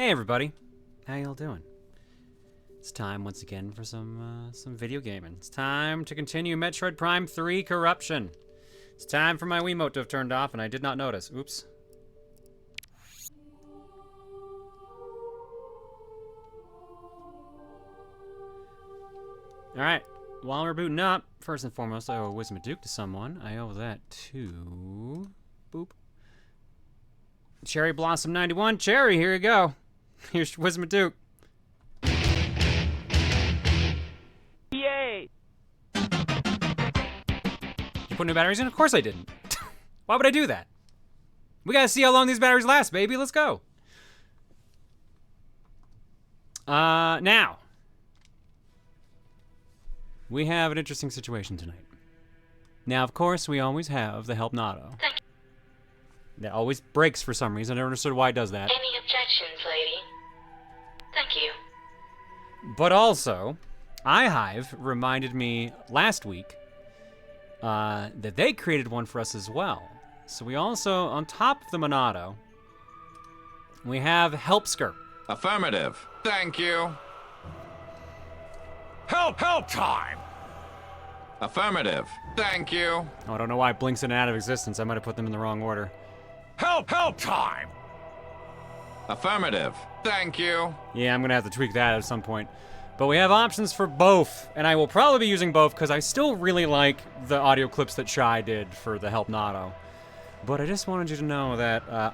Hey everybody, how y'all doing? It's time once again for some video gaming. It's time to continue Metroid Prime 3 Corruption. It's time for my Wiimote to have turned off and I did not notice. Oops. Alright, while we're booting up, first and foremost I owe a Wisdom of Duke to someone. I owe that to... Boop. Cherry Blossom 91. Cherry, here you go. Here's your Wisdom of Duke. Yay! You put new batteries in? Of course I didn't. Why would I do that? We gotta see how long these batteries last, baby. Let's go. Now. We have an interesting situation tonight. Now, of course, we always have the Help Nado. That always breaks for some reason. I never understood why it does that. Any objections, lady? Thank you. But also, iHive reminded me last week that they created one for us as well. So we also, on top of the Monado, we have Helpsker. Affirmative. Thank you. Help time! Affirmative. Thank you. Oh, I don't know why it blinks in and out of existence. I might have put them in the wrong order. Help time! Affirmative. Thank you. Yeah, I'm gonna have to tweak that at some point. But we have options for both, and I will probably be using both because I still really like the audio clips that Shai did for the Help Nado. But I just wanted you to know that,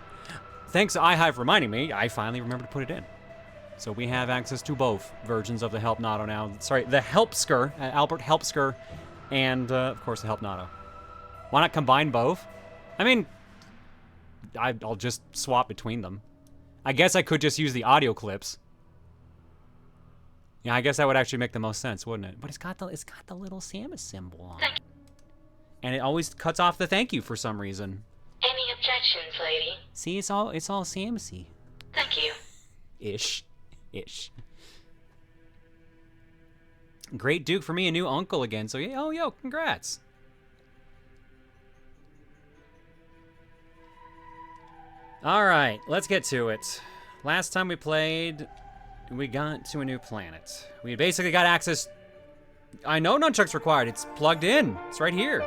thanks to iHive reminding me, I finally remembered to put it in. So we have access to both versions of the Help Nado now. Sorry, the Helpsker, Albert Helpsker, and, of course, the Help Nado. Why not combine both? I mean, I'll just swap between them. I guess I could just use the audio clips. Yeah, I guess that would actually make the most sense, wouldn't it? But it's got the little Samus symbol on it. And it always cuts off the thank you for some reason. Any objections, lady? See, it's all Samusy. Thank you. Ish. Great Duke for me, a new uncle again. So yeah, oh yo, congrats. All right, let's get to it. Last time we played, we got to a new planet. We basically got access. I know nunchucks required. It's plugged in. It's right here.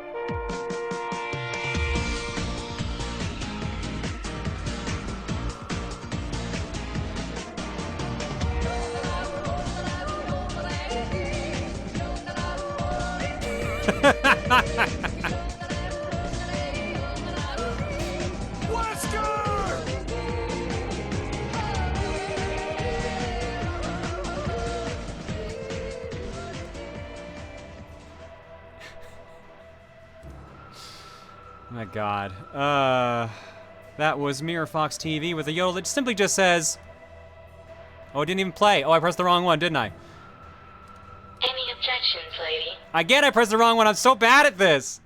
My God. That was Mirror Fox TV with a yodel that simply just says, oh, it didn't even play. Oh, I pressed the wrong one, didn't I? Any objections, lady? Again, I pressed the wrong one. I'm so bad at this.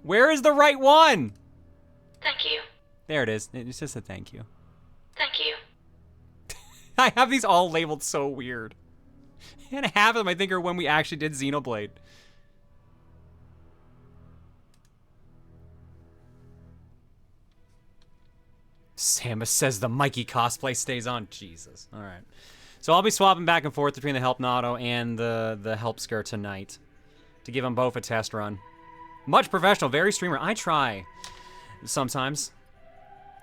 Where is the right one? Thank you. There it is. It's just a thank you. Thank you. I have these all labeled so weird. And half of them I think are when we actually did Xenoblade. Samus says the Mikey cosplay stays on. Jesus. All right. So I'll be swapping back and forth between the Help Nado and the Helpsker tonight to give them both a test run. Much professional, very streamer. I try sometimes.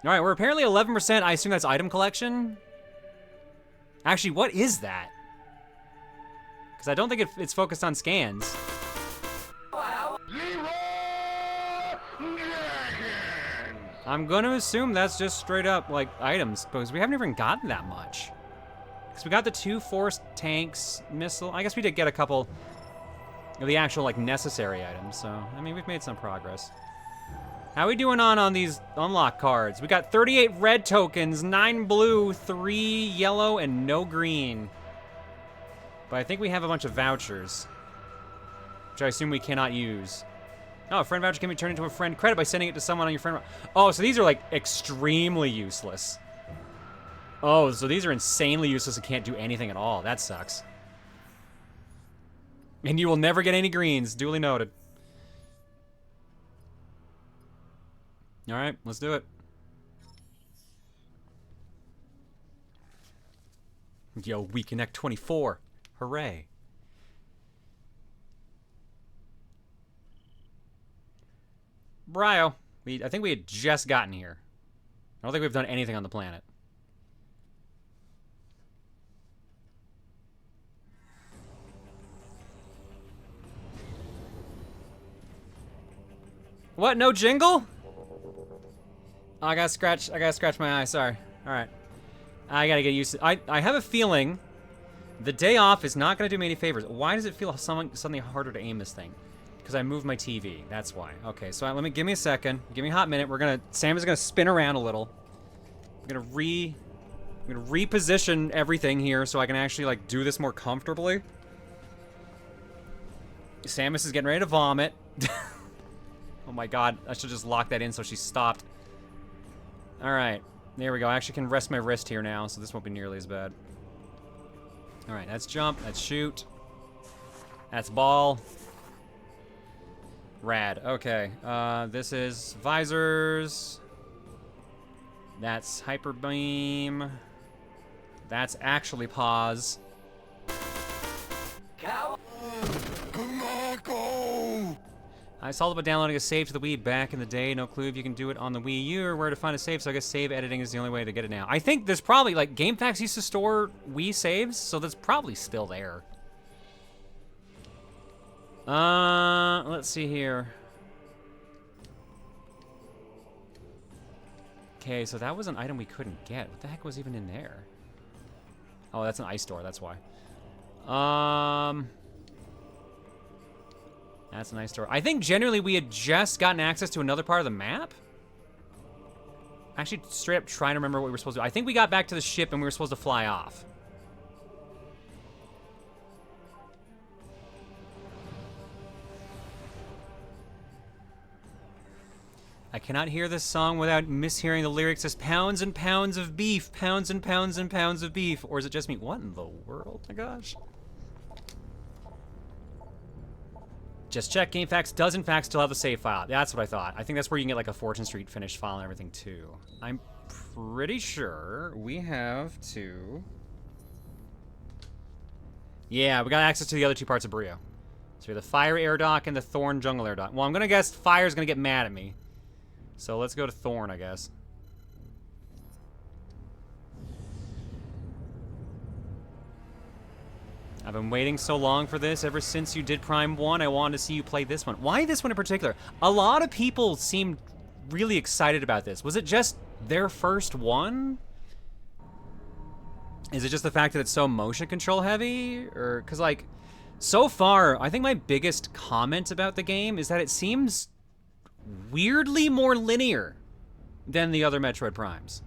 All right, we're apparently 11%. I assume that's item collection. Actually, what is that? Because I don't think it's focused on scans. I'm gonna assume that's just straight up, like, items, because we haven't even gotten that much. Because we got the 2 force tanks, missile. I guess we did get a couple of the actual, like, necessary items, so, I mean, we've made some progress. How are we doing on these unlock cards? We got 38 red tokens, 9 blue, 3 yellow, and no green. But I think we have a bunch of vouchers, which I assume we cannot use. Oh, a friend voucher can be turned into a friend credit by sending it to someone on your friend. Oh, so these are like extremely useless. Oh, so these are insanely useless and can't do anything at all. That sucks. And you will never get any greens. Duly noted. All right, let's do it. Yo, we connect 24. Hooray. Brio, I think we had just gotten here. I don't think we've done anything on the planet. What? No jingle? Oh, I gotta scratch my eye. Sorry. All right. I gotta get used to. I have a feeling the day off is not gonna do me any favors. Why does it feel suddenly harder to aim this thing? Because I moved my TV. That's why. Okay, so give me a second. Give me a hot minute. Sam is gonna spin around a little. I'm gonna reposition everything here so I can actually like do this more comfortably. Samus is getting ready to vomit. Oh my god, I should just lock that in so she stopped. Alright, there we go. I actually can rest my wrist here now, so this won't be nearly as bad. Alright, that's jump, that's shoot. That's ball. Rad, okay. This is visors. That's hyper beam. That's actually pause. I saw about downloading a save to the Wii back in the day. No clue if you can do it on the Wii U or where to find a save, so I guess save editing is the only way to get it now. I think there's probably, like, GameFAQs used to store Wii saves, so that's probably still there. Let's see here. Okay, so that was an item we couldn't get. What the heck was even in there? Oh, that's an ice door, that's why. That's a nice door. I think generally we had just gotten access to another part of the map. Actually, straight up trying to remember what we were supposed to do. I think we got back to the ship and we were supposed to fly off. I cannot hear this song without mishearing the lyrics as pounds and pounds of beef, pounds and pounds and pounds of beef. Or is it just me? What in the world? My gosh. Just check, GameFAQs does in fact still have the save file. That's what I thought. I think that's where you can get like a Fortune Street finished file and everything too. I'm pretty sure we have to... Yeah, we got access to the other two parts of Brio. So we have the Fire Air Dock and the Thorn Jungle Air Dock. Well, I'm gonna guess Fire's gonna get mad at me. So let's go to Thorn, I guess. I've been waiting so long for this. Ever since you did Prime 1, I wanted to see you play this one. Why this one in particular? A lot of people seemed really excited about this. Was it just their first one? Is it just the fact that it's so motion control heavy? Or, because like, so far, I think my biggest comment about the game is that it seems weirdly more linear than the other Metroid Primes.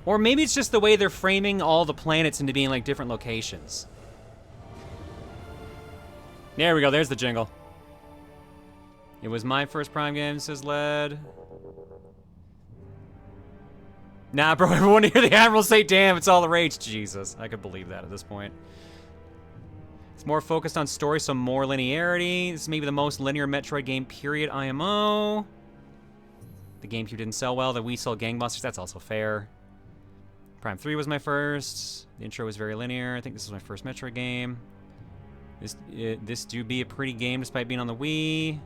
Or maybe it's just the way they're framing all the planets into being like different locations. There we go, there's the jingle. It was my first Prime game, says Led. Nah, bro, everyone hear the Admiral say, damn, it's all the rage. Jesus, I could believe that at this point. It's more focused on story, so more linearity. This is maybe the most linear Metroid game, period, IMO. The GameCube didn't sell well, the Wii sold gangbusters, that's also fair. Prime 3 was my first. The intro was very linear. I think this was my first Metroid game. This do be a pretty game despite being on the Wii.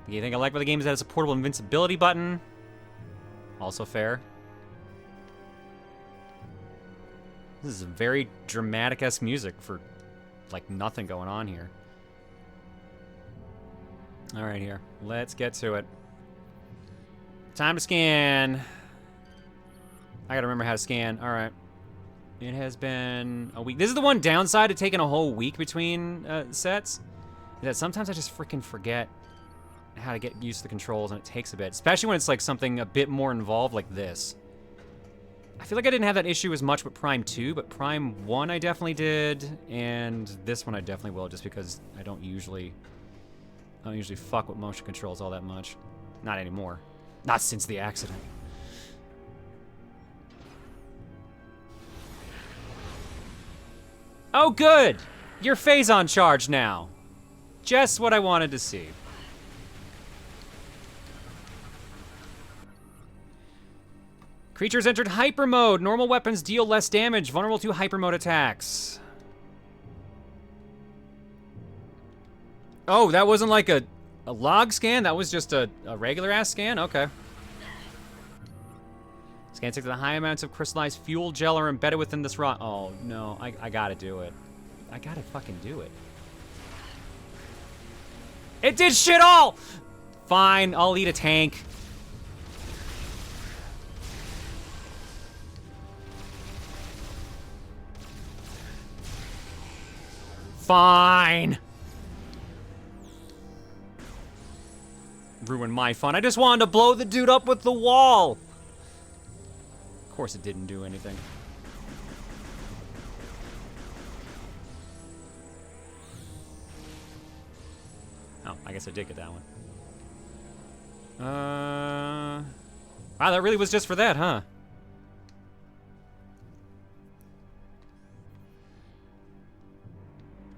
The thing I like about the game is that it's a portable invincibility button. Also fair. This is very dramatic-esque music for, like, nothing going on here. Alright, here. Let's get to it. Time to scan. I gotta remember how to scan. Alright. It has been a week. This is the one downside of taking a whole week between sets. Is that sometimes I just freaking forget how to get used to the controls and it takes a bit. Especially when it's like something a bit more involved like this. I feel like I didn't have that issue as much with Prime 2, but Prime 1 I definitely did. And this one I definitely will just because I don't usually fuck with motion controls all that much. Not anymore. Not since the accident. Oh, good! Your Phazon charge now. Just what I wanted to see. Creatures entered hyper mode. Normal weapons deal less damage. Vulnerable to hyper mode attacks. Oh, that wasn't like a log scan? That was just a regular ass scan? Okay. Scan to the high amounts of crystallized fuel gel are embedded within this rock. Oh, no. I gotta do it. I gotta fucking do it. It did shit all! Fine, I'll eat a tank. Fine. Ruined my fun. I just wanted to blow the dude up with the wall. Of course it didn't do anything. Oh, I guess I did get that one. Wow, that really was just for that, huh?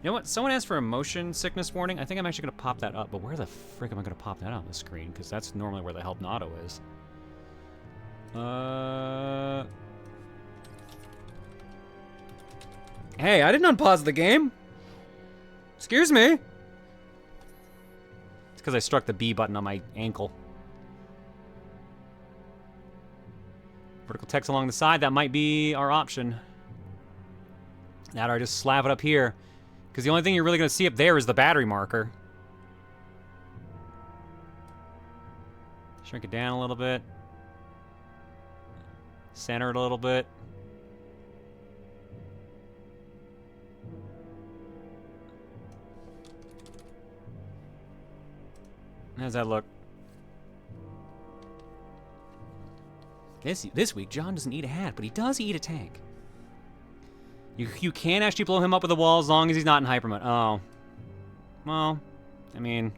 You know what? Someone asked for a motion sickness warning. I think I'm actually going to pop that up, but where the frick am I going to pop that on the screen? Because that's normally where the help Nado is. Hey, I didn't unpause the game. Excuse me. It's because I struck the B button on my ankle. Vertical text along the side, that might be our option. That or I just slap it up here. Because the only thing you're really going to see up there is the battery marker. Shrink it down a little bit. Center it a little bit. How's that look? This week, John doesn't eat a hat, but he does eat a tank. You can actually blow him up with a wall as long as he's not in hyper mode. Oh. Well, I mean,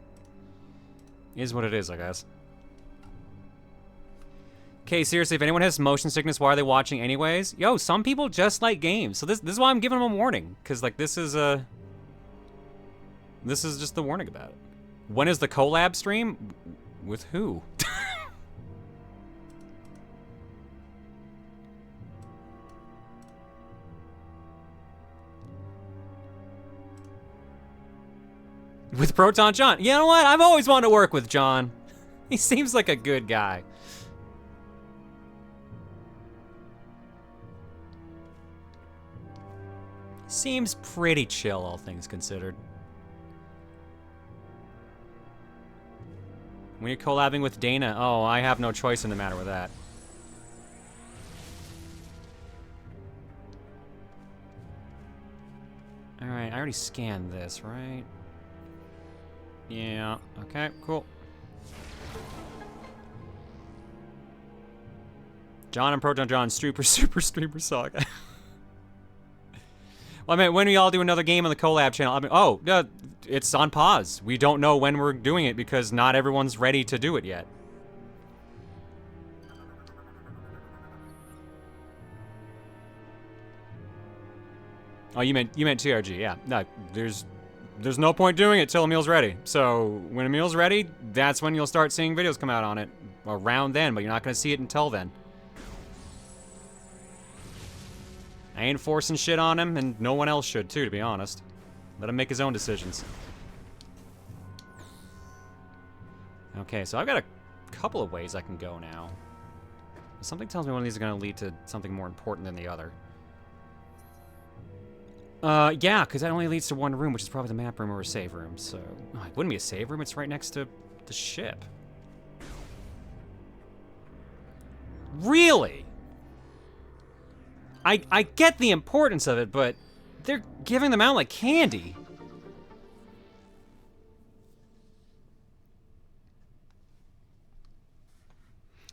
is what it is, I guess. Okay, seriously, if anyone has motion sickness, why are they watching anyways? Yo, some people just like games. So this is why I'm giving them a warning. Because, like, this is just the warning about it. When is the collab stream? With who? With Proton John. You know what? I've always wanted to work with John. He seems like a good guy. Seems pretty chill, all things considered. When you're collabing with Dana, oh, I have no choice in the matter with that. Alright, I already scanned this, right? Yeah, okay, cool. John and Proton John, Super Streamer Saga. Well, I mean, when we all do another game on the collab channel, I mean, oh, it's on pause. We don't know when we're doing it because not everyone's ready to do it yet. Oh, you meant TRG, yeah. No, there's no point doing it till Emil's ready. So when Emil's ready, that's when you'll start seeing videos come out on it. Around then, but you're not gonna see it until then. I ain't forcing shit on him, and no one else should too, to be honest. Let him make his own decisions. Okay, so I've got a couple of ways I can go now. Something tells me one of these are gonna lead to something more important than the other. Yeah, because that only leads to one room, which is probably the map room or a save room, so... Oh, it wouldn't be a save room, it's right next to the ship. Really? I get the importance of it, but they're giving them out like candy.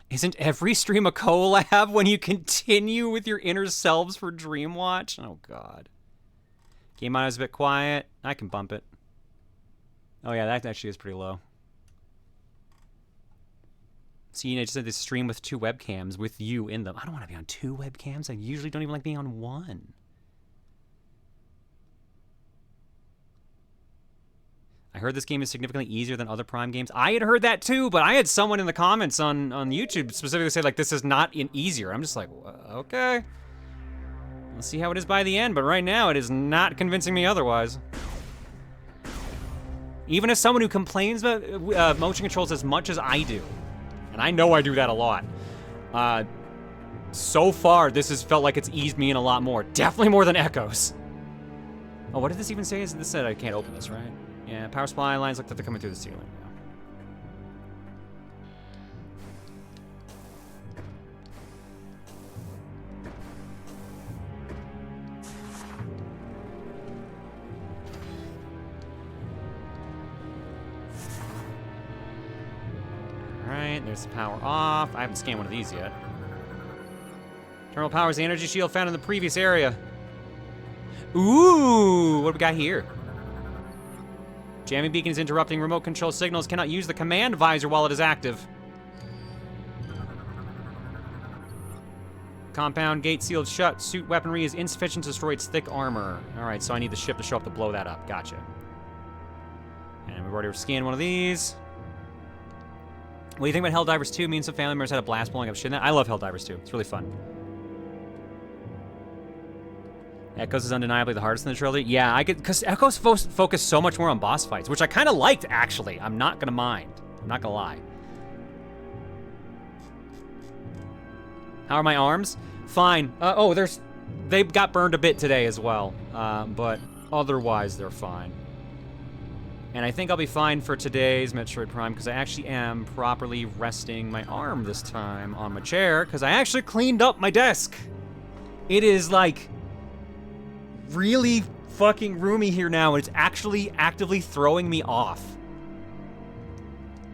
Isn't every stream a collab when you continue with your inner selves for Dreamwatch? Oh, God. Game audio is a bit quiet. I can bump it. Oh, yeah, that actually is pretty low. See, I just did this stream with 2 webcams with you in them. I don't want to be on 2 webcams. I usually don't even like being on 1. I heard this game is significantly easier than other Prime games. I had heard that too, but I had someone in the comments on YouTube specifically say, like, this is not an easier. I'm just like, okay. Let's see how it is by the end, but right now it is not convincing me otherwise. Even as someone who complains about motion controls as much as I do, and I know I do that a lot, so far this has felt like it's eased me in a lot more. Definitely more than Echoes. Oh, what did this even say? This said I can't open this, right? Yeah, power supply lines look like they're coming through the ceiling now. Alright, there's the power off. I haven't scanned one of these yet. Terminal powers the energy shield found in the previous area. Ooh, what do we got here? Jamming beacon is interrupting remote control signals. Cannot use the command visor while it is active. Compound gate sealed shut. Suit weaponry is insufficient to destroy its thick armor. Alright, so I need the ship to show up to blow that up. Gotcha. And we've already scanned one of these. What do you think about Helldivers 2? Me and some family members had a blast blowing up shit in that. I love Helldivers 2. It's really fun. Echoes is undeniably the hardest in the trilogy. Yeah, because Echoes focus so much more on boss fights, which I kind of liked, actually. I'm not gonna mind. I'm not gonna lie. How are my arms? Fine. They got burned a bit today as well, but otherwise they're fine. And I think I'll be fine for today's Metroid Prime because I actually am properly resting my arm this time on my chair because I actually cleaned up my desk. It is like really fucking roomy here now, and it's actually actively throwing me off.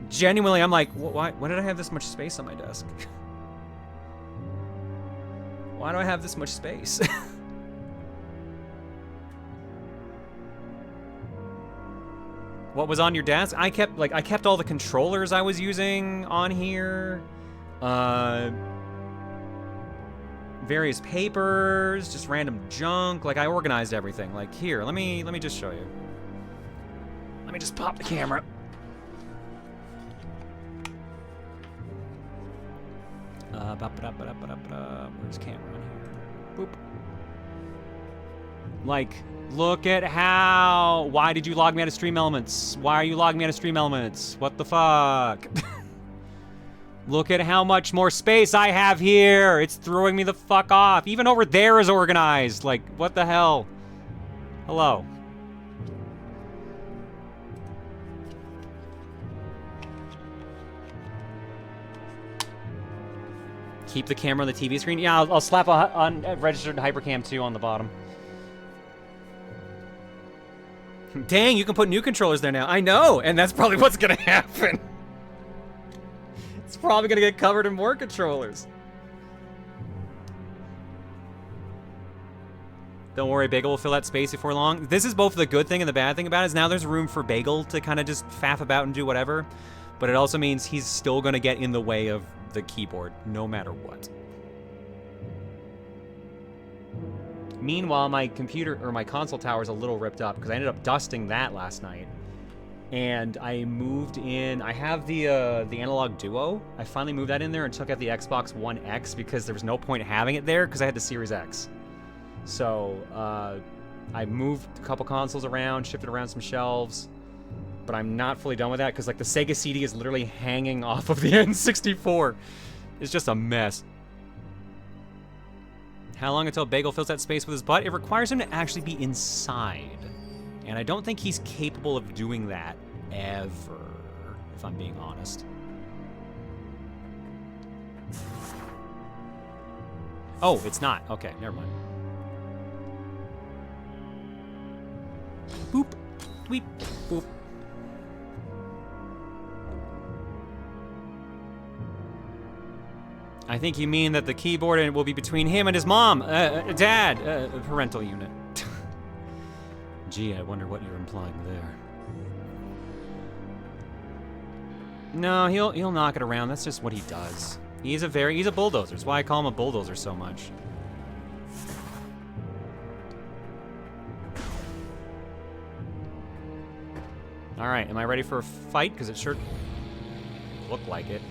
Genuinely, I'm like, why did I have this much space on my desk? Why do I have this much space? What was on your desk? I kept all the controllers I was using on here. Various papers, just random junk. Like, I organized everything. Like, here, let me just show you. Let me just pop the camera. Where's camera on here? Boop. Like, look at how... Why did you log me out of Stream Elements? Why are you logging me out of Stream Elements? What the fuck? Look at how much more space I have here. It's throwing me the fuck off. Even over there is organized. Like, what the hell? Hello. Keep the camera on the TV screen? Yeah, I'll slap a registered Hypercam 2 on the bottom. Dang, you can put new controllers there now. I know, and that's probably what's gonna happen. It's probably gonna get covered in more controllers. Don't worry, Bagel will fill that space before long. This is both the good thing and the bad thing about it, is now there's room for Bagel to kind of just faff about and do whatever. But it also means he's still gonna get in the way of the keyboard, no matter what. Meanwhile, my computer, or my console tower is a little ripped up, because I ended up dusting that last night. And I moved in, I have the Analog Duo. I finally moved that in there and took out the Xbox One X because there was no point having it there because I had the Series X. So, I moved a couple consoles around, shifted around some shelves, but I'm not fully done with that because, like, the Sega CD is literally hanging off of the N64. It's just a mess. How long until Bagel fills that space with his butt? It requires him to actually be inside. And I don't think he's capable of doing that ever, if I'm being honest. Oh, it's not. Okay, never mind. Boop. Tweet. Boop. I think you mean that the keyboard will be between him and his mom, dad, parental unit. Gee, I wonder what you're implying there. No, he'll knock it around. That's just what he does. He's a bulldozer. That's why I call him a bulldozer so much. All right, am I ready for a fight? Because it sure looked like it.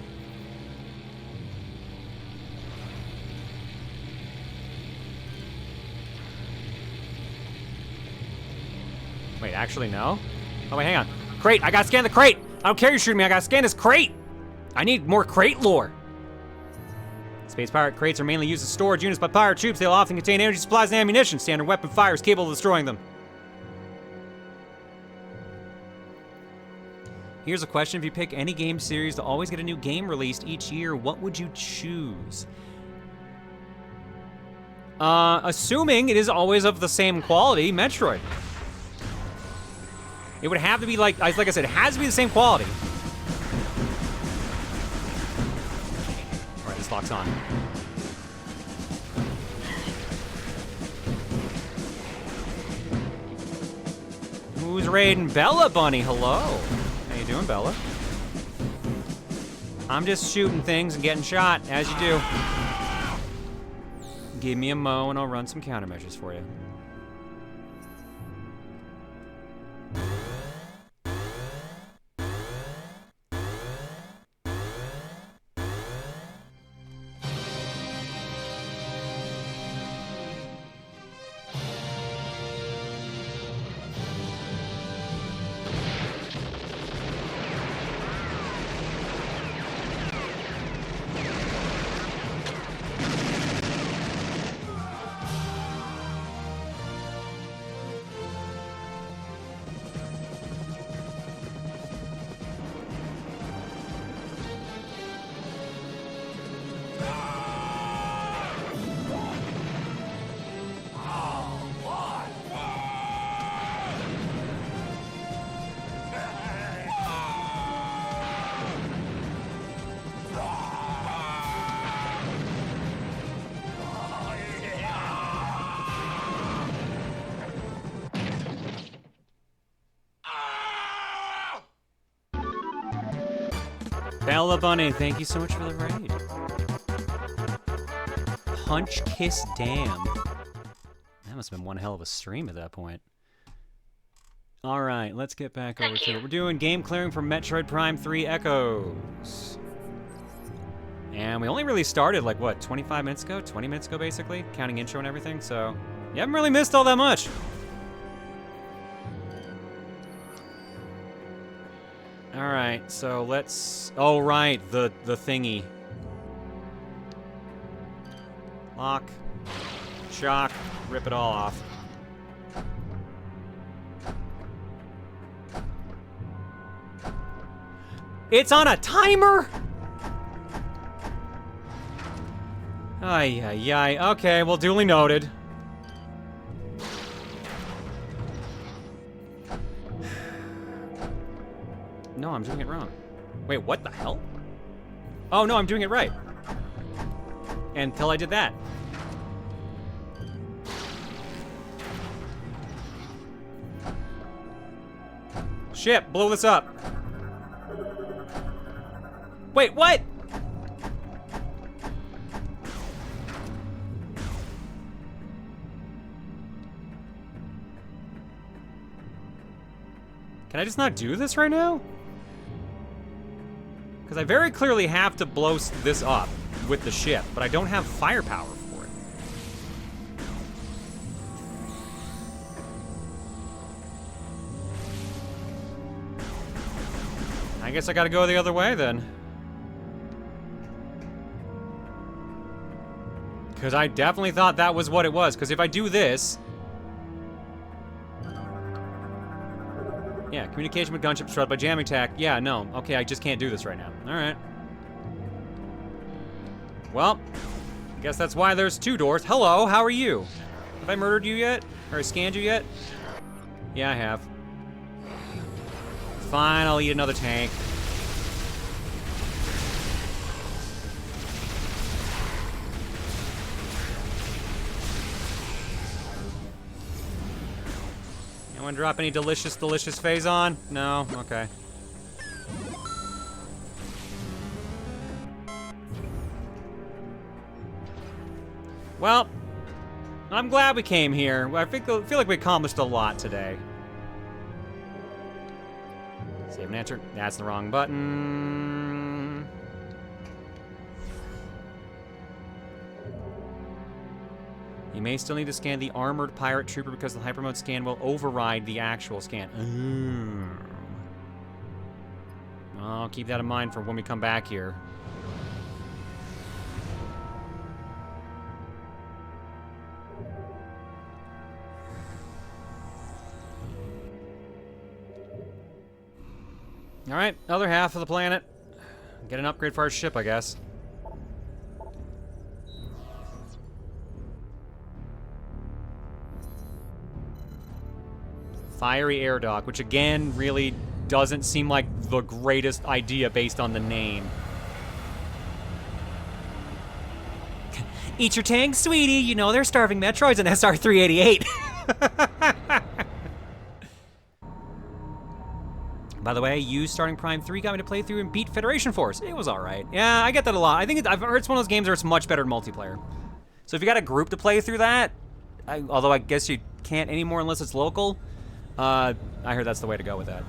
Wait, actually, no? Oh, wait, hang on. Crate, I gotta scan the crate! I don't care you're shooting me, I gotta scan this crate! I need more crate lore! Space pirate crates are mainly used as storage units by pirate troops. They'll often contain energy supplies and ammunition. Standard weapon fire is capable of destroying them. Here's a question. If you pick any game series to always get a new game released each year, what would you choose? Assuming it is always of the same quality, Metroid. It would have to be like I said, it has to be the same quality. All right, this lock's on. Who's raiding? Bella Bunny, hello. How you doing, Bella? I'm just shooting things and getting shot, as you do. Give me a mo and I'll run some countermeasures for you. Bella Bunny, thank you so much for the raid. Punch Kiss Dam. That must have been one hell of a stream at that point. All right, let's get back over to it. We're doing game clearing for Metroid Prime 3 Echoes. And we only really started like, what, 25 minutes ago? 20 minutes ago, basically, counting intro and everything, so you haven't really missed all that much. All right, so let's... Oh, right, the thingy. Lock. Shock. Rip it all off. It's on a timer?! Ay, ay, ay. Okay, well, duly noted. No, I'm doing it wrong. Wait, what the hell? Oh, no, I'm doing it right. Until I did that. Shit, blow this up. Wait, what? Can I just not do this right now? Because I very clearly have to blow this up with the ship, but I don't have firepower for it. I guess I gotta go the other way then. Because I definitely thought that was what it was, because if I do this... Yeah, communication with gunship destroyed by jamming attack. Yeah, no. Okay, I just can't do this right now. Alright. Well, I guess that's why there's two doors. Hello, how are you? Have I murdered you yet? Or scanned you yet? Yeah, I have. Fine, I'll eat another tank. Anyone drop any delicious phase on? No? Okay. Well, I'm glad we came here. I feel like we accomplished a lot today. Save and enter. That's the wrong button. You may still need to scan the armored pirate trooper because the hypermode scan will override the actual scan. I'll keep that in mind for when we come back here. All right, other half of the planet. Get an upgrade for our ship, I guess. Fiery air dock, which again really doesn't seem like the greatest idea based on the name. Eat your tank, sweetie. You know they're starving Metroids in SR-388. By the way, you starting Prime 3 got me to play through and beat Federation Force. It was alright. Yeah, I get that a lot. I think I've heard it's one of those games where it's much better in multiplayer. So if you got a group to play through that, although I guess you can't anymore unless it's local, I heard that's the way to go with that.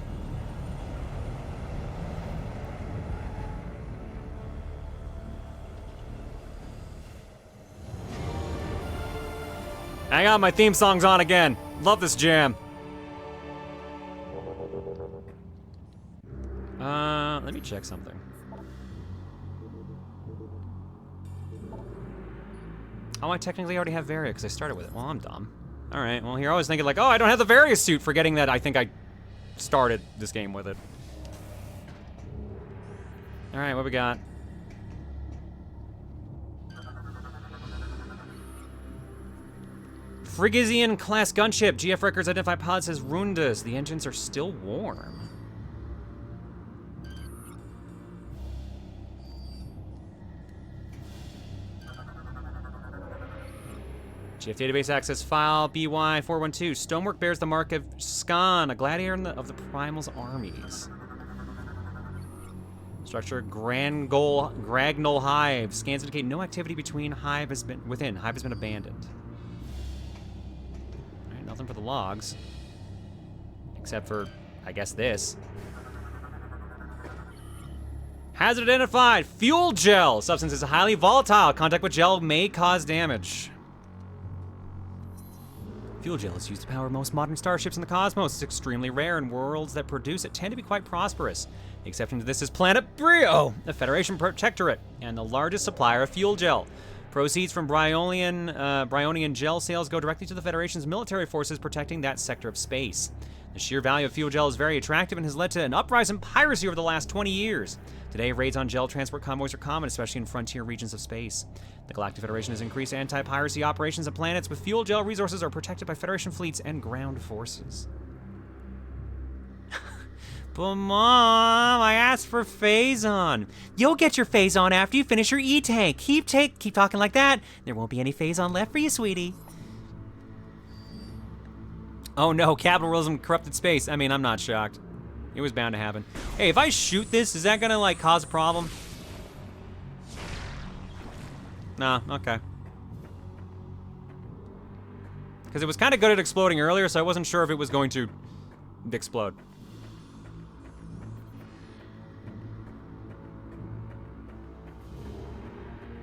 Hang on, my theme song's on again. Love this jam. Let me check something. Oh, I technically already have Varia because I started with it. Well, I'm dumb. All right, well, here I was thinking like, oh, I don't have the Varia suit, forgetting that I think I started this game with it. All right, what we got? Frigizian class gunship. GF records identify pods as Rundus. The engines are still warm. GF database access file BY412. Stonework bears the mark of Skan, a gladiator of the Primal's armies. Structure Gragnol Hive. Scans indicate no activity within. Hive has been abandoned. Alright, nothing for the logs. Except for, I guess, this. Hazard identified. Fuel gel. Substance is highly volatile. Contact with gel may cause damage. Fuel gel is used to power most modern starships in the cosmos. It's extremely rare, and worlds that produce it tend to be quite prosperous. The exception to this is planet Brio, the Federation Protectorate, and the largest supplier of fuel gel. Proceeds from Bryonian gel sales go directly to the Federation's military forces protecting that sector of space. The sheer value of fuel gel is very attractive and has led to an uprising in piracy over the last 20 years. Today, raids on gel transport convoys are common, especially in frontier regions of space. The Galactic Federation has increased anti-piracy operations on planets with fuel gel resources are protected by Federation fleets and ground forces. But Mom, I asked for Phazon. You'll get your Phazon after you finish your E-Tank. Keep talking like that. There won't be any Phazon left for you, sweetie. Oh no, capitalism corrupted space. I mean, I'm not shocked. It was bound to happen. Hey, if I shoot this, is that gonna, like, cause a problem? Nah, okay. Because it was kind of good at exploding earlier, so I wasn't sure if it was going to explode.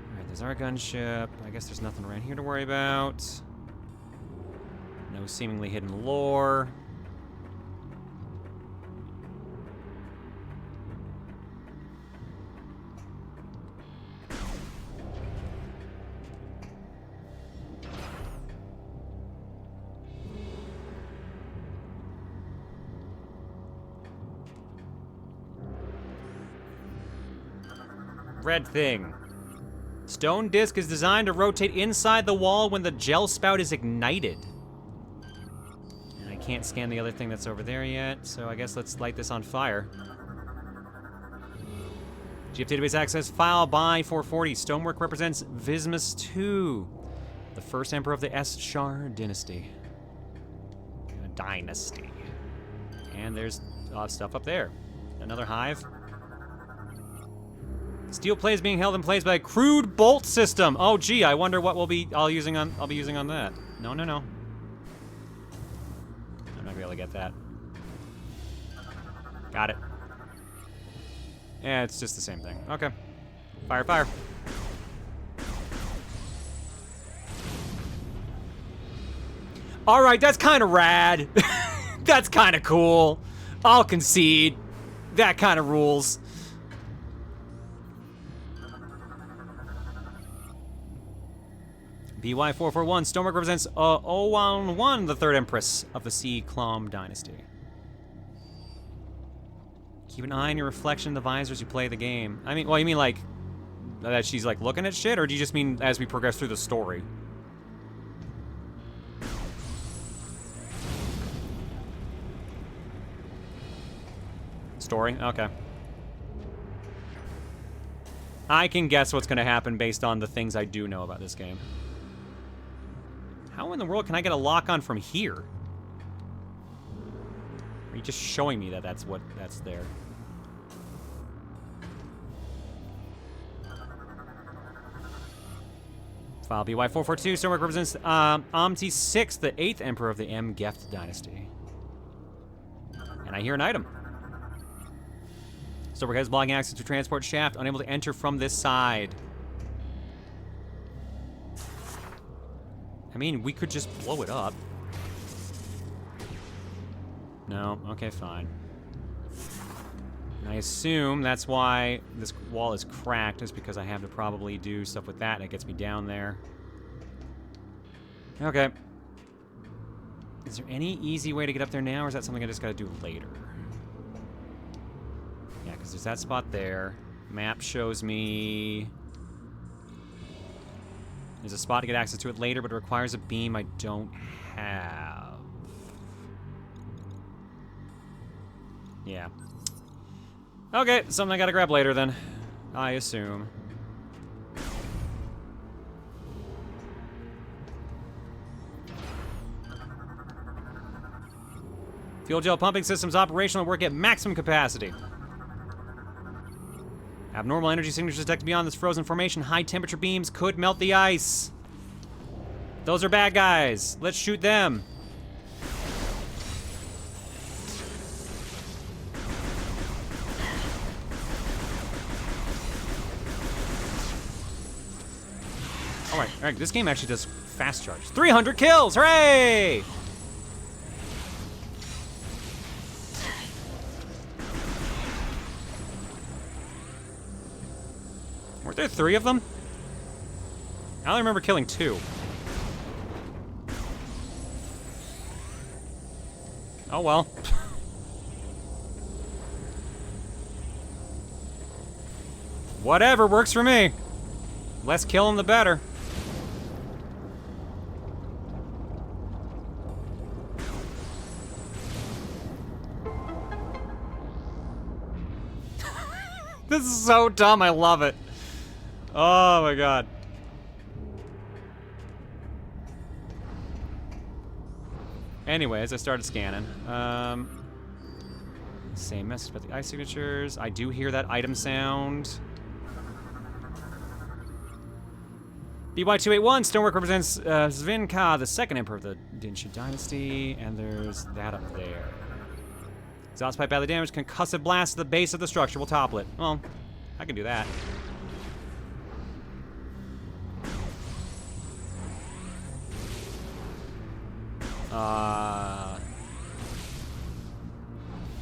Alright, there's our gunship. I guess there's nothing around here to worry about. No seemingly hidden lore. Red thing. Stone disc is designed to rotate inside the wall when the gel spout is ignited. And I can't scan the other thing that's over there yet, so I guess let's light this on fire. GF database access file by 440. Stonework represents Vismus II, the first emperor of the Eschar dynasty. And there's stuff up there. Another hive. Steel plate is being held in place by a crude bolt system. Oh, gee, I wonder what I'll be using on that. No. I'm not gonna be able to get that. Got it. Yeah, it's just the same thing. Okay. Fire, fire. Alright, that's kind of rad. That's kind of cool. I'll concede. That kind of rules. BY441, Stonework represents Owan, the third empress of the Sea Clom dynasty. Keep an eye on your reflection in the visor as you play the game. I mean, well, you mean like that she's like looking at shit, or do you just mean as we progress through the story? Story? Okay. I can guess what's gonna happen based on the things I do know about this game. How in the world can I get a lock-on from here? Are you just showing me that that's there? File BY442, Stonework represents Amti VI, the 8th Emperor of the M-Geft dynasty. And I hear an item. Stonework has blocking access to transport shaft, unable to enter from this side. I mean, we could just blow it up. No? Okay, fine. And I assume that's why this wall is cracked, is because I have to probably do stuff with that, and it gets me down there. Okay. Is there any easy way to get up there now, or is that something I just gotta do later? Yeah, because there's that spot there. Map shows me... There's a spot to get access to it later, but it requires a beam I don't have. Yeah. Okay, something I gotta grab later then. I assume. Fuel gel pumping systems operational and work at maximum capacity. Abnormal energy signatures detected beyond this frozen formation. High temperature beams could melt the ice. Those are bad guys. Let's shoot them. Alright, this game actually does fast charge. 300 kills! Hooray! Weren't there 3 of them? I only remember killing 2. Oh well. Whatever, works for me. Less kill them, the better. This is so dumb, I love it. Oh my god. Anyways, I started scanning. Same message about the ice signatures. I do hear that item sound. BY281, Stonework represents Zvinka, the 2nd Emperor of the Dinshu Dynasty, and there's that up there. Exhaust pipe badly damaged, concussive blast to the base of the structure will topple it. Well, I can do that.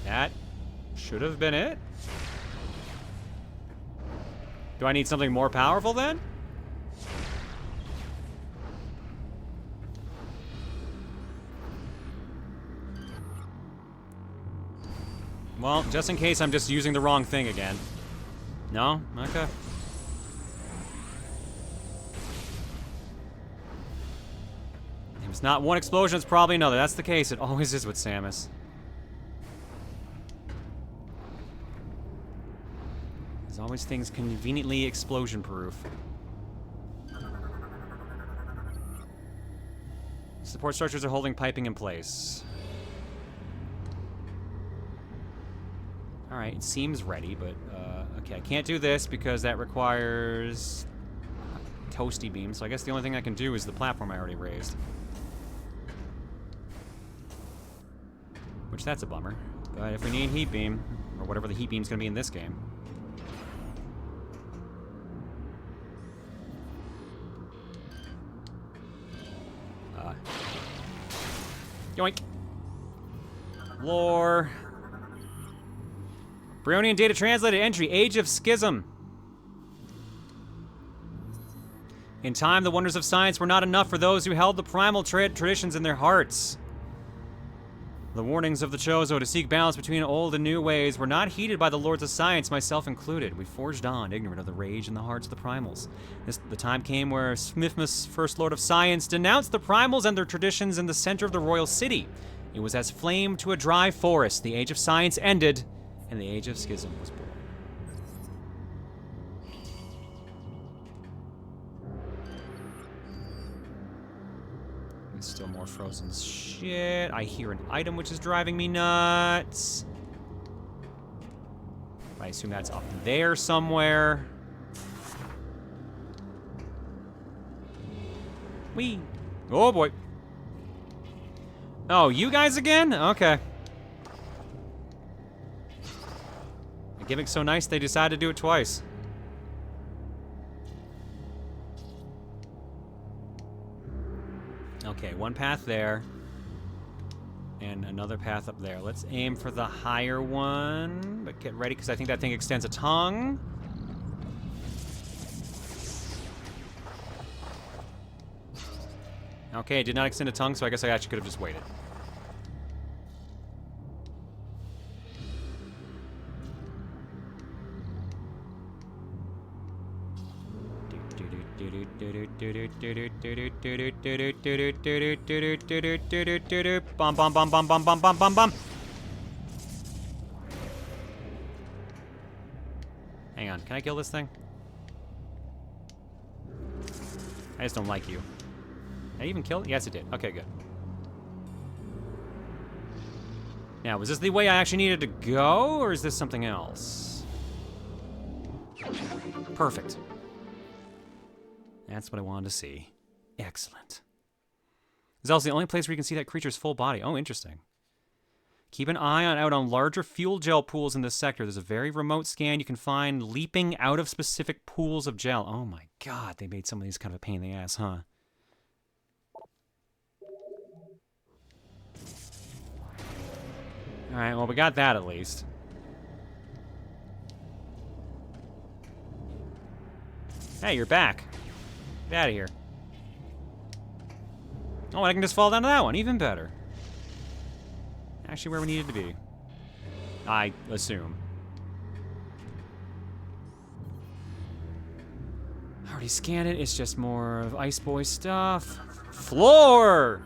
That should have been it. Do I need something more powerful then? Well, just in case I'm just using the wrong thing again. No? Okay. If it's not one explosion, it's probably another. That's the case. It always is with Samus. There's always things conveniently explosion-proof. Support structures are holding piping in place. Alright, it seems ready, but, okay, I can't do this because that requires toasty beam, so I guess the only thing I can do is the platform I already raised. Which, that's a bummer. But if we need heat beam, or whatever the heat beam's gonna be in this game. Yoink. Lore. Bryonian data translated entry. Age of Schism. In time, the wonders of science were not enough for those who held the primal traditions in their hearts. The warnings of the Chozo to seek balance between old and new ways were not heeded by the lords of science, myself included. We forged on, ignorant of the rage in the hearts of the primals. The time came where Smithmas, first lord of science, denounced the primals and their traditions in the center of the royal city. It was as flame to a dry forest. The age of science ended, and the age of schism was born. Still more frozen shit. I hear an item which is driving me nuts. I assume that's up there somewhere. Whee! Oh boy. Oh, you guys again? Okay. The gimmick's so nice they decided to do it twice. Okay, one path there. And another path up there. Let's aim for the higher one. But get ready, because I think that thing extends a tongue. Okay, it did not extend a tongue, so I guess I actually could have just waited. Bum bum bum bum bum bum bum bum bum. Hang on, can I kill this thing? I just don't like you. Did I even kill it? Yes, it did. Okay, good. Now, was this the way I actually needed to go, or is this something else? Perfect. That's what I wanted to see. Excellent. This is also the only place where you can see that creature's full body. Oh, interesting. Keep an eye out on larger fuel gel pools in this sector. There's a very remote scan you can find leaping out of specific pools of gel. Oh my god, they made some of these kind of a pain in the ass, huh? Alright, well, we got that at least. Hey, you're back. Get out of here. Oh, I can just fall down to that one. Even better. Actually where we needed to be. I assume. I already scanned it. It's just more of Ice Boy stuff. Floor!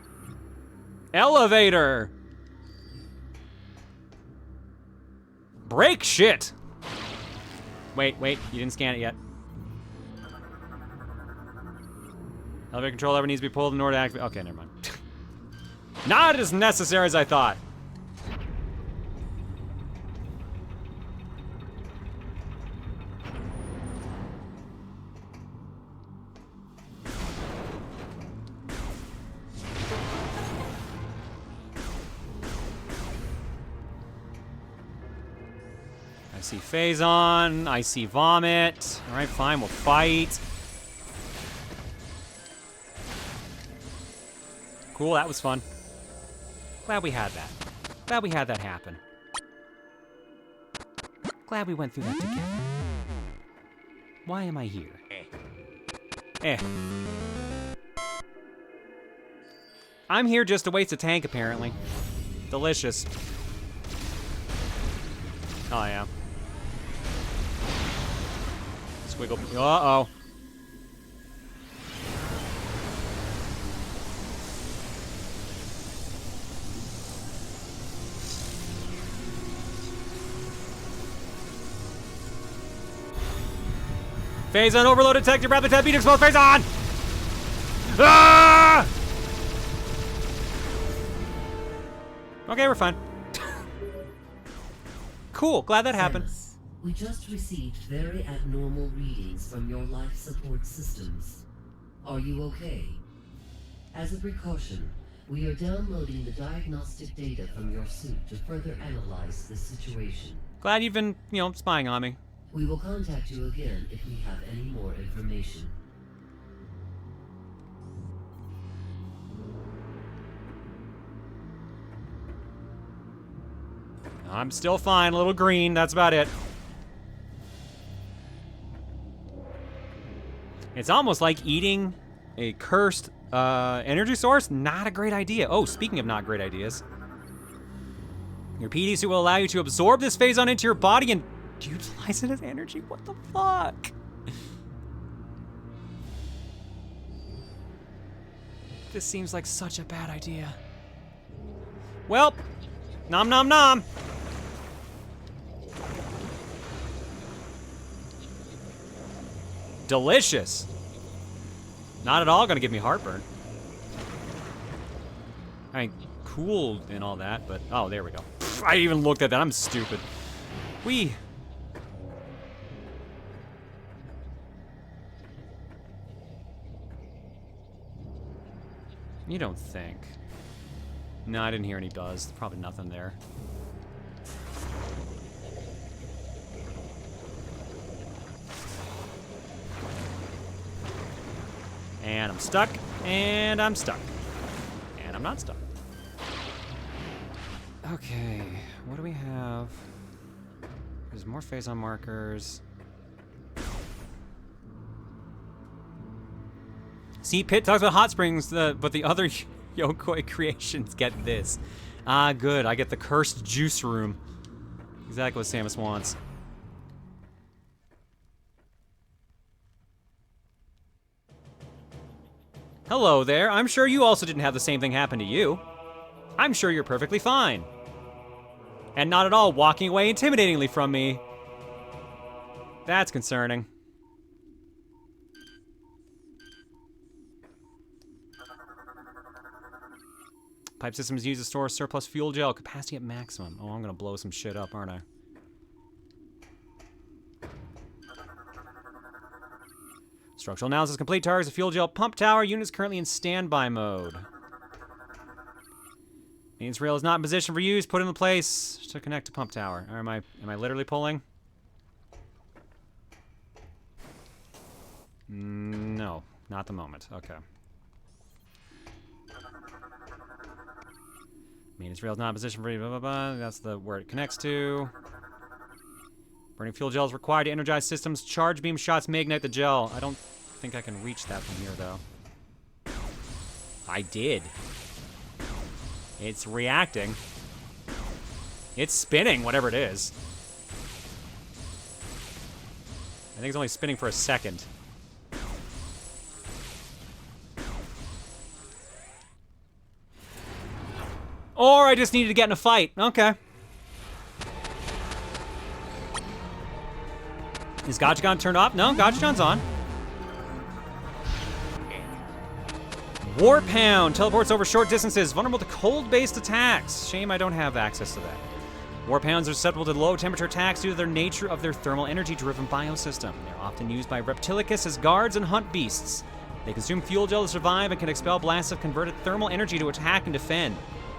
Elevator! Break shit! Wait, you didn't scan it yet. Elevator control lever needs to be pulled in order to activate. Okay, never mind. Not as necessary as I thought. I see Phazon. I see Vomit. All right, fine, we'll fight. Cool, that was fun. Glad we had that. Glad we had that happen. Glad we went through that together. Why am I here? I'm here just to waste a tank, apparently. Delicious. Oh, yeah. Squiggle. Uh-oh. Phazon overload detector, grab the 10 beat explode, Phazon! Ah! Okay, we're fine. Cool, glad that happened. Thanks. We just received very abnormal readings from your life support systems. Are you okay? As a precaution, we are downloading the diagnostic data from your suit to further analyze the situation. Glad you've been, spying on me. We will contact you again if we have any more information. I'm still fine. A little green. That's about it. It's almost like eating a cursed energy source. Not a great idea. Oh, speaking of not great ideas. Your PD suit will allow you to absorb this phazon into your body and utilize it as energy. What the fuck? This seems like such a bad idea. Well, nom nom nom. Delicious. Not at all gonna give me heartburn. I mean, cool and all that, but oh, there we go. I even looked at that. I'm stupid. You don't think? No, I didn't hear any buzz. Probably nothing there. And I'm stuck, and I'm stuck. And I'm not stuck. Okay, what do we have? There's more phazon markers. See, Pitt talks about hot springs, but the other Yokoi creations get this. Ah, good. I get the cursed juice room. Exactly what Samus wants. Hello there. I'm sure you also didn't have the same thing happen to you. I'm sure you're perfectly fine. And not at all walking away intimidatingly from me. That's concerning. Pipe systems use to store surplus fuel gel. Capacity at maximum. Oh, I'm gonna blow some shit up, aren't I? Structural analysis complete. Targets a fuel gel pump tower. Unit is currently in standby mode. Maintenance rail is not in position for use. Put in place to connect to pump tower. Or am I literally pulling? No, not the moment. Okay. Maintenance rail is not in position for blah blah blah. That's the where it connects to. Burning fuel gel is required to energize systems. Charge beam shots may ignite the gel. I don't think I can reach that from here, though. I did. It's reacting. It's spinning, whatever it is. I think it's only spinning for a second. Or I just needed to get in a fight. Okay. Is Gotchagon turned off? No, Gotchagon's on. Warp Hound teleports over short distances, vulnerable to cold-based attacks. Shame I don't have access to that. Warp Hounds are susceptible to low-temperature attacks due to their nature of their thermal energy-driven biosystem. They're often used by Reptilicus as guards and hunt beasts. They consume fuel gel to survive and can expel blasts of converted thermal energy to attack and defend.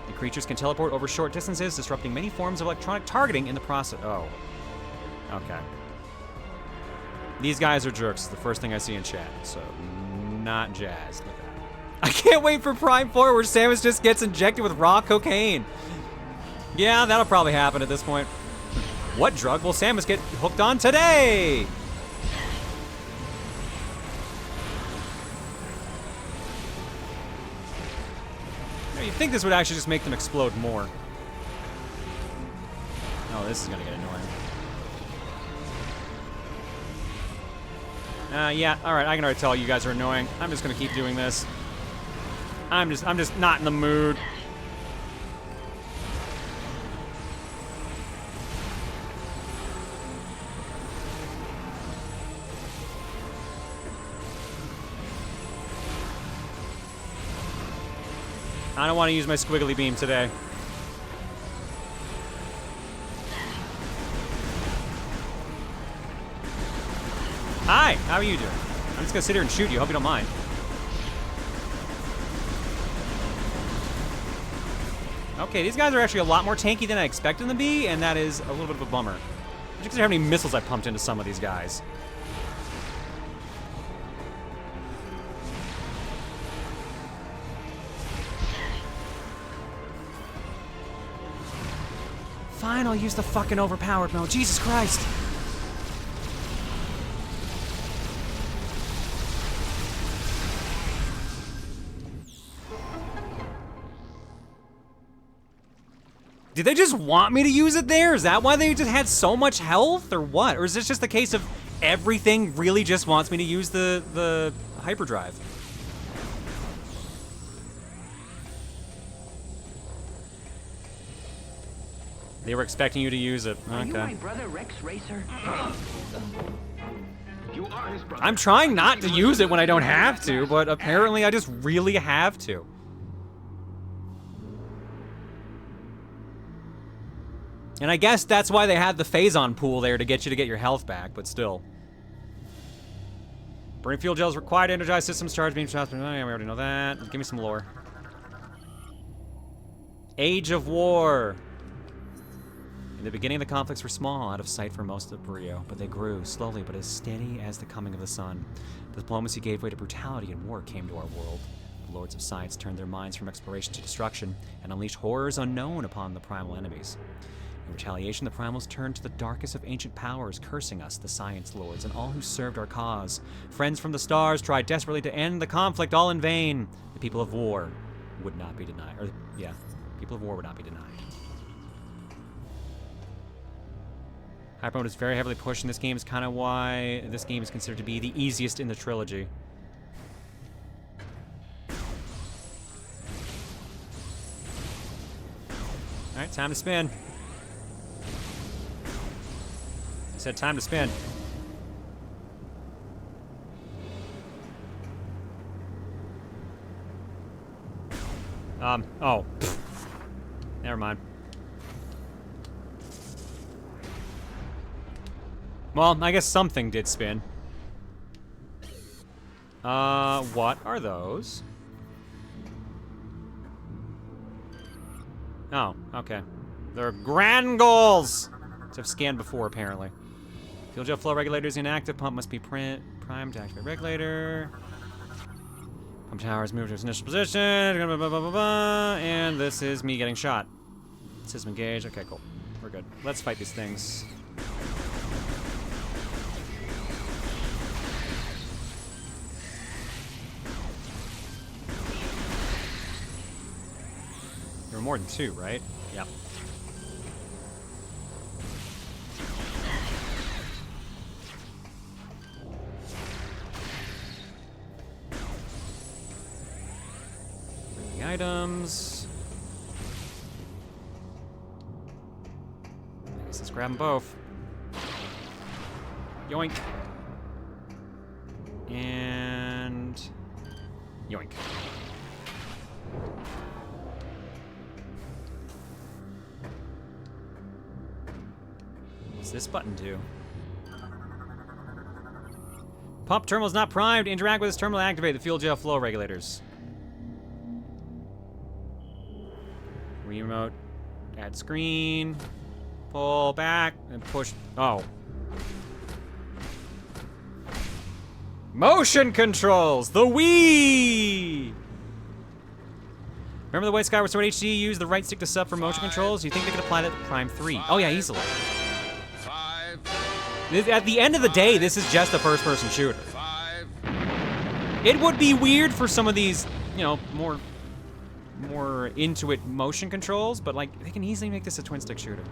The creatures can teleport over short distances, disrupting many forms of electronic targeting in the process. Oh. Okay. These guys are jerks. It's the first thing I see in chat, so not jazzed with that. I can't wait for Prime 4 where Samus just gets injected with raw cocaine. Yeah, that'll probably happen at this point. What drug will Samus get hooked on today? You'd think this would actually just make them explode more. Oh, this is gonna get annoying. Yeah, alright, I can already tell you guys are annoying. I'm just gonna keep doing this. I'm just not in the mood. I don't want to use my squiggly beam today. Hi, how are you doing? I'm just gonna sit here and shoot you. Hope you don't mind. Okay, these guys are actually a lot more tanky than I expected them to be, and that is a little bit of a bummer. Just consider how many missiles I pumped into some of these guys. Fine, I'll use the fucking overpowered mode. Jesus Christ. Did they just want me to use it there? Is that why they just had so much health, or what? Or is this just a case of everything really just wants me to use the hyperdrive? They were expecting you to use it. Are you my Okay. brother Rex Racer? You are his brother. I'm trying not to use it when I don't have to, but apparently I just really have to. And I guess that's why they had the Phazon pool there to get your health back, but still. Burning fuel gels required to energize systems, charge beam shots. Oh, yeah, we already know that. Give me some lore. Age of War. In the beginning, the conflicts were small, out of sight for most of Booru, but they grew, slowly but as steady as the coming of the sun. The diplomacy gave way to brutality, and war came to our world. The Lords of Science turned their minds from exploration to destruction, and unleashed horrors unknown upon the primal enemies. In retaliation, the Primals turned to the darkest of ancient powers, cursing us, the Science Lords, and all who served our cause. Friends from the stars tried desperately to end the conflict, all in vain. The people of war would not be denied. Or, yeah, people of war would not be denied. Hyper mode is very heavily pushed in this game. Is kind of why this game is considered to be the easiest in the trilogy. Alright, time to spin. I said time to spin. Oh. Never mind. Well, I guess something did spin. What are those? Oh, okay. They're grand goals! Which I've scanned before, apparently. Fuel gel flow regulator is inactive. Pump must be primed to activate regulator. Pump tower is moved to its initial position. And this is me getting shot. System engaged. Okay, cool. We're good. Let's fight these things. There were more than two, right? Yep. Bring the items. I guess let's grab them both. Yoink. And yoink. What's this button do? Pump terminal is not primed. Interact with this terminal to activate the fuel gel flow regulators. Remote. Add screen. Pull back and push. Oh. Motion controls! The Wii! Remember the way Skyward Sword HD used the right stick to sub for motion controls? You think they could apply that to Prime 3? Oh yeah, easily. At the end of the day, this is just a first-person shooter. It would be weird for some of these, you know, more into it motion controls, but like they can easily make this a twin-stick shooter.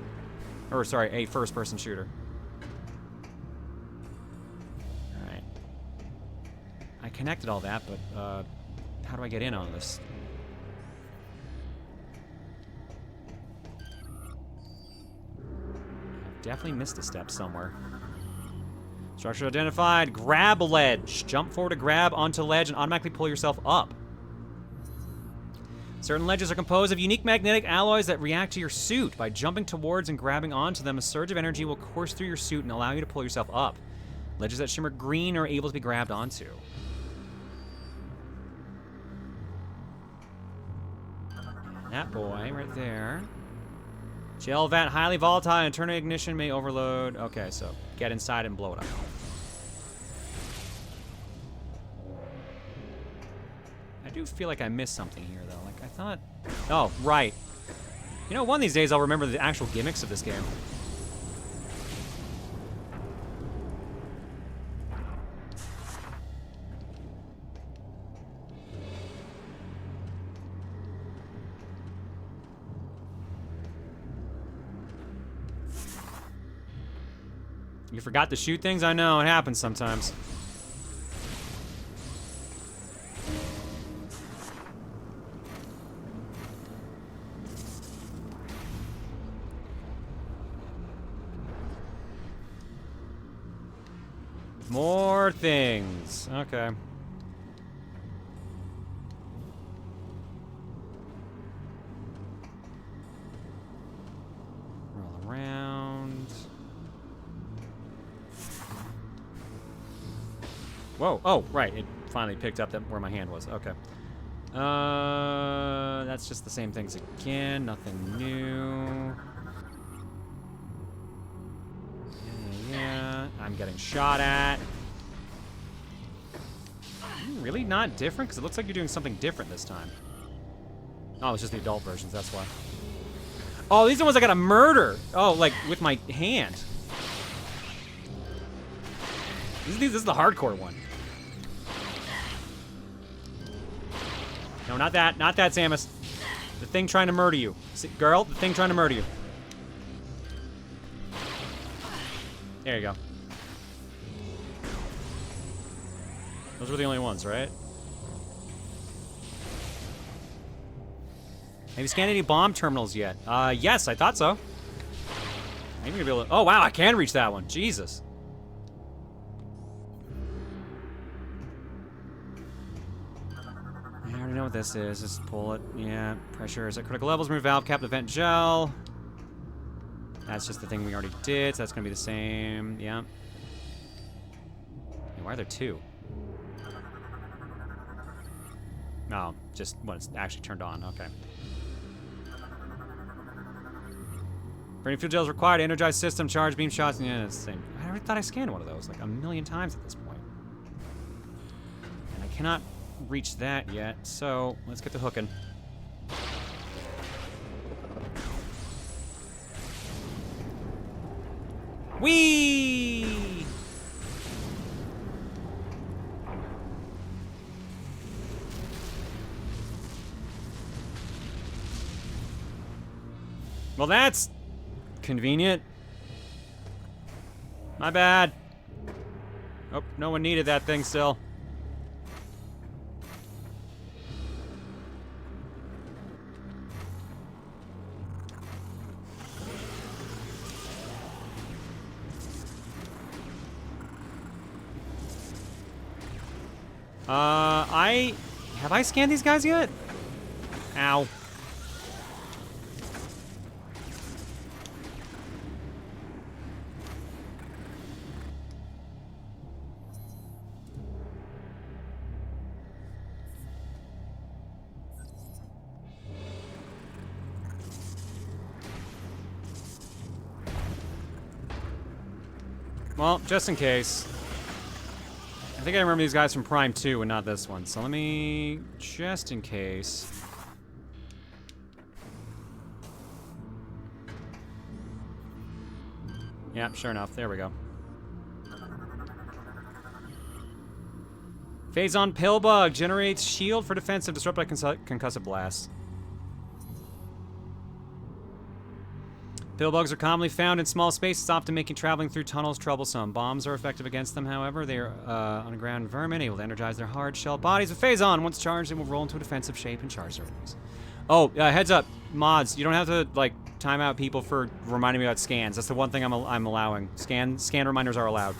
Or sorry, a first-person shooter. All right. I connected all that, but how do I get in on this? I've definitely missed a step somewhere. Structure identified. Grab a ledge. Jump forward to grab onto ledge and automatically pull yourself up. Certain ledges are composed of unique magnetic alloys that react to your suit. By jumping towards and grabbing onto them, a surge of energy will course through your suit and allow you to pull yourself up. Ledges that shimmer green are able to be grabbed onto. That boy right there. Gel vat, highly volatile, internal ignition may overload. Okay, so get inside and blow it up. I do feel like I missed something here, though. Like, I thought... Oh, right. You know, one of these days I'll remember the actual gimmicks of this game. You forgot to shoot things? I know, it happens sometimes. More things. Okay. Roll around. Whoa. Oh, right. It finally picked up that where my hand was. Okay. That's just the same things again. Nothing new. Yeah. I'm getting shot at. Really not different? Because it looks like you're doing something different this time. Oh, it's just the adult versions, that's why. Oh, these are the ones I gotta murder! Oh, like, with my hand. This is the hardcore one. No, not that. Not that, Samus. The thing trying to murder you. Girl, the thing trying to murder you. There you go. Those were the only ones, right? Have you scanned any bomb terminals yet? Yes, I thought so. Maybe we'll be able to... Oh, wow, I can reach that one. Jesus. I already know what this is. Just pull it. Yeah, pressure is at critical levels. Remove valve cap, the vent gel. That's just the thing we already did, so that's gonna be the same. Yeah. Hey, why are there two? Oh, just when it's actually turned on. Okay. Burning fuel gels required. Energized system, charge, beam shots. Yeah, it's the same. I already thought I scanned one of those like a million times at this point. And I cannot reach that yet, so let's get to hooking. Whee! Well, that's convenient. My bad. Oh, no one needed that thing still. Have I scanned these guys yet? Ow. Well, just in case. I think I remember these guys from Prime 2 and not this one. So let me, just in case. Yep, sure enough. There we go. Phase on Pillbug. Generates shield for defensive. Disrupt by concussive blast. Pillbugs are commonly found in small spaces, often making traveling through tunnels troublesome. Bombs are effective against them, however. They are underground vermin, able to energize their hard shell bodies with phase on. Once charged, they will roll into a defensive shape and charge their enemies. Oh, heads up, mods. You don't have to, like, time out people for reminding me about scans. That's the one thing I'm allowing. Scan reminders are allowed.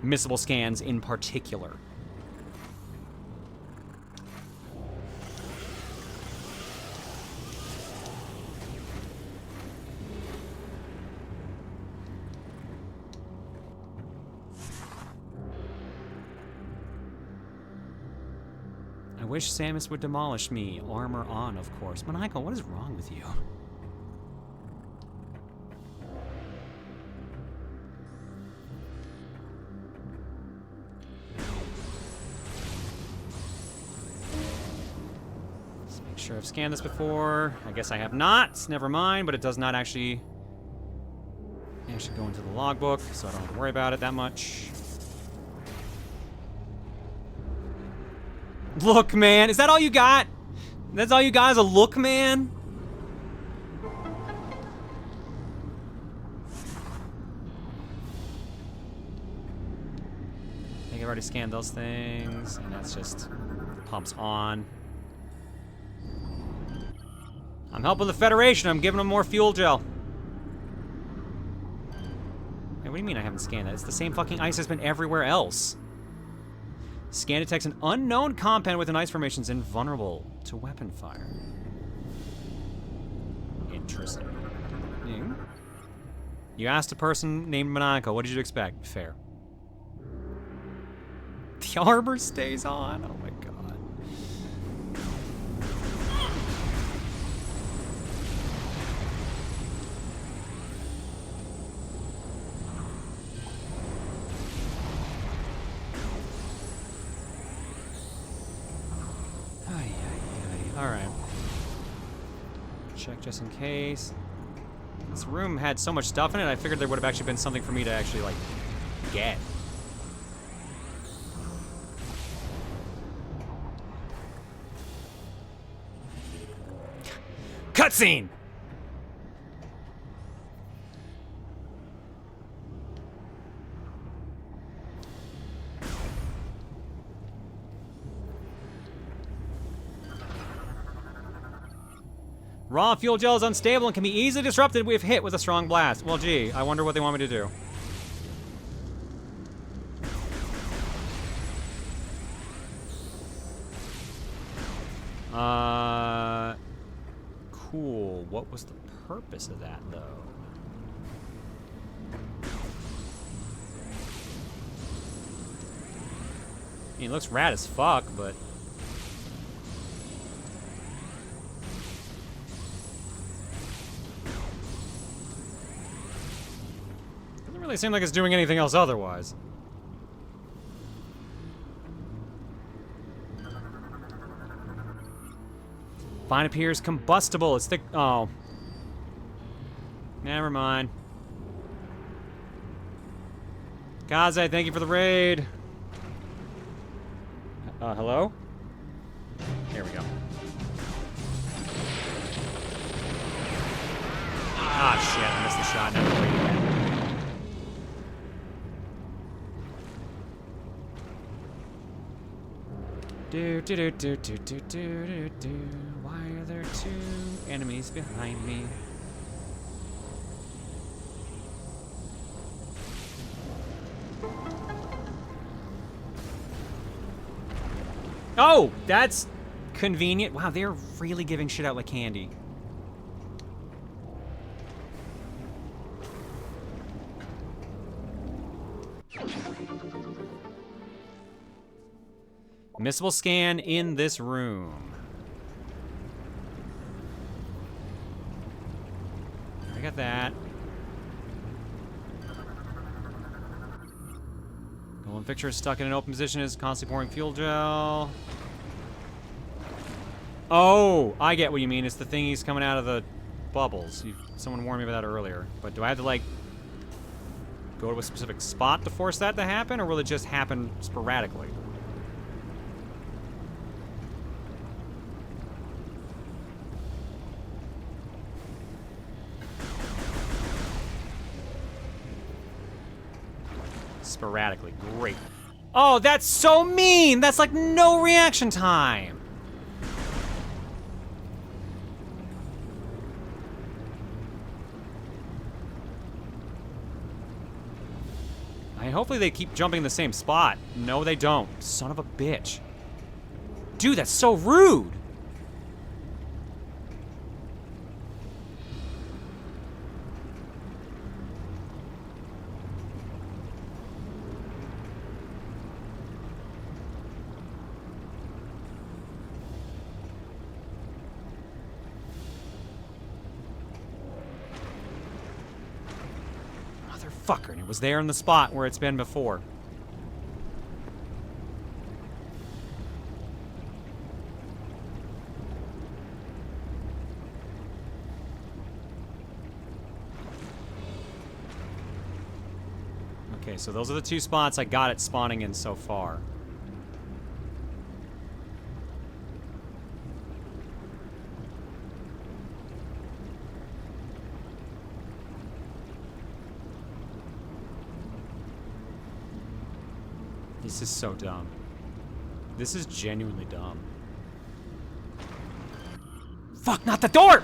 Missable scans in particular. I wish Samus would demolish me. Armor on, of course. Maniacal, what is wrong with you? Let's make sure I've scanned this before. I guess I have not. Never mind, but it does not actually go into the logbook, so I don't have to worry about it that much. Look, man. Is that all you got? That's all you got is a look, man? I think I've already scanned those things, and that's just pumps on. I'm helping the Federation. I'm giving them more fuel gel. Hey, what do you mean I haven't scanned that? It's the same fucking ice that's been everywhere else. Scan detects an unknown compound within ice formations invulnerable to weapon fire. Interesting. You asked a person named Monaco. What did you expect? Fair. The armor stays on. Oh my god. Alright. Check just in case. This room had so much stuff in it, I figured there would have actually been something for me to actually, like, get. Cutscene! Raw fuel gel is unstable and can be easily disrupted if hit with a strong blast. Well, gee, I wonder what they want me to do. Cool. What was the purpose of that, though? I mean, it looks rad as fuck, but... doesn't really seem like it's doing anything else otherwise. Fine appears combustible. It's thick. Oh. Never mind. Kaze, thank you for the raid. Hello? Here we go. Ah, shit. I missed the shot. Now I'm waiting again. Do. Why are there two enemies behind me? Oh, that's convenient. Wow, they're really giving shit out like candy. Missile scan in this room. I got that. Golden fixture is stuck in an open position, is constantly pouring fuel gel. Oh, I get what you mean. It's the thingies coming out of the bubbles. Someone warned me about that earlier. But do I have to, like, go to a specific spot to force that to happen, or will it just happen sporadically? Sporadically. Great. Oh, that's so mean! That's like no reaction time! Hopefully they keep jumping in the same spot. No, they don't. Son of a bitch. Dude, that's so rude! Motherfucker, and it was there in the spot where it's been before. Okay, so those are the 2 spots I got it spawning in so far. This is so dumb. This is genuinely dumb. Fuck, not the door!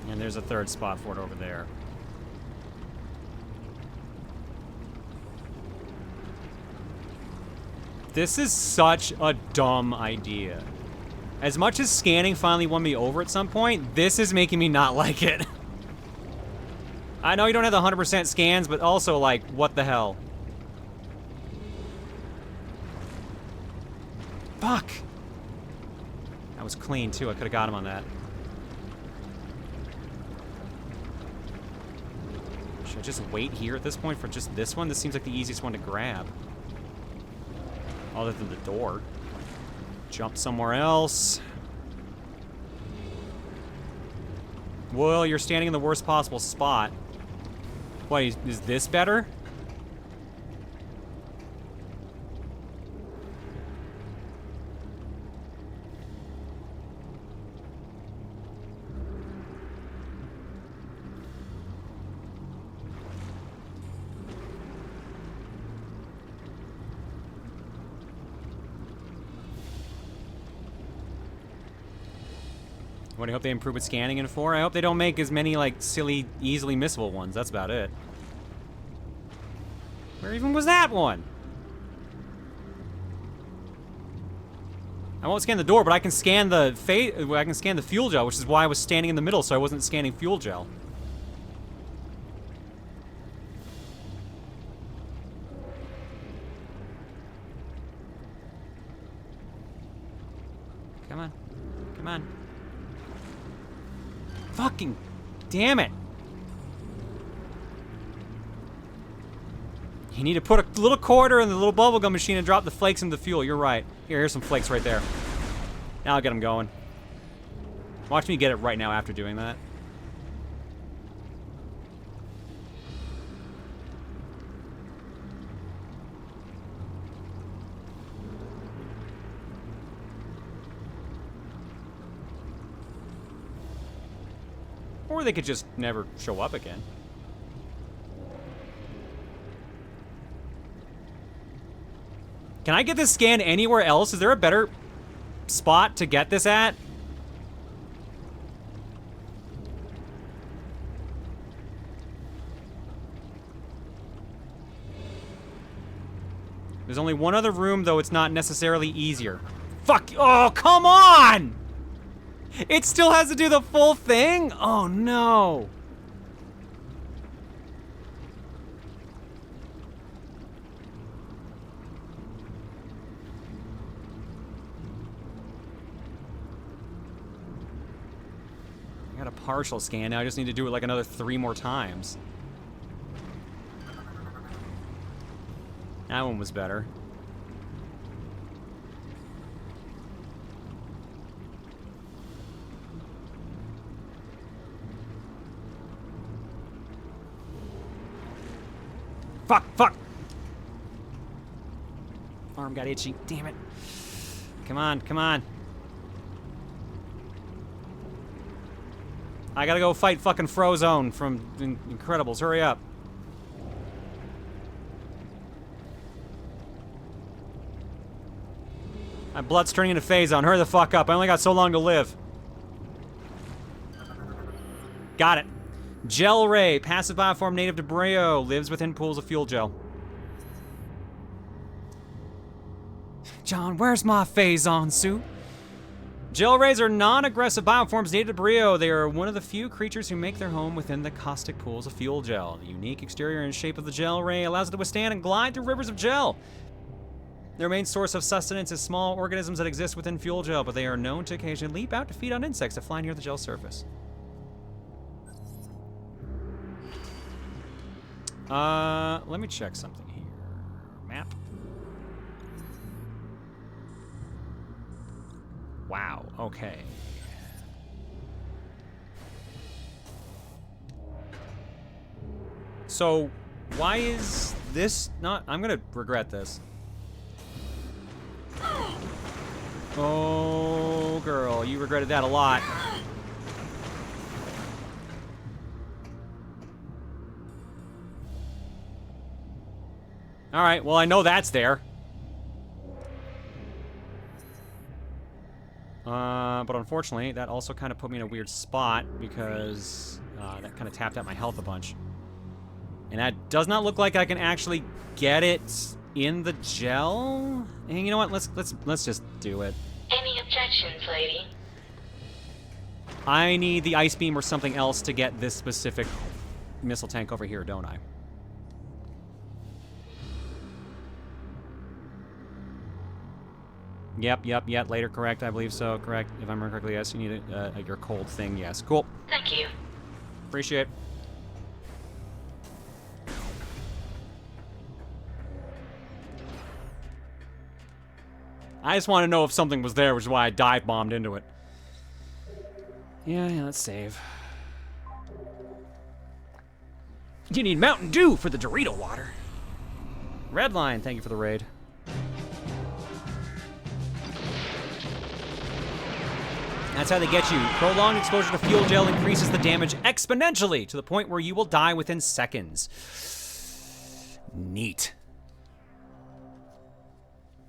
And there's a 3rd spot for it over there. This is such a dumb idea. As much as scanning finally won me over at some point, this is making me not like it. I know you don't have the 100% scans, but also, like, what the hell? Fuck! That was clean, too. I could have got him on that. Should I just wait here at this point for just this one? This seems like the easiest one to grab. Other than the door. Jump somewhere else. Well, you're standing in the worst possible spot. What, is this better? What, I hope they improve with scanning in 4. I hope they don't make as many, like, silly, easily missable ones. That's about it. Where even was that one? I won't scan the door, but I can scan the fuel gel, which is why I was standing in the middle, so I wasn't scanning fuel gel. Come on. Come on. Fucking damn it. You need to put a little quarter in the little bubblegum machine and drop the flakes in the fuel. You're right. Here's some flakes right there. Now I'll get them going. Watch me get it right now after doing that. Or they could just never show up again. Can I get this scan anywhere else? Is there a better spot to get this at? There's only one other room, though it's not necessarily easier. Fuck! Oh, come on! It still has to do the full thing? Oh, no. I got a partial scan now. I just need to do it like another 3 more times. That one was better. Fuck, fuck! Arm got itchy. Damn it. Come on, come on. I gotta go fight fucking Frozone from Incredibles. Hurry up. My blood's turning into Phazon. Hurry the fuck up. I only got so long to live. Got it. Gel Ray, passive bioform native to Brio, lives within pools of fuel gel. John, where's my Phazon suit? Gel Rays are non-aggressive bioforms native to Brio. They are one of the few creatures who make their home within the caustic pools of fuel gel. The unique exterior and shape of the Gel Ray allows it to withstand and glide through rivers of gel. Their main source of sustenance is small organisms that exist within fuel gel, but they are known to occasionally leap out to feed on insects that fly near the gel surface. Let me check something here. Map. Wow, okay. So, why is this not... I'm gonna regret this. Oh, girl, you regretted that a lot. Alright, well, I know that's there. But unfortunately, that also kind of put me in a weird spot because that kind of tapped out my health a bunch. And that does not look like I can actually get it in the gel. And you know what? Let's just do it. Any objections, lady? I need the ice beam or something else to get this specific missile tank over here, don't I? Yep, later, correct, I believe so, correct. If I remember correctly, yes, you need your cold thing, yes. Cool. Thank you. Appreciate it. I just want to know if something was there, which is why I dive bombed into it. Yeah, let's save. You need Mountain Dew for the Dorito water. Redline, thank you for the raid. That's how they get you. Prolonged exposure to fuel gel increases the damage exponentially to the point where you will die within seconds. Neat.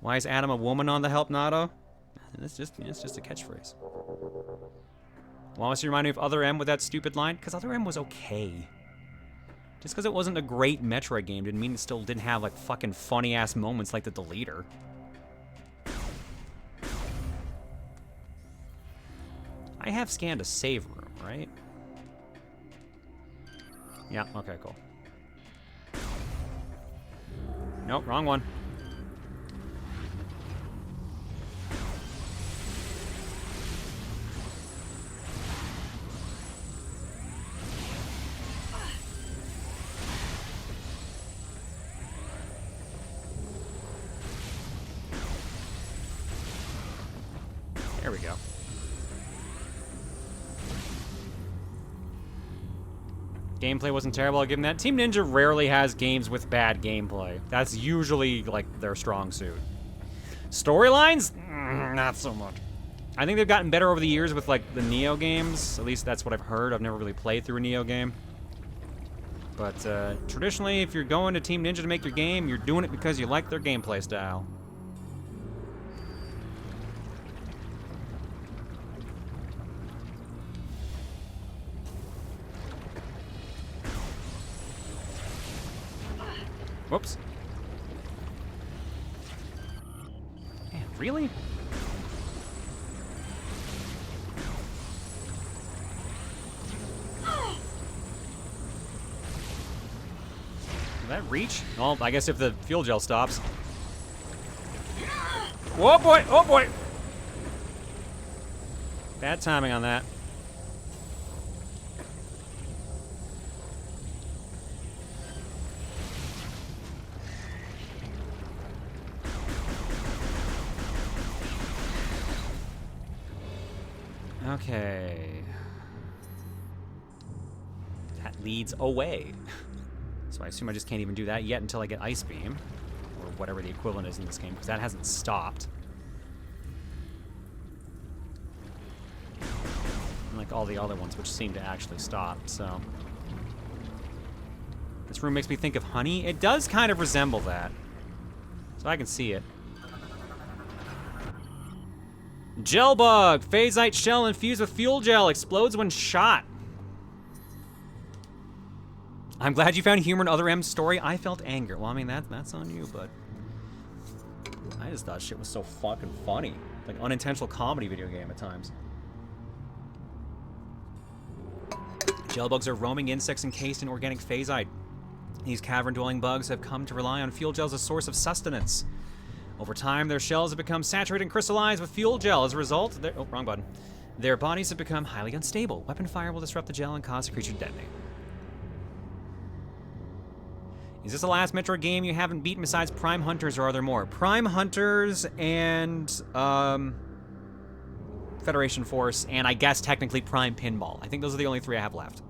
Why is Adam a woman on the help, Nado? It's just a catchphrase. Why must you remind me of Other M with that stupid line? Because Other M was okay. Just because it wasn't a great Metroid game didn't mean it still didn't have like fucking funny ass moments like the deleter. I have scanned a save room, right? Yeah, okay, cool. Nope, wrong one. There we go. Gameplay wasn't terrible, I'll give them that. Team Ninja rarely has games with bad gameplay. That's usually, like, their strong suit. Storylines? Not so much. I think they've gotten better over the years with, like, the Neo games. At least that's what I've heard. I've never really played through a Neo game. But, traditionally, if you're going to Team Ninja to make your game, you're doing it because you like their gameplay style. Whoops. Man, really? Did that reach? Well, I guess if the fuel gel stops. Whoa, boy! Oh, boy! Bad timing on that. Okay. That leads away. So I assume I just can't even do that yet until I get Ice Beam. Or whatever the equivalent is in this game, because that hasn't stopped. Unlike all the other ones, which seem to actually stop, so. This room makes me think of honey. It does kind of resemble that. So I can see it. Gel bug! Phasite shell infused with fuel gel explodes when shot. I'm glad you found humor in Other M's story. I felt anger. Well, I mean, that's on you, but I just thought shit was so fucking funny. Like unintentional comedy video game at times. Gel bugs are roaming insects encased in organic phasite. These cavern-dwelling bugs have come to rely on fuel gel as a source of sustenance. Over time, their shells have become saturated and crystallized with fuel gel. As a result, oh, wrong button. Their bodies have become highly unstable. Weapon fire will disrupt the gel and cause the creature to detonate. Is this the last Metroid game you haven't beaten besides Prime Hunters, or are there more? Prime Hunters and, Federation Force, and I guess technically Prime Pinball. I think those are the only 3 I have left.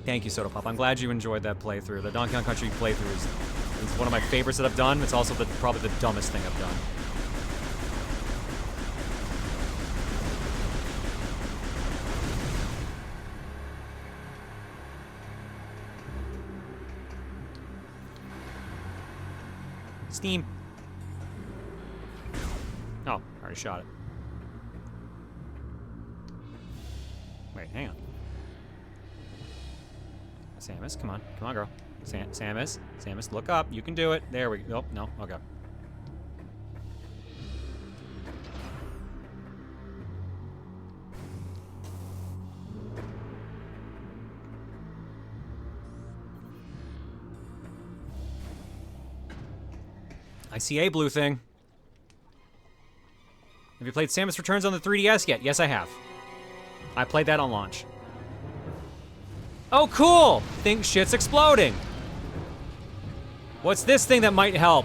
Thank you, Soda Pop. I'm glad you enjoyed that playthrough. The Donkey Kong Country playthrough is one of my favorites that I've done. It's also probably the dumbest thing I've done. Steam. Oh, I already shot it. Wait, hang on. Samus, come on. Come on, girl. Samus, look up. You can do it. There we go. Oh, no. Okay. I see a blue thing. Have you played Samus Returns on the 3DS yet? Yes, I have. I played that on launch. Oh, cool! Think shit's exploding. What's this thing that might help?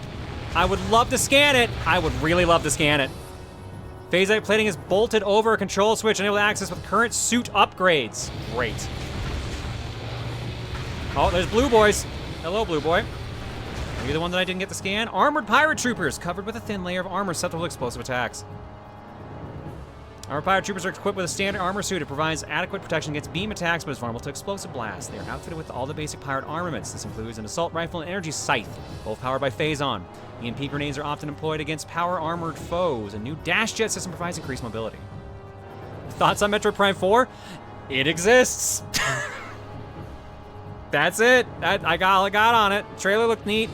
I would love to scan it. I would really love to scan it. Phasite plating is bolted over a control switch, unable to access with current suit upgrades. Great. Oh, there's Blue Boys. Hello, Blue Boy. Are you the one that I didn't get to scan? Armored pirate troopers, covered with a thin layer of armor susceptible to explosive attacks. Armored pirate troopers are equipped with a standard armor suit. It provides adequate protection against beam attacks, but is vulnerable to explosive blasts. They are outfitted with all the basic pirate armaments. This includes an assault rifle and energy scythe, both powered by Phazon. EMP grenades are often employed against power-armored foes. A new dash jet system provides increased mobility. Thoughts on Metroid Prime 4? It exists. That's it. I got on it. Trailer looked neat.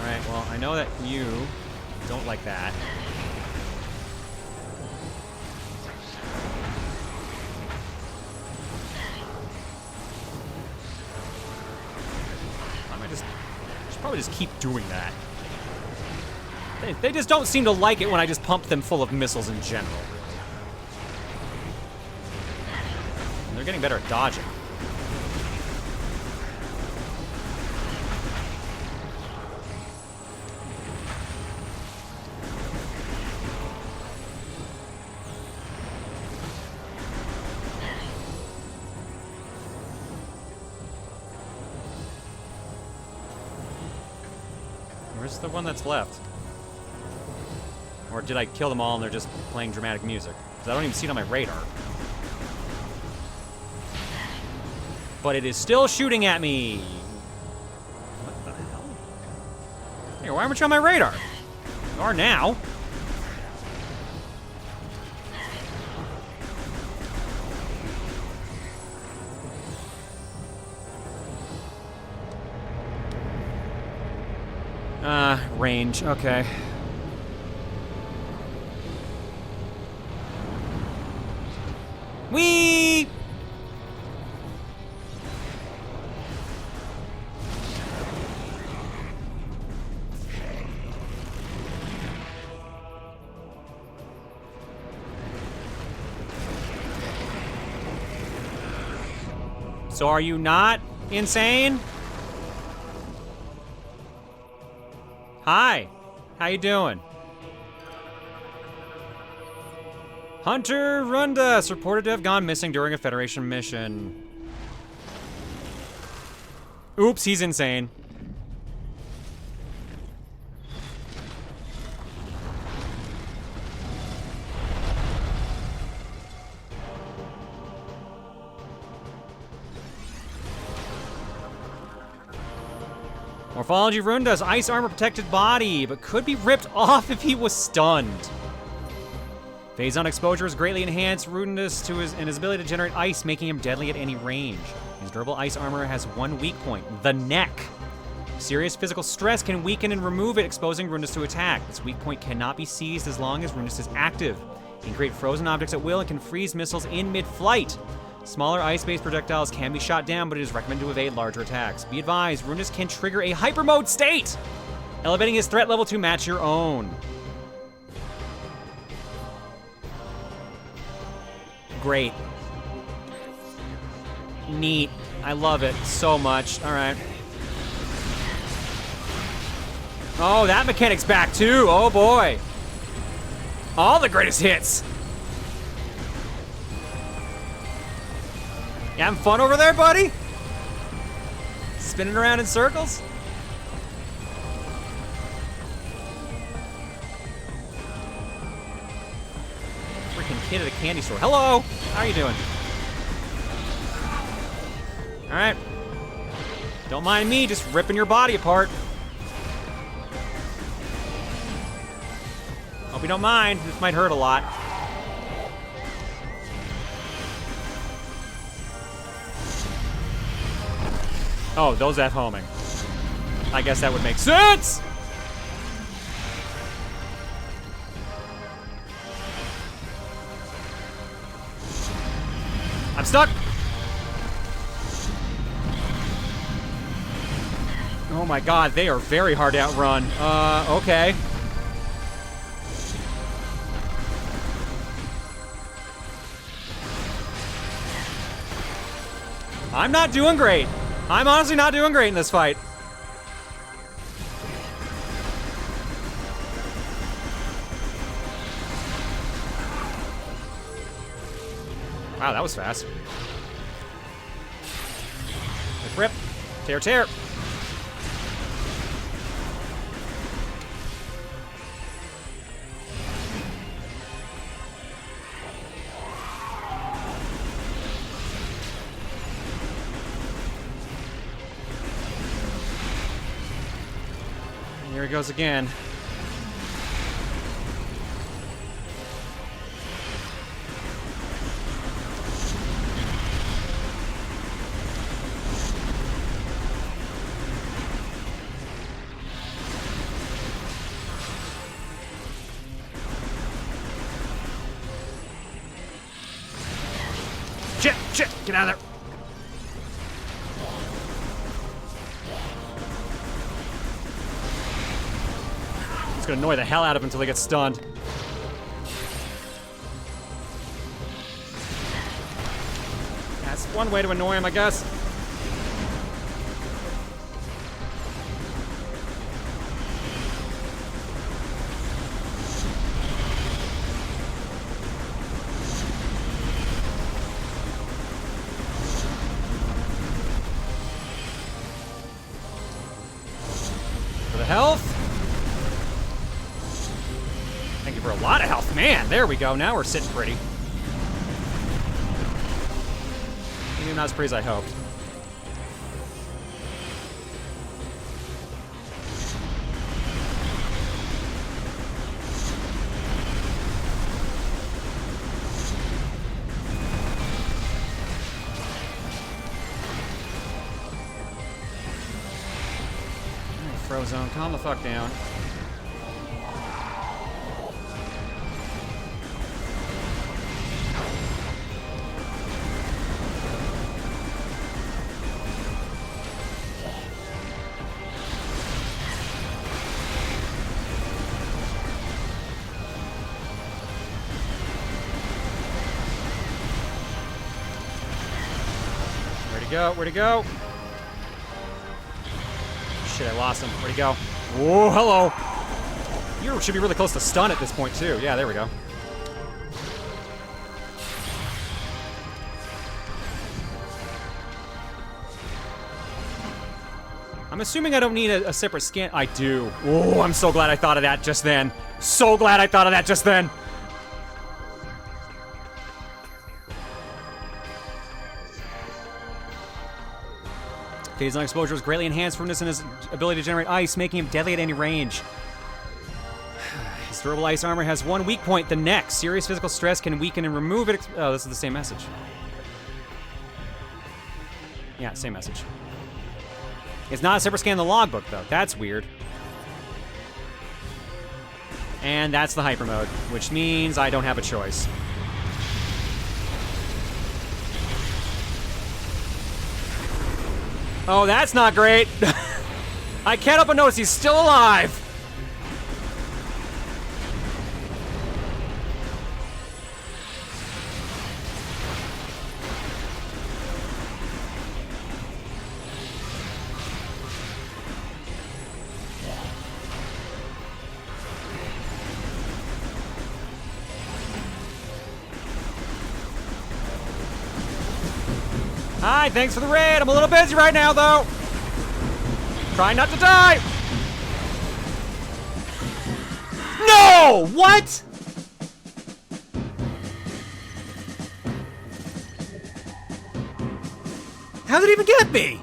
Alright, well, I know that you don't like that. I should probably just keep doing that. They just don't seem to like it when I just pump them full of missiles in general, really. And they're getting better at dodging. Where's the one that's left? Or did I kill them all and they're just playing dramatic music? Because I don't even see it on my radar. But it is still shooting at me. What the hell? Hey, why aren't you on my radar? You are now. Range, okay. Whee! So are you not insane? Hi, how you doing? Hunter Rundas reported to have gone missing during a Federation mission. Oops, he's insane. Morphology Runda's ice armor protected body, but could be ripped off if he was stunned. Phazon exposure is greatly enhanced Rundas to his ability to generate ice, making him deadly at any range. His durable ice armor has one weak point, the neck. Serious physical stress can weaken and remove it, exposing Rundas to attack. This weak point cannot be seized as long as Rundas is active. He can create frozen objects at will and can freeze missiles in mid-flight. Smaller ice-based projectiles can be shot down, but it is recommended to evade larger attacks. Be advised, Runus can trigger a hyper mode state, elevating his threat level to match your own. Great. Neat. I love it so much. All right. Oh, that mechanic's back too. Oh boy. All the greatest hits. You having fun over there, buddy? Spinning around in circles? Freaking kid at a candy store. Hello! How are you doing? Alright. Don't mind me, just ripping your body apart. Hope you don't mind. This might hurt a lot. Oh, those F-homing. I guess that would make sense! I'm stuck! Oh my god, they are very hard to outrun. Okay. I'm not doing great. I'm honestly not doing great in this fight. Wow, that was fast. Rip, rip. Tear, tear. Here he goes again. Shit, shit, get out of there. Gonna annoy the hell out of him until he gets stunned. That's one way to annoy him, I guess. For the health. For a lot of health. Man, there we go. Now we're sitting pretty. Maybe not as pretty as I hoped. All right, Frozone, calm the fuck down. Where'd he go? Shit, I lost him. Where'd he go? Whoa, hello. You should be really close to stun at this point, too. Yeah, there we go. I'm assuming I don't need a separate scan. I do. Oh, I'm so glad I thought of that just then. So glad I thought of that just then. Phase on exposure is greatly enhanced from this and his ability to generate ice, making him deadly at any range. His durable ice armor has one weak point, the neck. Serious physical stress can weaken and remove it. Oh, this is the same message. Yeah, same message. It's not a separate scan in the logbook, though. That's weird. And that's the hyper mode, which means I don't have a choice. Oh, that's not great. I can't help but notice he's still alive. Hi, thanks for the raid. I'm a little busy right now, though. Trying not to die. No! What? How did it even get me?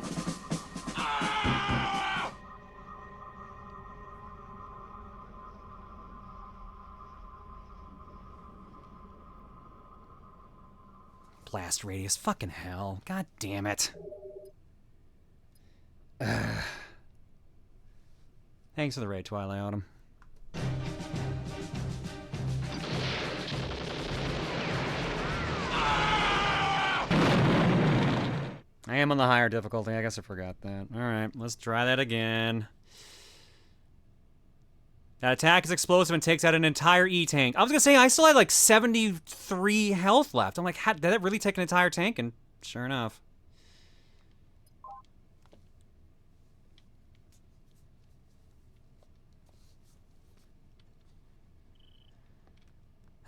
Blast radius, fucking hell. God damn it. Thanks for the raid, Twilight Autumn. I am on the higher difficulty. I guess I forgot that. Alright, let's try that again. That attack is explosive and takes out an entire E-tank. I was gonna say, I still had like 73 health left. I'm like, did that really take an entire tank? And sure enough.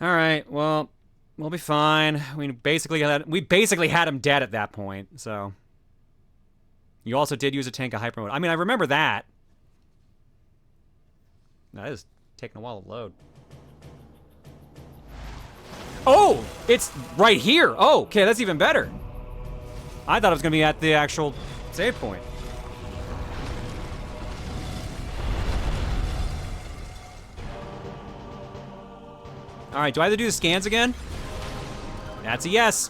Alright, well, we'll be fine. We basically had him dead at that point, so. You also did use a tank of hyper mode. I mean, I remember that. That is taking a while to load. Oh! It's right here! Oh, okay, that's even better. I thought it was gonna be at the actual save point. Alright, do I have to do the scans again? That's a yes.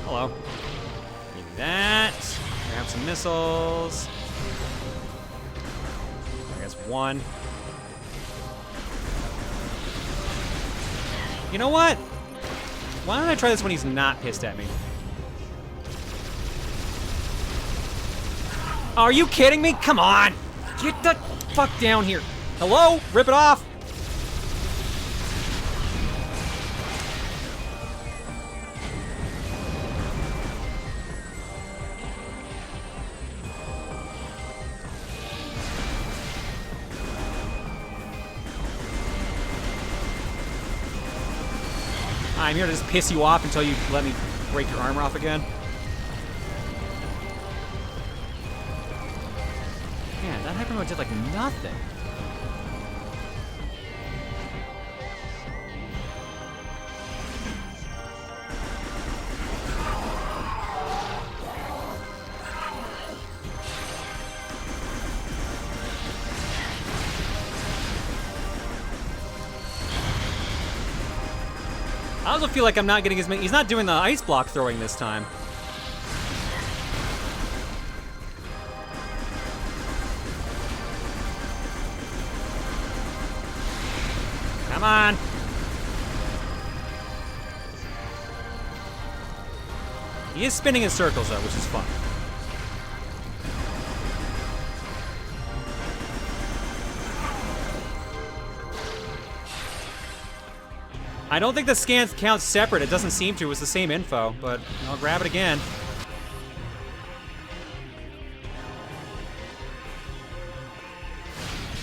Hello. Give me that. Grab some missiles. I guess one. You know what? Why don't I try this when he's not pissed at me? Are you kidding me? Come on! Get the fuck down here. Hello? Rip it off! I'm here to just piss you off until you let me break your armor off again. Man, that hyper mode did like nothing. I also feel like I'm not getting as many. He's not doing the ice block throwing this time. Come on. He is spinning in circles though, which is fun. I don't think the scans count separate. It doesn't seem to. It was the same info, but I'll grab it again.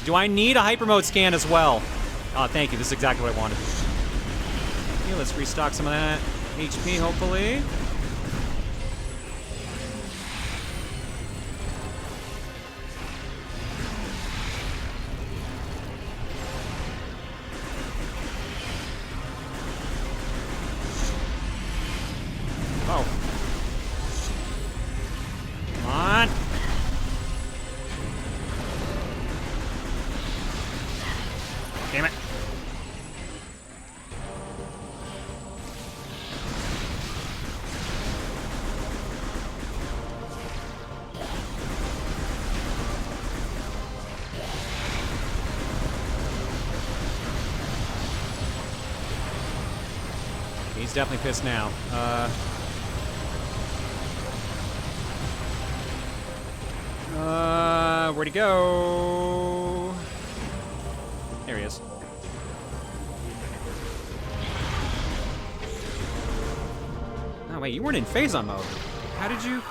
Do I need a hyper mode scan as well? Oh, thank you. This is exactly what I wanted. Okay, let's restock some of that HP, hopefully. Oh. Come on. He's definitely pissed now. Where'd he go? There he is. Oh, wait, you weren't in phase-on mode. How did you...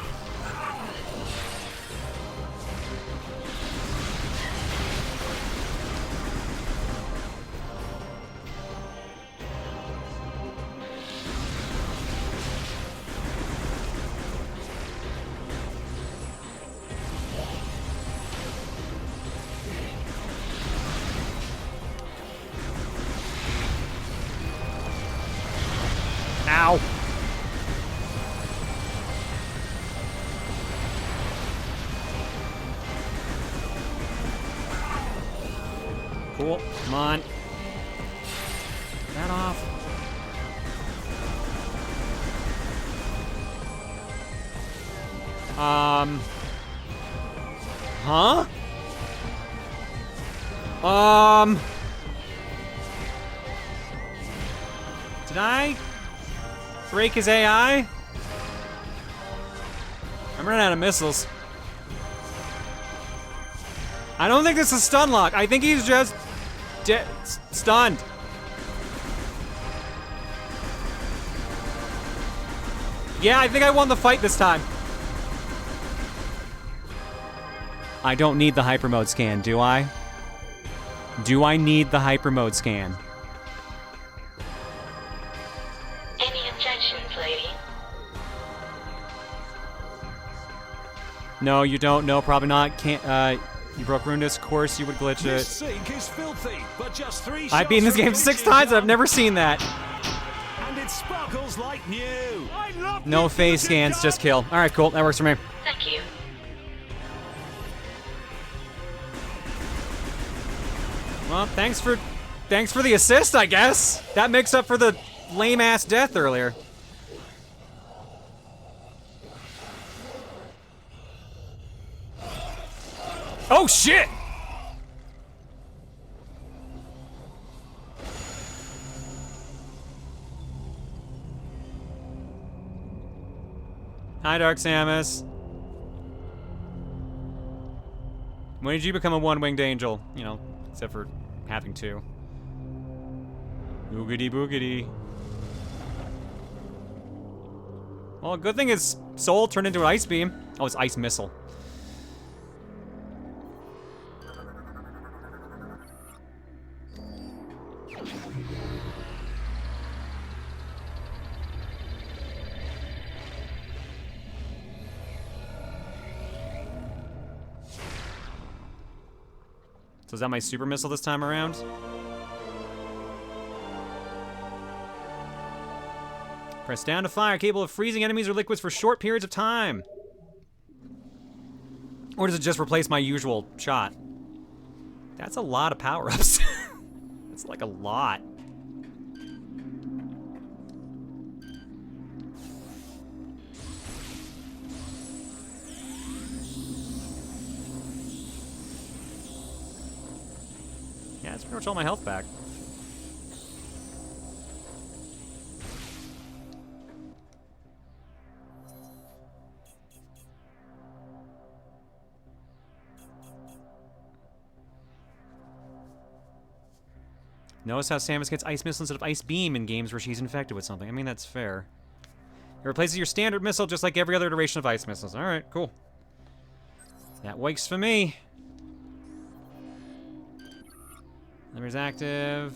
Ow! Cool. Come on. Get that off. Huh? Did I break his AI? I'm running out of missiles. I don't think this is stun lock. I think he's just stunned. Yeah, I think I won the fight this time. I don't need the hyper mode scan, do I? Do I need the hyper mode scan? Any objections, lady? No, you don't. No, probably not. Can't. You broke Rundus. Of course, you would glitch This it. sink is filthy, but just 3 I've beaten this shots game from 6 glitching times. I've done, never seen that. and it sparkles like new. I love No this phase glitching scans, done. just kill. All right, cool. That works for me. Thank you. Well, thanks for the assist, I guess. That makes up for the lame-ass death earlier. Oh, shit! Hi, Dark Samus. When did you become a one-winged angel? You know, except for having 2. Boogity boogity. Well, good thing his soul turned into an ice beam. Oh, it's ice missile. So is that my super missile this time around? Press down to fire, capable of freezing enemies or liquids for short periods of time. Or does it just replace my usual shot? That's a lot of power-ups. That's like a lot. Yeah, that's pretty much all my health back. Notice how Samus gets ice missile instead of ice beam in games where she's infected with something. I mean, that's fair. It replaces your standard missile just like every other iteration of ice missiles. Alright, cool. That works for me. Limmer's active.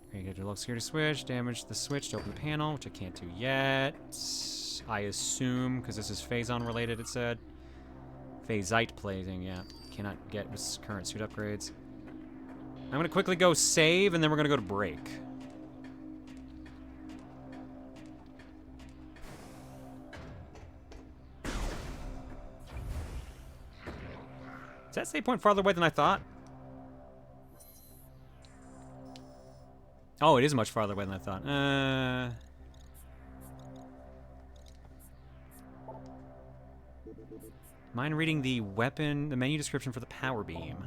Okay, get your low security switch. Damage the switch to open the panel, which I can't do yet. I assume, because this is phase-on related, it said. Phasite plating, yeah. Cannot get with current suit upgrades. I'm gonna quickly go save, and then we're gonna go to break. Is that save point farther away than I thought? Oh, it is much farther away than I thought. Mind reading the weapon, the menu description for the power beam.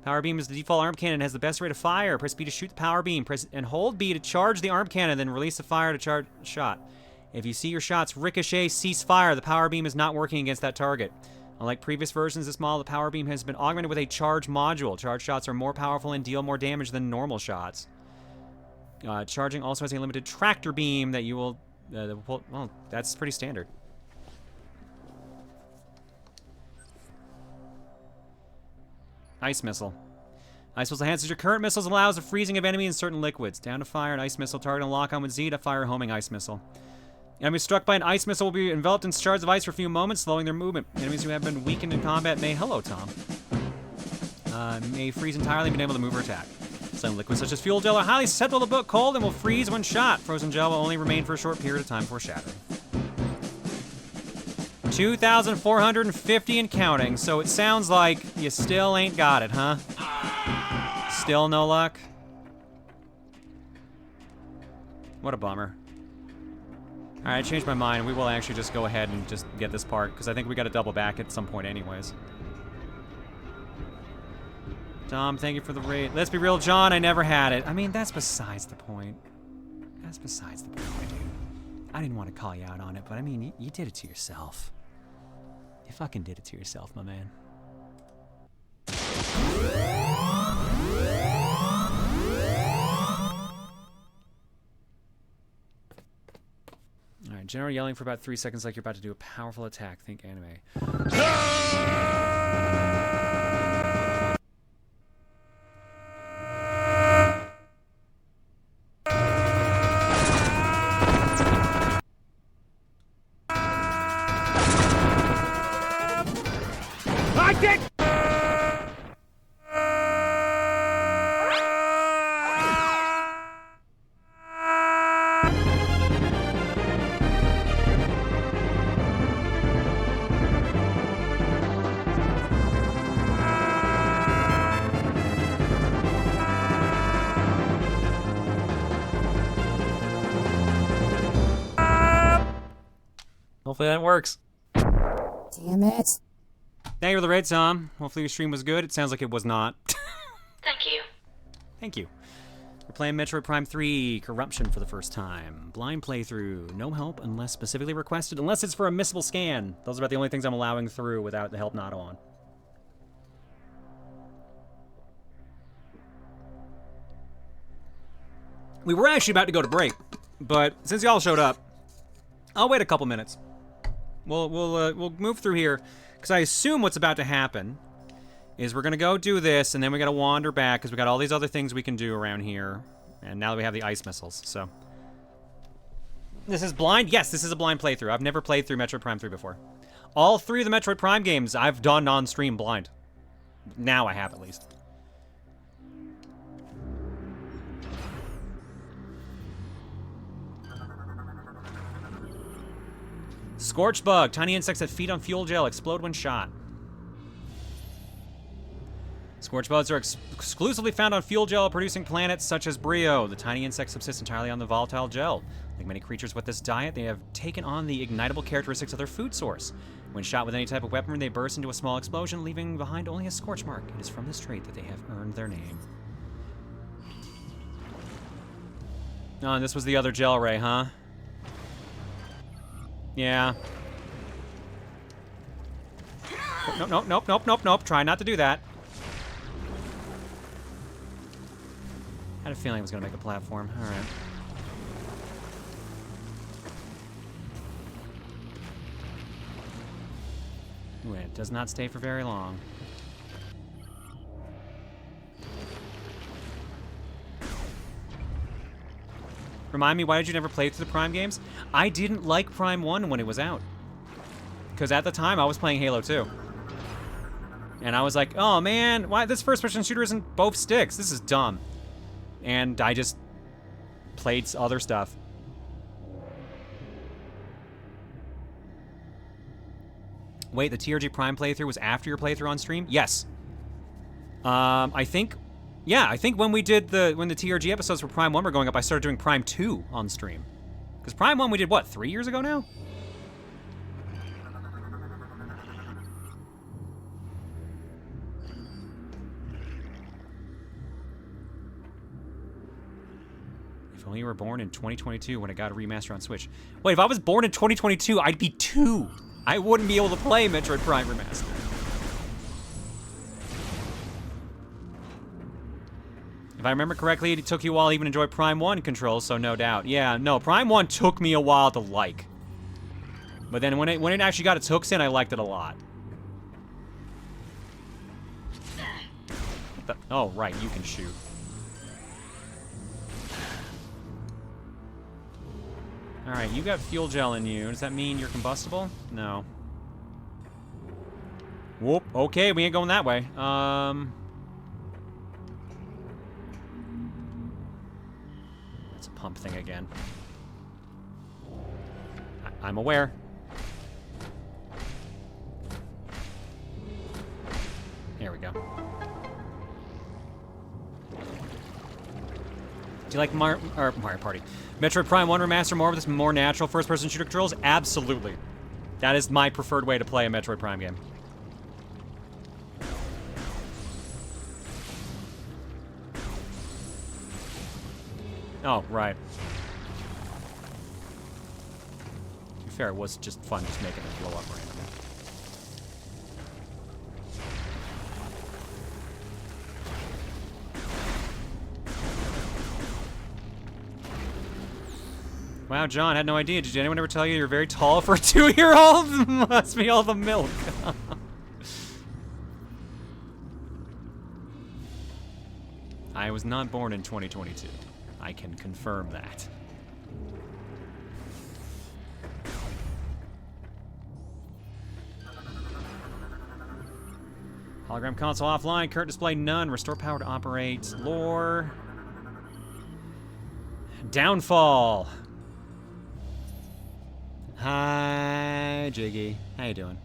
Power beam is the default arm cannon. It has the best rate of fire. Press B to shoot the power beam. Press and hold B to charge the arm cannon, then release the fire to charge shot. If you see your shots ricochet, cease fire. The power beam is not working against that target. Unlike previous versions of this model, the power beam has been augmented with a charge module. Charge shots are more powerful and deal more damage than normal shots. Charging also has a limited tractor beam that you will... well, that's pretty standard. Ice missile. Ice missile enhances your current missiles, allows the freezing of enemy in certain liquids. Down to fire an ice missile, target and lock on with Z to fire a homing ice missile. Enemies struck by an ice missile will be enveloped in shards of ice for a few moments, slowing their movement. Enemies who have been weakened in combat may... Hello, Tom. May freeze entirely and be able to move or attack. Some liquids such as fuel gel are highly susceptible to book cold and will freeze when shot. Frozen gel will only remain for a short period of time before shattering. 2,450 and counting, so it sounds like you still ain't got it, huh? Still no luck? What a bummer. Alright, I changed my mind. We will actually just go ahead and just get this part, because I think we got to double back at some point anyways. Tom, thank you for the raid. Let's be real, John, I never had it. I mean, that's besides the point. That's besides the point, dude. I didn't want to call you out on it, but I mean, you did it to yourself. You fucking did it to yourself, my man. Alright, general yelling for about 3 seconds like you're about to do a powerful attack. Think anime. Hopefully that works. Damn it. Thank you for the raid, Tom. Hopefully your stream was good. It sounds like it was not. Thank you. Thank you. We're playing Metroid Prime 3, Corruption for the first time. Blind playthrough. No help unless specifically requested, unless it's for a missable scan. Those are about the only things I'm allowing through without the help not on. We were actually about to go to break, but since y'all showed up, I'll wait a couple minutes. We'll move through here, because I assume what's about to happen is we're gonna go do this, and then we gotta wander back, because we got all these other things we can do around here, and now that we have the ice missiles, so. This is blind? Yes, this is a blind playthrough. I've never played through Metroid Prime 3 before. All 3 of the Metroid Prime games I've done on stream blind. Now I have, at least. Scorch bug. Tiny insects that feed on fuel gel explode when shot. Scorch bugs are exclusively found on fuel gel producing planets such as Brio. The tiny insects subsist entirely on the volatile gel. Like many creatures with this diet, they have taken on the ignitable characteristics of their food source. When shot with any type of weapon, they burst into a small explosion, leaving behind only a scorch mark. It is from this trait that they have earned their name. Oh, and this was the other gel ray, huh? Yeah. Nope. Try not to do that. I had a feeling it was going to make a platform. All right. Ooh, it does not stay for very long. Remind me, why did you never play through the Prime games? I didn't like Prime 1 when it was out. Because at the time, I was playing Halo 2. And I was like, oh man, why this first-person shooter isn't both sticks? This is dumb. And I just played other stuff. Wait, the TRG Prime playthrough was after your playthrough on stream? Yes. I think when we did when the TRG episodes for Prime 1 were going up, I started doing Prime 2 on stream. Because Prime 1 we did, what, 3 years ago now? Well, you were born in 2022 when it got a remaster on Switch. Wait, if I was born in 2022, I'd be 2. I wouldn't be able to play Metroid Prime Remastered. If I remember correctly, it took you a while to even enjoy Prime 1 controls, so no doubt. Yeah, no, Prime 1 took me a while to like. But then when it actually got its hooks in, I liked it a lot. Oh, right, you can shoot. Alright, you got fuel gel in you. Does that mean you're combustible? No. Whoop, okay, we ain't going that way. It's a pump thing again. I'm aware. There we go. Do you like Mario Party? Metroid Prime 1 Remaster more with this more natural first-person shooter controls? Absolutely. That is my preferred way to play a Metroid Prime game. Oh, right. To be fair, it was just fun just making it blow up randomly. Wow, John, I had no idea. Did anyone ever tell you you're very tall for a 2-year-old? Must be all the milk. I was not born in 2022. I can confirm that. Hologram console offline. Current display none. Restore power to operate. Lore. Downfall. Hi, Jiggy. How you doing?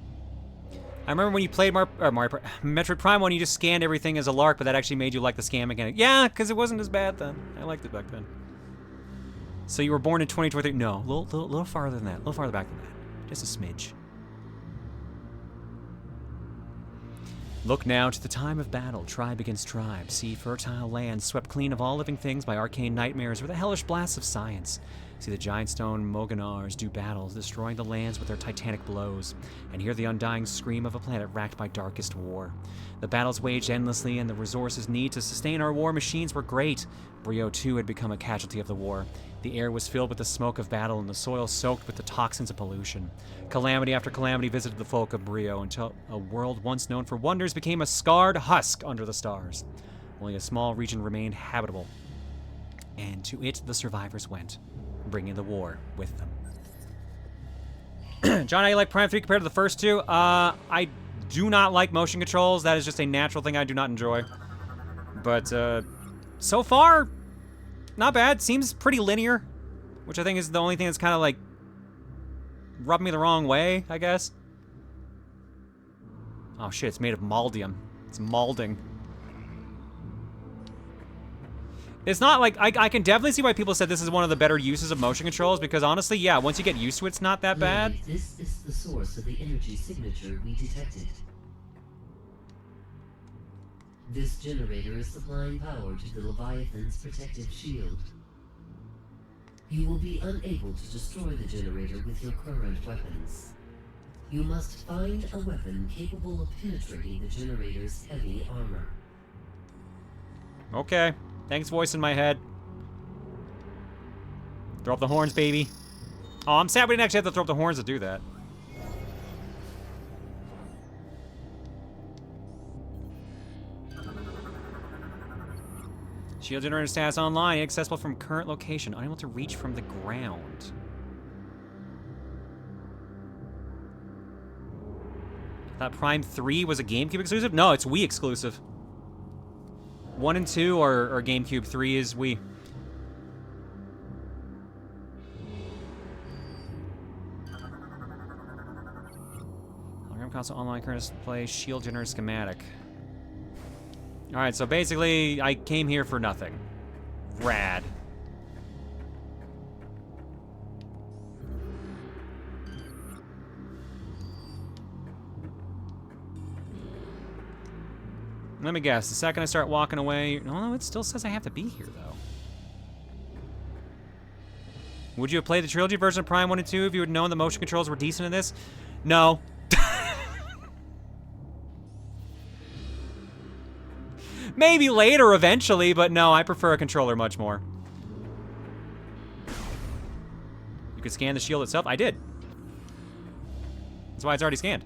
I remember when you played Metroid Prime 1, you just scanned everything as a lark, but that actually made you like the scan mechanic. Yeah, because it wasn't as bad then. I liked it back then. So you were born in 2023? No, a little farther than that. A little farther back than that. Just a smidge. Look now to the time of battle, tribe against tribe. See fertile lands swept clean of all living things by arcane nightmares or the hellish blasts of science. See the giant stone Moganars do battles, destroying the lands with their titanic blows, and hear the undying scream of a planet racked by darkest war. The battles waged endlessly, and the resources needed to sustain our war machines were great. Brio, too, had become a casualty of the war. The air was filled with the smoke of battle, and the soil soaked with the toxins of pollution. Calamity after calamity visited the folk of Brio, until a world once known for wonders became a scarred husk under the stars. Only a small region remained habitable, and to it the survivors went, bringing the war with them. John, how you like Prime 3 compared to the first two? I do not like motion controls. That is just a natural thing I do not enjoy. But, so far, not bad. Seems pretty linear, which I think is the only thing that's kind of, like, rubbed me the wrong way, I guess. Oh, shit, it's made of maldium. It's malding. It's not like, I can definitely see why people said this is one of the better uses of motion controls, because honestly, yeah, once you get used to it, it's not that bad. This is the source of the energy signature we detected. This generator is supplying power to the Leviathan's protective shield. You will be unable to destroy the generator with your current weapons. You must find a weapon capable of penetrating the generator's heavy armor. Okay. Thanks, voice in my head. Throw up the horns, baby. Oh, I'm sad we didn't actually have to throw up the horns to do that. Shield generator status online, inaccessible from current location, unable to reach from the ground. I thought Prime 3 was a GameCube exclusive? No, it's Wii exclusive. 1 and 2 are GameCube, 3 is Wii. Hologram console online current display, shield generator schematic. Alright, so basically, I came here for nothing. Rad. Let me guess, the second I start walking away... No, it still says I have to be here, though. Would you have played the trilogy version of Prime 1 and 2 if you had known the motion controls were decent in this? No. Maybe later, eventually, but no, I prefer a controller much more. You could scan the shield itself? I did. That's why it's already scanned.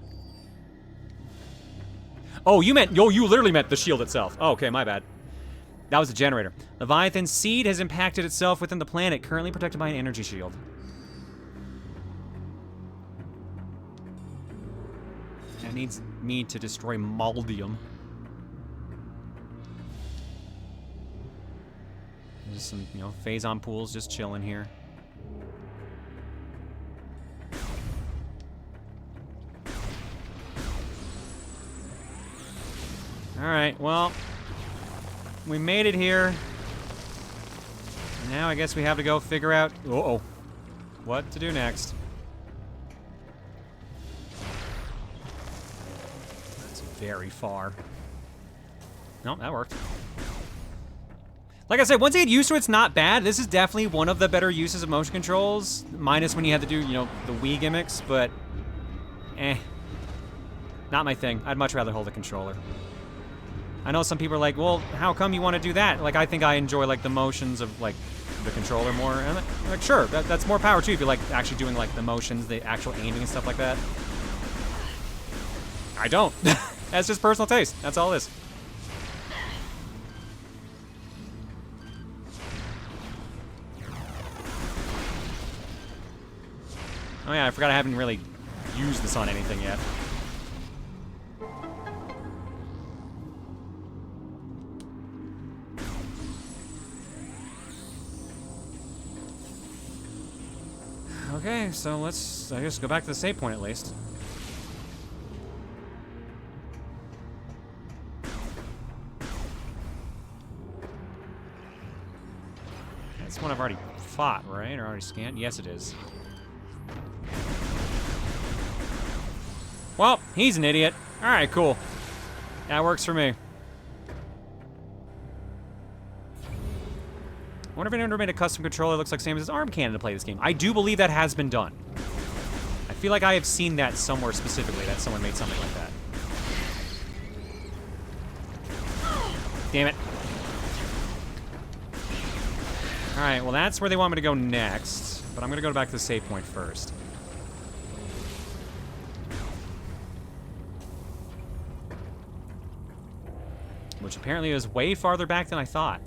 Oh, you literally meant the shield itself. Oh, okay, my bad. That was the generator. Leviathan's seed has impacted itself within the planet, currently protected by an energy shield. That needs me to destroy Maldium. Just some, you know, Phazon pools just chilling here. Alright, well, we made it here. Now I guess we have to go figure out, what to do next. That's very far. No, that worked. Like I said, once you get used to it, it's not bad. This is definitely one of the better uses of motion controls, minus when you have to do, you know, the Wii gimmicks, but not my thing. I'd much rather hold a controller. I know some people are like, well, how come you want to do that? Like, I think I enjoy, like, the motions of, like, the controller more. And I'm like, sure, that's more power, too, if you like actually doing, like, the motions, the actual aiming and stuff like that. I don't. That's just personal taste. That's all it is. Oh, yeah, I forgot I haven't really used this on anything yet. Okay, so let's, I guess, go back to the save point at least. That's one I've already fought, right? Or already scanned? Yes, it is. Well, he's an idiot. Alright, cool. That works for me. I wonder if anyone ever made a custom controller that looks like Samus's arm cannon to play this game. I do believe that has been done. I feel like I have seen that somewhere specifically, that someone made something like that. Damn it. Alright, well that's where they want me to go next, but I'm gonna go back to the save point first. Which apparently is way farther back than I thought.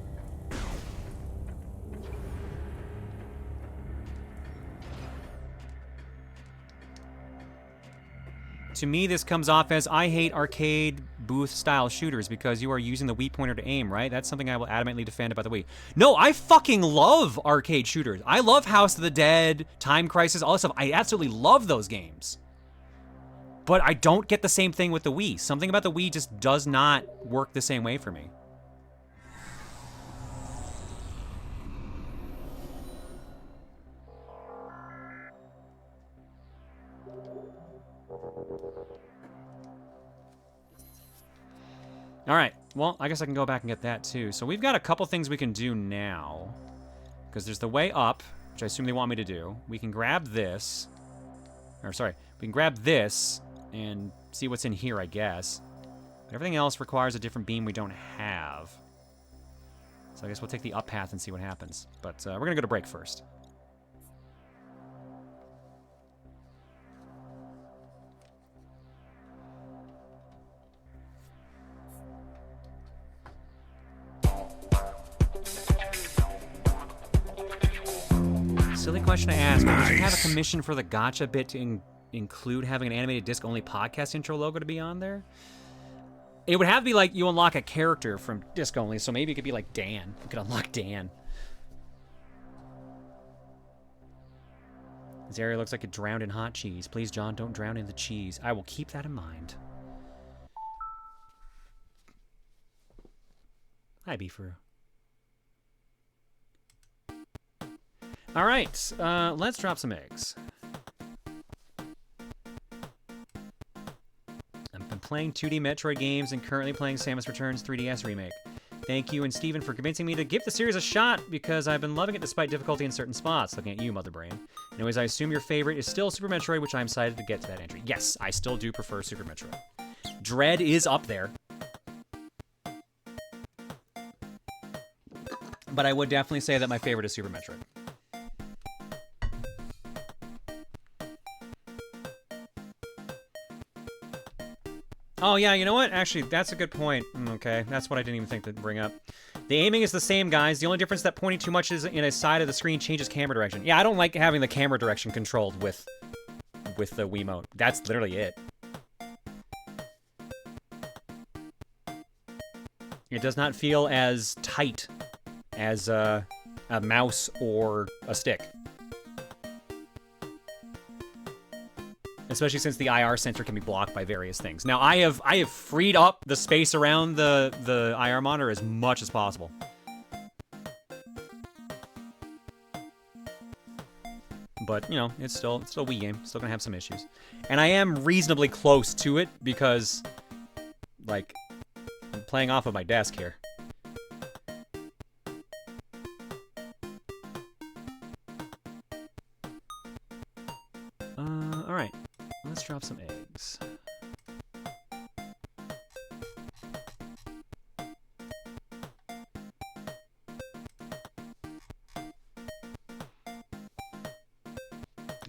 To me, this comes off as, I hate arcade booth-style shooters because you are using the Wii pointer to aim, right? That's something I will adamantly defend about the Wii. No, I fucking love arcade shooters. I love House of the Dead, Time Crisis, all this stuff. I absolutely love those games. But I don't get the same thing with the Wii. Something about the Wii just does not work the same way for me. All right, well, I guess I can go back and get that too. So we've got a couple things we can do now. Because there's the way up, which I assume they want me to do. We can grab this. Or sorry, we can grab this and see what's in here, I guess. But everything else requires a different beam we don't have. So I guess we'll take the up path and see what happens. But we're gonna go to break first. Silly question to ask, but would you have a commission for the gacha bit to include having an animated disc-only podcast intro logo to be on there? It would have to be like you unlock a character from disc-only, so maybe it could be like Dan. You could unlock Dan. This area looks like it drowned in hot cheese. Please, John, don't drown in the cheese. I will keep that in mind. Hi, Beefaroo. All right, let's drop some eggs. I've been playing 2D Metroid games and currently playing Samus Returns 3DS Remake. Thank you and Steven for convincing me to give the series a shot because I've been loving it despite difficulty in certain spots. Looking at you, Mother Brain. Anyways, I assume your favorite is still Super Metroid, which I'm excited to get to that entry. Yes, I still do prefer Super Metroid. Dread is up there. But I would definitely say that my favorite is Super Metroid. Oh, yeah, you know what? Actually, that's a good point. Okay, that's what I didn't even think to bring up. The aiming is the same, guys. The only difference that pointing too much is in a side of the screen changes camera direction. Yeah, I don't like having the camera direction controlled with the Wiimote. That's literally it. It does not feel as tight as a mouse or a stick. Especially since the IR sensor can be blocked by various things. Now, I have freed up the space around the IR monitor as much as possible. But, you know, it's still a Wii game. Still gonna have some issues. And I am reasonably close to it because, like, I'm playing off of my desk here. Alright. Let's drop some eggs.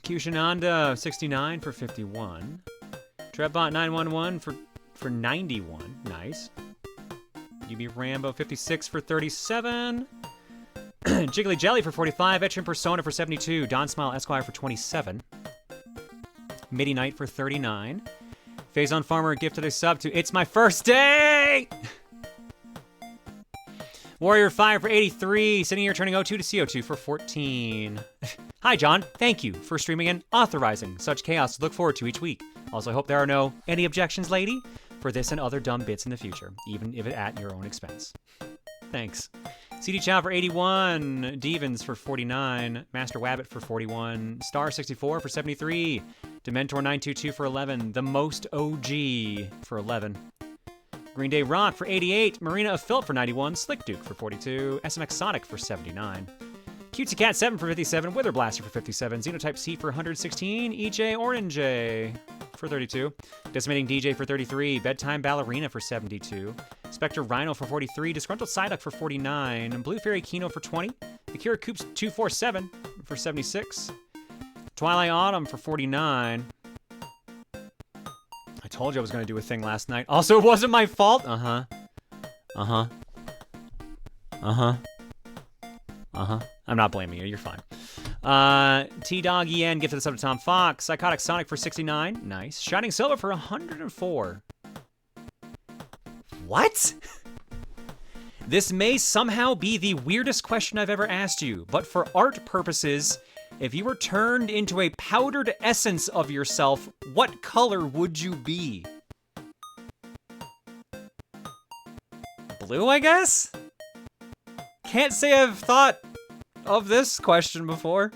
Kushinanda 69 for 51. Trebot 911 for 91. Nice. UB Rambo 56 for 37. Jiggly Jelly for 45. Etchin Persona for 72. Don Smile Esquire for 27. Midi Knight for 39. Phazon Farmer gifted a sub to It's My First Day! Warrior 5 for 83. Sitting here turning O2 to CO2 for 14. Hi, John. Thank you for streaming and authorizing such chaos to look forward to each week. Also, I hope there are no any objections, lady, for this and other dumb bits in the future, even if it at your own expense. Thanks. CD Chow for 81. Devens for 49. Master Wabbit for 41. Star 64 for 73. Dementor 922 for 11. The Most OG for 11. Green Day Rock for 88. Marina of Philp for 91. Slick Duke for 42. SMX Sonic for 79. Cutesy Cat 7 for 57. Wither Blaster for 57. Xenotype C for 116. EJ Orange for 32. Decimating DJ for 33. Bedtime Ballerina for 72. Spectre Rhino for 43. Disgruntled Psyduck for 49. Blue Fairy Kino for 20. Akira Coops 247 for 76. Twilight Autumn for 49. I told you I was going to do a thing last night. Also, it wasn't my fault. I'm not blaming you. You're fine. T-Dog EN gifted us up to Tom Fox. Psychotic Sonic for 69. Nice. Shining Silver for 104. What? This may somehow be the weirdest question I've ever asked you, but for art purposes, if you were turned into a powdered essence of yourself, what color would you be? Blue, I guess? Can't say I've thought of this question before.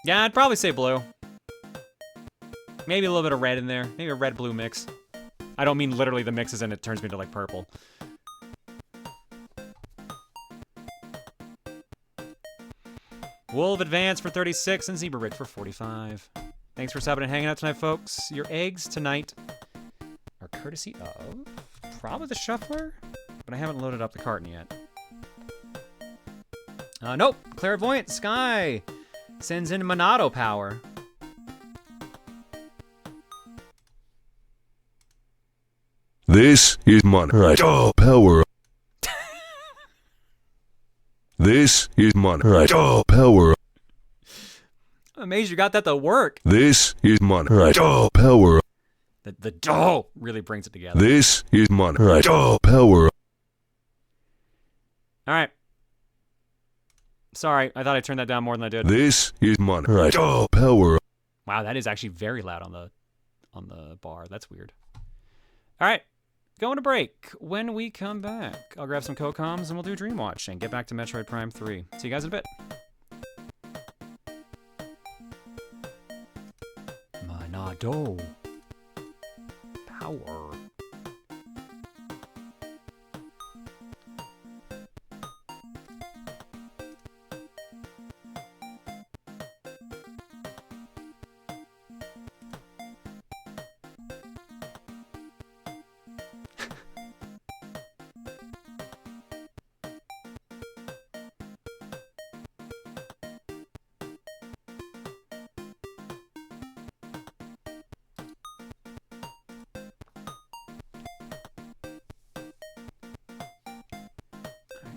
Yeah, I'd probably say blue. Maybe a little bit of red in there. Maybe a red-blue mix. I don't mean literally the mixes and it turns me into like purple. Wolf Advance for 36 and Zebra Rick for 45. Thanks for stopping and hanging out tonight, folks. Your eggs tonight are courtesy of probably the Shuffler, but I haven't loaded up the carton yet. Nope. Clairvoyant Sky sends in Monado power. This is Monado power. This is Monado power. I'm amazed you got that to work. This is Monado power. The dough really brings it together. This is Monado power. All right. Sorry, I thought I turned that down more than I did. This is Monado power. Wow, that is actually very loud on the bar. That's weird. All right. Going to break. When we come back, I'll grab some co-coms and we'll do Dreamwatch and get back to Metroid Prime 3. See you guys in a bit. dough. Power.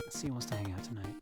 Let's see who wants to hang out tonight.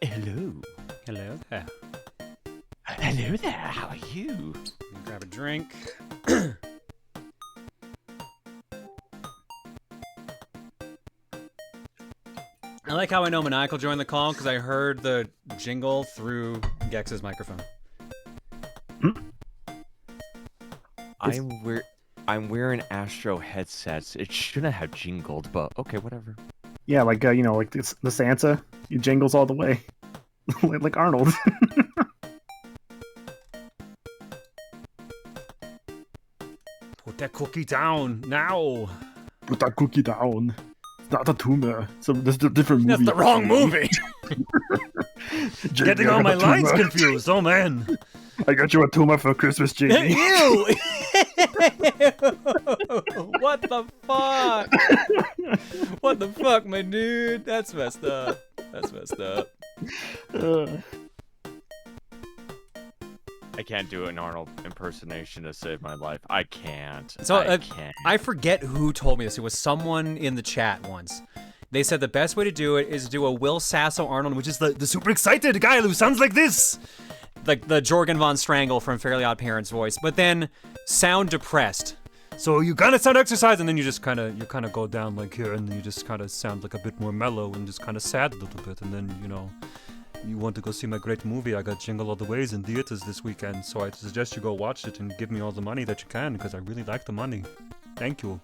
Hello. Hello there. Hello there, how are you? Grab a drink. I like how I know Maniacal joined the call because I heard the jingle through Gex's microphone. I'm wearing Astro headsets. It shouldn't have jingled, but okay, whatever. Yeah, like you know, like the Santa, he jingles all the way, like Arnold. that cookie down now. Put that cookie down. It's not a tumor. That's a different movie. That's the wrong movie. Jamie, Getting I all got my a lines tumor. confused. Oh man. I got you a tumor for Christmas, Jamie. Ew! What the fuck? What the fuck, my dude? That's messed up. That's messed up. I can't do an Arnold impersonation to save my life. I can't. So I can't. I forget who told me this. It was someone in the chat once. They said the best way to do it is do a Will Sasso Arnold, which is the super excited guy who sounds like this. Like the Jorgen von Strangle from Fairly Odd Parents voice, but then sound depressed. So you gotta sound exercise, and then you kind of go down like here, and then you just kind of sound like a bit more mellow and just kind of sad a little bit, and then you want to go see my great movie. I got Jingle All the Ways in theaters this weekend, so I suggest you go watch it and give me all the money that you can, because I really like the money. Thank you.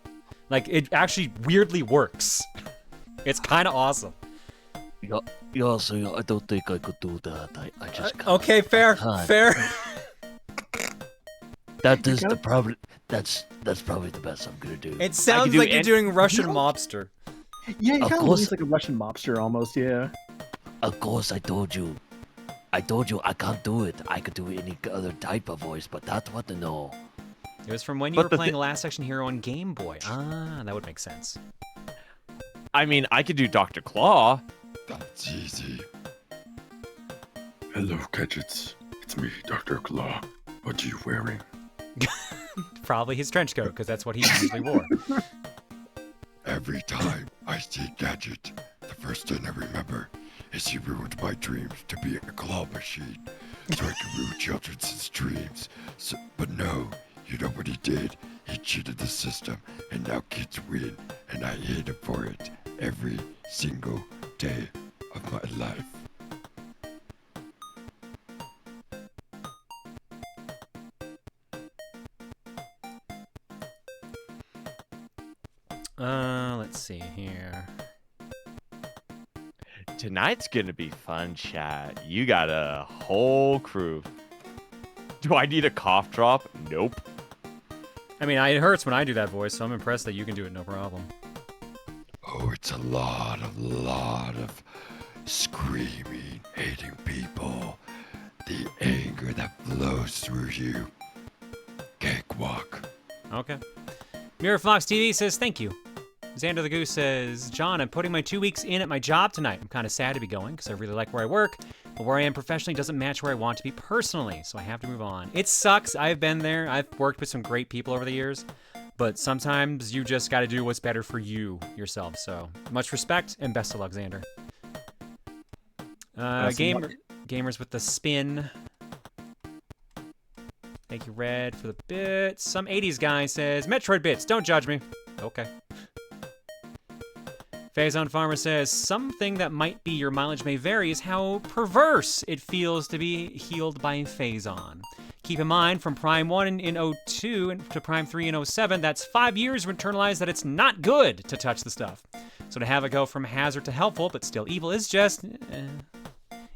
Like, it actually weirdly works. It's kind of awesome. Yeah, so I don't think I could do that. I just can't. Okay, fair. That is the problem. That's probably the best I'm gonna do. It sounds like you're doing Russian mobster. Yeah, you Of kind of course. looks like a Russian mobster almost, yeah. Of course, I told you I can't do it. I could do any other type of voice, but that's what to know. It was from when you But were the playing Last Action Hero on Game Boy. Ah, that would make sense. I mean, I could do Dr. Claw. That's easy. Hello, Gadgets. It's me, Dr. Claw. What are you wearing? Probably his trench coat, because that's what he usually wore. Every time I see Gadget, the first thing I remember is he ruined my dreams to be a claw machine, so I can ruin children's dreams. But no, you know what he did? He cheated the system, and now kids win, and I hate him for it every single day of my life. Let's see here. Tonight's gonna be fun, chat. You got a whole crew. Do I need a cough drop? Nope. I mean, it hurts when I do that voice, so I'm impressed that you can do it no problem. Oh, it's a lot of screaming, hating people. The anger that flows through you. Cakewalk. Okay. Mirror Fox TV says, thank you. Xander the Goose says, John, I'm putting my 2 weeks in at my job tonight. I'm kind of sad to be going because I really like where I work, but where I am professionally doesn't match where I want to be personally, so I have to move on. It sucks. I've been there. I've worked with some great people over the years, but sometimes you just got to do what's better for you yourself. So much respect and best of luck, Xander. Gamers with the spin. Thank you, Red, for the bits. Some 80s guy says, Metroid bits, don't judge me. Okay. Phazon Farmer says, something that might be your mileage may vary is how perverse it feels to be healed by Phazon. Keep in mind, from Prime 1 in 02 to Prime 3 in 07, that's 5 years to internalize that it's not good to touch the stuff. So to have it go from hazard to helpful, but still evil is just...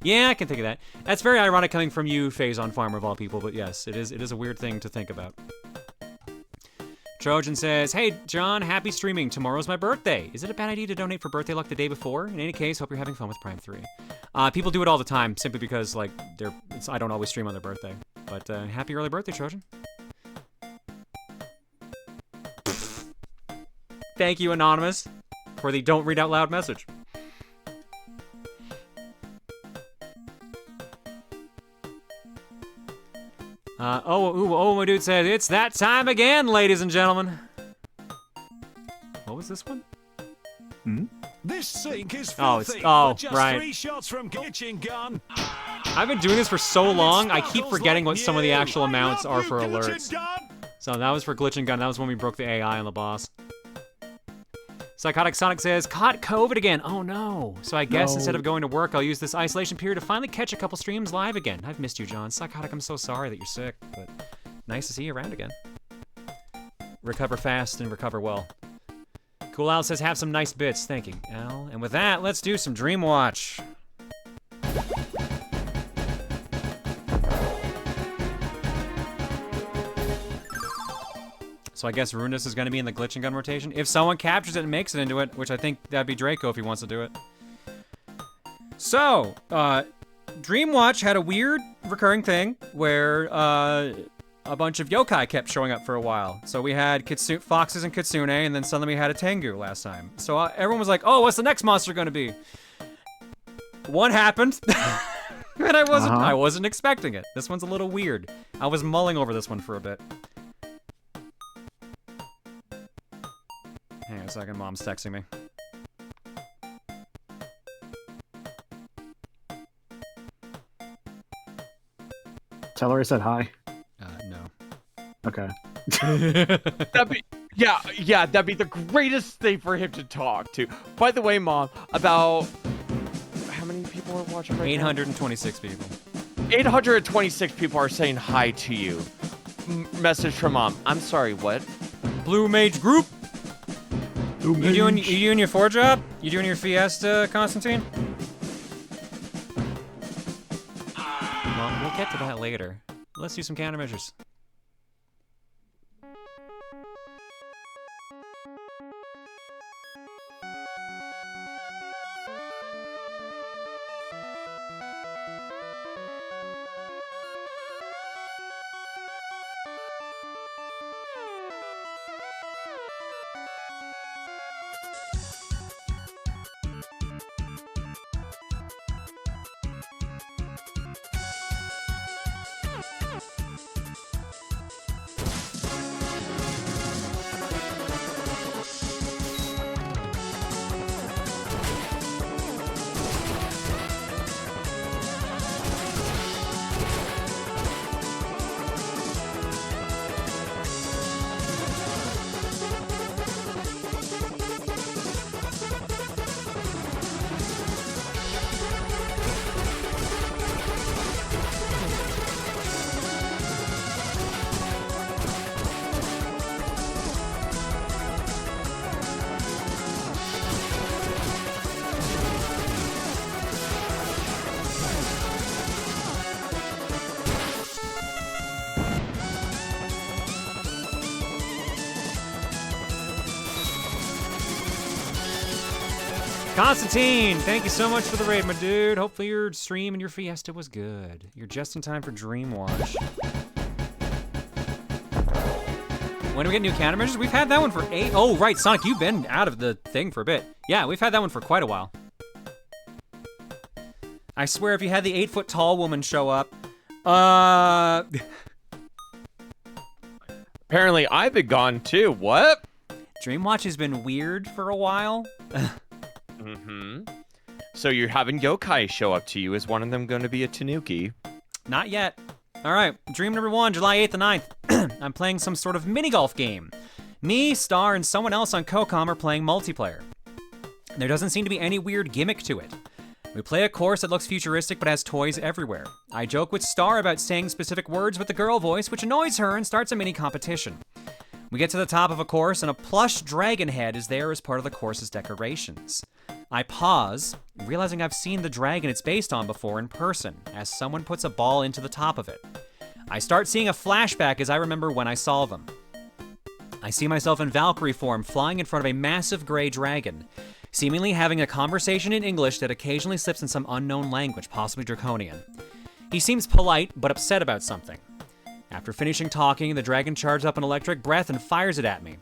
Yeah, I can think of that. That's very ironic coming from you, Phazon Farmer of all people, but yes, it is a weird thing to think about. Trojan says, hey, John, happy streaming. Tomorrow's my birthday. Is it a bad idea to donate for birthday luck the day before? In any case, hope you're having fun with Prime 3. People do it all the time, simply because, like, I don't always stream on their birthday. But happy early birthday, Trojan. Thank you, Anonymous, for the don't read out loud message. My dude says, it's that time again, ladies and gentlemen. What was this one? This sink is Oh, it's- filthy. oh, but just right. 3 shots from kitchen gun. I've been doing this for so long, I keep forgetting what some of the actual amounts are for Kitchen alerts. gun. So that was for Glitch and Gun. That was when we broke the AI on the boss. Psychotic Sonic says, caught COVID again. Oh no. So I guess instead of going to work, I'll use this isolation period to finally catch a couple streams live again. I've missed you, John. Psychotic, I'm so sorry that you're sick, but nice to see you around again. Recover fast and recover well. Cool Al says, have some nice bits. Thank you, Al. And with that, let's do some Dream Watch. So I guess Ruinous is going to be in the glitch and gun rotation. If someone captures it and makes it into it, which I think that'd be Draco if he wants to do it. So, Dreamwatch had a weird recurring thing where a bunch of yokai kept showing up for a while. So we had foxes and kitsune, and then suddenly we had a tengu last time. So everyone was like, oh, what's the next monster going to be? One happened. And I wasn't expecting it. This one's a little weird. I was mulling over this one for a bit. Hang on a second, Mom's texting me. Tell her I said hi. No. Okay. That'd be the greatest thing for him to talk to. By the way, Mom, about how many people are watching right 826 people. 826 people are saying hi to you. Message from Mom. I'm sorry, what? Blue Mage Group? You doing your 4 job? You doing your Fiesta, Constantine? Well, we'll get to that later. Let's do some countermeasures. Constantine, thank you so much for the raid, my dude. Hopefully your stream and your Fiesta was good. You're just in time for Dreamwatch. When do we get new countermeasures? We've had that one for 8. Oh, right, Sonic, you've been out of the thing for a bit. Yeah, we've had that one for quite a while. I swear, if you had the 8-foot-tall woman show up, Apparently, I've been gone too. What? Dreamwatch has been weird for a while. So you're having yokai show up to you. Is one of them going to be a tanuki? Not yet. All right, dream number 1, July 8th and 9th. I'm playing some sort of mini-golf game. Me, Star, and someone else on CoCom are playing multiplayer. There doesn't seem to be any weird gimmick to it. We play a course that looks futuristic but has toys everywhere. I joke with Star about saying specific words with the girl voice, which annoys her and starts a mini competition. We get to the top of a course and a plush dragon head is there as part of the course's decorations. I pause, realizing I've seen the dragon it's based on before in person, as someone puts a ball into the top of it. I start seeing a flashback as I remember when I saw them. I see myself in Valkyrie form flying in front of a massive gray dragon, seemingly having a conversation in English that occasionally slips in some unknown language, possibly Draconian. He seems polite, but upset about something. After finishing talking, the dragon charges up an electric breath and fires it at me.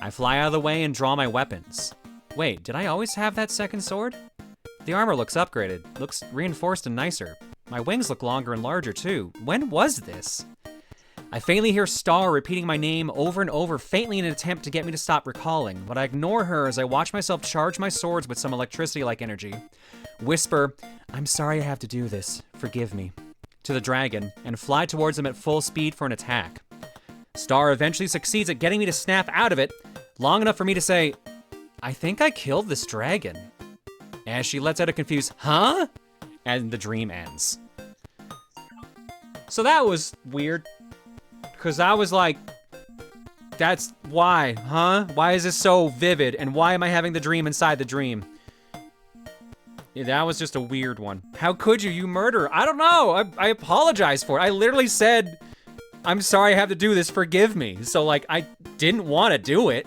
I fly out of the way and draw my weapons. Wait, did I always have that second sword? The armor looks upgraded, looks reinforced and nicer. My wings look longer and larger too. When was this? I faintly hear Star repeating my name over and over, faintly in an attempt to get me to stop recalling, but I ignore her as I watch myself charge my swords with some electricity-like energy. Whisper, "I'm sorry I have to do this, forgive me," to the dragon, and fly towards him at full speed for an attack. Star eventually succeeds at getting me to snap out of it, long enough for me to say, "I think I killed this dragon," as she lets out a confused, "Huh?" and the dream ends. So that was weird. Because I was like, that's why, huh? Why is this so vivid? And why am I having the dream inside the dream? Yeah, that was just a weird one. How could you? You murderer. I don't know. I apologize for it. I literally said, I'm sorry I have to do this, forgive me. So, like, I didn't want to do it.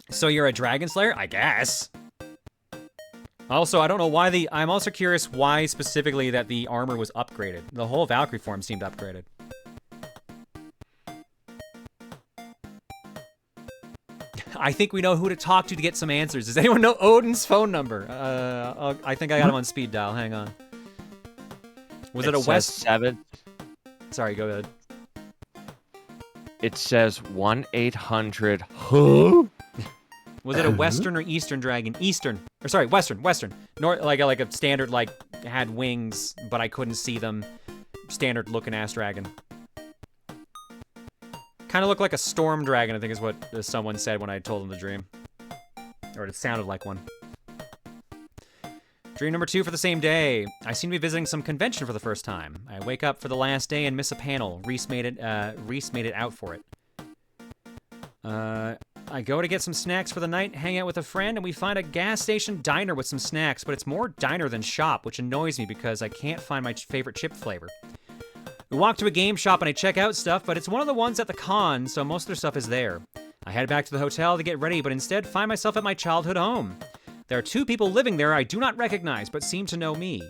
So you're a Dragon Slayer? I guess. Also, I don't know why I'm also curious why specifically that the armor was upgraded. The whole Valkyrie form seemed upgraded. I think we know who to talk to get some answers. Does anyone know Odin's phone number? I think I got him on speed dial. Hang on. Was it a West? 7. Sorry, go ahead. It says 1-800. Huh? Was it a Western or Eastern dragon? Eastern. Or sorry, Western. Western. Like a standard, like, had wings, but I couldn't see them. Standard looking ass dragon. Kind of looked like a storm dragon, I think is what someone said when I told them the dream. Or it sounded like one. Dream number 2 for the same day. I seem to be visiting some convention for the first time. I wake up for the last day and miss a panel. Reese made it out for it. I go to get some snacks for the night, hang out with a friend, and we find a gas station diner with some snacks, but it's more diner than shop, which annoys me because I can't find my favorite chip flavor. We walk to a game shop and I check out stuff, but it's one of the ones at the con, so most of their stuff is there. I head back to the hotel to get ready, but instead find myself at my childhood home. There are 2 people living there I do not recognize, but seem to know me.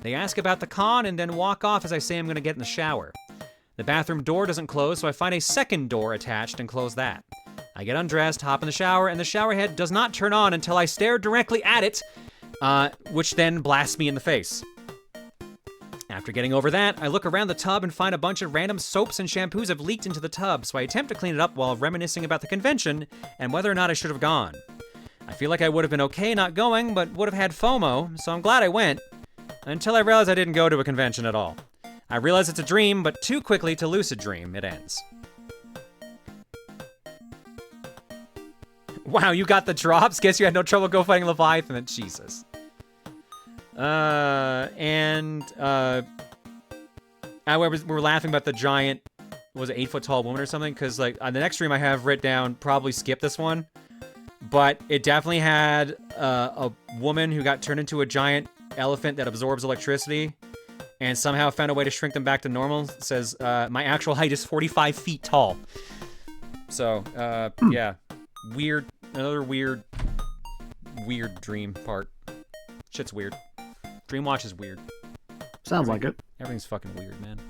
They ask about the con and then walk off as I say I'm going to get in the shower. The bathroom door doesn't close, so I find a second door attached and close that. I get undressed, hop in the shower, and the shower head does not turn on until I stare directly at it, which then blasts me in the face. After getting over that, I look around the tub and find a bunch of random soaps and shampoos have leaked into the tub, so I attempt to clean it up while reminiscing about the convention and whether or not I should have gone. I feel like I would have been okay not going, but would have had FOMO, so I'm glad I went, until I realized I didn't go to a convention at all. I realize it's a dream, but too quickly to lucid dream, it ends. Wow, you got the drops? Guess you had no trouble go fighting Leviathan. Jesus. We were laughing about the giant, was it 8-foot tall woman or something? Because, like, on the next stream I have written down, probably skip this one. But it definitely had a woman who got turned into a giant elephant that absorbs electricity and somehow found a way to shrink them back to normal. It says, my actual height is 45 feet tall. So, yeah. Weird. Another weird dream part. Shit's weird. Dreamwatch is weird. Sounds like it. Everything's fucking weird, man.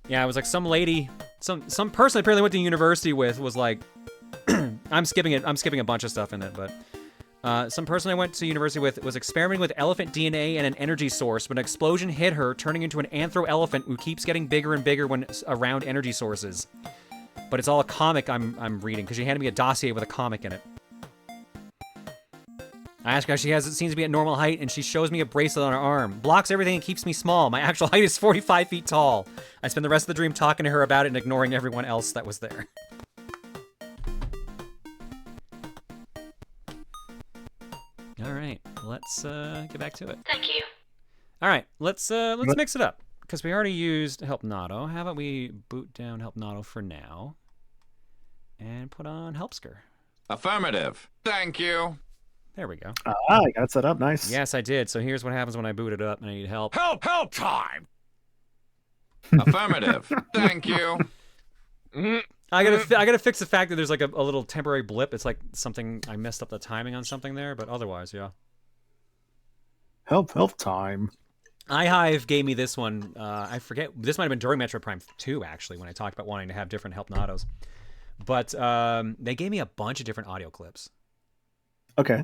Yeah, it was like some lady, some person I apparently went to university with was like, I'm skipping a bunch of stuff in it, but some person I went to university with was experimenting with elephant DNA and an energy source when an explosion hit her, turning into an anthro-elephant who keeps getting bigger and bigger when around energy sources. But it's all a comic I'm reading, because she handed me a dossier with a comic in it. I ask her how she has it seems to be at normal height, and she shows me a bracelet on her arm. Blocks everything and keeps me small. My actual height is 45 feet tall. I spend the rest of the dream talking to her about it and ignoring everyone else that was there. All right, let's get back to it. Thank you. All right, let's mix it up, because we already used Help Nato. How about we boot down Help Nato for now and put on Helpsker? Affirmative. Thank you. There we go. I got it set up. Nice. Yes, I did. So here's what happens when I boot it up and I need help. Help time. Affirmative. Thank you. I gotta fix the fact that there's like a little temporary blip. It's like something I messed up the timing on something there, but otherwise, yeah. Help time. iHive gave me this one. I forget. This might have been during Metroid Prime 2, actually, when I talked about wanting to have different Help Natos. But they gave me a bunch of different audio clips. Okay.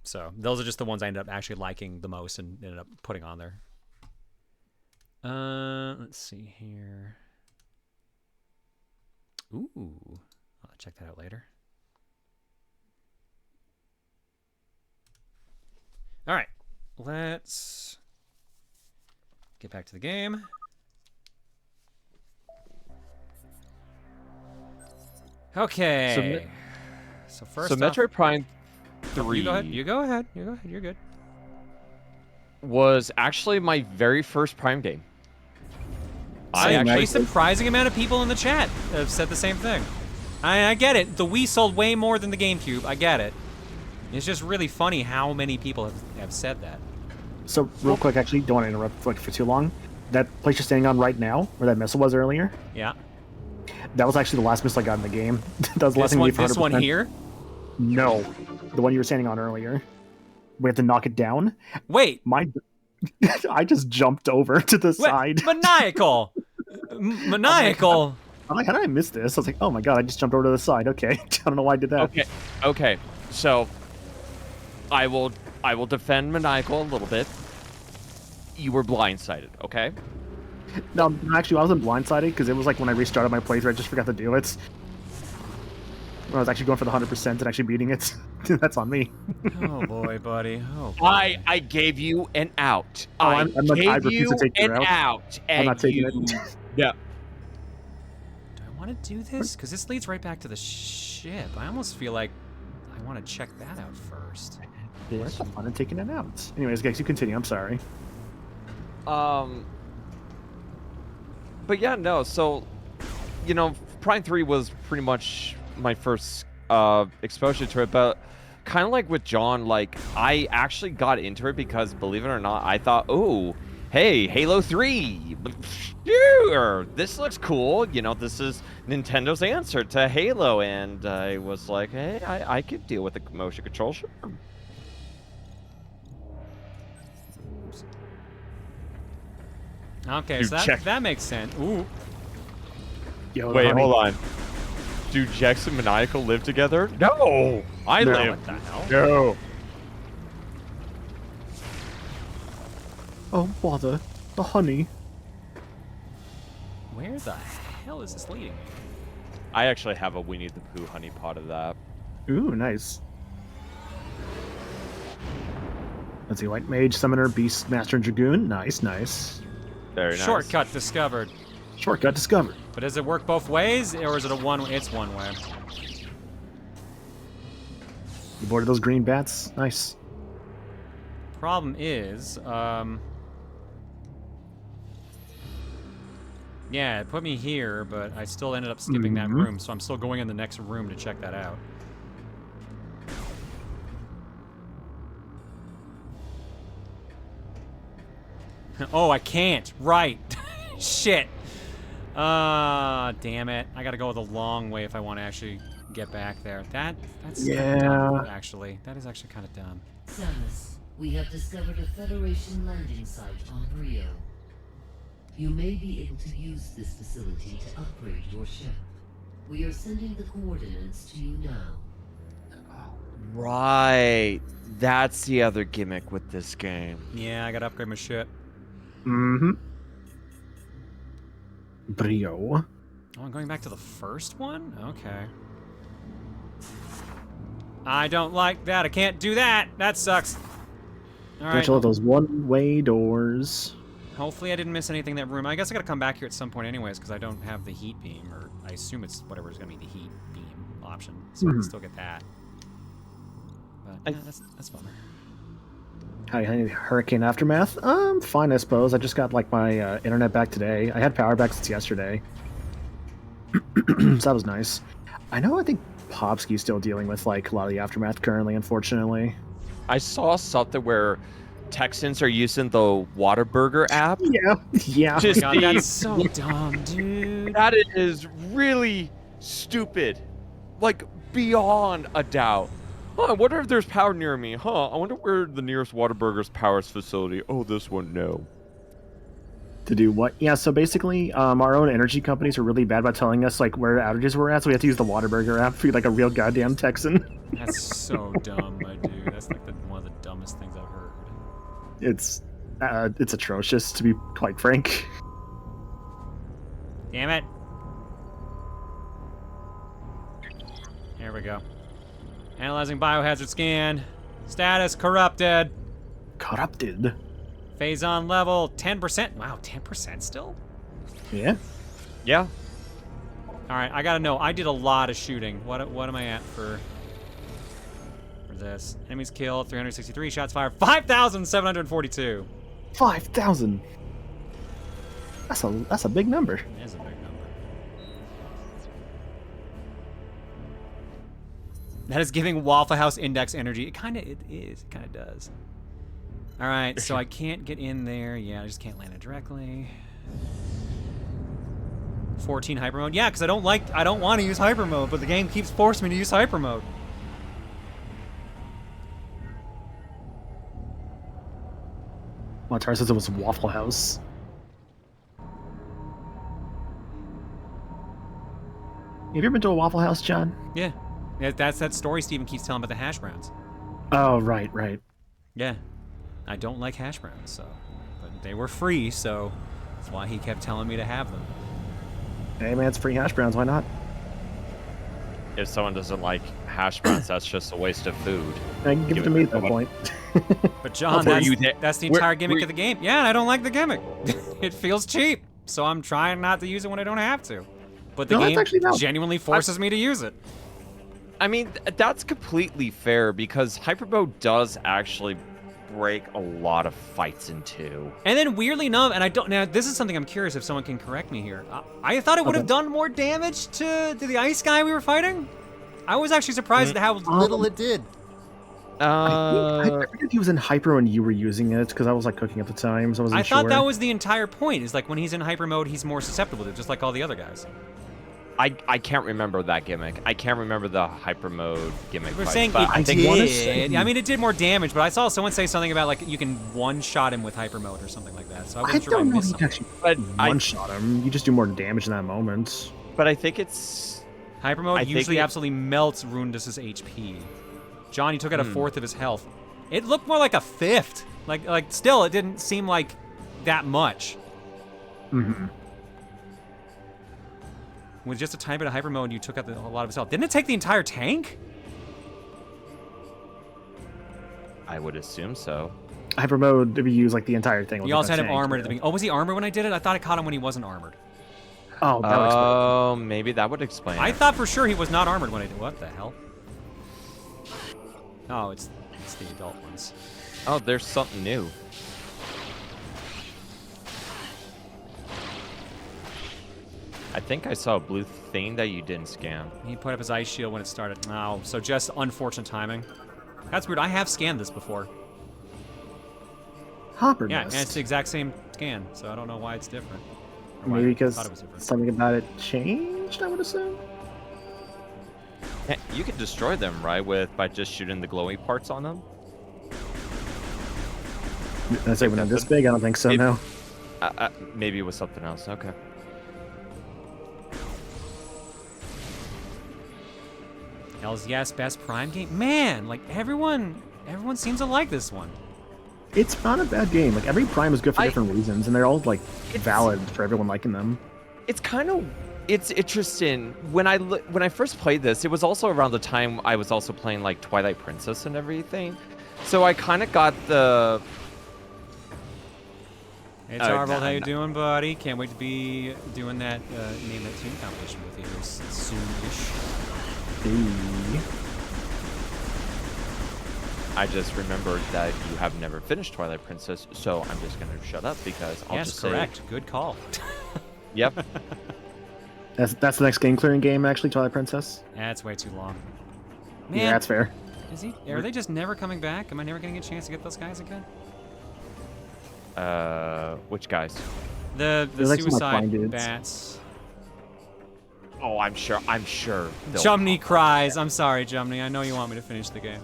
So those are just the ones I ended up actually liking the most and ended up putting on there. Let's see here. Ooh, I'll check that out later. All right, let's get back to the game. Okay. So first off, Metroid Prime 3 You go ahead. You're good. was actually my very first Prime game. A surprising amount of people in the chat have said the same thing. I get it. The Wii sold way more than the GameCube. I get it. It's just really funny how many people have said that. So real quick, actually, don't want to interrupt for too long. That place you're standing on right now, where that missile was earlier, Yeah. that was actually the last missile I got in the game. That was the last thing we did for This one 100%. here? No, the one you were standing on earlier. We have to knock it down. Wait. I just jumped over to the side. Maniacal. Maniacal. I'm like, how did I miss this? I was like, oh my god, I just jumped over to the side. Okay, I don't know why I did that. Okay. So, I will defend Maniacal a little bit. You were blindsided, okay? No, actually, I wasn't blindsided because it was like when I restarted my playthrough, I just forgot to do it. When I was actually going for the 100% and actually beating it. That's on me. Oh boy, buddy. Oh. Boy. I gave you an out. I gave refuse you to take your an out. out. I'm not taking it. Yeah. Do I want to do this? Because this leads right back to the ship. I almost feel like I want to check that out first. Where's the fun in taking it out? Anyways, guys, you continue. I'm sorry. But yeah, no. So, Prime 3 was pretty much my first exposure to it, but kind of like with John, like I actually got into it because, believe it or not, I thought, oh, hey, Halo 3, sure, this looks cool. This is Nintendo's answer to Halo, and I was like, hey, I could deal with the motion control, sure. Okay, so that makes sense. Ooh. Yo, wait, hold on. Do Jex and Maniacal live together? No! I live. What the hell? No. Oh, bother. The honey. Where the hell is this leading? I actually have a Winnie the Pooh honey pot of that. Ooh, nice. Let's see, White Mage, Summoner, Beast, Master, and Dragoon. Nice, nice. Very nice. Shortcut discovered. Shortcut discovered. But does it work both ways, or is it it's one way? You boarded those green bats? Nice. Problem is, yeah, it put me here, but I still ended up skipping that room, so I'm still going in the next room to check that out. Oh, I can't. Right. Shit. Damn it. I gotta go the long way if I want to actually get back there. That's dumb, actually. That is actually kind of dumb. Samus, we have discovered a Federation landing site on Brio. You may be able to use this facility to upgrade your ship. We are sending the coordinates to you now. Right. That's the other gimmick with this game. Yeah, I gotta upgrade my ship. Mm-hmm. Brio. Oh, I'm going back to the first one? Okay. I don't like that. I can't do that. That sucks. All right. All those one-way doors. Hopefully I didn't miss anything in that room. I guess I gotta come back here at some point anyways, because I don't have the heat beam, or I assume it's whatever is gonna be the heat beam option, so I can still get that. But yeah, that's fun. Hi, Hurricane Aftermath. Fine, I suppose. I just got like my internet back today. I had power back since yesterday, so that was nice. I think Popsky's still dealing with like a lot of the aftermath currently, unfortunately. I saw something where Texans are using the Whataburger app. Yeah. Oh my God, that's so dumb, dude. That is really stupid, like beyond a doubt. Huh, I wonder if there's power near me. Huh, I wonder where the nearest Whataburger's power facility. Oh, this one, no. To do what? Yeah, so basically, our own energy companies are really bad about telling us like where outages were at, so we have to use the Whataburger app for like a real goddamn Texan. That's so dumb, my dude. That's like one of the dumbest things I've heard. It's atrocious, to be quite frank. Damn it. There we go. Analyzing biohazard scan. Status corrupted. Corrupted. Phase on level 10%. Wow, 10% still? Yeah. Yeah. All right, I gotta know. I did a lot of shooting. What am I at for this? Enemies killed 363. Shots fired 5,742. 5,000. That's a big number. It is a big number. That is giving Waffle House Index energy. It is. It kind of does. All right, so I can't get in there. Yeah, I just can't land it directly. 14 hyper mode. Yeah, because I don't want to use hyper mode, but the game keeps forcing me to use hyper mode. Montar says it was Waffle House. Have you ever been to a Waffle House, John? Yeah. That's that story Steven keeps telling about the hash browns. Oh, right. Yeah. I don't like hash browns, so. But they were free, so that's why he kept telling me to have them. Hey, man, it's free hash browns. Why not? If someone doesn't like hash browns, that's just a waste of food. Give it to me at that point. But John, that's the entire gimmick of the game. Yeah, and I don't like the gimmick. It feels cheap, so I'm trying not to use it when I don't have to. But the game genuinely forces me to use it. I mean, that's completely fair because hyper mode does actually break a lot of fights in two. And then weirdly enough, and I don't now this is something I'm curious if someone can correct me here. I thought it would have done more damage to the ice guy we were fighting. I was actually surprised at how little it did. I forget he was in hyper when you were using it because I was like cooking at the time, so I wasn't sure. I thought that was the entire point. Is like when he's in hyper mode, he's more susceptible to it, just like all the other guys. I can't remember that gimmick. I can't remember the hyper mode gimmick. We're saying it did. I mean, it did more damage, but I saw someone say something about like you can one-shot him with hyper mode or something like that. So I wasn't sure if I missed something. But one-shot him. You just do more damage in that moment. But I think it's hyper mode usually absolutely melts Rundus's HP. John, he took out a fourth of his health. It looked more like a fifth. Like still, it didn't seem like that much. Mm-hmm. With just a tiny bit of hyper mode, you took out a lot of his health. Didn't it take the entire tank? I would assume so. Hyper mode, if you use like the entire thing. You also had him armored at the beginning. Oh, was he armored when I did it? I thought I caught him when he wasn't armored. Oh, that would explain. Maybe that would explain. I thought for sure he was not armored when I did. What the hell? Oh, it's the adult ones. Oh, there's something new. I think I saw a blue thing that you didn't scan. He put up his ice shield when it started. Oh, so just unfortunate timing. That's weird. I have scanned this before. Hopper Yeah, missed. and it's the exact same scan, so I don't know why it's different. Maybe because something about it changed, I would assume. You can destroy them, right, by just shooting the glowy parts on them? That's even not this big? I don't think so, no. Maybe it was something else. Okay. Hells yes, best Prime game. Man, like everyone seems to like this one. It's not a bad game. Like every Prime is good for different reasons, and they're all like valid for everyone liking them. It's interesting. When I first played this, it was also around the time I was also playing like Twilight Princess and everything, so I kind of got the. Hey, Tarbold, how you doing, buddy? Can't wait to be doing that Name That Tune competition with you soon-ish. I just remembered that you have never finished Twilight Princess, so I'm just gonna shut up because I'll just say. Yes, correct. Good call. Yep. That's the next game clearing game, actually, Twilight Princess. That's way too long. Man, yeah, that's fair. Are they just never coming back? Am I never getting a chance to get those guys again? Which guys? The suicide bats. Oh, I'm sure. Jumney cries. I'm sorry, Jumney. I know you want me to finish the game.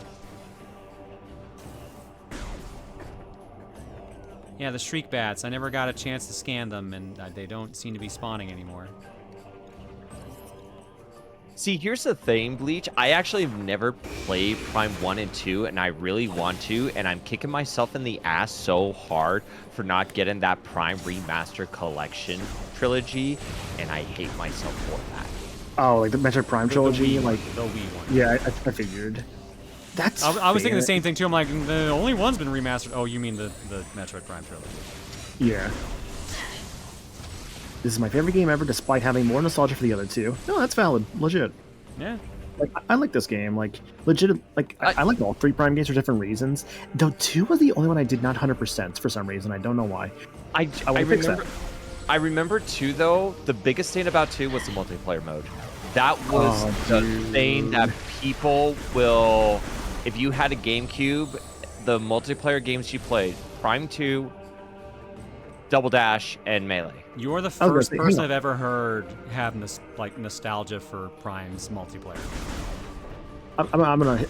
Yeah, the shriek bats. I never got a chance to scan them, and they don't seem to be spawning anymore. See, here's the thing, Bleach. I actually have never played Prime 1 and 2, and I really want to, and I'm kicking myself in the ass so hard for not getting that Prime Remaster Collection trilogy, and I hate myself for that. Oh, like the Metroid Prime trilogy? The Wii one. Yeah, I figured. That's I was thinking the same thing, too. I'm like, the only one's been remastered. Oh, you mean the Metroid Prime trilogy. Yeah. This is my favorite game ever, despite having more nostalgia for the other two. No, that's valid. Legit. Yeah. Like, I like this game. Like, legit. Like, I like all three Prime games for different reasons. Though 2 was the only one I did not 100% for some reason. I don't know why. I remember 2, though. The biggest thing about 2 was the multiplayer mode. That was the thing that people will... If you had a GameCube, the multiplayer games you played, Prime 2, Double Dash, and Melee. You're the was gonna first say, hang person on. I've ever heard have nostalgia for Prime's multiplayer. I'm gonna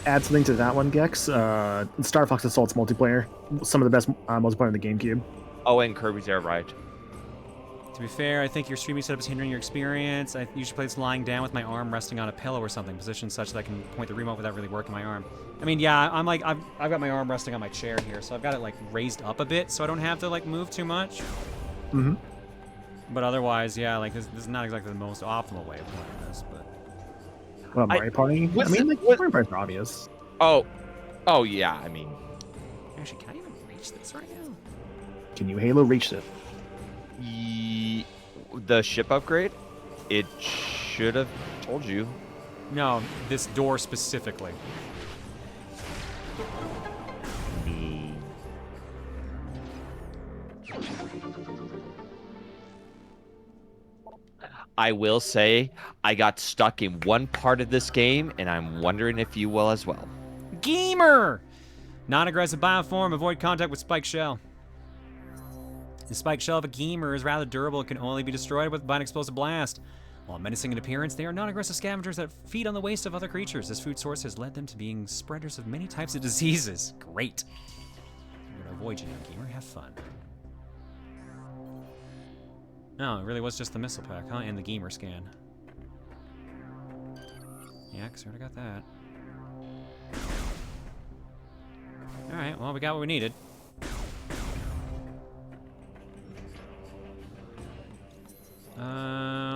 add something to that one, Gex. Star Fox Assault's multiplayer, some of the best multiplayer on the GameCube. Oh, and Kirby's Air Ride. To be fair, I think your streaming setup is hindering your experience. I usually play this lying down with my arm resting on a pillow or something, positioned such that I can point the remote without really working my arm. I mean, yeah, I'm like, I've got my arm resting on my chair here, so I've got it like raised up a bit, so I don't have to like move too much. Mm-hmm. But otherwise, yeah, like this is not exactly the most optimal way of playing this, but. Well, Mario Party. I mean, like, Mario Party's obvious. Oh yeah. I mean, Actually, can I even reach this right now? Can you Halo reach it? the ship upgrade, it should have told you. No, this door specifically. I will say I got stuck in one part of this game, and I'm wondering if you will as well. Gamer! Non-aggressive bioform, avoid contact with spike shell. The spike shell of a gamer is rather durable and can only be destroyed by an explosive blast. While menacing in appearance, they are non-aggressive scavengers that feed on the waste of other creatures. This food source has led them to being spreaders of many types of diseases. Great. I'm gonna avoid you now, gamer. Have fun. No, it really was just the missile pack, huh? And the gamer scan. Yeah, 'cause I already got that. Alright, well, we got what we needed.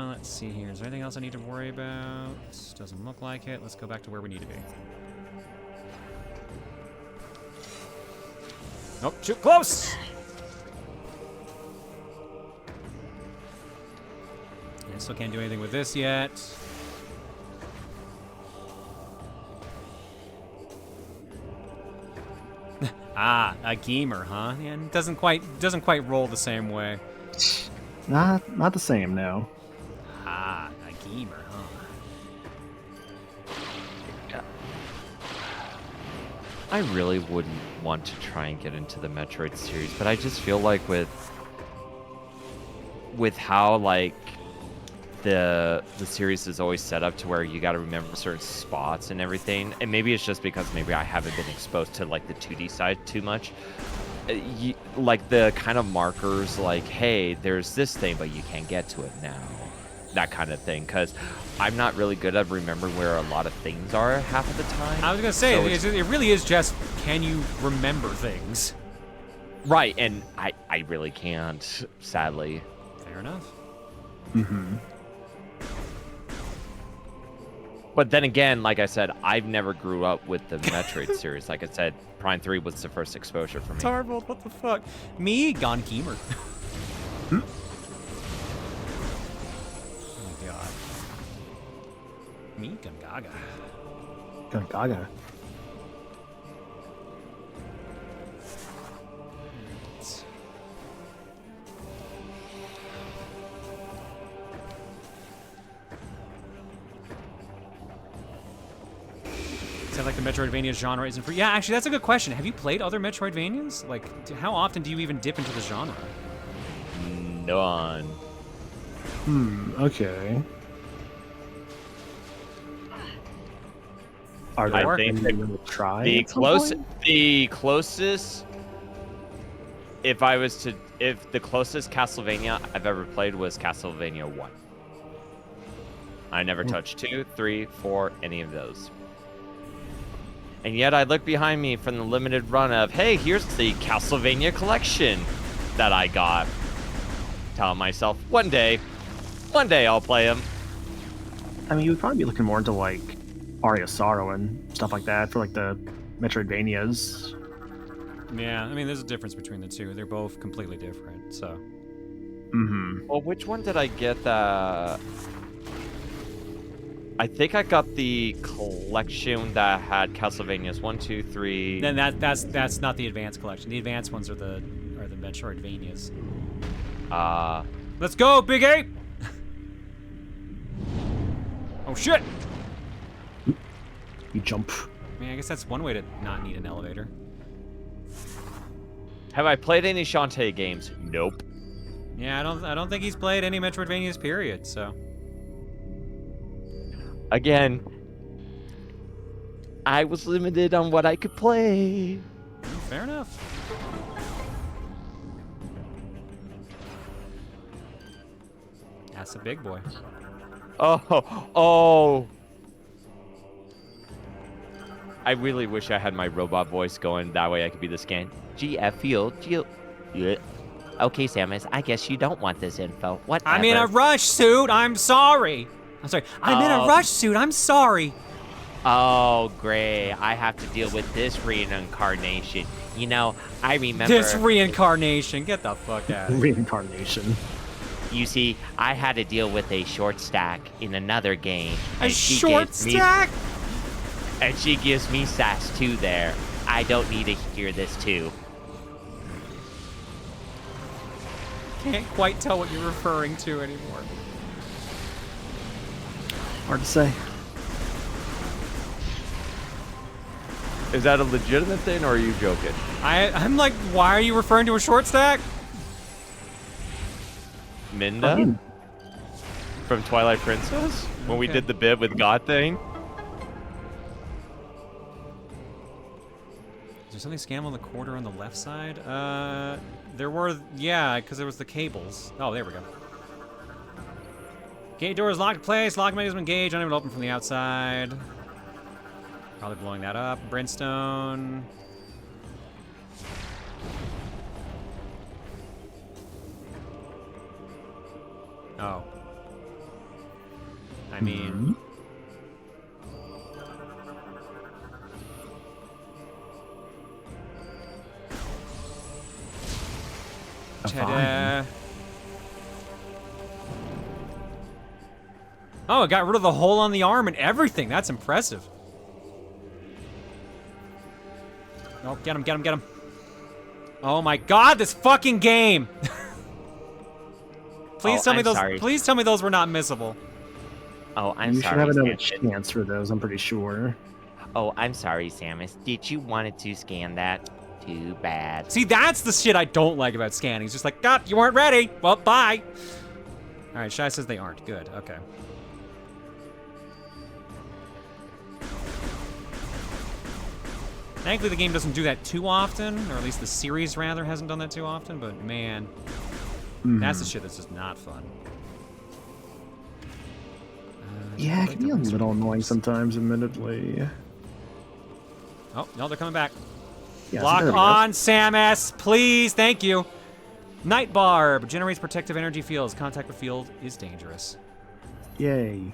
Let's see here. Is there anything else I need to worry about? Doesn't look like it. Let's go back to where we need to be. Nope, too close! I still can't do anything with this yet. Ah, a gamer, huh? And doesn't quite roll the same way. Not the same, no. Ah, a gamer, huh? I really wouldn't want to try and get into the Metroid series, but I just feel like with how like the series is always set up to where you got to remember certain spots and everything, and maybe it's just because maybe I haven't been exposed to like the 2D side too much. Like the kind of markers, like, hey, there's this thing, but you can't get to it now. That kind of thing, because I'm not really good at remembering where a lot of things are half of the time. I was gonna say, so it really is just, can you remember things? Right, and I really can't, sadly. Fair enough. Mm-hmm. But then again, like I said, I've never grew up with the Metroid series. Like I said, Prime 3 was the first exposure for me. Tarbold, what the fuck? Me, gone gamer. Oh my god. Me, Gungaga. Gungaga. Sounds like the Metroidvania genre isn't free. Yeah, actually, that's a good question. Have you played other Metroidvanias? Like, how often do you even dip into the genre? None. Okay. Are there I think any you would try? The at some point? closest, if the closest Castlevania I've ever played was Castlevania 1. I never touched 2, 3, 4, any of those. And yet I look behind me from the limited run of, hey, here's the Castlevania collection that I got. Telling myself, one day I'll play them. I mean, you would probably be looking more into like Aria of Sorrow and stuff like that for like the Metroidvanias. Yeah, I mean, there's a difference between the two. They're both completely different, so. Mm-hmm. Well, which one did I get that? I think I got the collection that had Castlevanias 1, 2, 3. Then that's not the advanced collection. The advanced ones are the Metroidvanias. Let's go, Big Ape! Oh shit! You jump. I mean, I guess that's one way to not need an elevator. Have I played any Shantae games? Nope. Yeah, I don't think he's played any Metroidvanias, period, so. Again, I was limited on what I could play. Fair enough. That's a big boy. Oh. I really wish I had my robot voice going. That way I could be the scan. GF field. Yeah. Okay, Samus, I guess you don't want this info. Whatever. I'm in a rush suit. I'm sorry. I'm sorry. I'm in a rush suit. I'm sorry. Oh, great. I have to deal with this reincarnation. You know, I remember... This reincarnation. Get the fuck out of here. Reincarnation. You see, I had to deal with a short stack in another game. A short stack? And she gives me sass too there. I don't need to hear this too. Can't quite tell what you're referring to anymore. Hard to say. Is that a legitimate thing, or are you joking? I'm like, why are you referring to a short stack? Minda? From Twilight Princess? When we Okay. did the bit with God thing? Is there something scam on the quarter on the left side? There were, yeah, because there was the cables. Oh, there we go. Gate door is locked in place. Lock mechanism engaged. Unable to open from the outside. Probably blowing that up. Brimstone. Oh. I mean... Ta-da. Oh, it got rid of the hole on the arm and everything. That's impressive. Oh, get him, get him, get him. Oh my god, this fucking game! Please tell me those. sorry. Please tell me those were not missable. Oh, I'm You sorry, should have another Samus. chance for those, I'm pretty sure. Oh, I'm sorry, Samus. Did you wanted to scan that? Too bad. See, that's the shit I don't like about scanning. It's just like, God, you weren't ready. Well, bye. All right, Shai says they aren't. Good. Okay. Thankfully, the game doesn't do that too often, or at least the series, rather, hasn't done that too often, but man, that's the shit that's just not fun. Yeah, it can be a little annoying sometimes, admittedly. Oh, no, they're coming back. Yeah, so Lock there we go. on, Samus, please. Thank you. Night Barb generates protective energy fields. Contact with field is dangerous. Yay.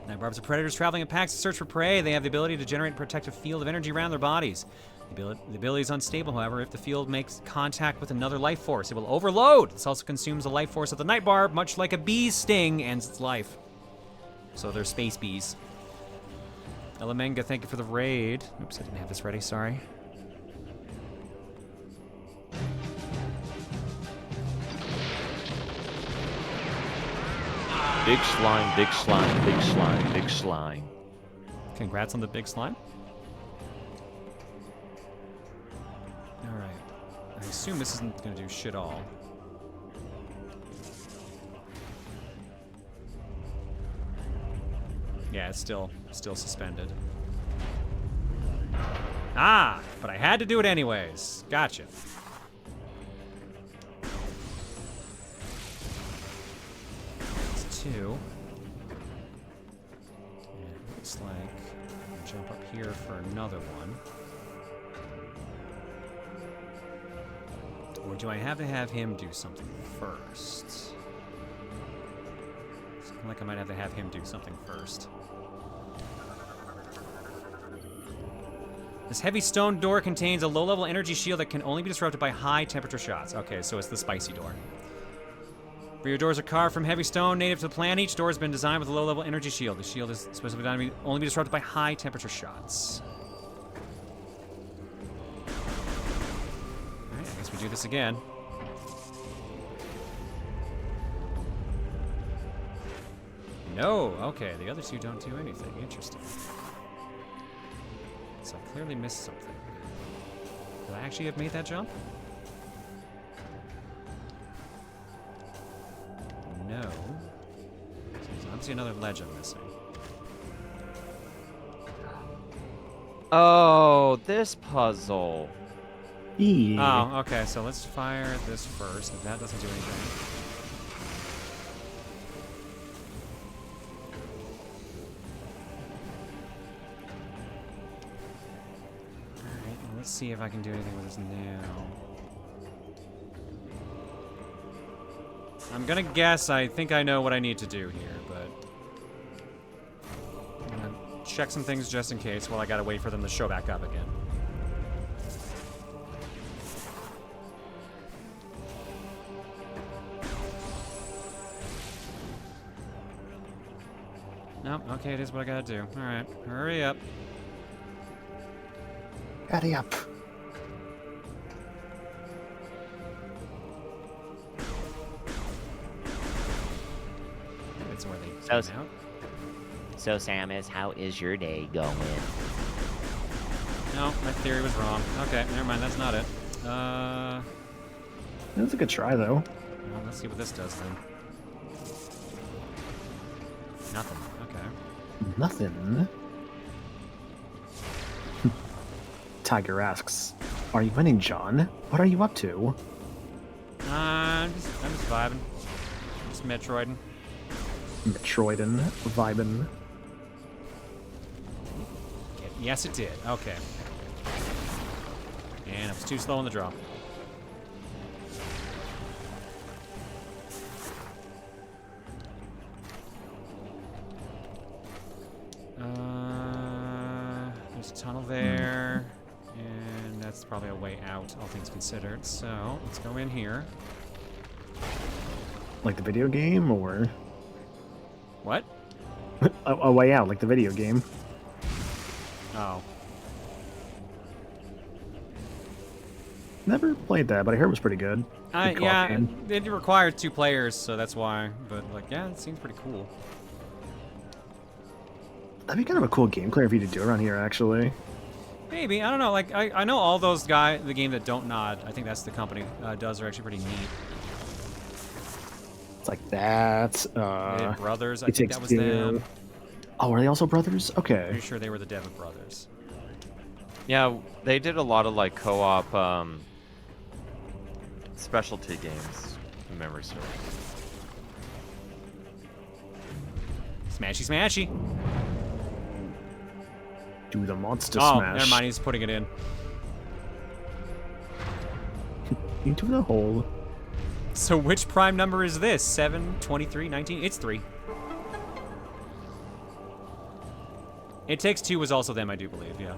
Night Barbs are predators traveling in packs to search for prey. They have the ability to generate a protective field of energy around their bodies. The ability is unstable, however, if the field makes contact with another life force. It will overload. This also consumes the life force of the Night Barb, much like a bee's sting ends its life. So they're space bees. Elemenga, thank you for the raid. Oops, I didn't have this ready, sorry. Big slime, big slime, big slime, big slime. Congrats on the big slime. Alright. I assume this isn't going to do shit all. Yeah, it's still suspended. Ah, but I had to do it anyways. Gotcha. It's 2. And it looks like I'll jump up here for another one. Or do I have to have him do something first? It's like I might have to have him do something first. This heavy stone door contains a low-level energy shield that can only be disrupted by high-temperature shots. Okay, so it's the spicy door. Rear doors are carved from heavy stone native to the planet. Each door has been designed with a low-level energy shield. The shield is specifically designed to only be disrupted by high-temperature shots. Alright, I guess we do this again. No, okay, the other two don't do anything. Interesting. So I clearly missed something. Could I actually have made that jump? No. So there's obviously another ledge I'm missing. Oh, this puzzle. Yeah. Oh, okay, so let's fire this first. If that doesn't do anything. Alright, well, let's see if I can do anything with this now. I'm gonna guess I think I know what I need to do here, but I'm gonna check some things just in case while I gotta wait for them to show back up again. Nope, okay, it is what I gotta do. Alright, hurry up. Hurry up. It's where they So, came out. so Samus, how is your day going? No, my theory was wrong. Okay, never mind, that's not it. That's a good try, though. Well, let's see what this does then. Nothing. Okay. Nothing. Tiger asks, "Are you winning, John? What are you up to?" I'm just vibing. Just Metroiding. Metroidin, vibin. Yes, it did. Okay. And I was too slow on the draw. There's a tunnel there, and that's probably a way out, all things considered. So let's go in here. Like the video game, or What? a way out, like the video game? Oh. Never played that, but I heard it was pretty good. Good co-op Yeah, game. it required 2 players, so that's why. But like, yeah, it seems pretty cool. That'd be kind of a cool game player for you to do around here, actually. Maybe, I don't know. Like, I know all those guys, the game that Don't Nod, I think that's the company does, are actually pretty neat. It's like that. They did Brothers, I It think Takes that was Two. them. Oh, are they also brothers? Okay. Pretty sure they were the dev of Brothers. Yeah, they did a lot of like co-op specialty games, if memory serves. Smashy, smashy. Do the monster Oh, smash. never mind. He's putting it in. Into the hole. So which prime number is this? 7, 23, 19? It's 3. It Takes Two was also them, I do believe, yeah.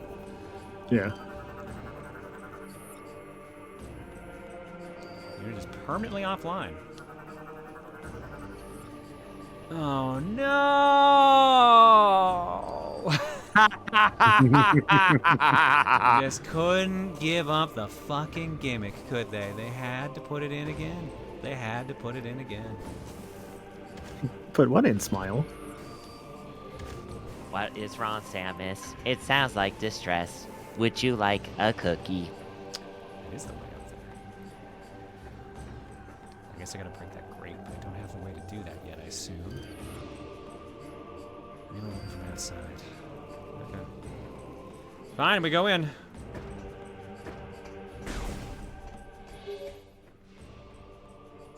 Yeah. You're just permanently offline. Oh, no! Just couldn't give up the fucking gimmick, could they? They had to put it in again. They had to put it in again. Put what in, Smile? What is wrong, Samus? It sounds like distress. Would you like a cookie? It is the way up there. I guess I gotta break that grate, but I don't have a way to do that yet, I assume. Maybe I'll look from that side. Okay. Fine, we go in.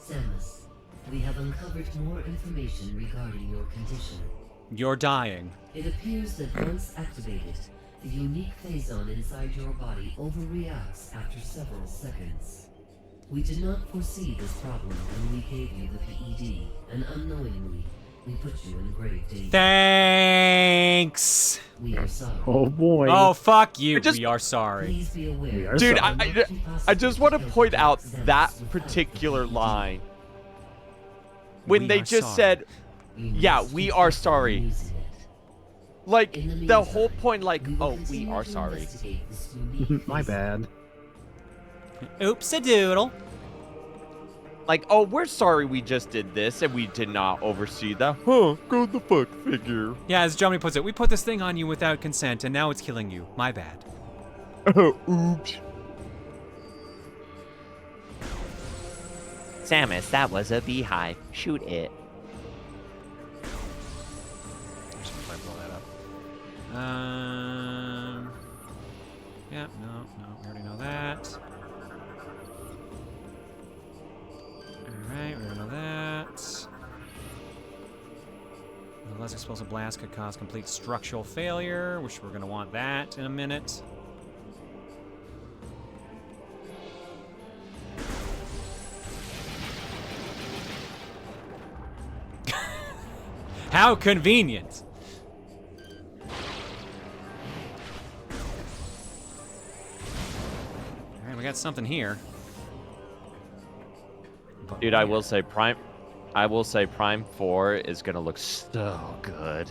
Samus, we have uncovered more information regarding your condition. You're dying. It appears that once activated, the unique phazon inside your body overreacts after several seconds. We did not foresee this problem when we gave you the PED, and unknowingly, we put you in grave danger. Thanks! We are sorry. Oh boy. Oh, fuck you. Just- We are sorry. Please be aware. We are Dude, sorry. I just want to point out that particular line. When We they are just sorry. said, yeah, we are sorry. Like, the whole point, like, oh, we are sorry. My bad. Oops a doodle. Like, oh, we're sorry we just did this and we did not oversee that. Huh, go the fuck figure. Yeah, as Germany puts it, we put this thing on you without consent, and now it's killing you. My bad. Oops. Samus, that was a beehive. Shoot it. I should probably blow that up. Yeah, no, we already know that. Alright, we already know that. The less explosive blast could cause complete structural failure, which we're going to want that in a minute. How convenient! Alright, we got something here. But Dude, I will say Prime 4 is gonna look so good.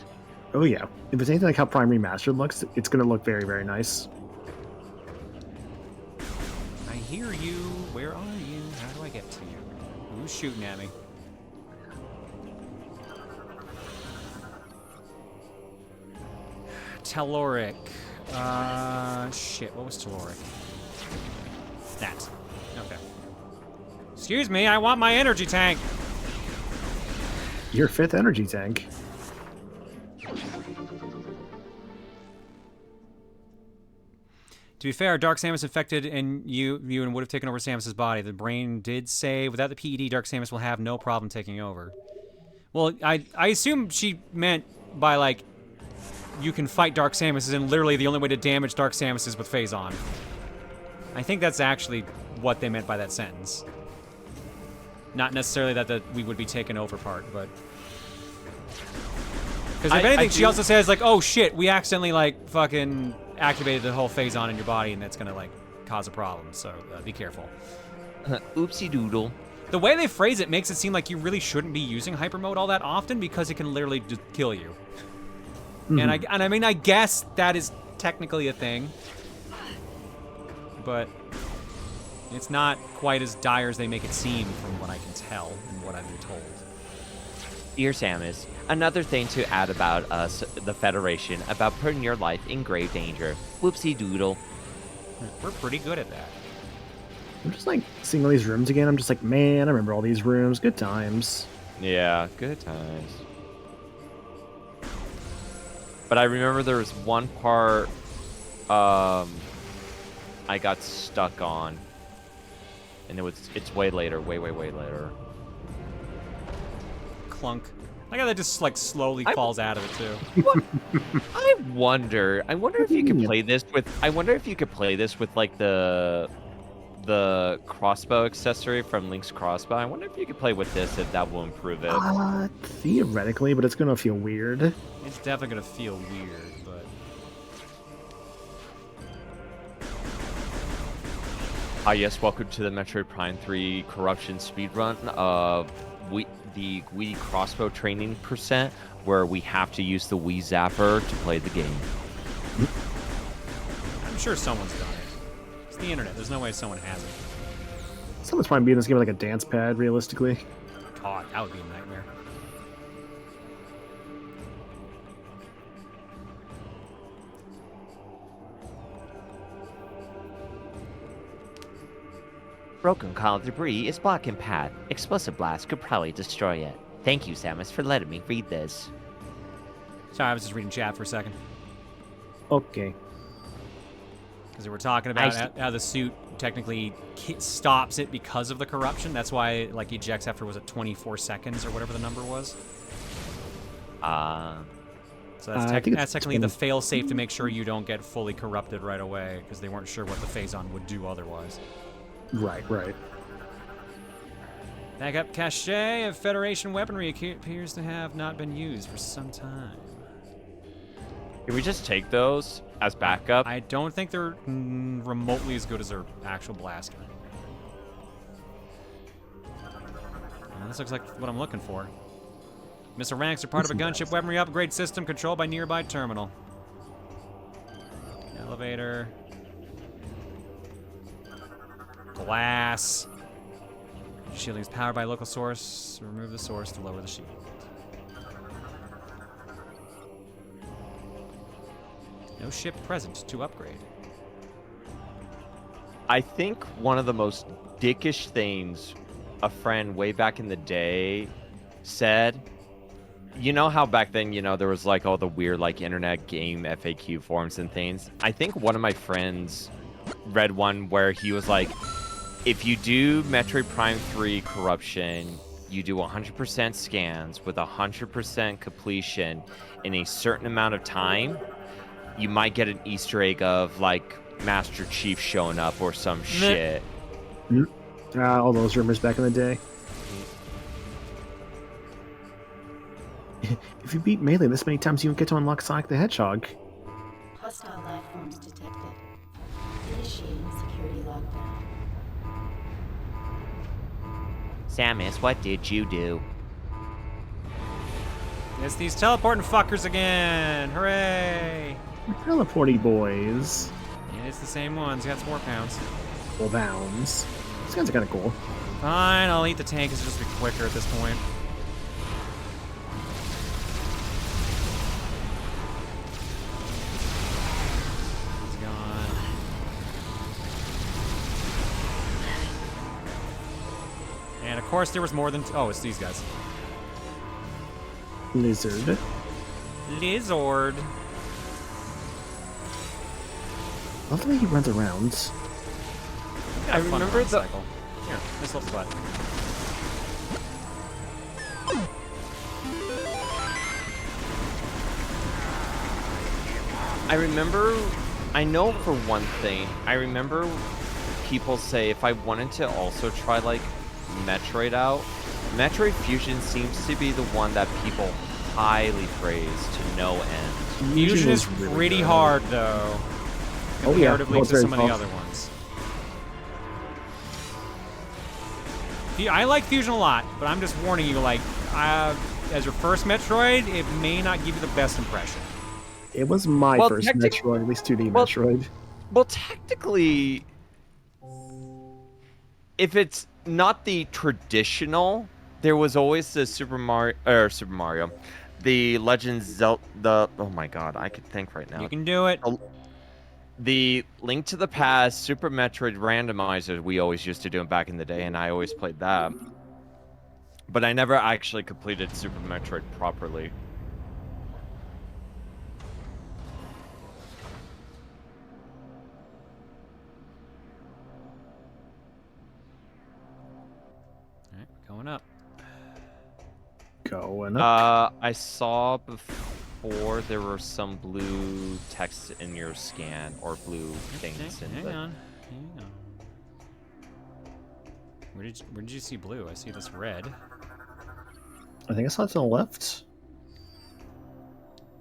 Oh yeah. If it's anything like how Prime Remastered looks, it's gonna look very, very nice. I hear you. Where are you? How do I get to you? Who's shooting at me? Telluric. Shit, what was Telluric? That. Okay. Excuse me, I want my energy tank! Your 5th energy tank. To be fair, Dark Samus infected and you and would have taken over Samus's body. The brain did say, without the PED, Dark Samus will have no problem taking over. Well, I assume she meant by, like, you can fight Dark Samus, and literally the only way to damage Dark Samus is with phase on. I think that's actually what they meant by that sentence. Not necessarily that we would be taken over part, but... Because if anything, she also says, like, oh shit, we accidentally, like, fucking activated the whole phase on in your body, and that's gonna, like, cause a problem, so be careful. Oopsie doodle. The way they phrase it makes it seem like you really shouldn't be using hyper mode all that often, because it can literally just kill you. Mm-hmm. And I mean, I guess that is technically a thing, but it's not quite as dire as they make it seem from what I can tell and what I've been told. Dear Samus, another thing to add about us, the Federation, about putting your life in grave danger. Whoopsie doodle. We're pretty good at that. I'm just like seeing all these rooms again. I'm just like, man, I remember all these rooms. Good times. Yeah, good times. But I remember there was one part I got stuck on. And it's way later, way later. Clunk. I got that just like slowly falls out of it too. I wonder if you could play this with like the crossbow accessory from Link's crossbow. I wonder if you could play with this if that will improve it. Theoretically, but it's gonna feel weird. It's definitely gonna feel weird, but... Hi, yes, welcome to the Metroid Prime 3 corruption speedrun of the Wii crossbow training percent, where we have to use the Wii Zapper to play the game. I'm sure someone's done it. It's the internet. There's no way someone hasn't. Someone's probably being this game like a dance pad, realistically. God, that would be a nightmare. Broken cloud debris is blocking path. Explosive blast could probably destroy it. Thank you, Samus, for letting me read this. Sorry, I was just reading chat for a second. Okay. Because we were talking about how the suit technically stops it because of the corruption. That's why it, like, ejects after, was it 24 seconds or whatever the number was? So that's, that's technically the fail-safe to make sure you don't get fully corrupted right away, because they weren't sure what the phase-on would do otherwise. Right. Backup cache of Federation weaponry appears to have not been used for some time. Can we just take those as backup? I don't think they're remotely as good as their actual blaster. Well, this looks like what I'm looking for. Missile ranks are part of a gunship weaponry upgrade system controlled by nearby terminal. Elevator. Glass. Shielding is powered by a local source. Remove the source to lower the shield. No ship present to upgrade. I think one of the most dickish things a friend way back in the day said, you know how back then, you know, there was like all the weird like internet game FAQ forums and things. I think one of my friends read one where he was like, if you do Metroid Prime 3 corruption, you do 100% scans with 100% completion in a certain amount of time, you might get an Easter egg of like Master Chief showing up or some shit. All those rumors back in the day. If you beat Melee this many times, you don't get to unlock Sonic the Hedgehog. Hostile life forms detected. Initiating security lockdown. Samus, what did you do? It's these teleporting fuckers again! Hooray! Teleporty boys. And it's the same ones. Got some more pounds. Full bounds. These guys are kind of cool. Fine, I'll eat the tank. It's just be quicker at this point. He's gone. And of course, there was more than. Oh, it's these guys. Lizard. Lizard. I love the way he runs around. I remember the. Here, missile spot. I remember. I know for one thing. I remember people say if I wanted to also try like Metroid out, Metroid Fusion seems to be the one that people highly praise to no end. Fusion is really pretty good. hard though. Oh yeah, Comparatively to some of the other ones. I like Fusion a lot, but I'm just warning you, like, as your first Metroid, it may not give you the best impression. It was my first Metroid, at least 2D Metroid. Well, technically, if it's not the traditional, there was always the Super Mario, the Legends Zelda. Oh my God, I could think right now. You can do it. The Link to the Past, Super Metroid randomizer we always used to do back in the day, and I always played that. But I never actually completed Super Metroid properly. Alright, going up. Going up. I saw before there were some blue text in your scan, or blue things in Hang the... on. Where did you see blue? I see this red. I think I saw it to the left.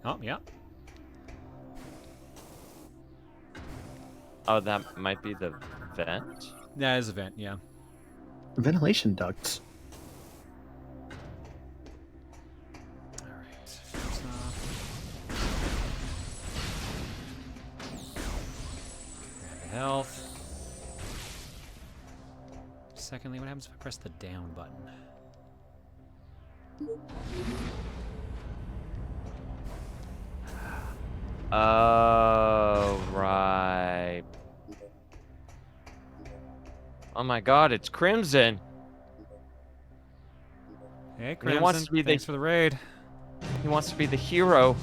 Oh, yeah. Oh, that might be the vent? That is a vent, yeah. Ventilation ducts. Alright, first off. Grab the health. Secondly, what happens if I press the down button? Oh, right. Oh my God, it's Crimson. Hey, And he wants Crimson, to be thanks for the raid. He wants to be the hero.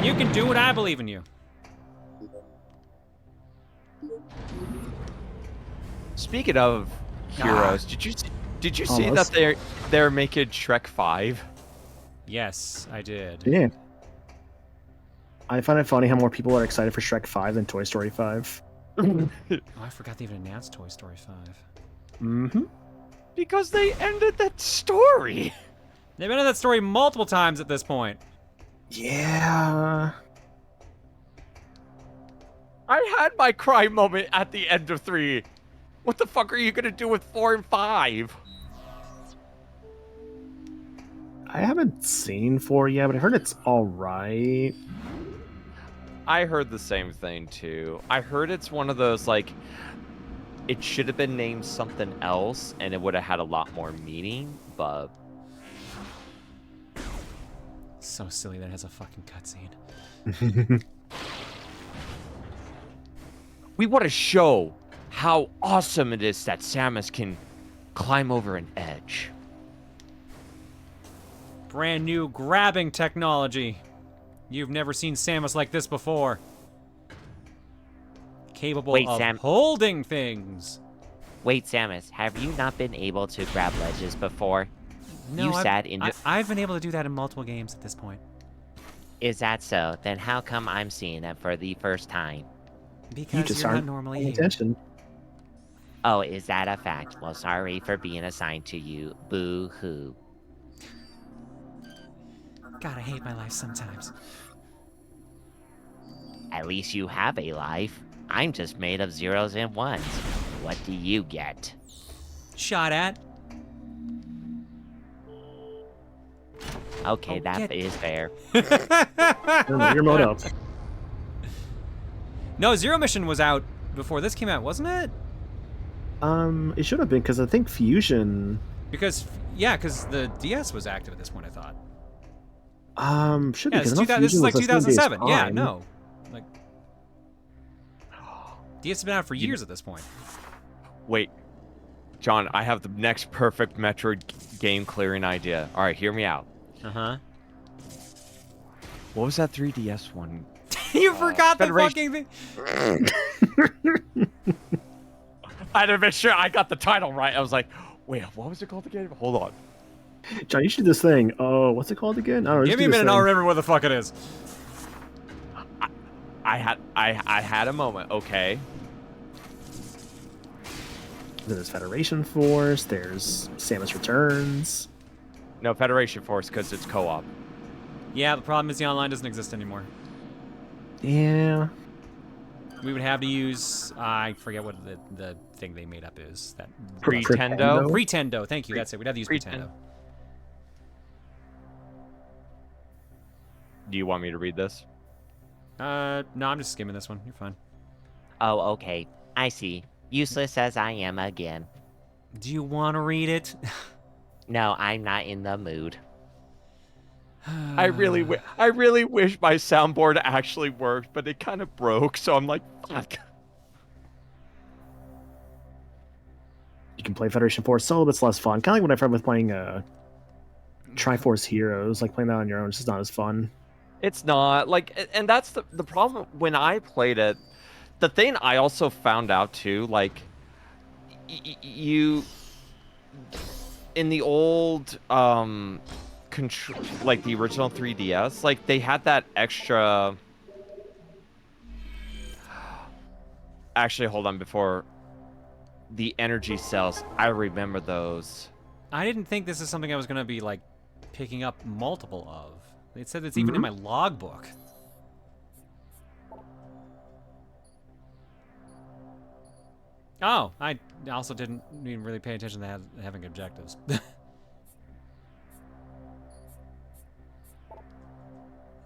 You can do it, I believe in you. Speaking of heroes, did you see that they're making Shrek 5? Yes, I did. Yeah. I find it funny how more people are excited for Shrek 5 than Toy Story 5. Oh, I forgot they even announced Toy Story 5. Mm-hmm. Because they ended that story. They've been in that story multiple times at this point. Yeah. I had my cry moment at the end of 3. What the fuck are you gonna do with 4 and 5? I haven't seen 4 yet, but I heard it's alright. I heard the same thing too. I heard it's one of those like it should have been named something else and it would have had a lot more meaning, but So silly that it has a fucking cutscene. we want to show how awesome it is that Samus can climb over an edge. Brand new grabbing technology. You've never seen Samus like this before. Capable of holding things. Wait, Samus, have you not been able to grab ledges before? No, You I've been able to do that in multiple games at this point. Is that so? Then how come I'm seeing it for the first time? Because you're not normally here. Attention. Oh, is that a fact? Well, sorry for being assigned to you. Boo-hoo. God, I hate my life sometimes. At least you have a life. I'm just made of zeros and ones. What do you get? Shot at. Okay, that is fair. Your mode up. No, Zero Mission was out before this came out, wasn't it? It should have been because I think Fusion. Because the DS was active at this point, I thought. Should Yeah, be. this is like was the same day as 2007. Yeah, Prime. no. Like, DS has been out for years at this point. Wait, John, I have the next perfect Metroid game clearing idea. All right, hear me out. Uh-huh. What was that 3DS one? You forgot the fucking thing. I had to make sure I got the title right. I was like, wait, what was it called again? Hold on. John, you should do this thing. Oh, what's it called again? I don't know. Give me a minute, I'll remember what the fuck it is. I had a moment, okay. There's Federation Force. There's Samus Returns. No, Federation Force because it's co-op. Yeah, the problem is the online doesn't exist anymore. Yeah. We would have to use, I forget what the thing they made up is. That Pretendo? Pretendo, thank you, that's it. We'd have to use Pretendo. Do you want me to read this? No, I'm just skimming this one. You're fine. Oh, okay. I see. Useless as I am again. Do you want to read it? No, I'm not in the mood. I really wish my soundboard actually worked, but it kind of broke, so I'm like, fuck. You can play Federation Force solo, but it's less fun. Kind of like when I tried with playing Triforce Heroes. Like playing that on your own, it's just not as fun. It's not like, and that's the problem when I played it. The thing I also found out too, like, you in the old like the original 3DS, like they had that extra. Actually, hold on. Before the energy cells, I remember those. I didn't think this is something I was gonna be like picking up multiple of. It said it's even in my logbook. Oh, I also didn't even really pay attention to having objectives. Is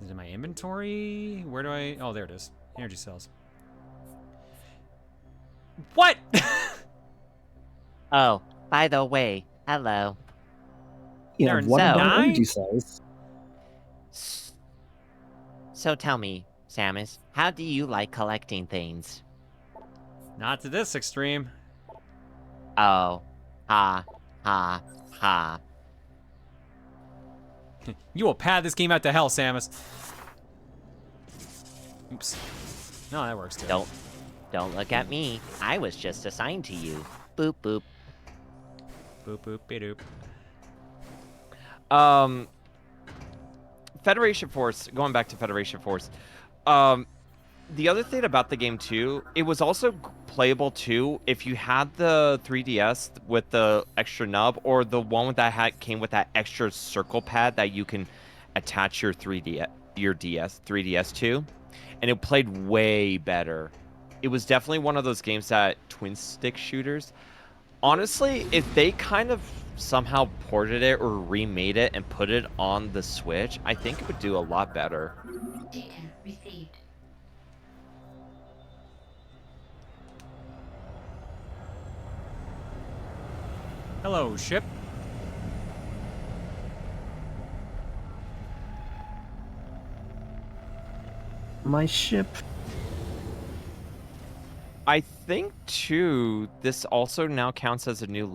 it in my inventory? Where do I... Oh, there it is. Energy cells. What? Oh, by the way, hello. Yeah, Turns what out- about Nine? energy cells? So tell me, Samus, how do you like collecting things? Not to this extreme. Oh, ha, ha, ha. You will pad this game out to hell, Samus. Oops. No, that works too. Don't look at me. I was just assigned to you. Boop, boop. Boop, boop, be-doop. Federation Force, going back to Federation Force, the other thing about the game too, it was also playable too if you had the 3DS with the extra nub, or the one that came with that extra circle pad that you can attach your 3DS to, and it played way better. It was definitely one of those games that twin stick shooters. Honestly, if they kind of somehow ported it or remade it and put it on the Switch, I think it would do a lot better. Data received. Hello, ship. My ship. I think, too, this also now counts as a new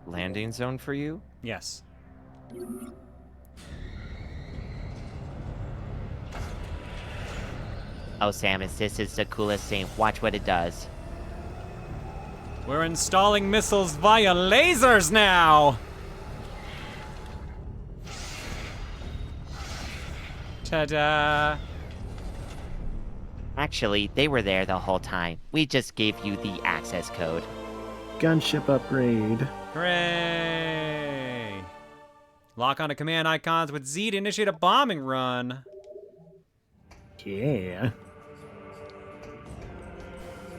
landing zone for you. Yes. Oh, Samus, this is the coolest thing. Watch what it does. We're installing missiles via lasers now! Ta-da! Actually, they were there the whole time. We just gave you the access code. Gunship upgrade. Hooray! Lock onto command icons with Z to initiate a bombing run. Yeah.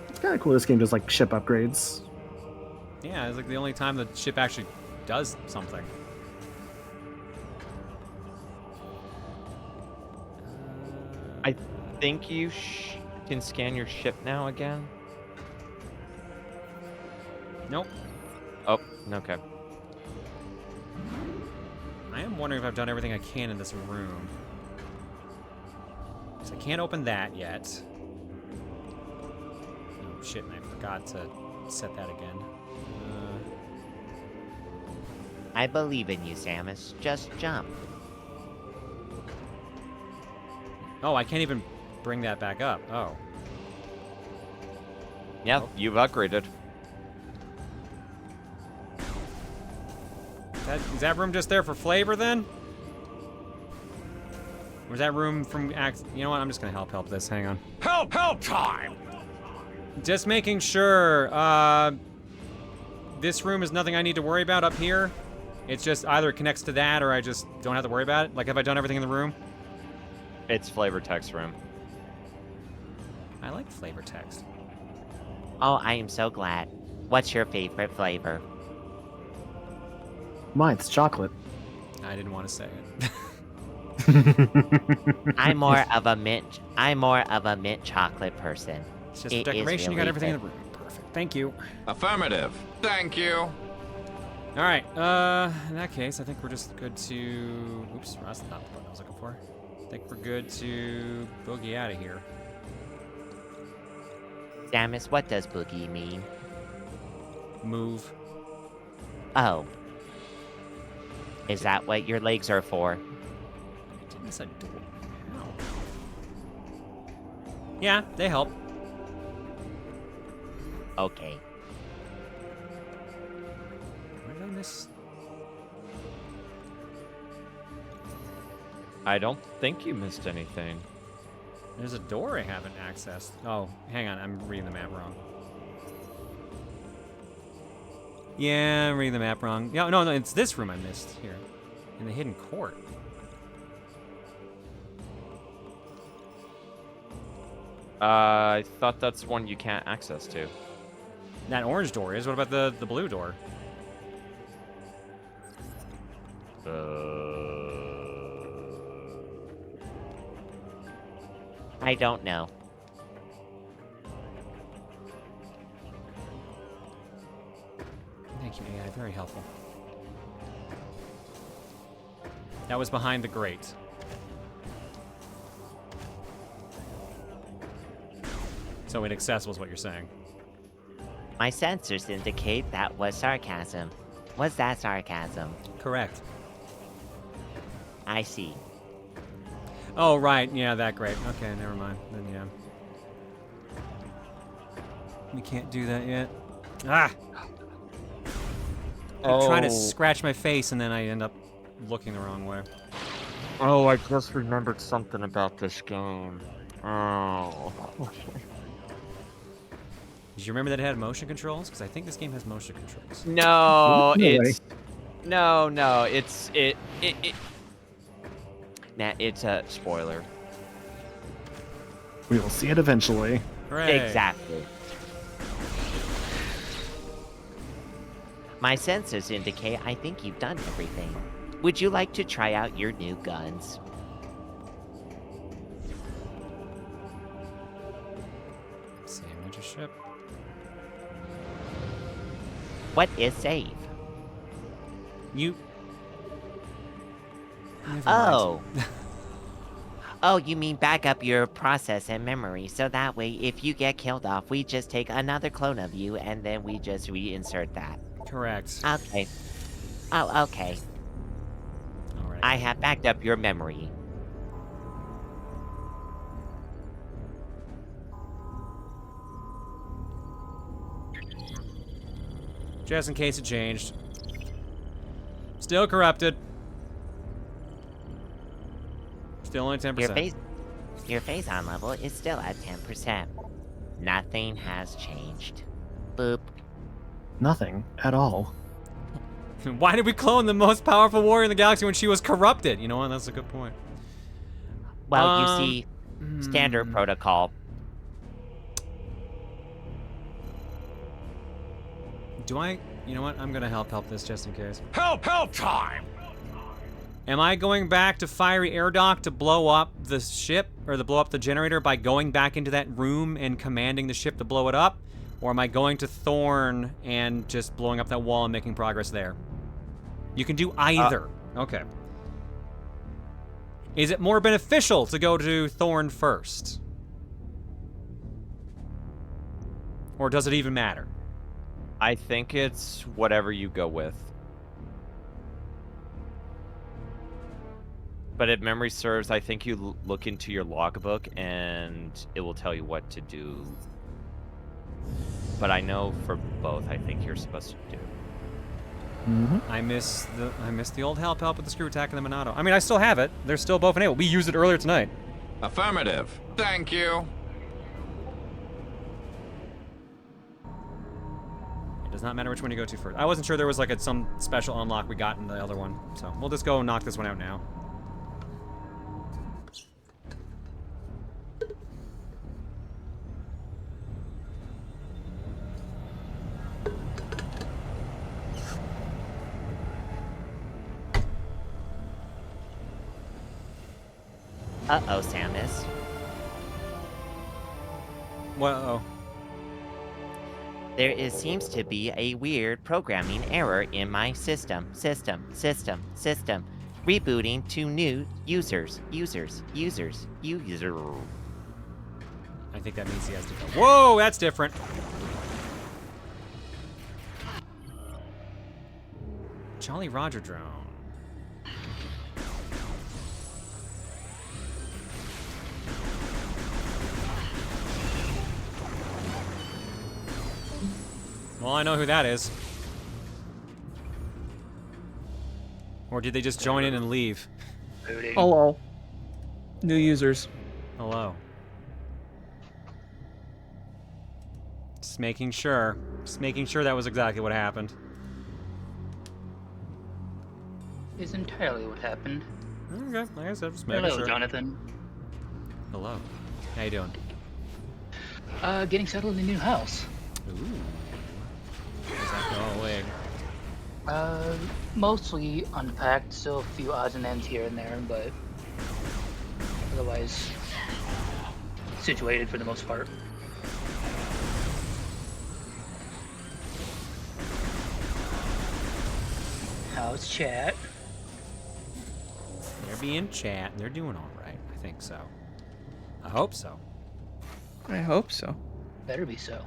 It's kind of cool this game does like ship upgrades. Yeah, it's like the only time the ship actually does something. I think you can scan your ship now again. Nope. Oh, okay. I am wondering if I've done everything I can in this room. So I can't open that yet. Oh shit, and I forgot to set that again. I believe in you, Samus. Just jump. Oh, I can't even bring that back up. Oh. Yeah, you've upgraded. Is that room just there for flavor then? Or is that room from act? You know what? I'm just gonna help this. Hang on. Help time! Just making sure. This room is nothing I need to worry about up here. It's just either it connects to that or I just don't have to worry about it. Like, have I done everything in the room? It's flavor text room. I like flavor text. Oh, I am so glad. What's your favorite flavor? Mine's chocolate. I didn't want to say it. I'm more of a mint chocolate person. It's just for decoration. You got everything in the room. Perfect. Thank you. Affirmative. Thank you. All right. In that case, I think we're just good to. Oops, that's not the button I was looking for. I think we're good to boogie out of here. Samus, what does boogie mean? Move. Oh. Is that what your legs are for? Didn't miss a door. Ow. Yeah, they help. Okay. Where did I miss? I don't think you missed anything. There's a door I haven't accessed. Oh, hang on. I'm reading the map wrong. Yeah, I'm reading the map wrong. No, it's this room I missed here. In the hidden court. I thought that's one you can't access to. That orange door is. What about the blue door? I don't know. Thank you, AI. Very helpful. That was behind the grate. So inaccessible is what you're saying. My sensors indicate that was sarcasm. Was that sarcasm? Correct. I see. Oh, right. Yeah, that grate. Okay, never mind. Then, yeah. We can't do that yet. Ah! I'm trying to scratch my face, and then I end up looking the wrong way. Oh, I just remembered something about this game. Oh. Did you remember that it had motion controls? Because I think this game has motion controls. No, Really? it's no, it's Nah, it's a spoiler. We will see it eventually. Hooray. exactly. My sensors indicate I think you've done everything. Would you like to try out your new guns? Sandwich a ship. What is save? You... Never Oh. mind. Oh, you mean back up your process and memory, so that way if you get killed off, we just take another clone of you and then we just reinsert that. Correct. Okay. Oh, okay. Alright. I have backed up your memory. Just in case it changed. Still corrupted. Still only 10%. Your phase-on level is still at 10%. Nothing has changed. Boop. Nothing at all. Why did we clone the most powerful warrior in the galaxy when she was corrupted? You know what? That's a good point. Well, you see, standard protocol. Do I? You know what? I'm gonna help this just in case. Help time! Am I going back to Fiery Air Dock to blow up the ship, or to blow up the generator by going back into that room and commanding the ship to blow it up? Or am I going to Thorn and just blowing up that wall and making progress there? You can do either. Okay. Is it more beneficial to go to Thorn first? Or does it even matter? I think it's whatever you go with. But if memory serves, I think you look into your logbook and it will tell you what to do. But I know for both, I think you're supposed to do. I miss the old help with the screw attack and the Monado. I mean, I still have it. They're still both enabled. We used it earlier tonight. Affirmative. Thank you. It does not matter which one you go to first. I wasn't sure there was like some special unlock we got in the other one, so we'll just go and knock this one out now. Uh-oh, Samus. Whoa. There seems to be a weird programming error in my system. Rebooting to new users. I think that means he has to go. Whoa, that's different. Jolly Roger drone. Well, I know who that is. Or did they just join in and leave? Hello. New users. Hello. Just making sure. Just making sure that was exactly what happened. Is entirely what happened. Okay, like I said, just making Hello, sure. Jonathan. Hello. How you doing? Getting settled in a new house. Ooh. How's that going? Mostly unpacked, still a few odds and ends here and there, but otherwise situated for the most part. How's chat? They're being chat, and they're doing all right. I think so. I hope so. I hope so. Better be so.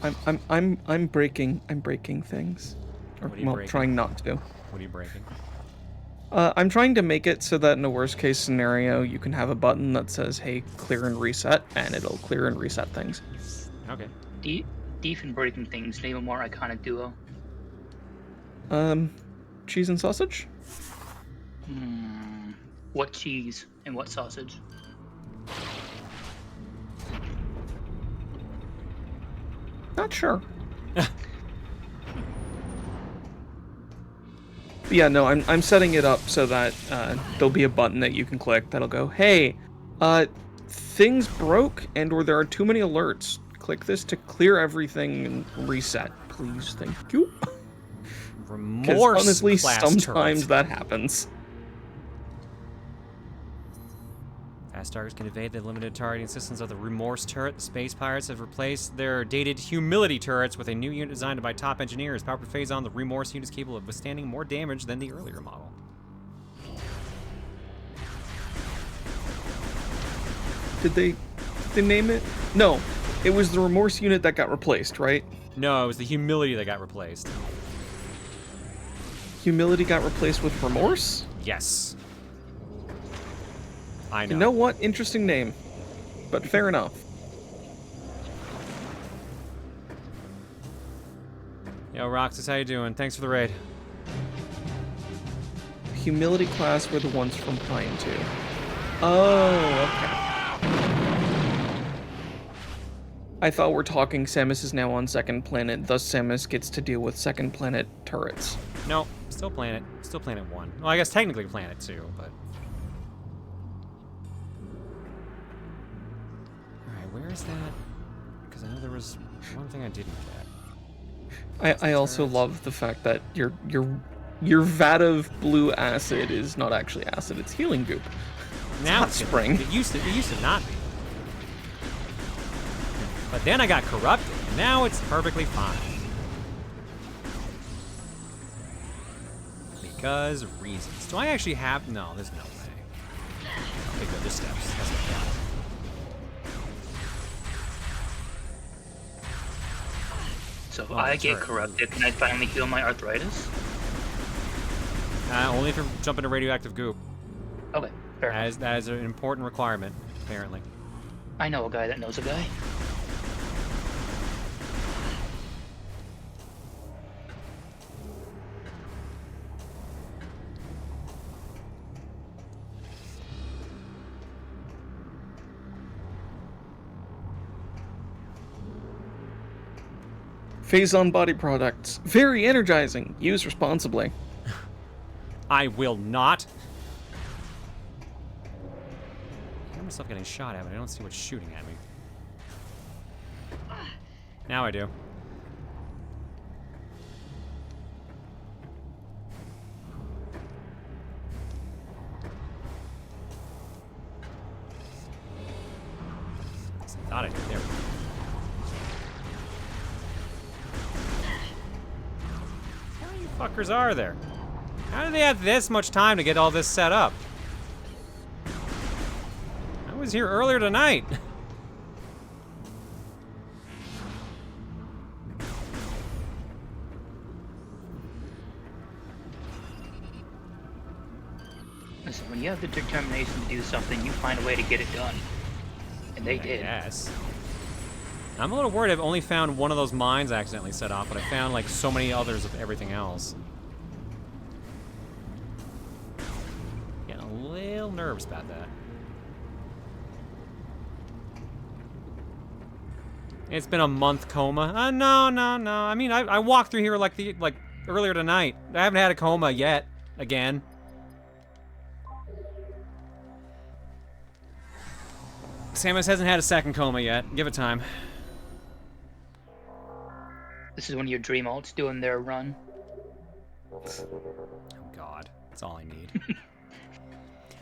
I'm breaking things. Or, What are you well, breaking? trying not to. What are you breaking? I'm trying to make it so that in a worst case scenario, you can have a button that says, hey, clear and reset, and it'll clear and reset things. Okay. Deep and breaking things, name a more iconic duo. Cheese and sausage? What cheese and what sausage? Not sure. But yeah, no, I'm setting it up so that there'll be a button that you can click that'll go, hey, things broke or there are too many alerts. Click this to clear everything and reset, please. Thank you. Remorse. Honestly, class sometimes turret. that happens. Fast targets can evade the limited targeting systems of the Remorse turret. The Space Pirates have replaced their dated Humility turrets with a new unit designed by top engineers. Powered by Phazon, the Remorse unit is capable of withstanding more damage than the earlier model. Did they name it? No, it was the Remorse unit that got replaced, right? No, it was the Humility that got replaced. Humility got replaced with Remorse? Yes. I know. You know what? Interesting name, but fair enough. Yo, Roxas, how you doing? Thanks for the raid. Humility class were the ones from Prime 2. Oh, okay. I thought we're talking Samus is now on second planet, thus Samus gets to deal with second planet turrets. No, still planet 1. Well, I guess technically planet 2, but... Alright, where is that? Because I know there was one thing I didn't get. I also love the fact that your vat of blue acid is not actually acid, it's healing goop. Now it's not spring. It used to not be. But then I got corrupted. Now it's perfectly fine. Because reasons. Do I actually have... No, there's no way. Okay, good. There's steps. That's what I got. So if I get corrupted, can I finally heal my arthritis? Only if you jump into radioactive goop. Okay, fair enough. That is an important requirement, apparently. I know a guy that knows a guy. Phazon body products. Very energizing. Use responsibly. I will not. I hear myself getting shot at, but I don't see what's shooting at me. Now I do. I thought I did. There we go. How many fuckers are there? How did they have this much time to get all this set up? I was here earlier tonight. Listen, when you have the determination to do something, you find a way to get it done. And they did. Yes. I'm a little worried I've only found one of those mines I accidentally set off, but I found like so many others of everything else. Getting a little nervous about that. It's been a month coma. No. I mean, I walked through here like earlier tonight. I haven't had a coma yet. Again. Samus hasn't had a second coma yet. Give it time. This is when your dream ults doing their run. Oh god, that's all I need.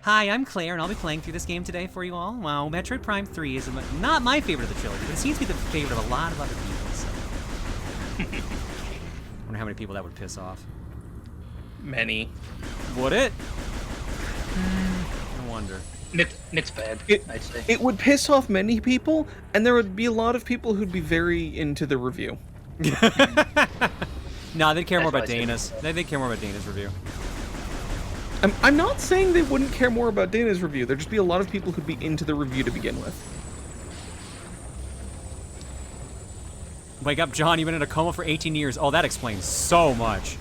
Hi, I'm Claire, and I'll be playing through this game today for you all. Wow, Metroid Prime 3 is not my favorite of the trilogy, but it seems to be the favorite of a lot of other people, so... I wonder how many people that would piss off. Many. Would it? I wonder. It's bad, I'd say. It would piss off many people, and there would be a lot of people who'd be very into the review. No, they'd care more about Dana's. They'd care more about Dana's review. I'm not saying they wouldn't care more about Dana's review. There'd just be a lot of people who'd be into the review to begin with. Wake up, John. You've been in a coma for 18 years. Oh, that explains so much.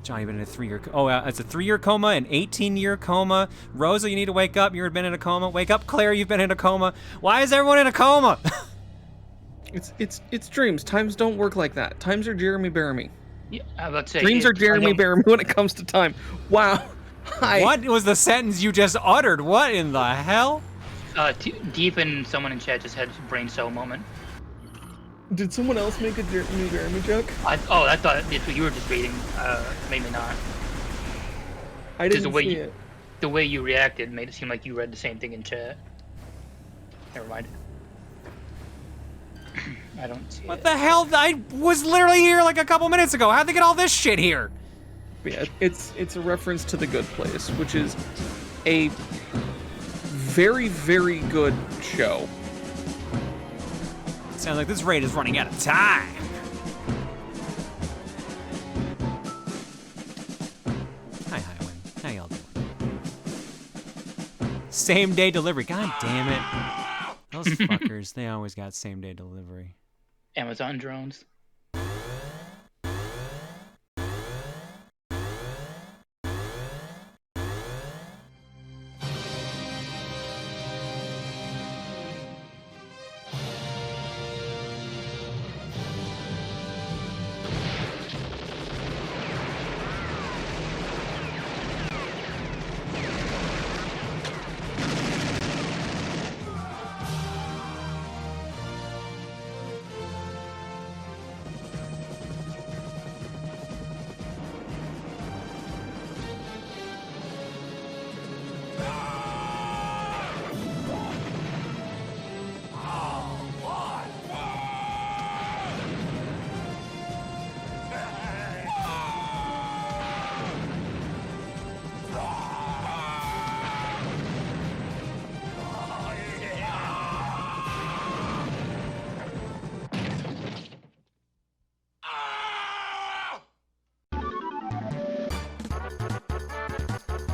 John, you've been in a 3-year... Oh, it's a 3-year coma, an 18-year coma. Rosa, you need to wake up. You've been in a coma. Wake up, Claire. You've been in a coma. Why is everyone in a coma? It's dreams. Times don't work like that. Times are Jeremy Bearimy. Yeah, I was about to say, dreams are Jeremy Bearimy when it comes to time. Wow. Hi. What was the sentence you just uttered? What in the hell? Deep in someone in chat just had a brain cell moment. Did someone else make a new Jeremy joke? I thought that's what you were just reading. Maybe not. I Just didn't see it. The way you reacted made it seem like you read the same thing in chat. Never mind. I don't see What the hell? I was literally here like a couple minutes ago. How'd they get all this shit here? But yeah, it's a reference to The Good Place, which is a very, very good show. Sounds like this raid is running out of time. Hi, Highway. How y'all doing? Same day delivery. God damn it. Those fuckers, they always got same day delivery. Amazon drones.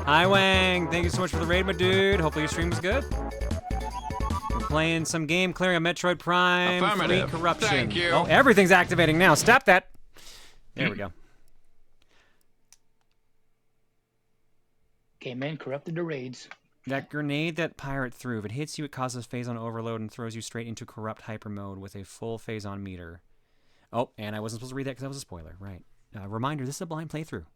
Hi, Wang. Thank you so much for the raid, my dude. Hopefully your stream was good. We're playing some game, clearing a Metroid Prime. Affirmative. Fleet corruption. Thank you. Oh, everything's activating now. Stop that. There we go. Game Man corrupted the raids. That grenade that pirate threw, if it hits you, it causes phase-on overload and throws you straight into corrupt hyper mode with a full phase-on meter. Oh, and I wasn't supposed to read that because that was a spoiler. Right. Reminder, this is a blind playthrough.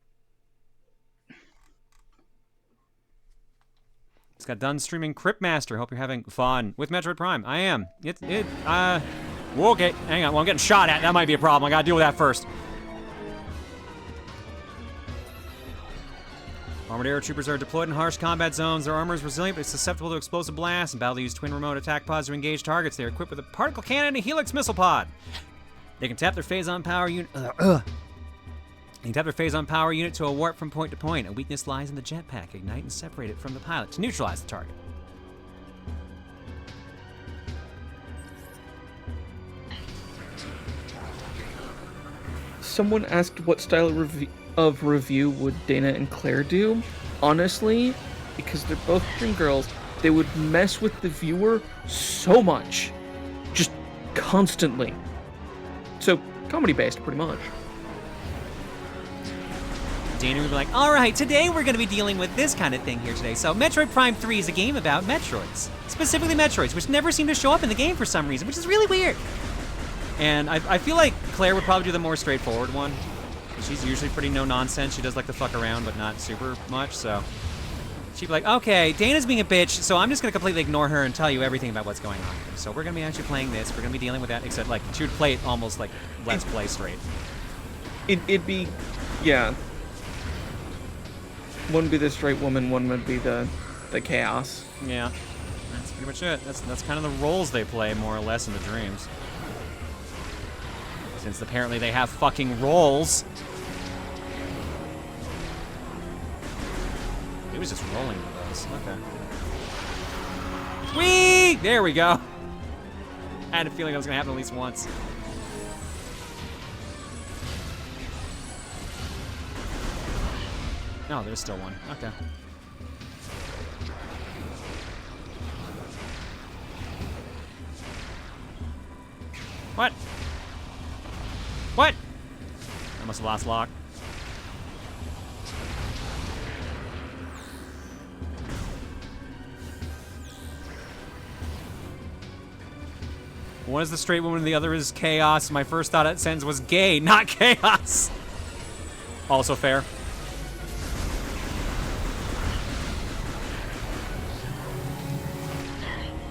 It's got done streaming Cryptmaster. Hope you're having fun with Metroid Prime. I am. Whoa, okay. Hang on. Well, I'm getting shot at. That might be a problem. I gotta deal with that first. Armored air troopers are deployed in harsh combat zones. Their armor is resilient, but it's susceptible to explosive blasts. And battle to use twin remote attack pods to engage targets. They are equipped with a particle cannon and a helix missile pod. They can tap their phase-on power unit. They can tap their phase-on power unit to a warp from point to point. A weakness lies in the jetpack. Ignite and separate it from the pilot to neutralize the target. Someone asked what style of review would Dana and Claire do. Honestly, because they're both dream girls, they would mess with the viewer so much. Just constantly. So, comedy-based, pretty much. Dana would be like, all right, today we're going to be dealing with this kind of thing here today. So Metroid Prime 3 is a game about Metroids. Specifically Metroids, which never seem to show up in the game for some reason, which is really weird. And I feel like Claire would probably do the more straightforward one. She's usually pretty no-nonsense. She does like to fuck around, but not super much, so... She'd be like, okay, Dana's being a bitch, so I'm just going to completely ignore her and tell you everything about what's going on here. So we're going to be actually playing this. We're going to be dealing with that, except like she would play it almost like Let's Play straight. It'd be... yeah. One would be the straight woman, one would be the chaos. Yeah, that's pretty much it. That's kind of the roles they play, more or less, in the dreams. Since apparently they have fucking roles. He was just rolling with those. Okay. Whee! There we go. I had a feeling that was gonna happen at least once. No, there's still one. Okay. What? What? I must have lost lock. One is the straight woman and the other is chaos. My first thought at sentence was gay, not chaos. Also fair.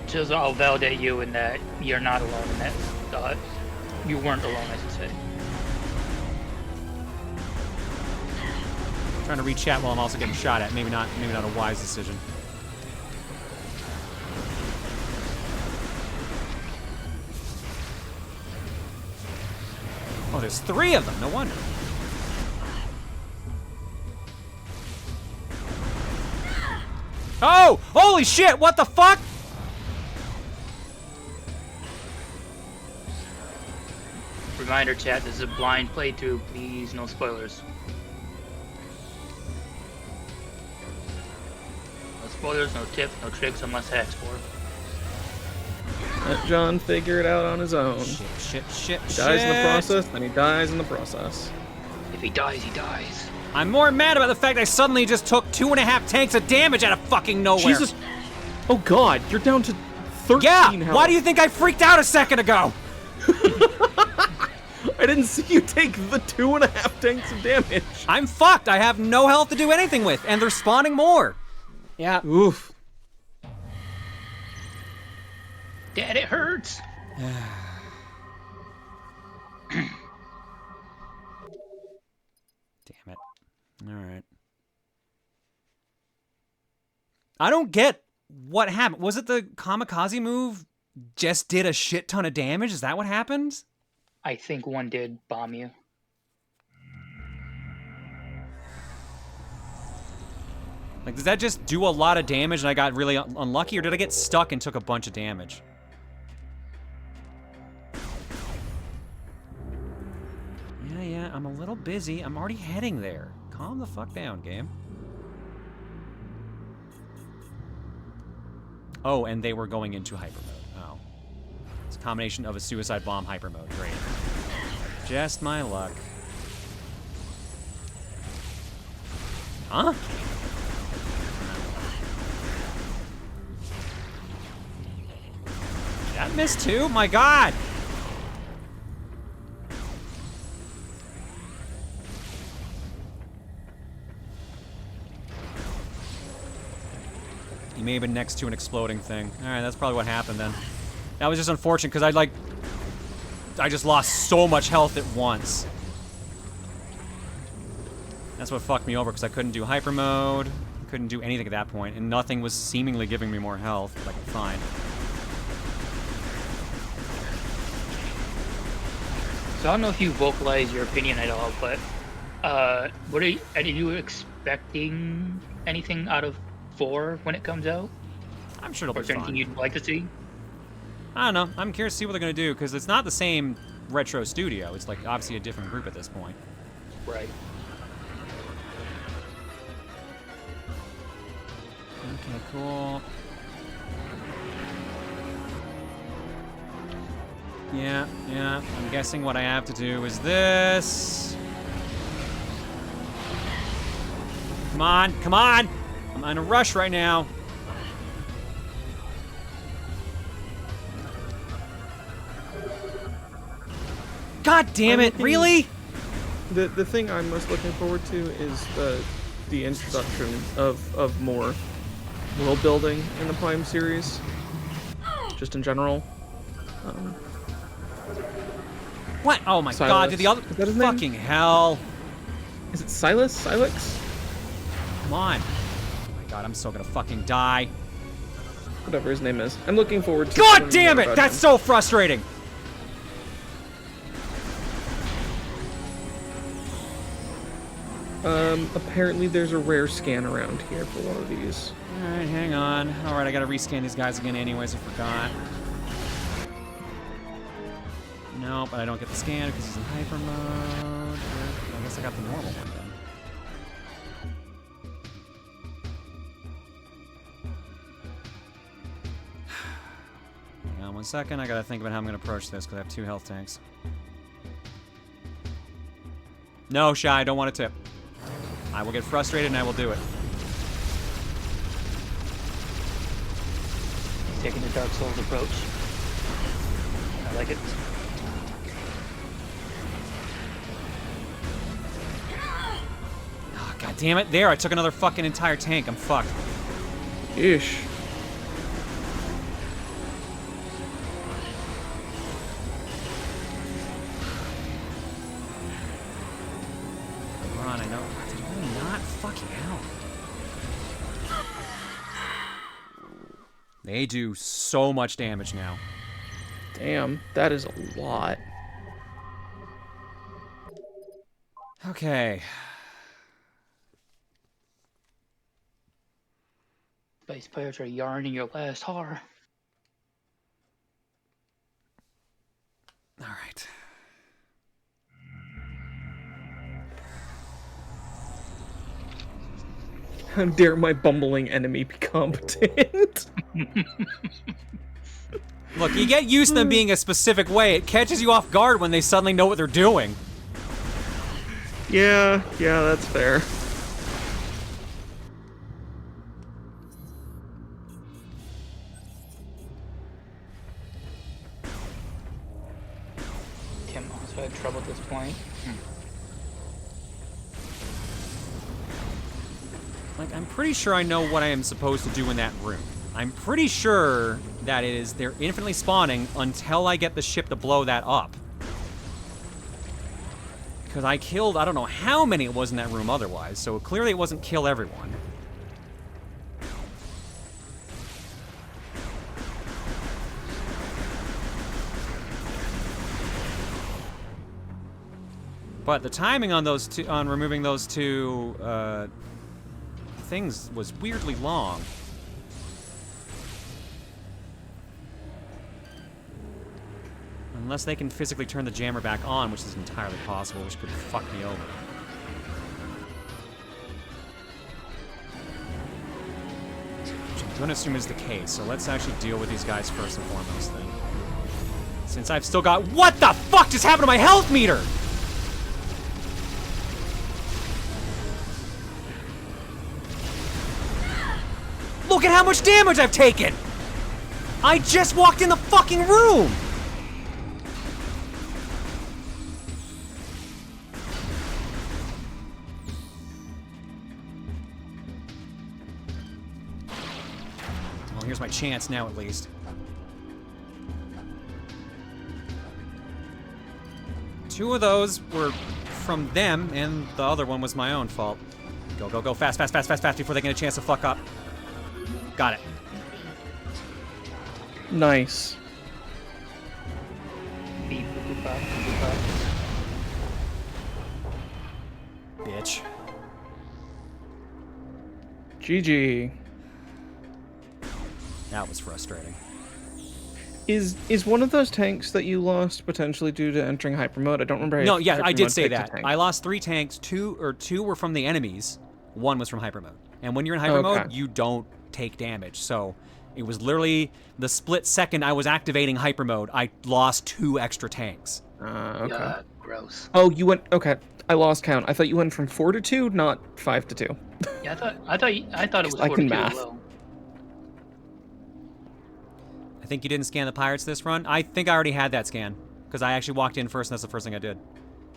Just I'll validate you in that you're not alone in that thought. You weren't alone, I should say. Trying to reach chat while I'm also getting shot at. Maybe not a wise decision. Oh, there's 3 of them. No wonder. Oh! Holy shit! What the fuck? Reminder, chat, this is a blind playthrough. Please, no spoilers. No spoilers, no tips, no tricks unless asked for. Let John figure it out on his own. Shit. He dies in the process, then he dies in the process. If he dies, he dies. I'm more mad about the fact I suddenly just took 2.5 tanks of damage out of fucking nowhere. Jesus. Oh god, you're down to 13 Yeah, health. why do you think I freaked out a second ago? I didn't see you take the 2.5 tanks of damage. I'm fucked. I have no health to do anything with, and they're spawning more. Yeah. Oof. Dad, it hurts. Damn it. Alright. I don't get what happened. Was it the kamikaze move just did a shit ton of damage? Is that what happened? I think one did bomb you. Like, does that just do a lot of damage and I got really unlucky, or did I get stuck and took a bunch of damage? Yeah, I'm a little busy. I'm already heading there. Calm the fuck down, game. Oh, and they were going into hyper mode. Oh. It's a combination of a suicide bomb hyper mode. Great. Just my luck. Huh? That missed too? My god! He may have been next to an exploding thing. Alright, that's probably what happened then. That was just unfortunate because I just lost so much health at once. That's what fucked me over because I couldn't do hyper mode, couldn't do anything at that point, and nothing was seemingly giving me more health that I could find. So I don't know if you vocalize your opinion at all, but are you expecting anything out of 4 when it comes out? I'm sure it'll be fun. Or anything you'd like to see? I don't know. I'm curious to see what they're gonna do because it's not the same retro studio. It's like obviously a different group at this point. Right. Okay, cool. Yeah. I'm guessing what I have to do is this. Come on! I'm in a rush right now. God damn it! Really? The thing I'm most looking forward to is the introduction of more world building in the Prime series, just in general. What? Oh my Silas. god! Did the other Is that his fucking name? hell? Is it Silas? Silex? Come on! Oh my god! I'm so gonna fucking die. Whatever his name is. I'm looking forward to. God damn it! That's so frustrating. Apparently there's a rare scan around here for one of these. Alright, hang on. Alright, I gotta rescan these guys again anyways, I forgot. No, but I don't get the scan because he's in hyper mode. I guess I got the normal one then. Hang on 1 second, I gotta think about how I'm gonna approach this because I have 2 health tanks. No, Shy, I don't want to tip. I will get frustrated and I will do it. He's taking the Dark Souls approach. I like it. Oh, God damn it. There, I took another fucking entire tank. I'm fucked. Ish. Fucking hell. They do so much damage now. Damn, that is a lot. Okay. Space pirates are yarning your last horror. All right. How dare my bumbling enemy be competent? Look, you get used to them being a specific way. It catches you off guard when they suddenly know what they're doing. Yeah, that's fair. Tim also had trouble at this point. Like, I'm pretty sure I know what I am supposed to do in that room. I'm pretty sure that it is they're infinitely spawning until I get the ship to blow that up. Because I killed, I don't know how many it was in that room otherwise, so clearly it wasn't kill everyone. But the timing on those two, on removing those two things was weirdly long. Unless they can physically turn the jammer back on, which is entirely possible, which could fuck me over. Which I'm going to assume is the case, so let's actually deal with these guys first and foremost then. Since I've still got— what the fuck just happened to my health meter?! Look at how much damage I've taken! I just walked in the fucking room! Well, here's my chance now, at least. Two of those were from them, and the other one was my own fault. Go, go, go, fast, fast, fast, fast, fast, before they get a chance to fuck up. Got it. Nice. Bitch. GG. That was frustrating. Is one of those tanks that you lost potentially due to entering hyper mode? I don't remember. No, yeah, I did say that. I lost 3 tanks. Two were from the enemies. 1 was from hyper mode. And when you're in hyper mode, you don't take damage. So it was literally the split second I was activating hyper mode, I lost 2 extra tanks. Okay. Yeah, gross. Oh, you went— okay. I lost count. I thought you went from 4 to 2, not 5 to 2. Yeah, I thought it was 42 I can as math. well. I think you didn't scan the pirates this run. I think I already had that scan because I actually walked in first, and that's the first thing I did.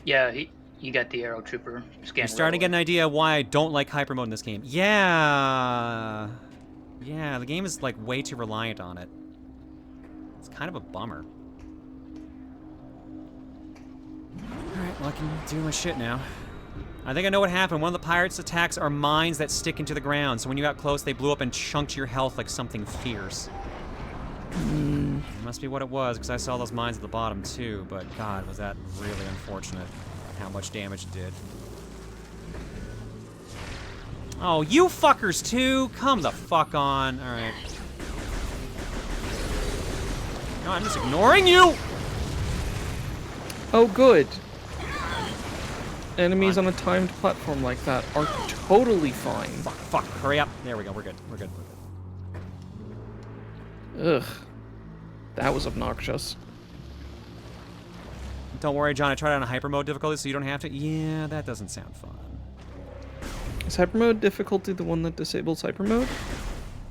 Yeah, you got the arrow trooper scan. You're starting to get an idea why I don't like hyper mode in this game. Yeah, the game is like way too reliant on it. It's kind of a bummer. Alright, well I can do my shit now. I think I know what happened. One of the pirates' attacks are mines that stick into the ground, so when you got close, they blew up and chunked your health like something fierce. It must be what it was, because I saw those mines at the bottom too, but god, was that really unfortunate how much damage it did. Oh, you fuckers too? Come the fuck on. Alright. No, I'm just ignoring you! Oh, good. Enemies on a timed platform like that are totally fine. Fuck, hurry up. There we go, we're good. Ugh. That was obnoxious. Don't worry, John, I tried it on a hyper mode difficulty so you don't have to. Yeah, that doesn't sound fun. Is hyper mode difficulty the one that disables hyper mode?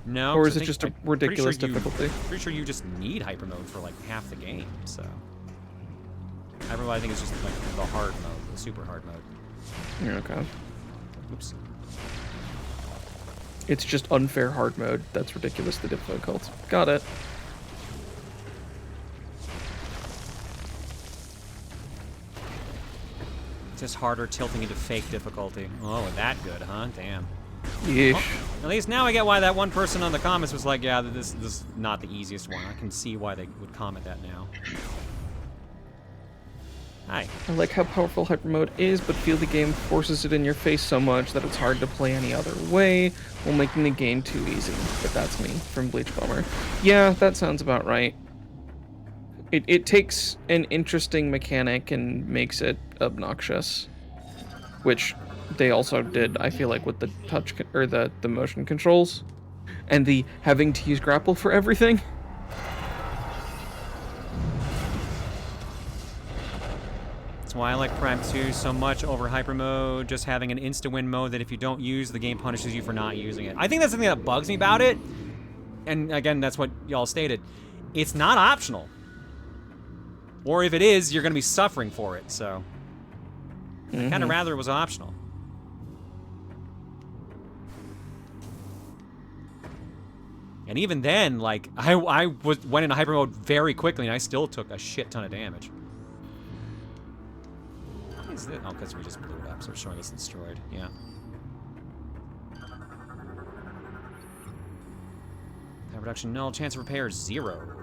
No. Or is it just a ridiculous difficulty? Pretty sure you just need hyper mode for like half the game, so. Hyper mode I think is just like the hard mode, the super hard mode. Yeah, okay. Oops. It's just unfair hard mode. That's ridiculously difficult. Got it. Just harder tilting into fake difficulty. Oh, that good, huh? Damn. Yeesh. Well, at least now I get why that one person on the comments was like, yeah, this is not the easiest one. I can see why they would comment that now. Hi. I like how powerful hyper mode is, but feel the game forces it in your face so much that it's hard to play any other way while making the game too easy. But that's me, from Bleach Bummer. Yeah, that sounds about right. It takes an interesting mechanic and makes it obnoxious, which they also did, I feel like, with the touch or the motion controls and the having to use grapple for everything. That's why I like Prime 2 so much over Hyper Mode, just having an insta-win mode that if you don't use, the game punishes you for not using it. I think that's something that bugs me about it, and again, that's what y'all stated. It's not optional. Or if it is, you're going to be suffering for it, so... I'd kind of rather it was optional. And even then, like, I went into hyper mode very quickly, and I still took a shit ton of damage. What is this? Oh, because we just blew it up, so it's showing us destroyed. Yeah. Power reduction null. Chance of repair 0.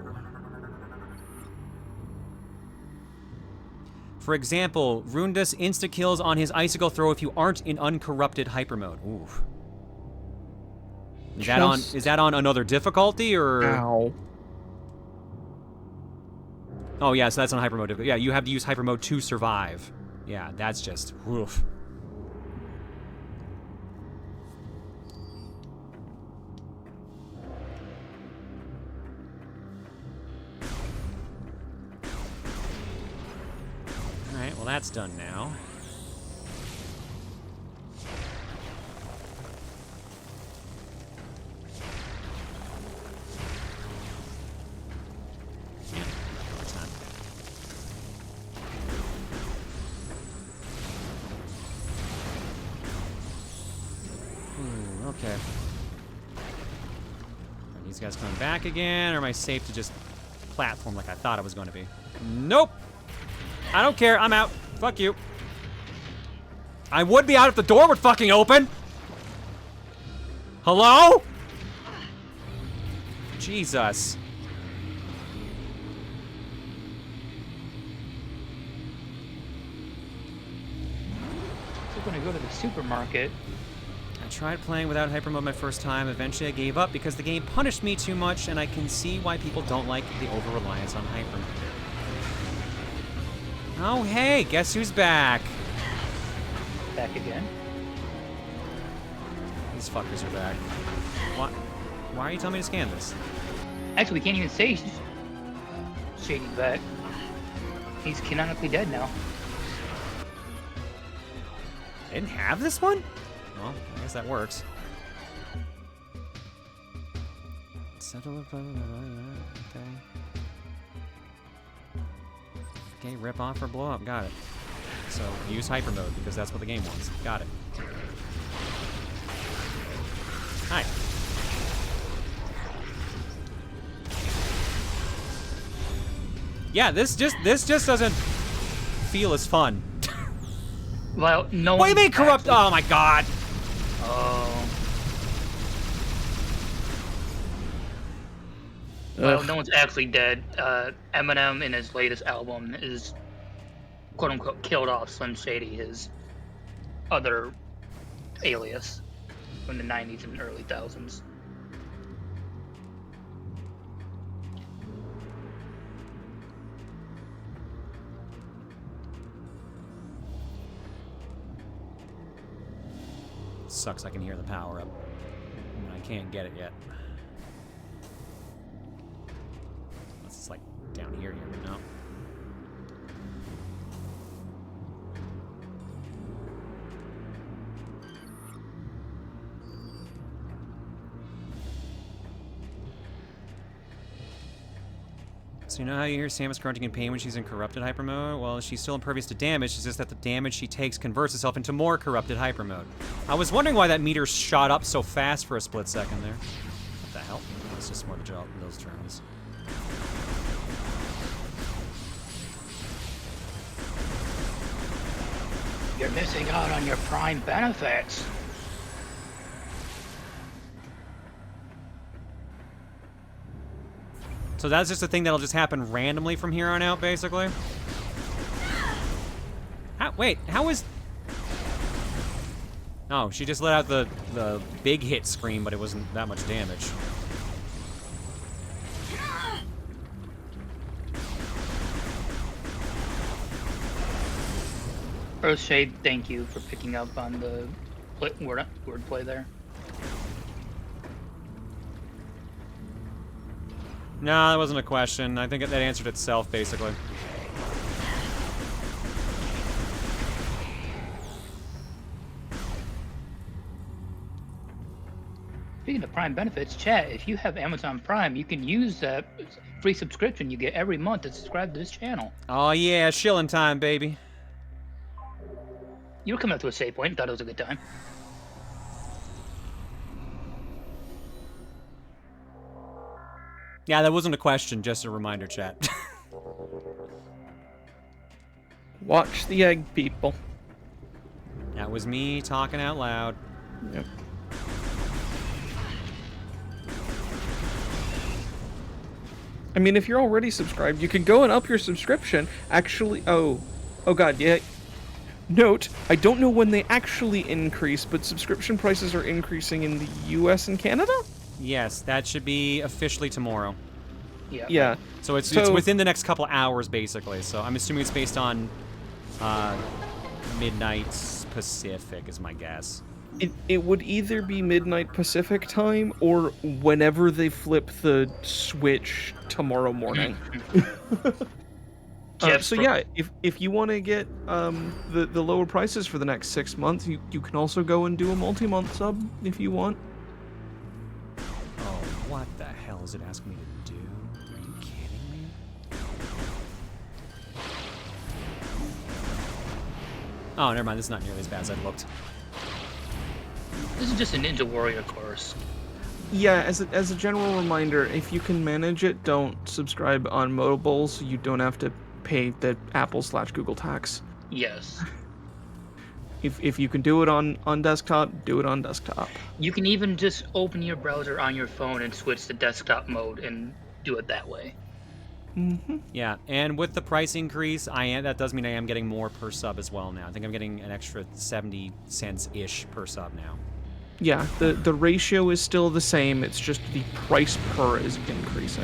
For example, Rundas insta-kills on his icicle throw if you aren't in uncorrupted hyper mode. Ooh. Is that on another difficulty, or? Ow. Oh yeah, so that's on hyper mode difficulty. Yeah, you have to use hyper mode to survive. Yeah, that's just woof. Alright, well that's done now. Yeah, it's not. Okay. Are these guys coming back again, or am I safe to just platform like I thought I was going to be? Nope! I don't care, I'm out. Fuck you. I would be out if the door would fucking open! Hello? Jesus. We're gonna go to the supermarket. I tried playing without hyper mode my first time. Eventually I gave up because the game punished me too much, and I can see why people don't like the over-reliance on hyper. Oh hey, guess who's back? Back again? These fuckers are back. What? Why are you telling me to scan this? Actually, we can't even say Shady's back. He's canonically dead now. I didn't have this one? Well, I guess that works. Okay. Okay, rip off or blow up. Got it. So, use hyper mode, because that's what the game wants. Got it. Hi. Yeah, this just doesn't feel as fun. Well, no one. What do you mean corrupt? Oh my god. Oh. Well, no one's actually dead. Eminem in his latest album is quote unquote killed off Slim Shady, his other alias from the 90s and early 2000s. Sucks I can hear the power up. And I can't get it yet. Unless it's like down here, no. So you know how you hear Samus grunting in pain when she's in corrupted hyper mode? Well, she's still impervious to damage, it's just that the damage she takes converts itself into more corrupted hyper mode. I was wondering why that meter shot up so fast for a split second there. What the hell? It's just more those turns. You're missing out on your Prime benefits. So that's just a thing that'll just happen randomly from here on out, basically? Wait, how is... Oh, she just let out the big hit scream, but it wasn't that much damage. Earthshade, thank you for picking up on the wordplay there. No, that wasn't a question. I think that answered itself, basically. Speaking of Prime benefits, chat, if you have Amazon Prime, you can use that free subscription you get every month to subscribe to this channel. Oh yeah, shilling time, baby. You were coming up to a save point and thought it was a good time. Yeah, that wasn't a question, just a reminder, chat. Watch the egg, people. That was me talking out loud. Yep. I mean, if you're already subscribed, you can go and up your subscription. Actually, oh god, yeah. Note, I don't know when they actually increase, but subscription prices are increasing in the US and Canada? Yes, that should be officially tomorrow. Yeah. So it's within the next couple hours, basically. So I'm assuming it's based on midnight Pacific, is my guess. It would either be midnight Pacific time or whenever they flip the switch tomorrow morning. So yeah, if you want to get the lower prices for the next 6 months, you can also go and do a multi-month sub if you want. Oh, what the hell is it asking me to do? Are you kidding me? Oh, never mind. This is not nearly as bad as I looked. This is just a Ninja Warrior course. Yeah, as a general reminder, if you can manage it, don't subscribe on mobile so you don't have to pay the Apple/Google tax. Yes. If you can do it on desktop, do it on desktop. You can even just open your browser on your phone and switch to desktop mode and do it that way. Mm-hmm. Yeah, and with the price increase, that does mean I am getting more per sub as well now. I think I'm getting an extra 70 cents-ish per sub now. Yeah, the ratio is still the same, it's just the price per is increasing.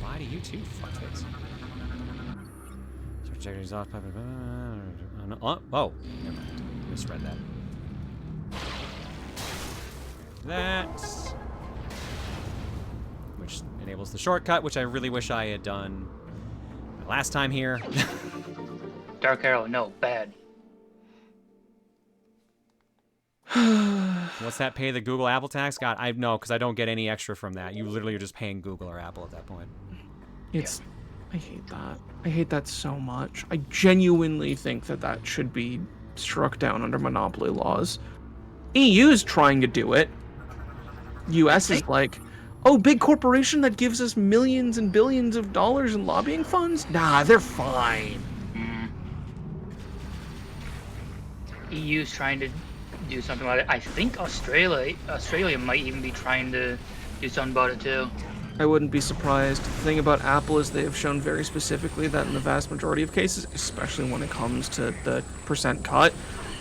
Why do you two fuckface? Projectors off. Oh, never mind. Misread that. That. Which enables the shortcut, which I really wish I had done last time here. Dark Arrow, no, bad. What's that? Pay the Google Apple tax? God, I know, because I don't get any extra from that. You literally are just paying Google or Apple at that point. I hate that. I hate that so much. I genuinely think that should be struck down under monopoly laws. EU's trying to do it. US is like, oh, big corporation that gives us millions and billions of dollars in lobbying funds? Nah, they're fine. EU's trying to do something about it. I think Australia might even be trying to do something about it too. I wouldn't be surprised. The thing about Apple is they have shown very specifically that in the vast majority of cases, especially when it comes to the percent cut,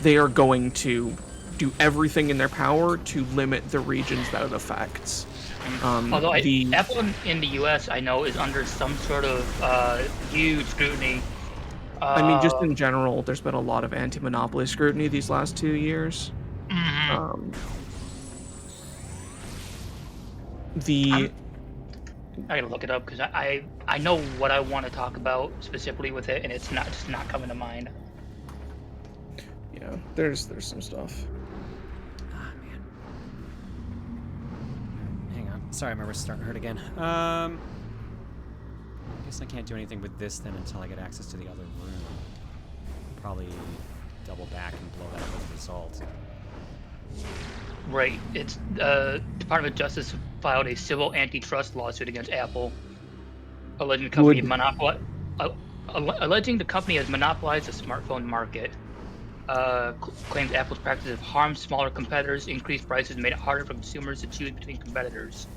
they are going to do everything in their power to limit the regions that it affects. Although Apple in the US, I know, is under some sort of huge scrutiny. I mean, just in general, there's been a lot of anti-monopoly scrutiny these last 2 years. Mm-hmm. I gotta look it up because I know what I want to talk about specifically with it, and it's just not coming to mind. Yeah, there's some stuff. Ah, man. Hang on. Sorry, my wrist's starting to hurt again. I guess I can't do anything with this then until I get access to the other room. Probably double back and blow that up as a result. Right. It's Department of Justice filed a civil antitrust lawsuit against Apple, alleging the company alleging the company has monopolized the smartphone market. Claims Apple's practices have harmed smaller competitors, increased prices, made it harder for consumers to choose between competitors.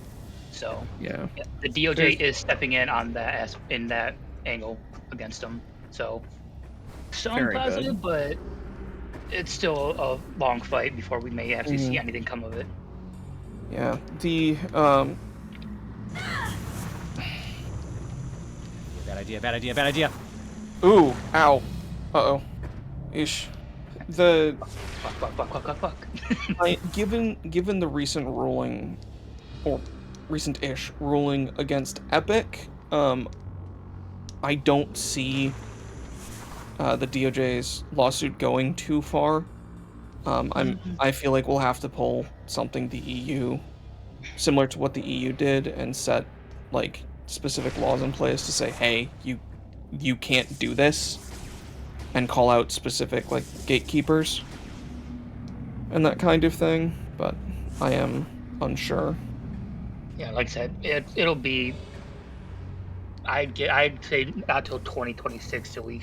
So Yeah. the DOJ is stepping in on that in that angle against them. So some Very positive, good. but it's still a long fight before we may actually see anything come of it. Yeah. The Bad idea. Ooh, ow. Uh-oh. Ish. The Fuck. given the recent ruling, or recent-ish ruling against Epic, I don't see the DOJ's lawsuit going too far. I feel like we'll have to pull something the EU, similar to what the EU did, and set like specific laws in place to say, hey, you can't do this, and call out specific like gatekeepers and that kind of thing. But I am unsure. Yeah, like I said, it'll be. I'd say not till 2026 till we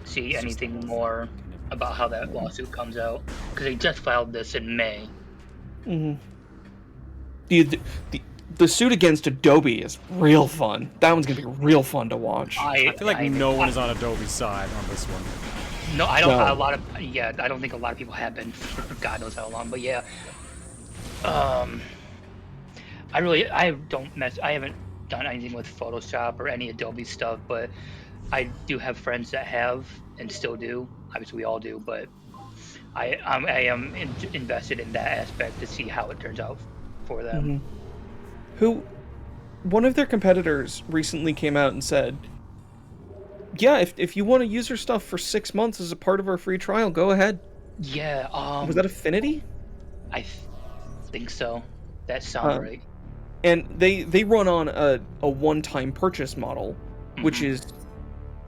see anything more about how that lawsuit comes out, because they just filed this in May. The suit against Adobe is real fun. That one's gonna be real fun to watch. I feel like no one is on Adobe's side on this one. No, I don't. A lot of I don't think a lot of people have been for God knows how long. But yeah, I haven't done anything with Photoshop or any Adobe stuff, but I do have friends that have and still do. Obviously, we all do, but I am invested in that aspect to see how it turns out for them. One of their competitors recently came out and said, yeah, if you want to use your stuff for 6 months as a part of our free trial, go ahead. Yeah. Was that Affinity? I think so. That sounds right. And they run on a one-time purchase model, which is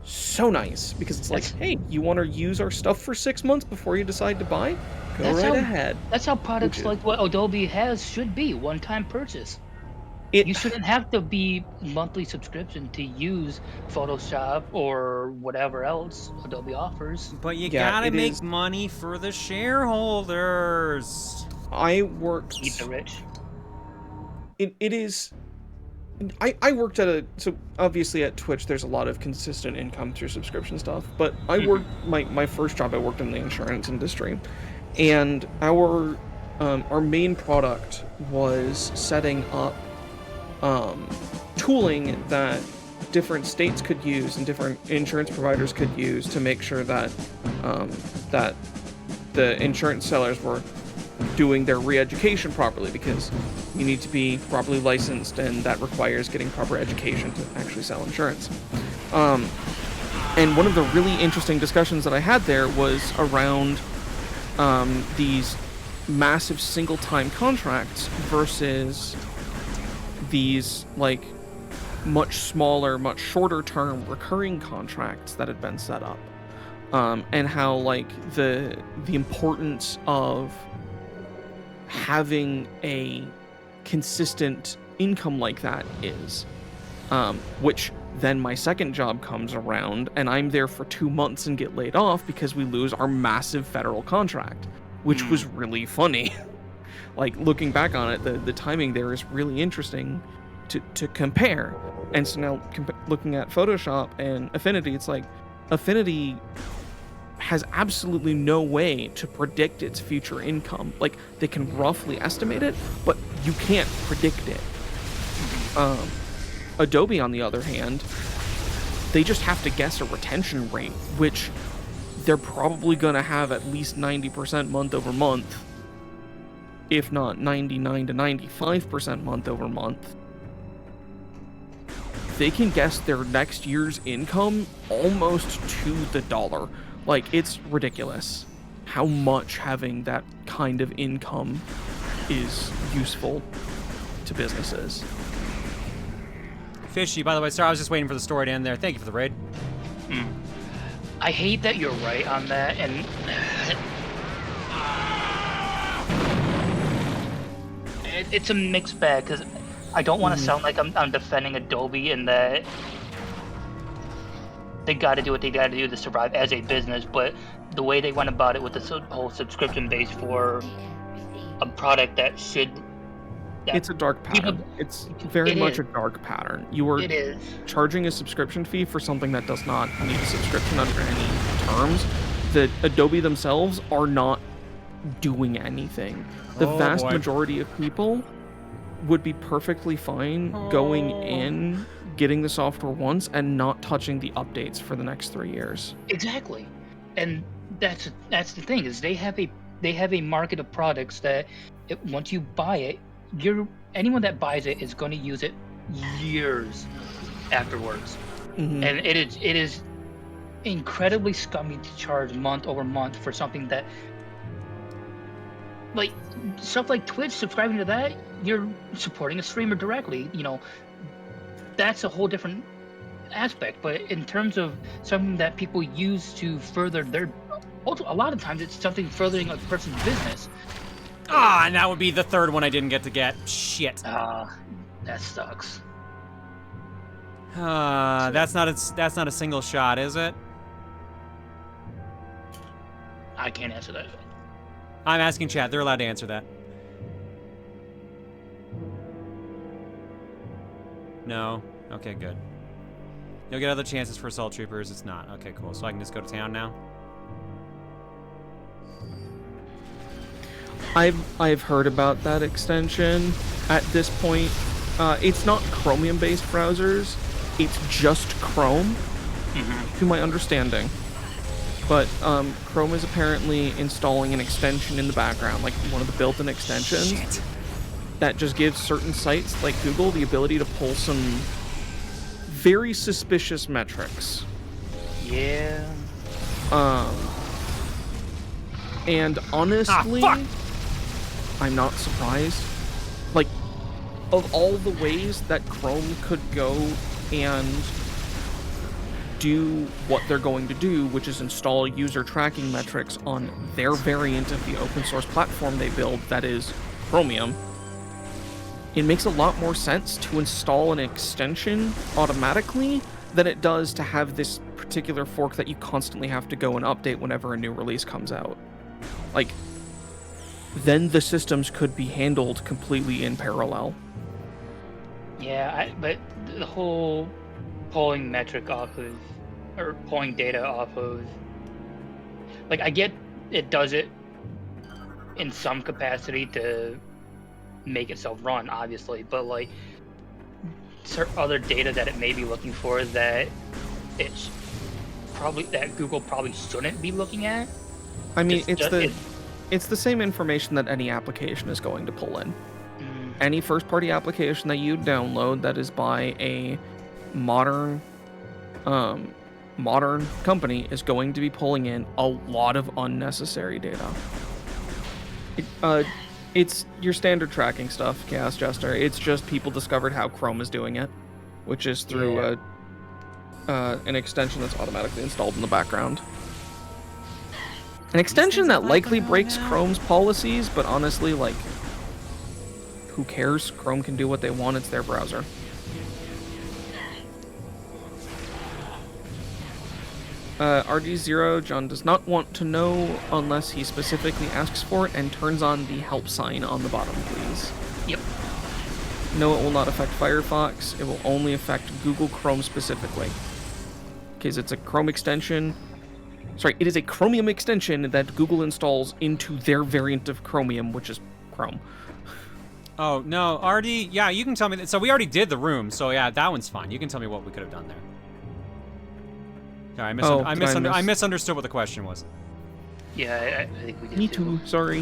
so nice, because it's like, hey, you want to use our stuff for 6 months before you decide to buy? Go right ahead. That's how products like what Adobe has should be, one-time purchase. You shouldn't have to be monthly subscription to use Photoshop or whatever else Adobe offers. But you gotta make money for the shareholders. I worked... Keep the rich. It is... I worked at so obviously at Twitch there's a lot of consistent income through subscription stuff, but I worked, my first job I worked in the insurance industry, and our main product was setting up tooling that different states could use and different insurance providers could use to make sure that that the insurance sellers were doing their re-education properly, because you need to be properly licensed, and that requires getting proper education to actually sell insurance. And one of the really interesting discussions that I had there was around these massive single-time contracts versus these like much smaller, much shorter term recurring contracts that had been set up, and how like the importance of having a consistent income like that is, which then my second job comes around and I'm there for 2 months and get laid off because we lose our massive federal contract, which was really funny. Like, looking back on it, the timing there is really interesting to compare. And so now looking at Photoshop and Affinity, it's like Affinity has absolutely no way to predict its future income. Like, they can roughly estimate it, but you can't predict it. Adobe, on the other hand, they just have to guess a retention rate, which they're probably going to have at least 90% month over month, if not 99 to 95% month over month. They can guess their next year's income almost to the dollar. Like, it's ridiculous how much having that kind of income is useful to businesses. Fishy, by the way, sorry, I was just waiting for the story to end there. Thank you for the raid. I hate that you're right on that, and it's a mixed bag, because I don't want to sound like I'm defending Adobe in that they got to do what they got to do to survive as a business. But the way they went about it with the whole subscription base for a product that should. It's a dark pattern. It's very much a dark pattern. You are charging a subscription fee for something that does not need a subscription under any terms. That Adobe themselves are not doing anything. The vast majority of people would be perfectly fine going in, getting the software once, and not touching the updates for the next 3 years. Exactly, and that's the thing is they have a market of products that once you buy it, anyone that buys it is going to use it years afterwards, and it is incredibly scummy to charge month over month for something that, like stuff like Twitch. Subscribing to that, you're supporting a streamer directly. That's a whole different aspect. But in terms of something that people use to further a lot of times it's something furthering a person's business. And that would be the third one I didn't get to get. Shit. That sucks. That's not a single shot, is it? I can't answer that. I'm asking chat. They're allowed to answer that. No. Okay, good. You'll get other chances for assault troopers. It's not. Okay, cool. So I can just go to town now. I've heard about that extension. At this point, it's not Chromium-based browsers. It's just Chrome, to my understanding. But Chrome is apparently installing an extension in the background, like one of the built-in extensions, that just gives certain sites, like Google, the ability to pull some very suspicious metrics. Yeah. And honestly, I'm not surprised. Like, of all the ways that Chrome could go and do what they're going to do, which is install user tracking metrics on their variant of the open source platform they build, that is Chromium, it makes a lot more sense to install an extension automatically than it does to have this particular fork that you constantly have to go and update whenever a new release comes out. Like, then the systems could be handled completely in parallel. Yeah, but the whole pulling metric off of, or pulling data off of, like, I get it does it in some capacity to make itself run, obviously, but like certain other data that it may be looking for that Google probably shouldn't be looking at. I mean, it's the same information that any application is going to pull in. Any first-party application that you download that is by a modern company is going to be pulling in a lot of unnecessary data. It's your standard tracking stuff, Chaos Jester. It's just people discovered how Chrome is doing it, which is through an extension that's automatically installed in the background. An extension that likely breaks Chrome's policies, but honestly, like, who cares? Chrome can do what they want. It's their browser. RD0, John does not want to know unless he specifically asks for it, and turns on the help sign on the bottom, please. Yep. No, it will not affect Firefox. It will only affect Google Chrome specifically. Because it's a Chrome extension. Sorry, it is a Chromium extension that Google installs into their variant of Chromium, which is Chrome. Oh, no, RD, yeah, you can tell me that. So we already did the room, so yeah, that one's fine. You can tell me what we could have done there. Sorry, I misunderstood what the question was. Yeah, I think we did. Me too, sorry.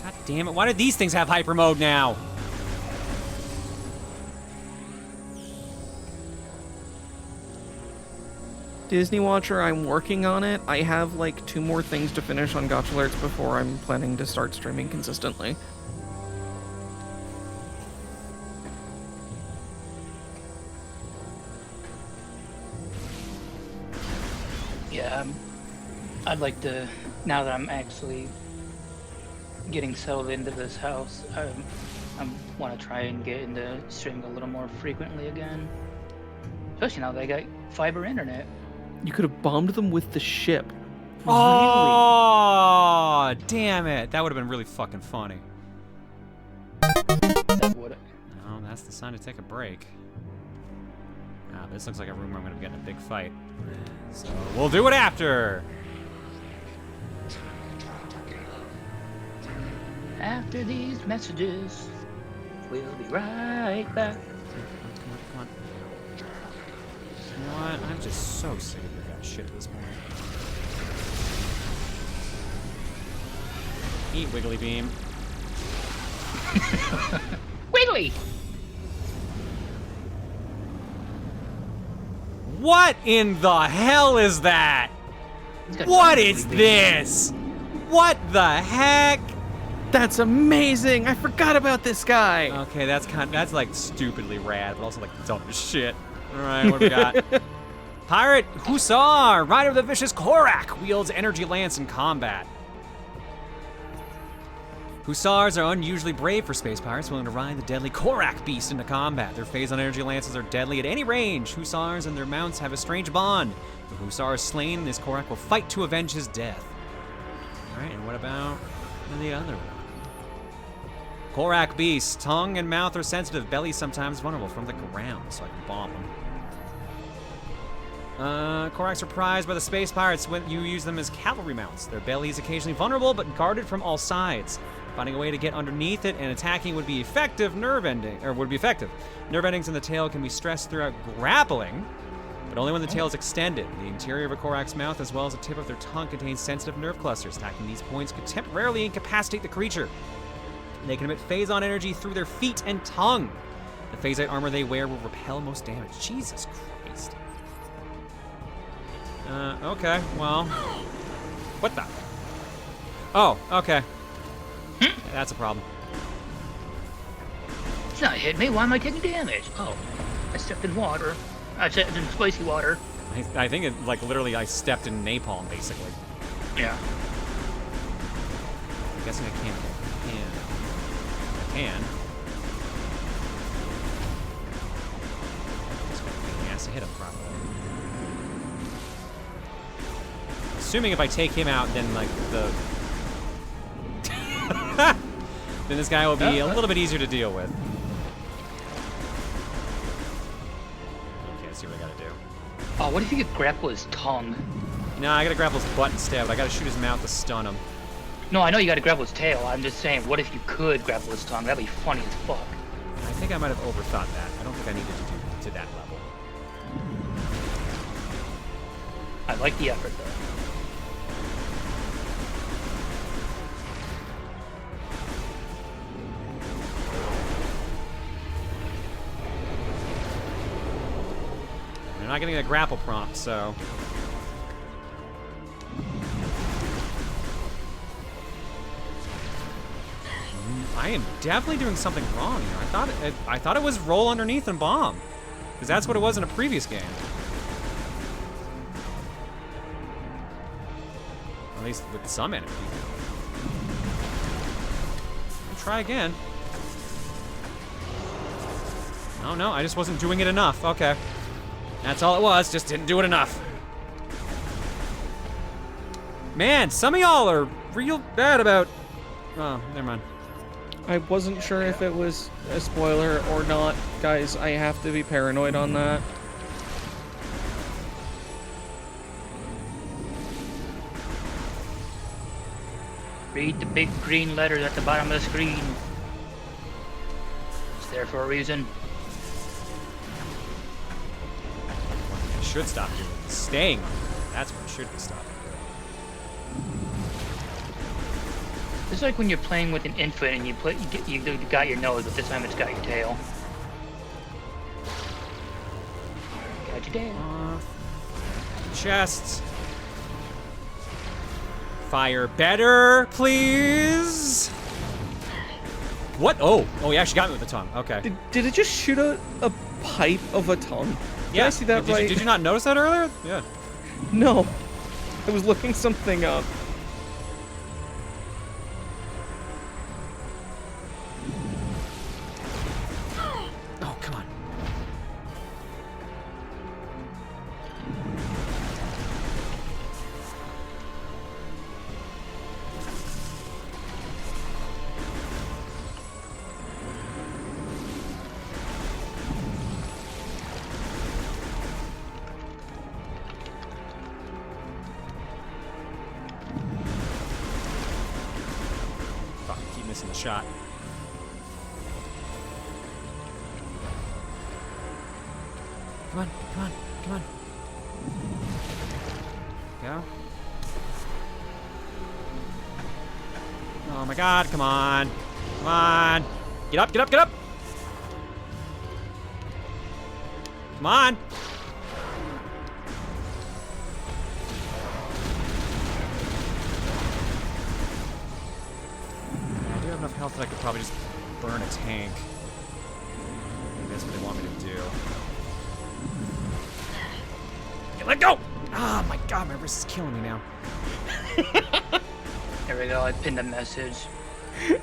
God damn it, why do these things have hyper mode now? Disney Watcher, I'm working on it. I have like 2 more things to finish on Gotcha Alerts before I'm planning to start streaming consistently. Yeah, I'd like to, now that I'm actually getting settled into this house, I want to try and get into streaming a little more frequently again. Especially now they got fiber internet. You could have bombed them with the ship. Oh, damn it. That would have been really fucking funny. That would. No, that's the sign to take a break. Ah, this looks like a room where I'm gonna be getting a big fight. So we'll do it after. After these messages, we'll be right back. Come on. You know what? I'm just so sick of your guys' shit at this point. Eat Wiggly Beam. Wiggly! What in the hell is that? What is this? What the heck? That's amazing! I forgot about this guy! Okay, that's like stupidly rad, but also like dumb as shit. Alright, what do we got? Pirate Hussar, rider of the vicious Korak, wields energy lance in combat. Hussars are unusually brave for space pirates, willing to ride the deadly Korak beast into combat. Their phase on energy lances are deadly at any range. Hussars and their mounts have a strange bond. If a Hussar is slain, this Korak will fight to avenge his death. Alright, and what about the other one? Korak beast, tongue and mouth are sensitive, belly sometimes vulnerable from the ground, so I can bomb them. Koraks are prized by the space pirates when you use them as cavalry mounts. Their belly is occasionally vulnerable, but guarded from all sides. Finding a way to get underneath it and attacking would be effective. Nerve endings in the tail can be stressed throughout grappling, but only when the tail is extended. The interior of a Korak's mouth, as well as the tip of their tongue, contains sensitive nerve clusters. Attacking these points could temporarily incapacitate the creature. They can emit phase-on energy through their feet and tongue. The phasite armor they wear will repel most damage. Jesus Christ. Okay, well. What the? Oh, okay. That's a problem. It's not hitting me. Why am I taking damage? Oh, I stepped in water. I stepped in spicy water. I think it, like, literally I stepped in napalm, basically. Yeah. I'm guessing I can't. I can. Just gotta be has to hit him properly. Assuming if I take him out, then, like, then this guy will be a little bit easier to deal with. Okay, let's see what I gotta do. Oh, what if you could grapple his tongue? No, I gotta grapple his butt instead, but I gotta shoot his mouth to stun him. No, I know you gotta grapple his tail. I'm just saying, what if you could grapple his tongue? That'd be funny as fuck. I think I might have overthought that. I don't think I needed to do to that level. I like the effort, though. They're not getting a grapple prompt, so... I am definitely doing something wrong here. I thought it was roll underneath and bomb, because that's what it was in a previous game. At least with some enemies. I'll try again. Oh no, I just wasn't doing it enough. Okay. That's all it was, just didn't do it enough. Man, some of y'all are real bad about... Oh, never mind. I wasn't sure if it was a spoiler or not. Guys, I have to be paranoid on that. Read the big green letters at the bottom of the screen. It's there for a reason. What I should stop doing is staying on it. That's what I should be stopping. It's like when you're playing with an infant and you got your nose, but this time it's got your tail. Got your tail. Chests. Fire better, please. What? Oh, he actually got me with the tongue. Okay. Did it just shoot a pipe of a tongue? Did Yeah. I see that right? Did you not notice that earlier? Yeah. No. I was looking something up. shot. Come on, come on, come on. Go. Oh my god, come on. Come on. Get up, get up, get up! Come on! I do have enough health that I could probably just burn a tank. Maybe that's what they want me to do. Okay, let go! Oh my god, my wrist is killing me now. There we go, I pinned a message.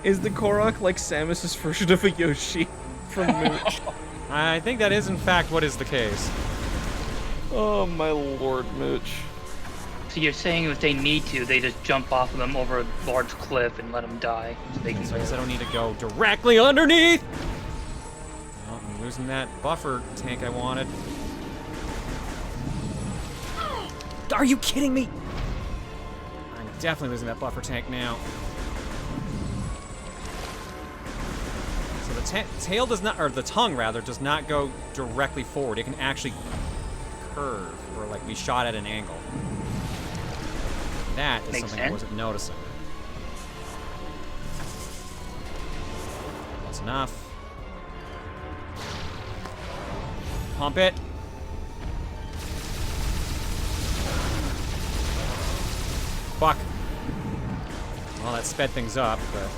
Is the Korok like Samus's version of a Yoshi from Mooch? I think that is in fact what is the case. Oh my lord, Mooch. So you're saying if they need to, they just jump off of them over a large cliff and let them die, so they can. So I guess I don't need to go directly underneath. Oh, I'm losing that buffer tank I wanted. Are you kidding me? I'm definitely losing that buffer tank now. So the tail does not, or the tongue rather, does not go directly forward. It can actually curve or like be shot at an angle. That is something I wasn't noticing. That's enough. Pump it. Fuck. Well, that sped things up, but...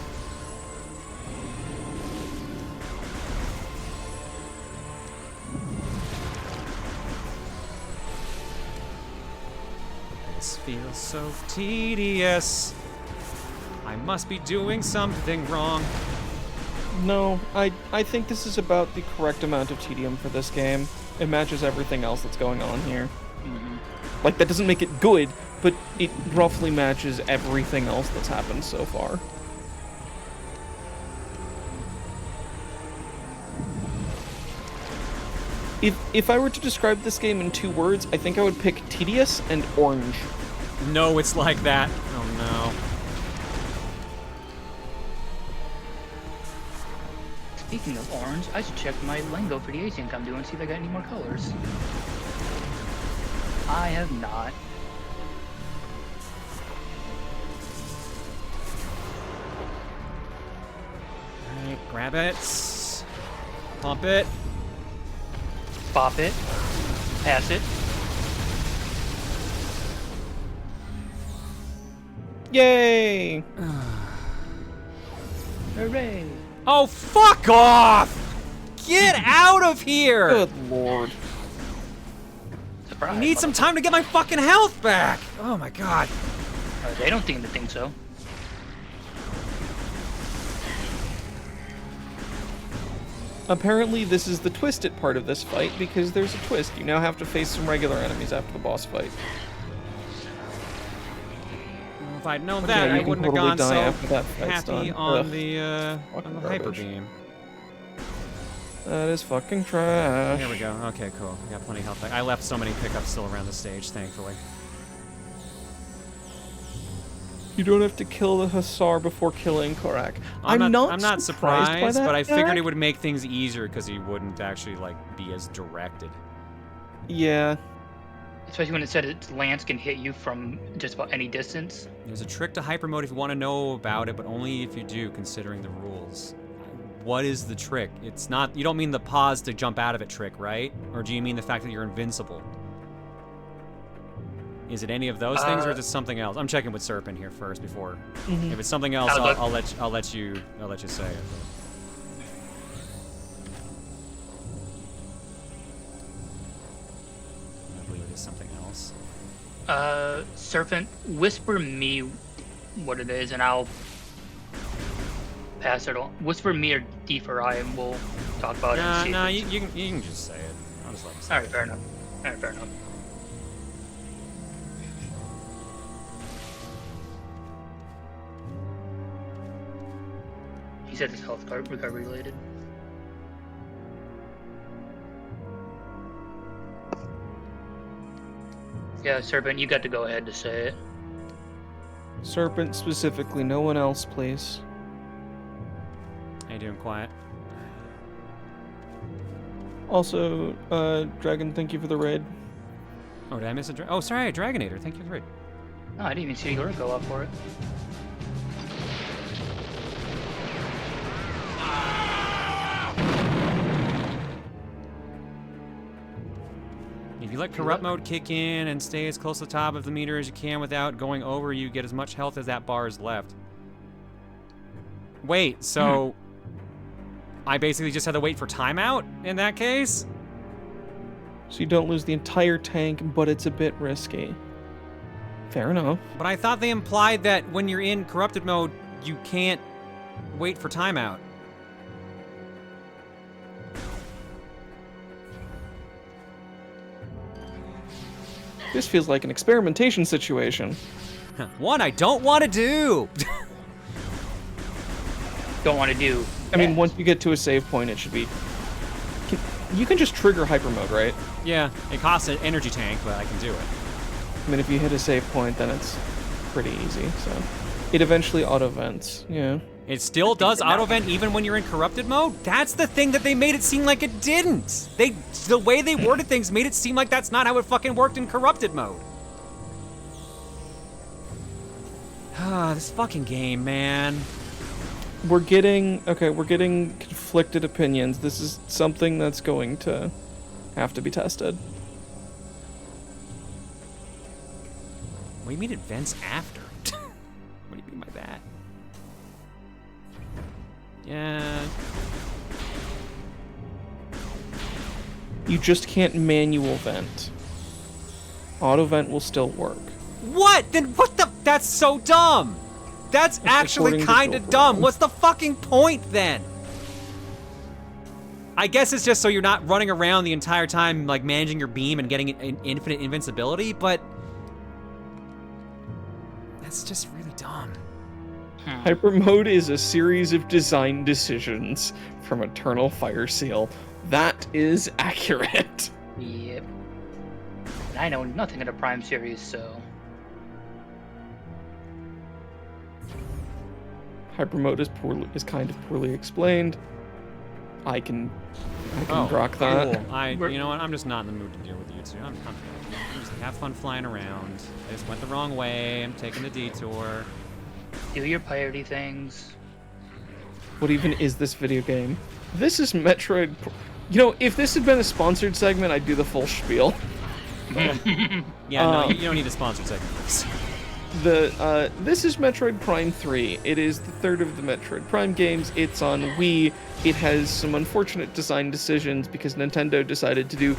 This feels so tedious. I must be doing something wrong. No, I think this is about the correct amount of tedium for this game. It matches everything else that's going on here. Like, that doesn't make it good, but it roughly matches everything else that's happened so far. If I were to describe this game in 2 words, I think I would pick tedious and orange. No, it's like that. Oh no. Speaking of orange, I should check my lingo for the async I'm doing, see if I got any more colors. I have not. Alright, grab it. Pump it. Bop it. Pass it. Yay! Hooray! Oh, fuck off! Get out of here! Good lord. Surprise. I need some time to get my fucking health back! Oh my god. They don't seem to think so. Apparently this is the twisted part of this fight, because there's a twist. You now have to face some regular enemies after the boss fight. Well, if I'd known Yeah, that, you I can wouldn't have totally gone die so after that fight's happy done. on Ugh. the Fucking hyper garbage. beam. That is fucking trash. Here we go. Okay, cool. We got plenty of health back. I left so many pickups still around the stage, thankfully. You don't have to kill the Hussar before killing Korak. I'm not surprised, by that, but I figured Jack. it would make things easier because he wouldn't actually like be as directed. Yeah. Especially when it said its lance can hit you from just about any distance. There's a trick to hyper mode if you want to know about it, but only if you do, considering the rules. What is the trick? It's not, you don't mean the pause to jump out of it trick, right? Or do you mean the fact that you're invincible? Is it any of those things, or is it something else? I'm checking with Serpent here first before. If it's something else, I'll let you say it. I believe it is something else. Serpent, whisper me what it is, and I'll pass it on. Whisper me or D for I, and we'll talk about it. Nah, you can just say it. I'll just let him say it. Alright, fair enough. Alright, fair enough. He said it's health recovery related. Yeah, Serpent, you got to go ahead to say it. Serpent specifically, no one else, please. doing, Quiet? Also, Dragon, thank you for the raid. Oh, did I miss a Oh, sorry, Dragonator. Thank you for the raid. No, I didn't even see Igor go up for it. If you let corrupt mode kick in and stay as close to the top of the meter as you can without going over, you get as much health as that bar is left. Wait, so I basically just had to wait for timeout in that case? So you don't lose the entire tank, but it's a bit risky. Fair enough. But I thought they implied that when you're in corrupted mode, you can't wait for timeout. This feels like an experimentation situation. One I don't want to do. Don't want to do. I mean, once you get to a save point, it should be... You can just trigger hyper mode, right? Yeah, it costs an energy tank, but I can do it. I mean, if you hit a save point, then it's pretty easy, so... It eventually auto-vents, yeah. It still does auto-vent even when you're in corrupted mode? That's the thing that they made it seem like it didn't. The way they worded things made it seem like that's not how it fucking worked in corrupted mode. Ah, this fucking game, man. We're getting conflicted opinions. This is something that's going to have to be tested. What do you mean it vents after? What do you mean by that? Yeah. You just can't manual vent. Auto vent will still work. What? Then what the? That's so dumb. That's actually kind of dumb. What's the fucking point then? I guess it's just so you're not running around the entire time, like managing your beam and getting an infinite invincibility, but that's just really dumb. Hyper mode is a series of design decisions from Eternal Fire Seal. That is accurate. Yep. And I know nothing of the Prime series, so... Hyper mode is kind of poorly explained. I can grok that. Cool. You know what? I'm just not in the mood to deal with you two. I'm just have fun flying around. I just went the wrong way. I'm taking the detour. Do your piety things. What even is this video game? This is Metroid. You know, if this had been a sponsored segment, I'd do the full spiel. Yeah, no, you don't need a sponsored segment for this. This is Metroid Prime 3. It is the third of the Metroid Prime games. It's on Wii. It has some unfortunate design decisions because Nintendo decided to do,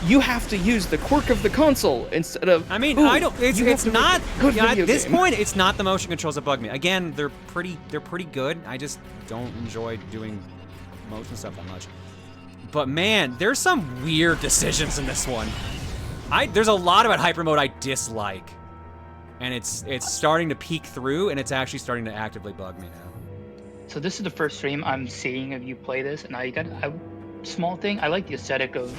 you have to use the quirk of the console instead of. I mean, I don't. It's not. At this point, it's not the motion controls that bug me. Again, they're pretty good. I just don't enjoy doing motion stuff that much. But man, there's some weird decisions in this one. There's a lot about hyper mode I dislike. And it's starting to peek through, and it's actually starting to actively bug me now. So this is the first stream I'm seeing of you play this, and I got a small thing. I like the aesthetic of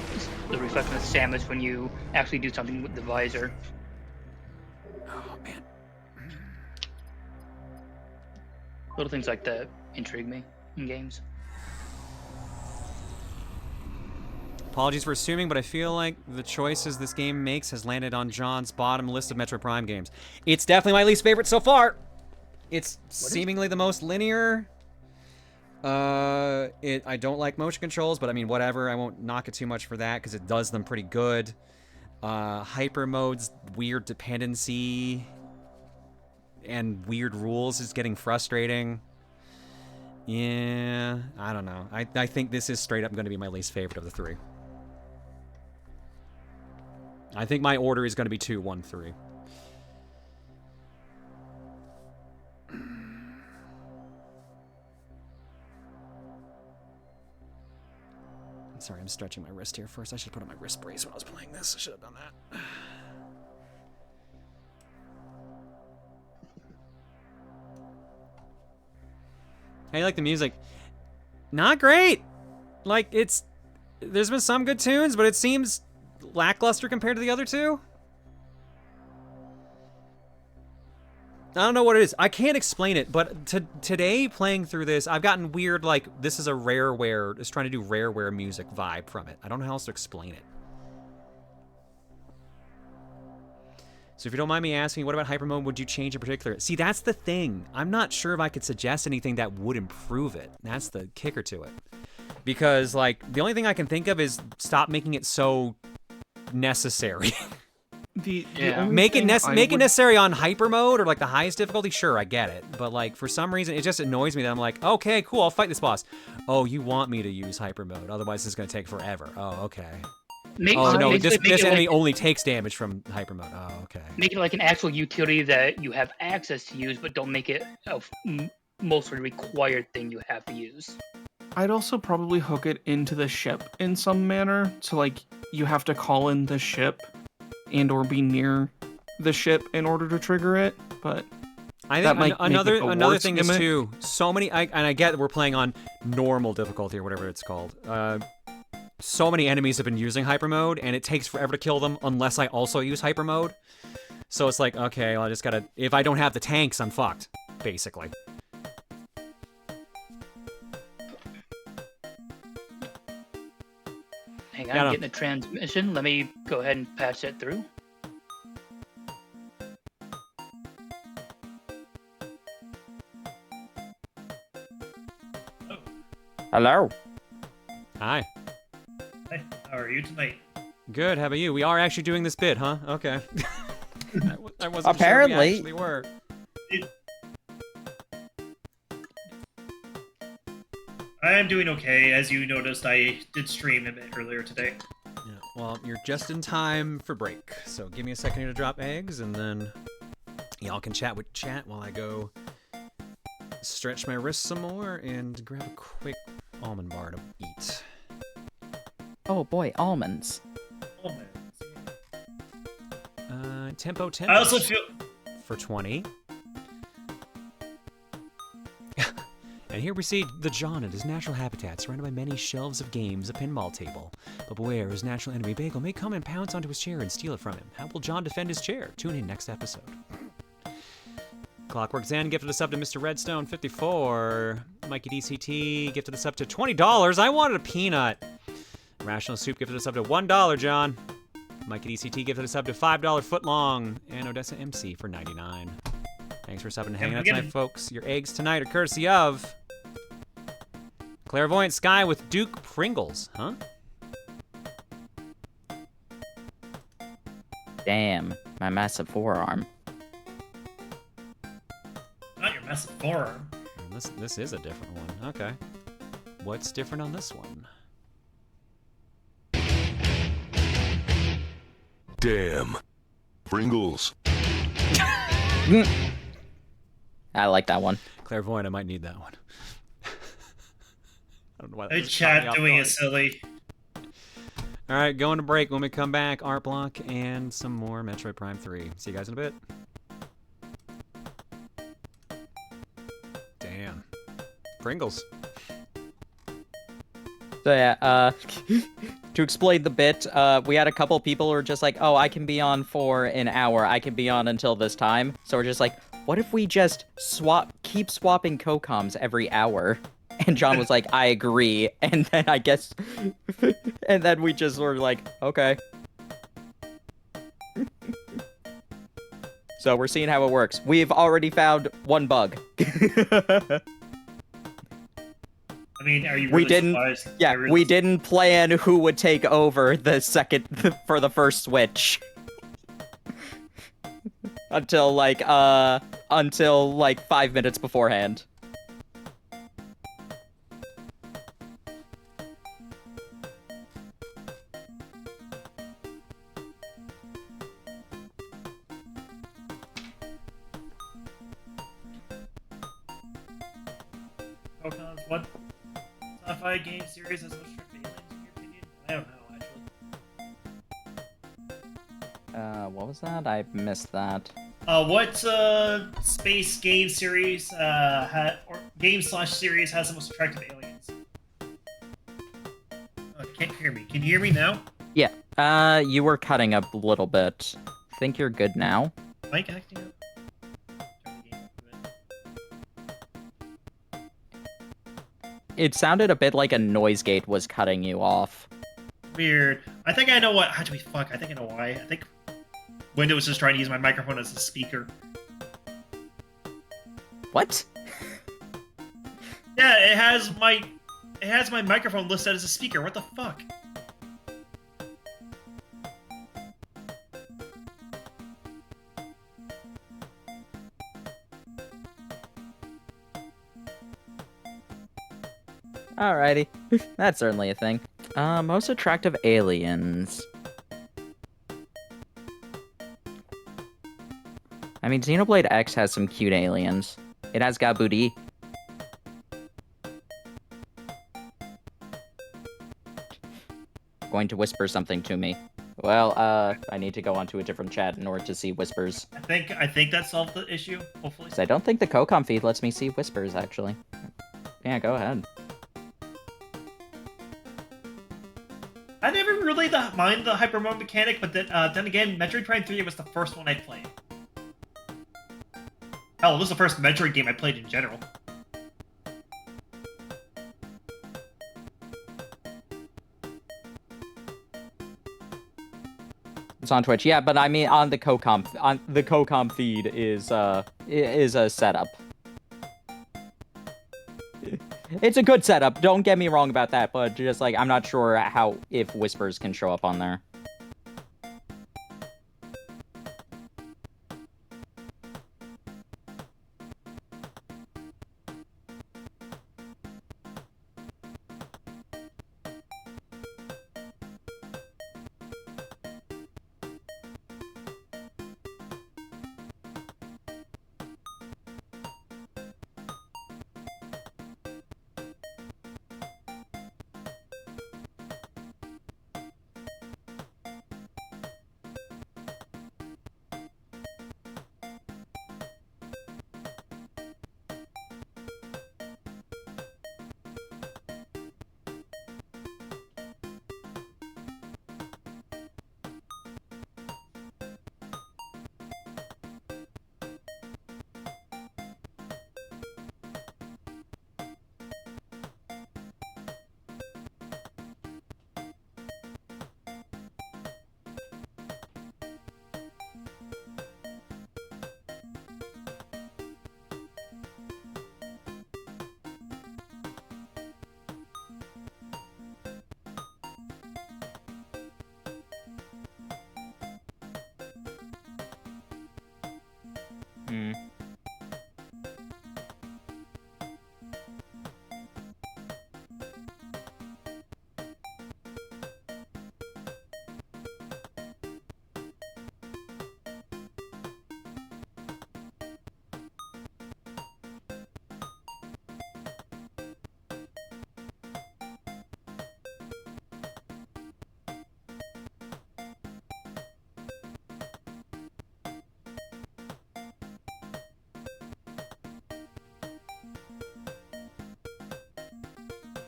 the reflection of Samus when you actually do something with the visor. Oh man. Little things like that intrigue me in games. Apologies for assuming, but I feel like the choices this game makes has landed on John's bottom list of Metroid Prime games. It's definitely my least favorite so far. It's seemingly the most linear. I don't like motion controls, but I mean, whatever. I won't knock it too much for that because it does them pretty good. Hyper mode's weird dependency and weird rules is getting frustrating. Yeah, I don't know. I think this is straight up going to be my least favorite of the three. I think my order is going to be 2, 1, 3. Sorry, I'm stretching my wrist here first. I should put on my wrist brace when I was playing this. I should have done that. How do you like the music? Not great. Like, there's been some good tunes, but it seems lackluster compared to the other two. I don't know what it is. I can't explain it, but today playing through this, I've gotten weird, like, this is a Rareware, it's trying to do Rareware music vibe from it. I don't know how else to explain it. So if you don't mind me asking, what about hyper mode would you change in particular? See, that's the thing. I'm not sure if I could suggest anything that would improve it. That's the kicker to it. Because, like, the only thing I can think of is stop making it so necessary. Make it necessary on hyper mode or like the highest difficulty. Sure, I get it, but like for some reason it just annoys me that I'm like, okay, cool, I'll fight this boss. Oh, you want me to use hyper mode? Otherwise, it's gonna take forever. Oh, okay. This enemy only takes damage from hyper mode. Oh, okay. Make it like an actual utility that you have access to use, but don't make it a mostly required thing you have to use. I'd also probably hook it into the ship in some manner, so like you have to call in the ship and or be near the ship in order to trigger it, but I think another thing is too, so many, and I get that we're playing on normal difficulty or whatever it's called. So many enemies have been using hyper mode, and it takes forever to kill them unless I also use hyper mode. So it's like, okay, well, I just gotta, if I don't have the tanks, I'm fucked, basically. Hang on, getting the transmission. Let me go ahead and patch that through. Hello. Hi. Hey, how are you tonight? Good, how about you? We are actually doing this bit, huh? Okay. I wasn't Apparently. sure we actually were. I am doing okay. As you noticed, I did stream a bit earlier today. Yeah, well, you're just in time for break. So give me a second here to drop eggs, and then y'all can chat with chat while I go stretch my wrists some more and grab a quick almond bar to eat. Oh boy, almonds. Tempo 10. I also feel for 20. And here we see the John in his natural habitat, surrounded by many shelves of games, a pinball table. But beware, his natural enemy Bagel may come and pounce onto his chair and steal it from him. How will John defend his chair? Tune in next episode. Clockwork Zen gifted us up to Mr. Redstone 54. Mikey DCT gifted us up to $20. I wanted a peanut. Rational Soup gifted us up to $1, John. Mikey DCT gifted us up to $5 footlong. And Odessa MC for 99. Thanks for subbing and hanging out tonight, folks. Your eggs tonight are courtesy of Clairvoyant Sky with Duke Pringles, huh? Damn, my massive forearm. not your massive forearm. This is a different one. Okay. What's different on this one? Damn. Pringles. I like that one. Clairvoyant, I might need that one. I don't know why that Hey, was chat caught me doing off it silly. All right, going to break. When we come back, Art Block and some more Metroid Prime 3. See you guys in a bit. Damn. Pringles. So yeah, to explain the bit, we had a couple people who were just like, oh, I can be on for an hour. I can be on until this time. So we're just like, what if we just keep swapping co-coms every hour? And John was like, I agree. And then I guess, and then we just were like, okay. So we're seeing how it works. We've already found one bug. I mean, are you really surprised? Yeah, we didn't plan who would take over the second, for the first switch. until like 5 minutes beforehand. What sci-fi game series has most strict aliens in your opinion? I don't know, actually. What was that? I missed that. What space game series or game/series has the most attractive aliens? Oh, you can't hear me. Can you hear me now? Yeah. You were cutting up a little bit. Think you're good now? Mic acting up? it sounded a bit like a noise gate was cutting you off. Weird. I think I know what. How do we fuck? I think I know why. I think Windows is trying to use my microphone as a speaker. What? Yeah, it has my microphone listed as a speaker. What the fuck? Alrighty. That's certainly a thing. Most attractive aliens. I mean, Xenoblade X has some cute aliens. It has Gabudi. Going to whisper something to me. Well, I need to go onto a different chat in order to see whispers. I think that solved the issue, hopefully. 'Cause I don't think the CoCom feed lets me see whispers, actually. Yeah, go ahead. I never really mind the hyper mode mechanic, but then again, Metroid Prime 3 was the first one I played. Hell, it was the first Metroid game I played in general. It's on Twitch, yeah, but I mean on the CoCom feed is a setup. It's a good setup, don't get me wrong about that, but just like I'm not sure if whispers can show up on there.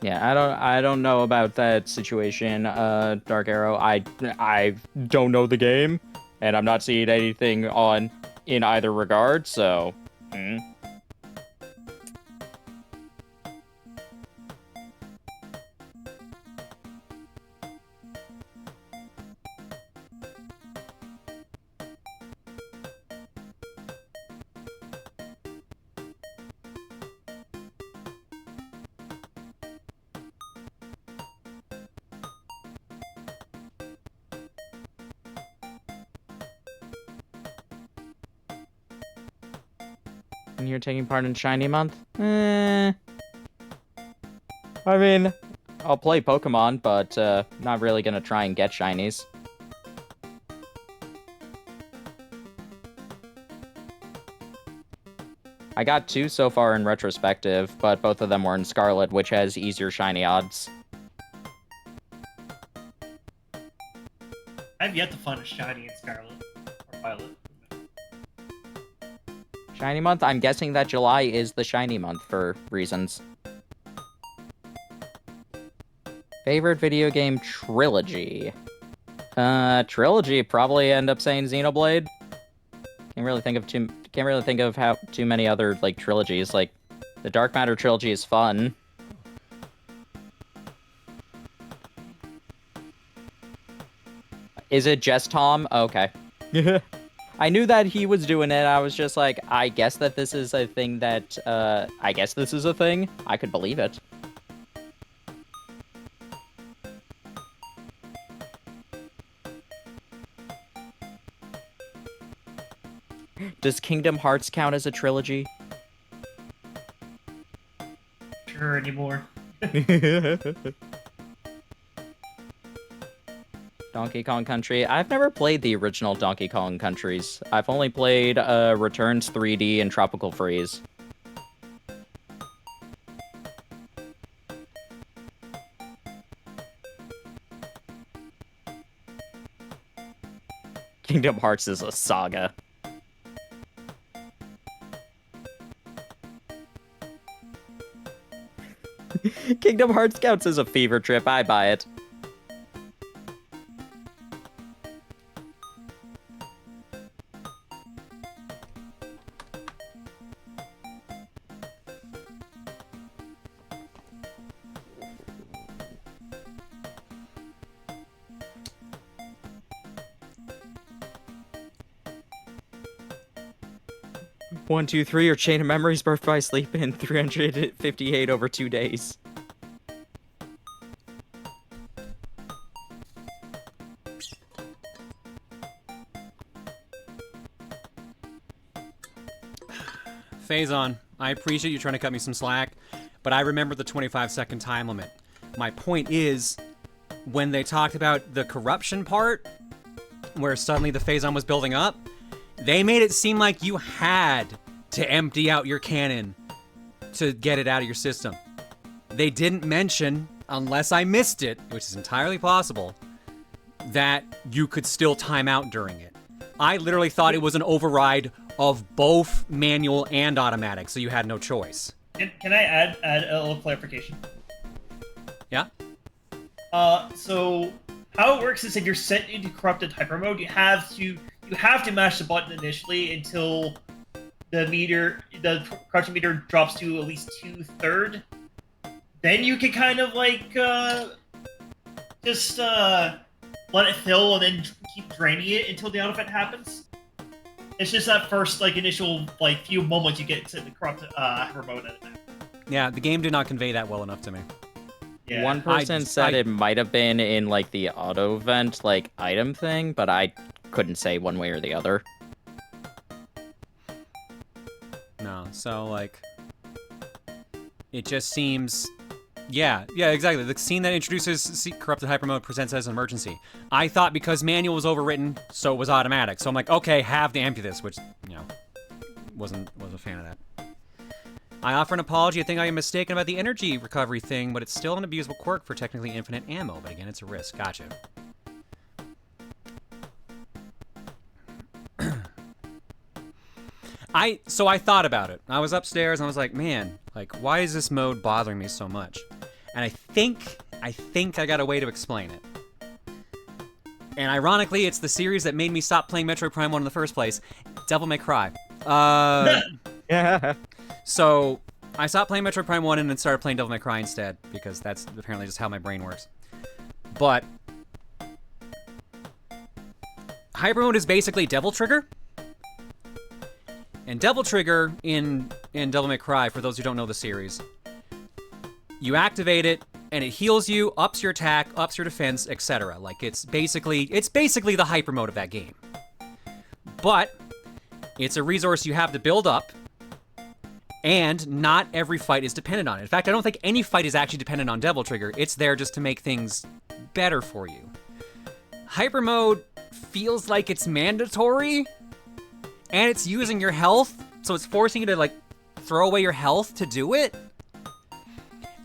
Yeah, I don't know about that situation, Dark Arrow. I don't know the game, and I'm not seeing anything in either regard, so. And you're taking part in Shiny Month? I mean, I'll play Pokemon, but not really gonna try and get Shinies. I got 2 so far in retrospective, but both of them were in Scarlet, which has easier Shiny odds. I've yet to find a shiny in Scarlet or Violet. Shiny Month? I'm guessing that July is the Shiny Month for reasons. Favorite video game trilogy? Trilogy, probably end up saying Xenoblade. Can't really think of how too many other like trilogies. Like the Dark Matter trilogy is fun. Is it just Tom? Okay. I knew that he was doing it. I was just like, I guess that this is a thing that, I guess this is a thing. I could believe it. Does Kingdom Hearts count as a trilogy? Sure anymore. Donkey Kong Country. I've never played the original Donkey Kong Countries. I've only played Returns 3D and Tropical Freeze. Kingdom Hearts is a saga. Kingdom Hearts counts as a fever trip. I buy it. One, two, three, or Chain of Memories, Birth by Sleep in 358 over 2 days. Phazon, I appreciate you trying to cut me some slack, but I remember the 25-second time limit. My point is, when they talked about the corruption part, where suddenly the Phazon was building up, they made it seem like you had to empty out your cannon to get it out of your system. They didn't mention, unless I missed it, which is entirely possible, that you could still time out during it. I literally thought it was an override of both manual and automatic, so you had no choice. Can I add a little clarification? Yeah? So how it works is if you're sent into corrupted hyper mode, you have to mash the button initially until the corruption meter drops to at least 2/3. Then you can kind of like just let it fill and then keep draining it until the auto effect happens. It's just that first like initial like few moments you get to the corrupted hyper mode. Yeah, the game did not convey that well enough to me. Yeah. One person said it might have been in like the auto vent like item thing, but I couldn't say one way or the other. No, so like it just seems yeah, exactly. The scene that introduces corrupted hyper mode presents as an emergency. I thought because manual was overwritten, so it was automatic. So I'm like, okay, have to empty this, which, you know, wasn't a fan of that. I offer an apology. I think I am mistaken about the energy recovery thing, but it's still an abusable quirk for technically infinite ammo. But again, it's a risk. Gotcha. So I thought about it. I was upstairs and I was like, man, like, why is this mode bothering me so much? And I think I got a way to explain it. And ironically, it's the series that made me stop playing Metroid Prime 1 in the first place. Devil May Cry. Yeah. So I stopped playing Metroid Prime 1 and then started playing Devil May Cry instead, because that's apparently just how my brain works. But Hyper Mode is basically Devil Trigger. And Devil Trigger in Devil May Cry, for those who don't know the series, you activate it and it heals you, ups your attack, ups your defense, etc. Like it's basically the hyper mode of that game. But it's a resource you have to build up, and not every fight is dependent on it. In fact, I don't think any fight is actually dependent on Devil Trigger. It's there just to make things better for you. Hyper mode feels like it's mandatory. And it's using your health, so it's forcing you to, like, throw away your health to do it.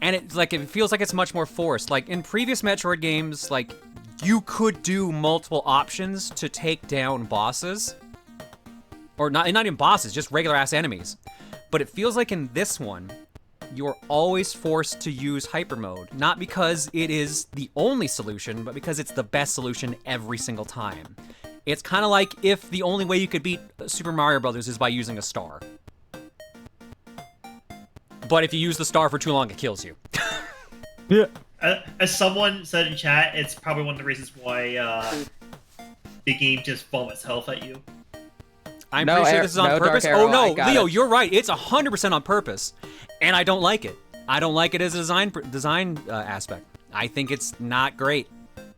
And it feels like it's much more forced. Like, in previous Metroid games, like, you could do multiple options to take down bosses. Or not even bosses, just regular-ass enemies. But it feels like in this one, you're always forced to use Hyper Mode. Not because it is the only solution, but because it's the best solution every single time. It's kind of like if the only way you could beat Super Mario Brothers is by using a star. But if you use the star for too long, it kills you. Yeah. As someone said in chat, it's probably one of the reasons why the game just vomits health at you. I'm pretty sure this is on purpose. Dark Arrow, Oh no, I got Leo, it. you're right. It's 100% on purpose, and I don't like it. I don't like it as a design aspect. I think it's not great.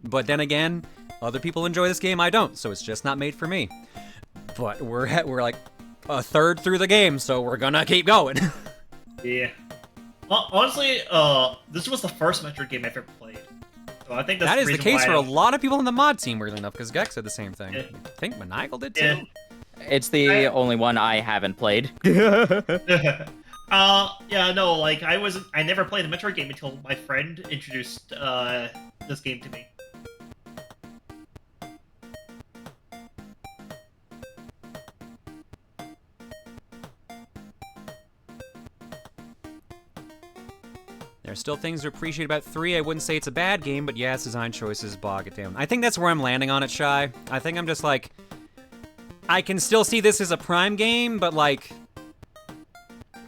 But then again, other people enjoy this game. I don't, so it's just not made for me. But we're like a third through the game, so we're gonna keep going. Yeah. Honestly, this was the first Metroid game I've ever played. So I think that's that is the reason case why for I a don't- lot of people in the mod team, weirdly enough, because Gex said the same thing. I think Maniacal did too. It's the only one I haven't played. Yeah, no, like I never played a Metroid game until my friend introduced this game to me. There's still things to appreciate about 3. I wouldn't say it's a bad game, but yeah, its design choices bog it down. I think that's where I'm landing on it, Shy. I think I'm just like, I can still see this as a Prime game, but like,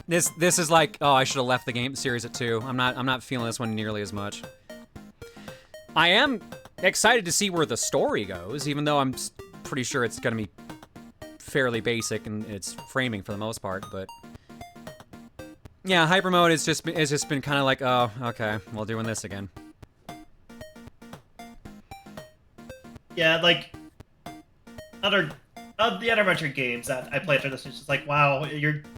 this is like, oh, I should have left the game series at 2. I'm not feeling this one nearly as much. I am excited to see where the story goes, even though I'm pretty sure it's gonna be fairly basic in its framing for the most part, but. Yeah, hyper mode has just been kind of like, oh, okay, well, doing this again. Yeah, like the other Metroid games that I played for this, it's just like, wow,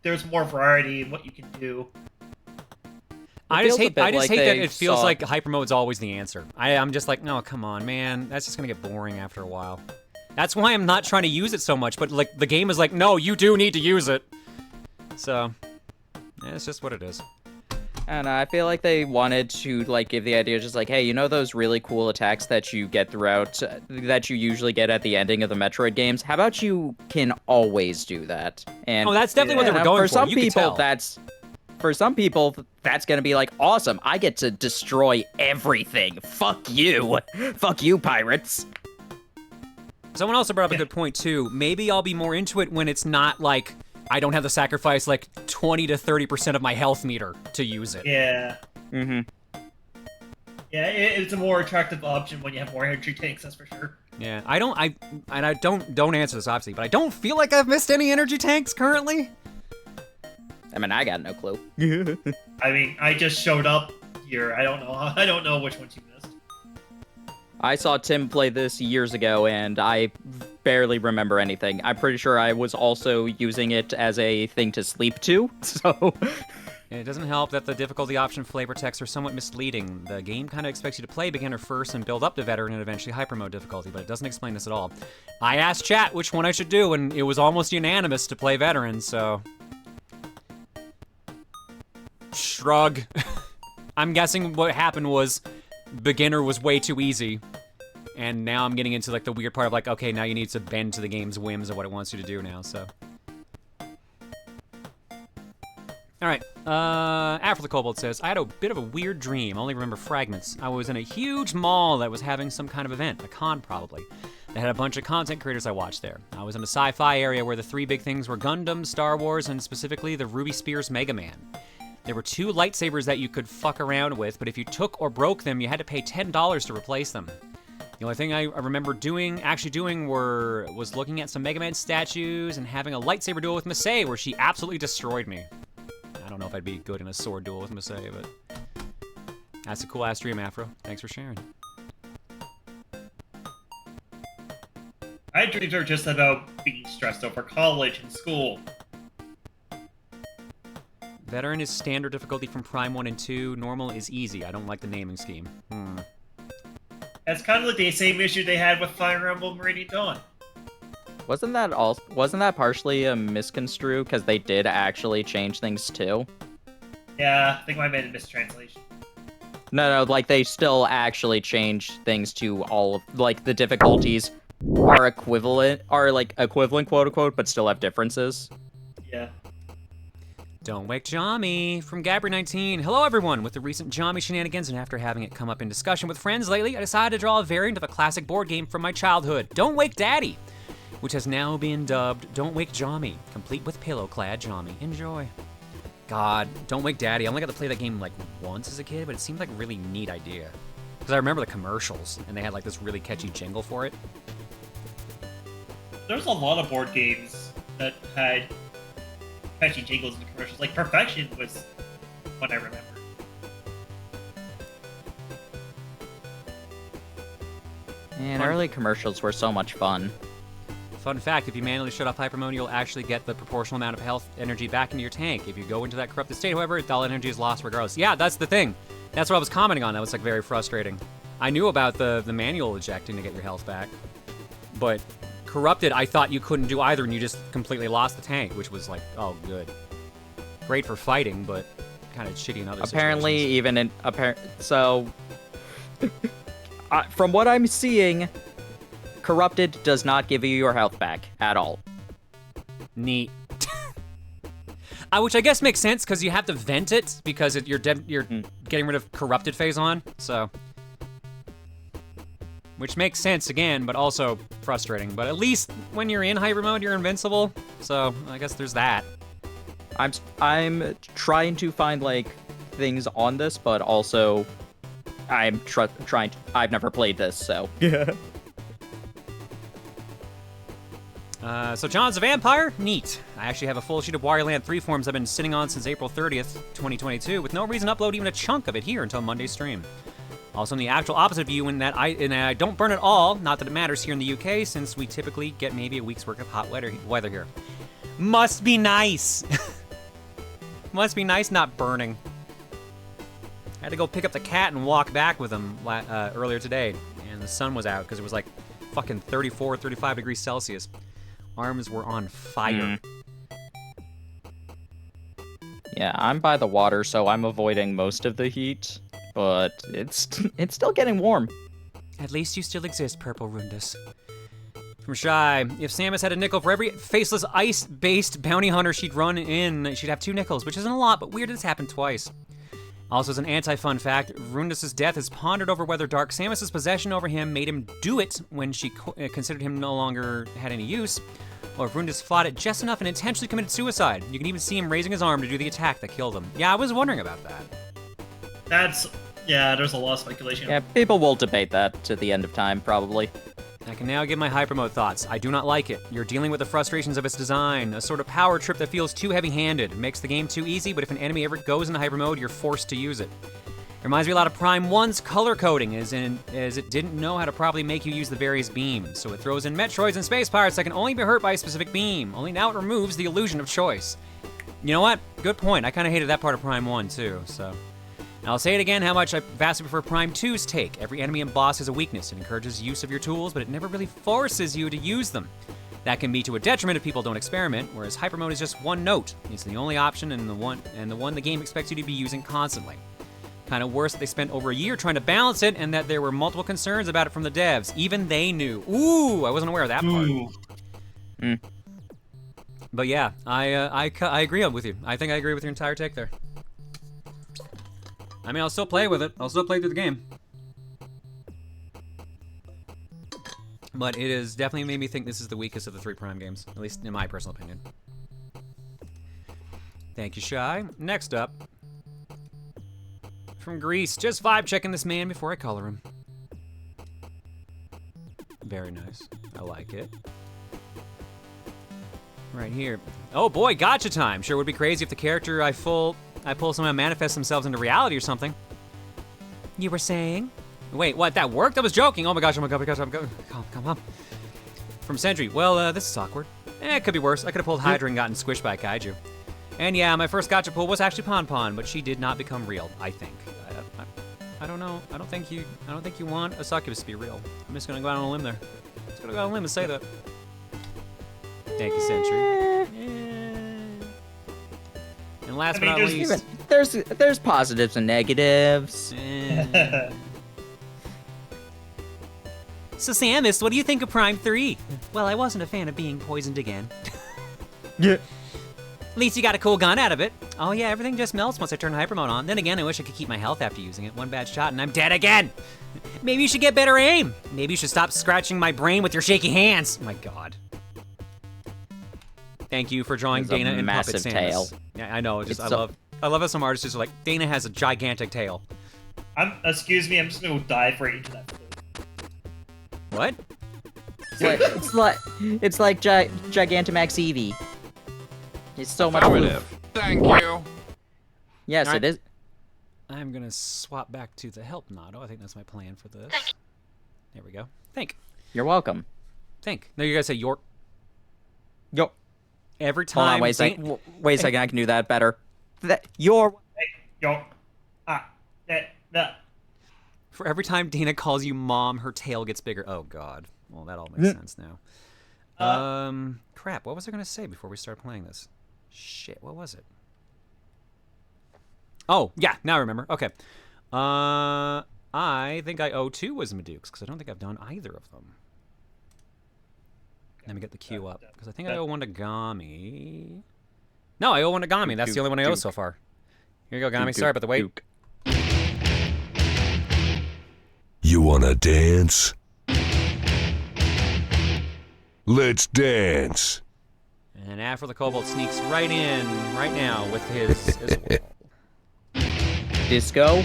there's more variety in what you can do. I just hate that it feels like hyper mode's always the answer. I'm just like, no, come on, man, that's just gonna get boring after a while. That's why I'm not trying to use it so much. But like the game is like, no, you do need to use it. So. Yeah, it's just what it is. And I feel like they wanted to like give the idea just like, hey, you know those really cool attacks that you get throughout, that you usually get at the ending of the Metroid games? How about you can always do that? And oh, that's definitely what they were going for. Some You could people, tell. for some people, that's gonna be like, awesome, I get to destroy everything. Fuck you. Fuck you, pirates. Someone also brought up a good point too. Maybe I'll be more into it when it's not like, I don't have to sacrifice like 20 to 30% of my health meter to use it. Yeah. Mm-hmm. Yeah, it's a more attractive option when you have more energy tanks, that's for sure. Yeah, I don't answer this obviously, but I don't feel like I've missed any energy tanks currently. I mean, I got no clue. I mean, I just showed up here. I don't know which ones you missed. I saw Tim play this years ago, and I barely remember anything. I'm pretty sure I was also using it as a thing to sleep to, so... It doesn't help that the difficulty option flavor texts are somewhat misleading. The game kind of expects you to play beginner first and build up to veteran and eventually hyper mode difficulty, but it doesn't explain this at all. I asked chat which one I should do, and it was almost unanimous to play veteran, so... Shrug. I'm guessing what happened was beginner was way too easy, and now I'm getting into like the weird part of like, okay, now you need to bend to the game's whims of what it wants you to do now, so... Alright, After the Kobold says, I had a bit of a weird dream, I only remember fragments. I was in a huge mall that was having some kind of event, a con probably. They had a bunch of content creators I watched there. I was in a sci-fi area where the 3 big things were Gundam, Star Wars, and specifically the Ruby Spears Mega Man. There were 2 lightsabers that you could fuck around with, but if you took or broke them, you had to pay $10 to replace them. The only thing I remember actually doing was looking at some Mega Man statues and having a lightsaber duel with Misei, where she absolutely destroyed me. I don't know if I'd be good in a sword duel with Misei, but that's a cool ass dream, Afro. Thanks for sharing. My dreams are just about being stressed over college and school. Veteran is standard difficulty from Prime 1 and 2. Normal is easy. I don't like the naming scheme. That's kind of like the same issue they had with Fire Emblem Meridian Dawn. Wasn't that partially a misconstrue? Because they did actually change things too? Yeah, I think I made a mistranslation. No, like they still actually changed things to all of, like the difficulties are equivalent, quote unquote, but still have differences. Yeah. Don't wake Jami from Gabri19. Hello everyone! With the recent Jami shenanigans and after having it come up in discussion with friends lately, I decided to draw a variant of a classic board game from my childhood, Don't Wake Daddy, which has now been dubbed Don't Wake Jami, complete with pillow-clad Jami. Enjoy. God, Don't Wake Daddy. I only got to play that game like once as a kid, but it seemed like a really neat idea. Because I remember the commercials, and they had like this really catchy jingle for it. there's a lot of board games that had catchy jingles in the commercials. Like Perfection was one I remember. And early commercials were so much fun. Fun fact, if you manually shut off hyper mode, you'll actually get the proportional amount of health energy back into your tank. If you go into that corrupted state, however, all energy is lost regardless. Yeah, that's the thing. That's what I was commenting on. That was like very frustrating. I knew about the manual ejecting to get your health back. But corrupted, I thought you couldn't do either, and you just completely lost the tank, which was like, oh, good. Great for fighting, but kind of shitty in other Apparently, situations. even in so, from what I'm seeing, corrupted does not give you your health back at all. Neat. Which I guess makes sense because you have to vent it because you're getting rid of corrupted phase on. So, which makes sense again, but also frustrating. But at least when you're in hyper mode, you're invincible. So I guess there's that. I'm trying to find like things on this, but also I'm trying to. I've never played this, so yeah. So John's a vampire? Neat. I actually have a full sheet of Wario Land 3 forms I've been sitting on since April 30th, 2022, with no reason to upload even a chunk of it here until Monday's stream. Also, I'm the actual opposite of you in that I don't burn at all, not that it matters here in the UK, since we typically get maybe a week's worth of hot weather here. Must be nice! Must be nice not burning. I had to go pick up the cat and walk back with him earlier today, and the sun was out because it was like fucking 34, 35 degrees Celsius. Arms were on fire. Yeah, I'm by the water, so I'm avoiding most of the heat, but it's still getting warm. At least you still exist, Purple Rundus. From Shy, if Samus had a nickel for every faceless ice-based bounty hunter she'd run in, she'd have 2 nickels, which isn't a lot, but weird it's happened twice. Also, as an anti-fun fact, Rundus' death is pondered over whether Dark Samus' possession over him made him do it when she considered him no longer had any use, or if Rundus fought it just enough and intentionally committed suicide. You can even see him raising his arm to do the attack that killed him. Yeah, I was wondering about that. Yeah, there's a lot of speculation. Yeah, people will debate that to the end of time, probably. I can now give my hyper mode thoughts. I do not like it. You're dealing with the frustrations of its design, a sort of power trip that feels too heavy-handed. It makes the game too easy, but if an enemy ever goes into hyper mode, you're forced to use it. It reminds me a lot of Prime 1's color coding, as it didn't know how to properly make you use the various beams, so it throws in Metroids and Space Pirates that can only be hurt by a specific beam, only now it removes the illusion of choice. You know what? Good point. I kind of hated that part of Prime 1, too, so... And I'll say it again, how much I vastly prefer Prime 2's take. Every enemy and boss has a weakness. It encourages use of your tools, but it never really forces you to use them. That can be to a detriment if people don't experiment, whereas hyper mode is just one note. It's the only option and the one the game expects you to be using constantly. Kind of worse that they spent over a year trying to balance it and that there were multiple concerns about it from the devs. Even they knew. Ooh, I wasn't aware of that part. But yeah, I agree with you. I think I agree with your entire take there. I mean, I'll still play with it. I'll still play through the game. But it has definitely made me think this is the weakest of the 3 Prime games, at least in my personal opinion. Thank you, Shy. Next up, from Greece, just vibe checking this man before I color him. Very nice. I like it. Right here. Oh boy, gotcha time. Sure would be crazy if the character I pull somehow manifests themselves into reality or something. You were saying? Wait, what? That worked? I was joking. Oh my gosh, I'm going. Come on. From Sentry. Well, this is awkward. It could be worse. I could have pulled Hydra and gotten squished by a kaiju. And yeah, my first gotcha pull was actually Pon Pon, but she did not become real, I think. I don't know. I don't think you want a succubus to be real. I'm just gonna go out on a limb there. Just gonna go out on a limb and say that. Thank you, Sentry. And last but not least, there's positives and negatives. So Samus, what do you think of Prime 3? Well, I wasn't a fan of being poisoned again. Yeah. At least you got a cool gun out of it. Oh yeah, everything just melts once I turn hyper mode on. Then again, I wish I could keep my health after using it. One bad shot and I'm dead again. Maybe you should get better aim. Maybe you should stop scratching my brain with your shaky hands. Oh my god. Thank you for drawing Dana in Puppet Samus. Tail. Yeah, I know. I love how some artists just are like, Dana has a gigantic tail. Excuse me, I'm just gonna dive right into that. What? it's like Gigantamax Eevee. It's so much Affirmative. Thank you. Yes, All right. it is. I'm gonna swap back to the help Nado. I think that's my plan for this. There we go. Think. You're welcome. Think. No, you guys say York. Yo. Every Hold time. on, wait a second. Wait a second. I can do that better. Your. Yo. For every time Dana calls you mom, her tail gets bigger. Oh God. Well, that all makes sense now. Crap. What was I gonna say before we start playing this? Shit. What was it? Oh yeah. Now I remember. Okay. I think I owe 2 Wisdom Dukes because I don't think I've done either of them. Let me get the queue up because I think I owe 1 to Gami. No, I owe 1 to Gami. That's the only one I owe so far. Here you go, Gami. Sorry about the wait. You wanna dance? Let's dance. And Afro the Kobold sneaks right in right now with his as well. Disco.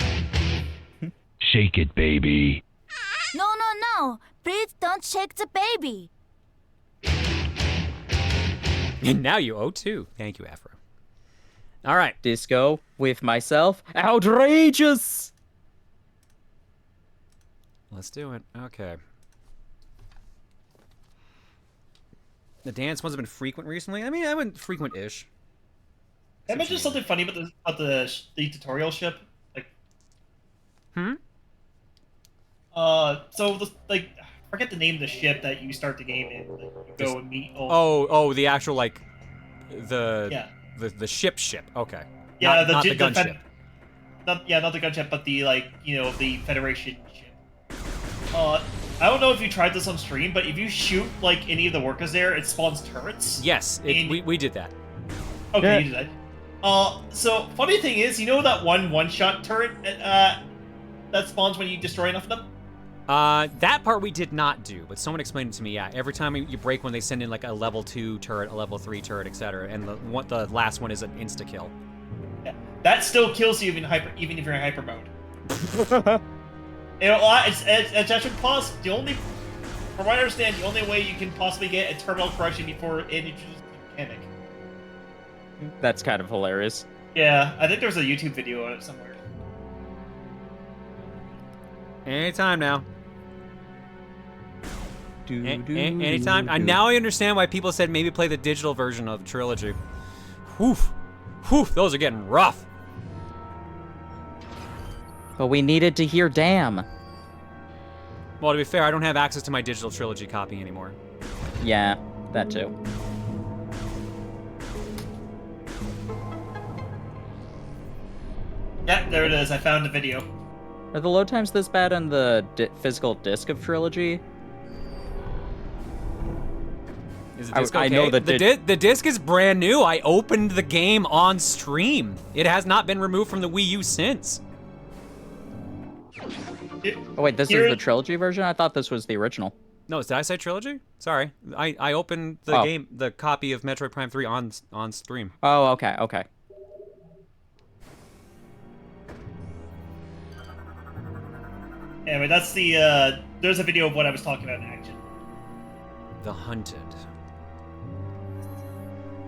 Shake it, baby. No, no. Please don't shake the baby. And now you owe 2. Thank you, Afro. All right. Disco with myself. Outrageous. Let's do it. Okay. The dance ones have been frequent recently. I mean, I went frequent-ish. I mentioned something funny about the tutorial ship. Like. So I forget the name of the ship that you start the game in. Like, you go and meet. The actual like, the ship. Okay. Yeah, not the gunship. Not the gunship, but the the Federation ship. I don't know if you tried this on stream, but if you shoot like any of the workers there, it spawns turrets. Yes, we did that. Okay, Yeah. you did that. So funny thing is, you know that one-shot turret that spawns when you destroy enough of them? That part we did not do, but someone explained it to me. Yeah, every time you break one, they send in like a level 2 turret, a level 3 turret, etc. And the last one is an insta kill. Yeah. That still kills you even if you're in hyper mode. It's actually possible. From what I understand, the only way you can possibly get a terminal correction before it introduces the mechanic. That's kind of hilarious. Yeah, I think there's a YouTube video on it somewhere. Anytime now. Anytime. Now I understand why people said maybe play the digital version of the trilogy. Whew. Those are getting rough. But we needed to hear damn. Well, to be fair, I don't have access to my digital trilogy copy anymore. Yeah, that too. Yeah, there it is. I found the video. Are the load times this bad on the physical disc of trilogy? Is the disc okay? I know the disc is brand new. I opened the game on stream. It has not been removed from the Wii U since. Oh wait, this is the trilogy version? I thought this was the original. No, did I say trilogy? Sorry. I opened the the copy of Metroid Prime 3 on stream. Oh, okay. Anyway, that's the there's a video of what I was talking about in action. The Hunted.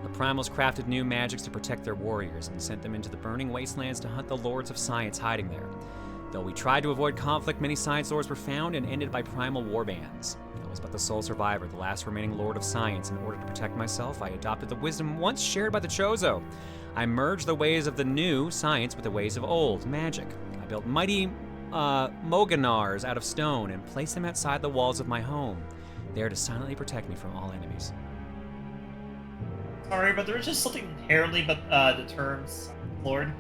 The Primals crafted new magics to protect their warriors and sent them into the burning wastelands to hunt the lords of science hiding there. Though we tried to avoid conflict, many science lords were found and ended by primal warbands. I was but the sole survivor, the last remaining lord of science. In order to protect myself, I adopted the wisdom once shared by the Chozo. I merged the ways of the new science with the ways of old magic. I built mighty Moganars out of stone and placed them outside the walls of my home, there to silently protect me from all enemies. Sorry, but there's just something inherently about the terms Lord.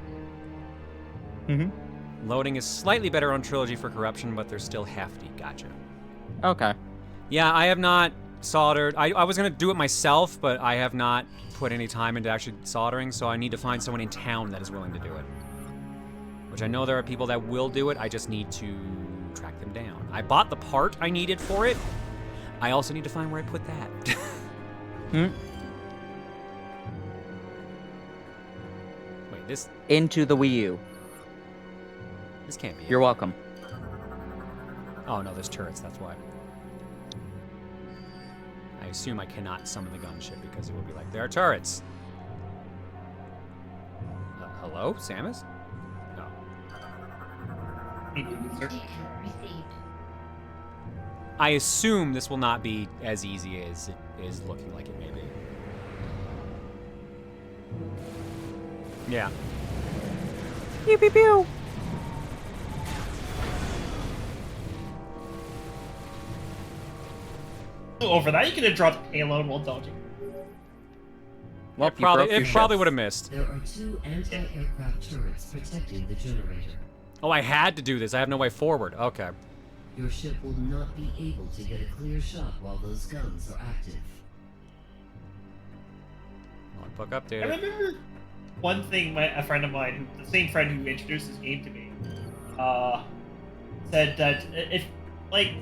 Loading is slightly better on Trilogy for corruption, but they're still hefty. Gotcha. Okay. Yeah, I have not soldered. I was going to do it myself, but I have not put any time into actually soldering, so I need to find someone in town that is willing to do it. Which I know there are people that will do it, I just need to track them down. I bought the part I needed for it. I also need to find where I put that. Wait, this... Into the Wii U. This can't be You're welcome. Oh, no, there's turrets, that's why. I assume I cannot summon the gunship because it would be like, there are turrets. Hello, Samus? No. I assume this will not be as easy as it is looking like it may be. Yeah. Pew pew pew. Over that, you could have dropped payload while dodging. Well, it probably would have missed. There are 2 anti-aircraft turrets protecting the generator. Oh, I had to do this. I have no way forward. Okay. Your ship will not be able to get a clear shot while those guns are active. Logbook updated. I remember one thing a friend of mine, the same friend who introduced this game to me, said that if, like,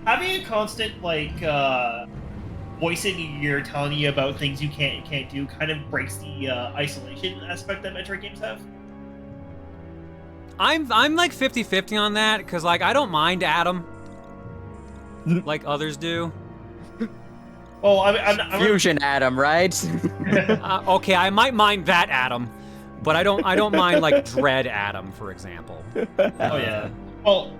having a constant, like, voice in your ear telling you about things you can't do kind of breaks the isolation aspect that Metroid games have. I'm like 50-50 on that, because, like, I don't mind Adam like others do. Well, I'm Fusion Adam, right? Okay, I might mind that Adam, but I don't mind, like, Dread Adam, for example. Oh, yeah. Well,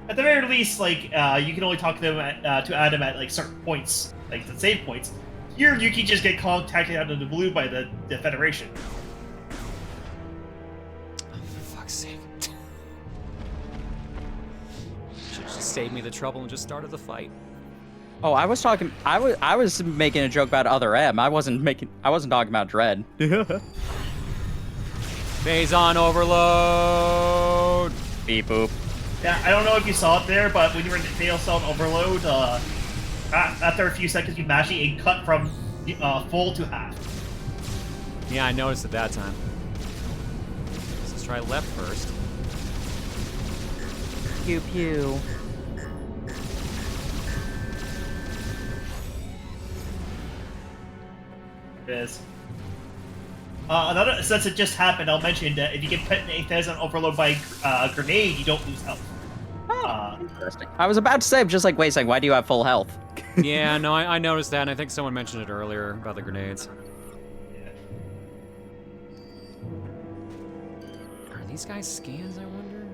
at the very least, like, you can only talk to them to Adam at, like, certain points, like the save points. Here, you can just get contacted out of the blue by the Federation. For fuck's sake. Should just save me the trouble and just started the fight. Oh, I was making a joke about Other M. I wasn't talking about Dread. Phazon overload. Beep boop. Yeah, I don't know if you saw it there, but when you were in Fail Cell Overload, after a few seconds you mash it, it cut from full to half. Yeah, I noticed at that time. Let's try left first. Pew pew. It is. Since it just happened, I'll mention that if you get put in a Phazon Overload by grenade, you don't lose health. Interesting. I was about to say, just like, wait a second, why do you have full health? Yeah, no, I noticed that, and I think someone mentioned it earlier about the grenades. Yeah. Are these guys scans, I wonder?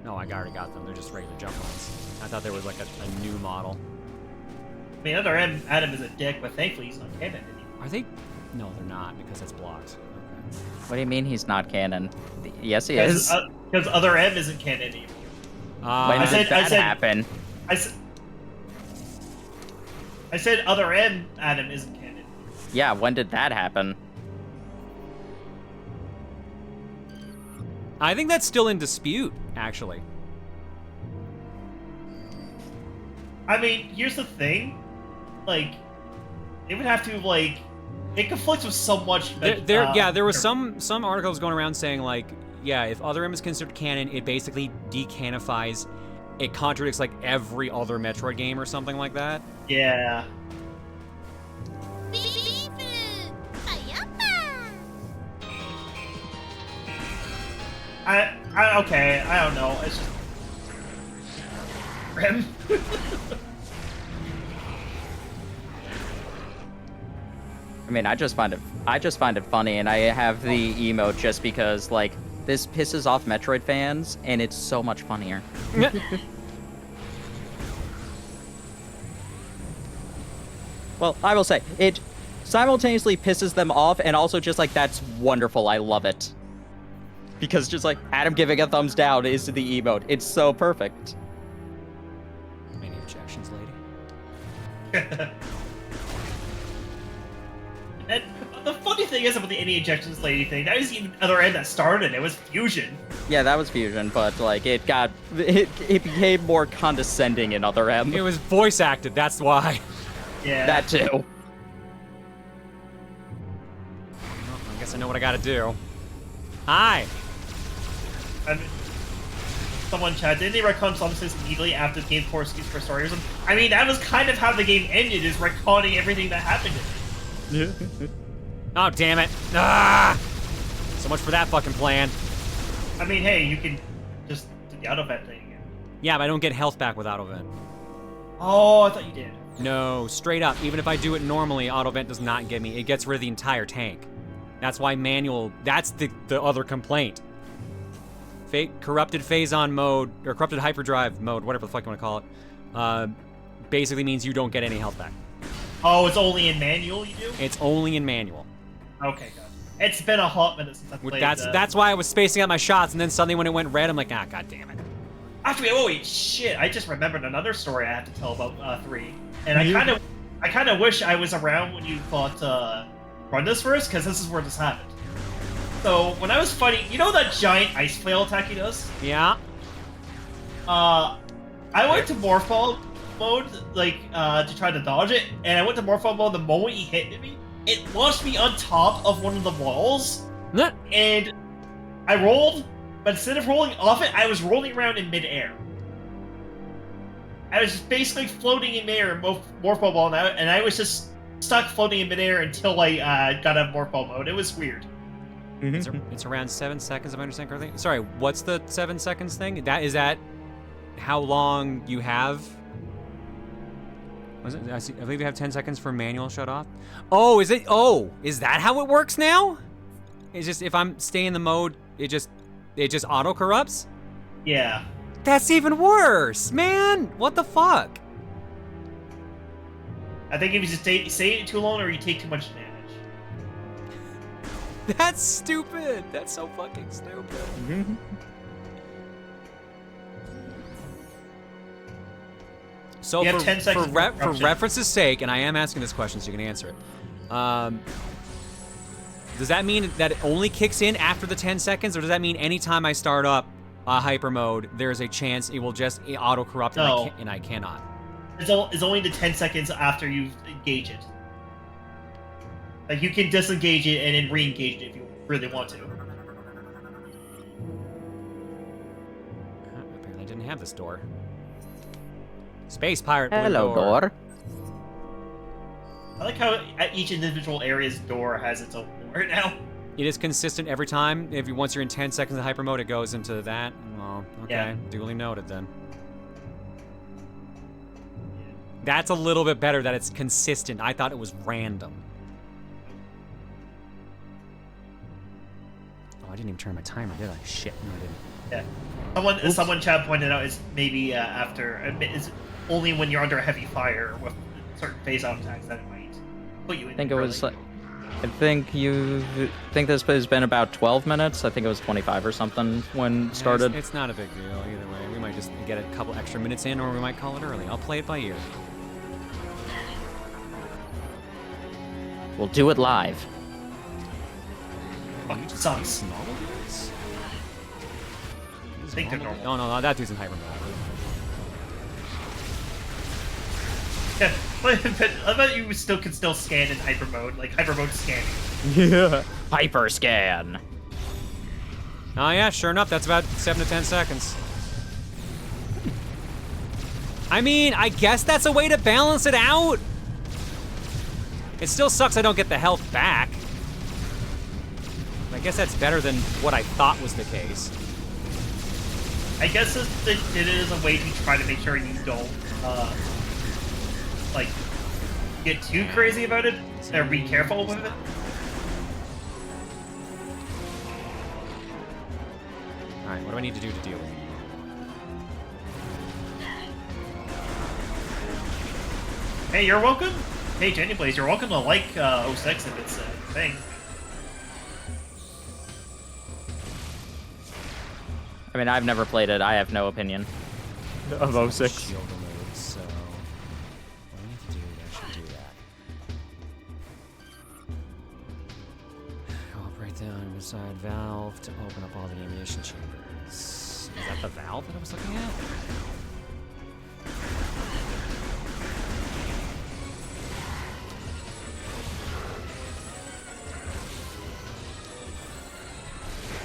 No, I already got them. They're just regular jump ones. I thought there was like a new model. I mean, Other Adam is a dick, but thankfully he's not canon anymore. Are they? No, they're not, because that's blocked. Okay. What do you mean he's not canon? Yes, he is. Because Other M isn't canon anymore. When did that happen? I said Other M Adam isn't canon. Yeah, when did that happen? I think that's still in dispute, actually. I mean, here's the thing. Like, they would have to, like... It conflicts with so much... there was some articles going around saying, like, yeah, if Other M is considered canon, it basically decanifies. It contradicts, like, every other Metroid game or something like that. Yeah. Okay, I don't know. It's just... Rim? I mean, I just find it funny, and I have the emote just because, like, this pisses off Metroid fans, and it's so much funnier. Well, I will say, it simultaneously pisses them off, and also just, like, that's wonderful, I love it. Because just, like, Adam giving a thumbs down is the emote. It's so perfect. Any objections, lady? And the funny thing is about the any ejections lady thing, that was even Other End that started. It was Fusion. Yeah, that was Fusion, but like it became more condescending in Other M. It was voice acted. That's why. Yeah. That too. Well, I guess I know what I gotta do. Hi. And someone chat, didn't they retcon some things immediately after the game for excuse for story reason? I mean, that was kind of how the game ended, is retconning everything that happened in it. Oh, damn it. Ah! So much for that fucking plan. I mean, hey, you can just do the auto-vet thing. Yeah, but I don't get health back with auto vent. Oh, I thought you did. No, straight up. Even if I do it normally, auto vent does not get me. It gets rid of the entire tank. That's why manual. That's the other complaint. Corrupted phase-on mode or corrupted hyperdrive mode, whatever the fuck you want to call it, basically means you don't get any health back. Oh, it's only in manual you do? It's only in manual. Okay, good. It's been a hot minute since I played. That's why I was spacing out my shots, and then suddenly when it went red, I'm like, ah, god damn it. Actually, oh wait, shit! I just remembered another story I have to tell about 3, and I kind of wish I was around when you thought run this first, because this is where this happened. So when I was fighting, you know that giant ice flail attack he does? Yeah. I went to Morphle mode, like to try to dodge it, and I went to Morphle mode. The moment he hit me, it launched me on top of one of the walls, and I rolled. But instead of rolling off it, I was rolling around in midair. I was just basically floating in midair in Morphle mode, and I was just stuck floating in midair until I got out of Morphle mode. It was weird. It's around 7 seconds, if I understand correctly. Sorry, what's the 7 seconds thing? Is that how long you have? Was it? I believe you have 10 seconds for manual shut off. Oh, is it? Oh, is that how it works now? It's just if I'm staying in the mode, it just auto corrupts? Yeah. That's even worse, man. What the fuck? I think if you just stay it too long or you take too much damage. That's stupid. That's so fucking stupid. So you have 10 seconds for reference's sake, and I am asking this question so you can answer it. Does that mean that it only kicks in after the 10 seconds, or does that mean anytime I start up hyper mode, there's a chance it will just auto corrupt and I cannot? It's only the 10 seconds after you engage it. Like you can disengage it and then re-engage it if you really want to. Apparently I didn't have this door. Space pirate blue Hello, door. I like how each individual area's door has its own door now. It is consistent every time. Once you're in 10 seconds of hyper mode, it goes into that. Well, okay, yeah. Duly noted then. That's a little bit better that it's consistent. I thought it was random. Oh, I didn't even turn my timer, did I? Shit, no, I didn't. Yeah. Someone chat pointed out is maybe is only when you're under heavy fire with certain phase-out attacks that it might put you in. I think it was. I think this has been about 12 minutes. I think it was 25 or something when it started. It's not a big deal either way. We might just get a couple extra minutes in, or we might call it early. I'll play it by ear. We'll do it live. Oh, sucks. Normal dudes? I think they're normal. Oh, no, that dude's in hyper mode. Yeah, but I bet you can still scan in hyper mode, like hyper mode scanning. Yeah. Hyper scan. Oh yeah, sure enough, that's about 7 to 10 seconds. I mean, I guess that's a way to balance it out. It still sucks I don't get the health back. I guess that's better than what I thought was the case. I guess it is a way to try to make sure you don't, like, get too crazy about it, or be careful with it. Alright, what do I need to do to deal with it? Hey, you're welcome. Hey, Jenny Blaze, you're welcome to like 06 if it's a thing. I mean, I've never played it. I have no opinion of 06. Shield removed, so what do I need to do? I should do that. Operate down beside valve to open up all the ammunition chambers. Is that the valve that I was looking at?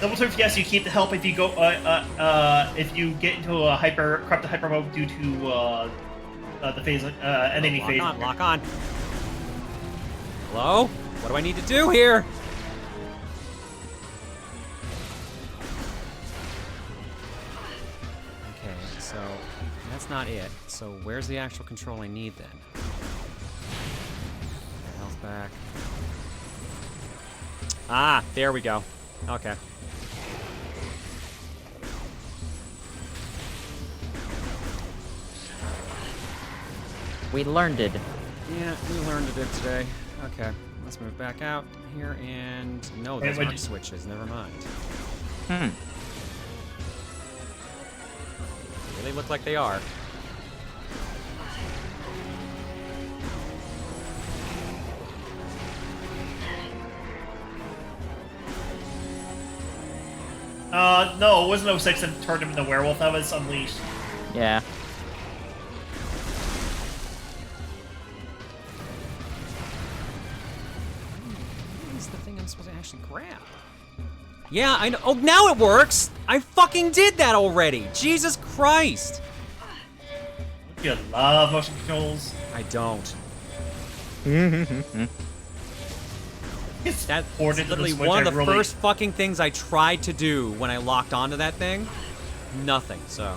Double turf, yes, you keep the help if you go, if you get into a corrupted hyper mode due to, the phase, enemy phase. Lock on. Hello? What do I need to do here? Okay, so that's not it. So where's the actual control I need then? Okay, health back. Ah, there we go. Okay. We learned it. Yeah, we learned it today. Okay, let's move back out here and no, those aren't switches. Never mind. They look like they are. No, it wasn't 06 and turned him into a werewolf. That was Unleashed. Yeah. What is the thing I'm supposed to actually grab? Yeah, I know. Oh, now it works! I fucking did that already! Jesus Christ! You love motion controls. I don't. That's literally one of the first fucking things I tried to do when I locked onto that thing. Nothing, so.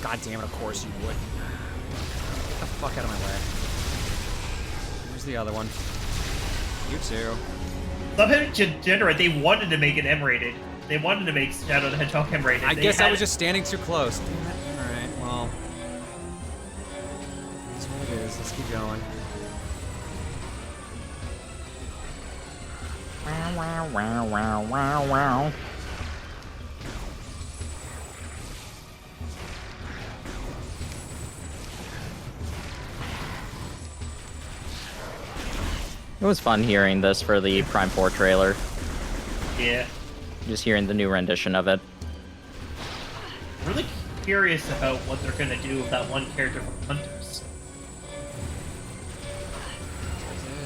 God damn it, of course you would. Get the fuck out of my way. Where's the other one? You too. Somehow, Generate, they wanted to make it M-rated. They wanted to make Shadow the Hedgehog M-rated. I guess I was just standing too close. Alright, well. That's what it is. Let's keep going. Wow, wow, wow, wow, wow, wow. It was fun hearing this for the Prime 4 trailer. Yeah. Just hearing the new rendition of it. I'm really curious about what they're gonna do with that one character from Hunters.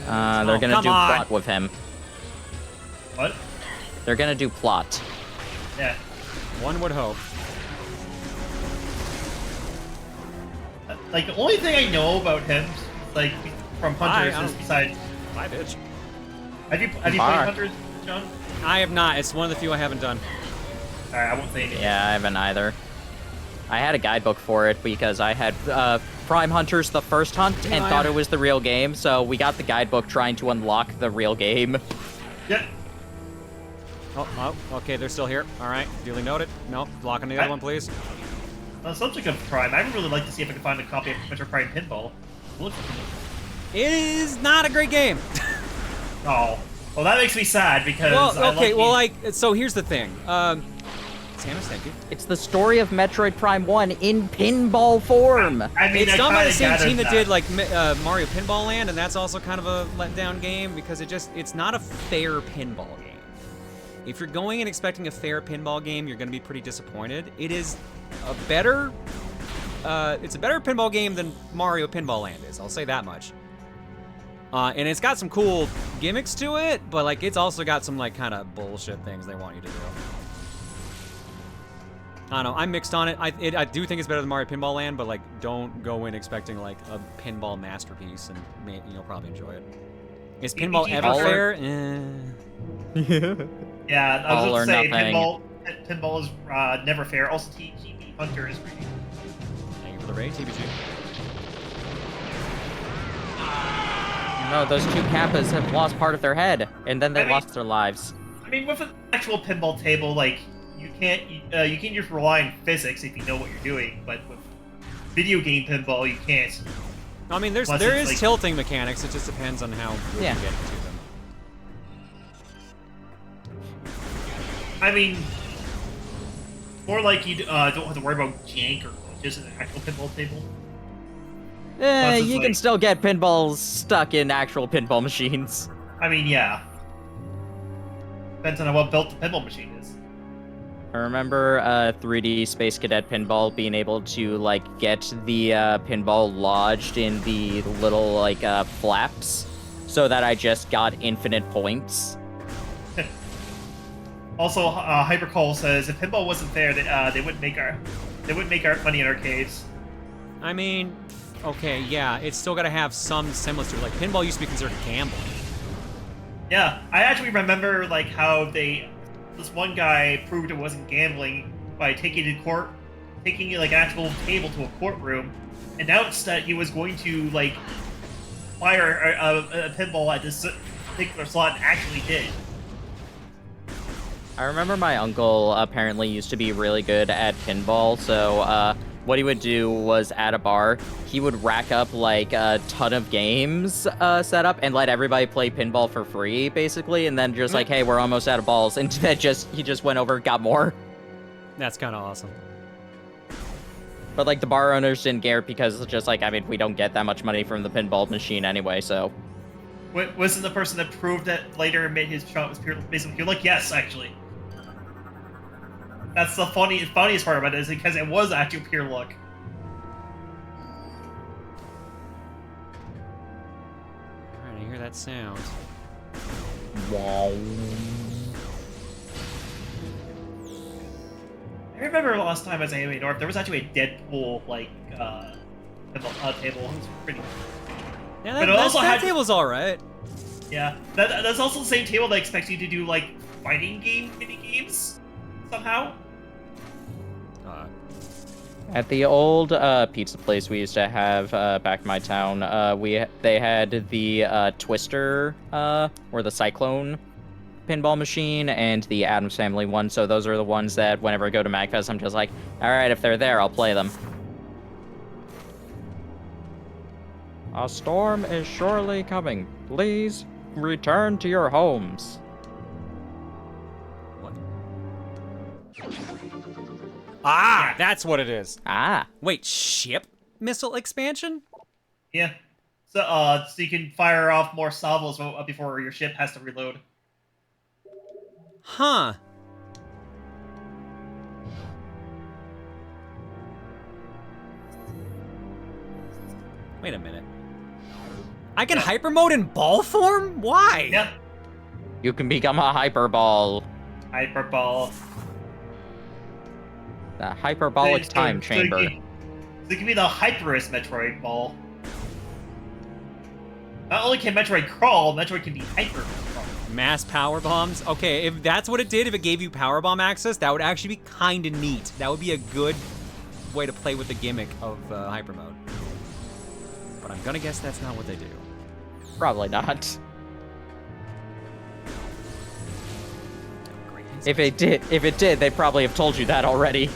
They're gonna do plot with him. What? They're gonna do plot. Yeah. One would hope. Like, the only thing I know about him, like, from Hunters is besides... Bye, bitch. Have you played Hunters, John? I have not. It's one of the few I haven't done. Alright, I won't say anything. Yeah, I haven't either. I had a guidebook for it because I had Prime Hunters the first hunt and thought it was the real game, so we got the guidebook trying to unlock the real game. Yeah. Oh, okay, they're still here. Alright, duly noted. Nope, blocking the other one, please. On the subject of Prime, I would really like to see if I can find a copy of Metroid Prime Pinball. It is not a great game. Oh. Well, that makes me sad because so here's the thing. Samus, thank you. It's the story of Metroid Prime 1 in pinball form. I mean, it's done by the same team that did like Mario Pinball Land, and that's also kind of a letdown game because it's not a fair pinball game. If you're going and expecting a fair pinball game, you're going to be pretty disappointed. It is a better pinball game than Mario Pinball Land is. I'll say that much. And it's got some cool gimmicks to it, but like it's also got some like kind of bullshit things they want you to do. I don't know. I'm mixed on it. I do think it's better than Mario Pinball Land, but like don't go in expecting like a pinball masterpiece, and you'll probably enjoy it. Is pinball ever fair? Yeah, I was All going to or say nothing. pinball is never fair. Also, TV Hunter is pretty. Thank you for the raid, TBG. No, those two Kappas have lost part of their head, and then they lost their lives. I mean, with an actual pinball table, like you can just rely on physics if you know what you're doing, but with video game pinball, you can't. I mean, there is like, tilting mechanics. It just depends on how good you get to them. I mean, more like you don't have to worry about jank or glitches in an actual pinball table. You can still get pinballs stuck in actual pinball machines. I mean, yeah. Depends on what built the pinball machine is. I remember 3D Space Cadet Pinball being able to like get the pinball lodged in the little like flaps, so that I just got infinite points. Also, Hypercall says if pinball wasn't fair, they wouldn't make art money in arcades. I mean, okay, yeah, it's still got to have some semblance to it. Like pinball used to be considered gambling. Yeah, I actually remember like how this one guy proved it wasn't gambling by taking like an actual table to a courtroom, announced that he was going to like fire a pinball at this particular slot, and actually did. I remember my uncle apparently used to be really good at pinball, so what he would do was at a bar, he would rack up like a ton of games set up and let everybody play pinball for free, basically, and then just like, hey, we're almost out of balls, and then he just went over, got more. That's kind of awesome. But like the bar owners didn't care because it's just like, I mean, we don't get that much money from the pinball machine anyway, so. Wasn't the person that proved that later made his shot was basically you're like, yes, actually. That's the funniest part about it, is because it was actually pure luck. Alright, I hear that sound. Wow. I remember last time I was at Anime North, there was actually a Deadpool like table. It was pretty. Yeah, that table's all right. Yeah, that's also the same table that expects you to do like fighting game mini games somehow. At the old pizza place we used to have back in my town, they had the Twister or the Cyclone pinball machine and the Addams Family one. So those are the ones that whenever I go to MagFest, I'm just like, all right, if they're there, I'll play them. A storm is surely coming. Please return to your homes. Ah, that's what it is. Ah. Wait, ship missile expansion? Yeah. So you can fire off more salvos before your ship has to reload. Huh. Wait a minute. I can hyper mode in ball form? Why? Yep. You can become a hyperball. Hyperball. The hyperbolic time chamber. So it can be the hyperest Metroid ball. Not only can Metroid crawl, Metroid can be hyper crawl. Mass power bombs? Okay, if that's what it did, if it gave you power bomb access, that would actually be kind of neat. That would be a good way to play with the gimmick of hyper mode. But I'm gonna guess that's not what they do. Probably not. If it did, they probably have told you that already.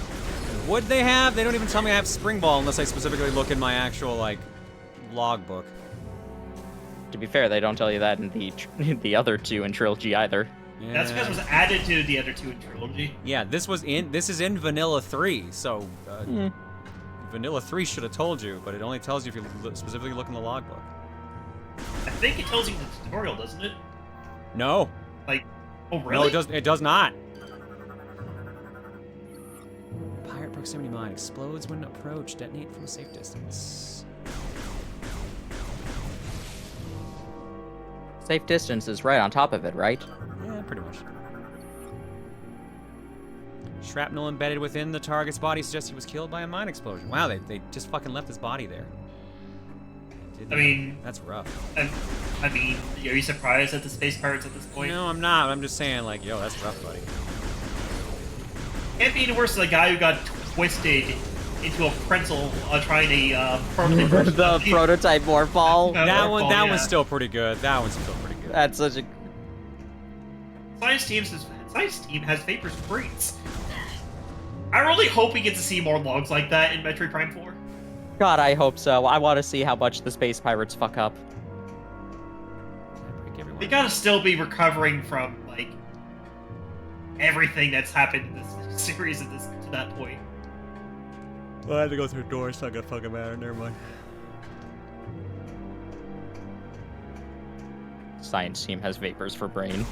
Would they have? They don't even tell me I have spring ball unless I specifically look in my actual like logbook. To be fair, they don't tell you that in the other two in Trilogy either. Yeah. That's because it was added to the other two in Trilogy. Yeah, this is in Vanilla 3, so Vanilla 3 should have told you, but it only tells you if you specifically look in the logbook. I think it tells you in the tutorial, doesn't it? No. Like, oh really? No, it does not. Pirate proximity mine explodes when approached. Detonate from a safe distance. Safe distance is right on top of it, right? Yeah, pretty much. Shrapnel embedded within the target's body suggests he was killed by a mine explosion. Wow, they just fucking left his body there. I mean, that's rough. I mean, are you surprised at the space pirates at this point? No, I'm not. I'm just saying, like, yo, that's rough, buddy. Can't be any worse than the guy who got twisted into a pretzel trying a prototype version the prototype morph ball. That one's still pretty good. That one's still pretty good. That's such a Science team has Vapor's brains. I really hope we get to see more logs like that in Metroid Prime 4. God, I hope so. I want to see how much the space pirates fuck up. They gotta still be recovering from like everything that's happened in this series to that point. Well, I had to go through doors, so I got fucking matter. Never mind. Science team has vapors for brain.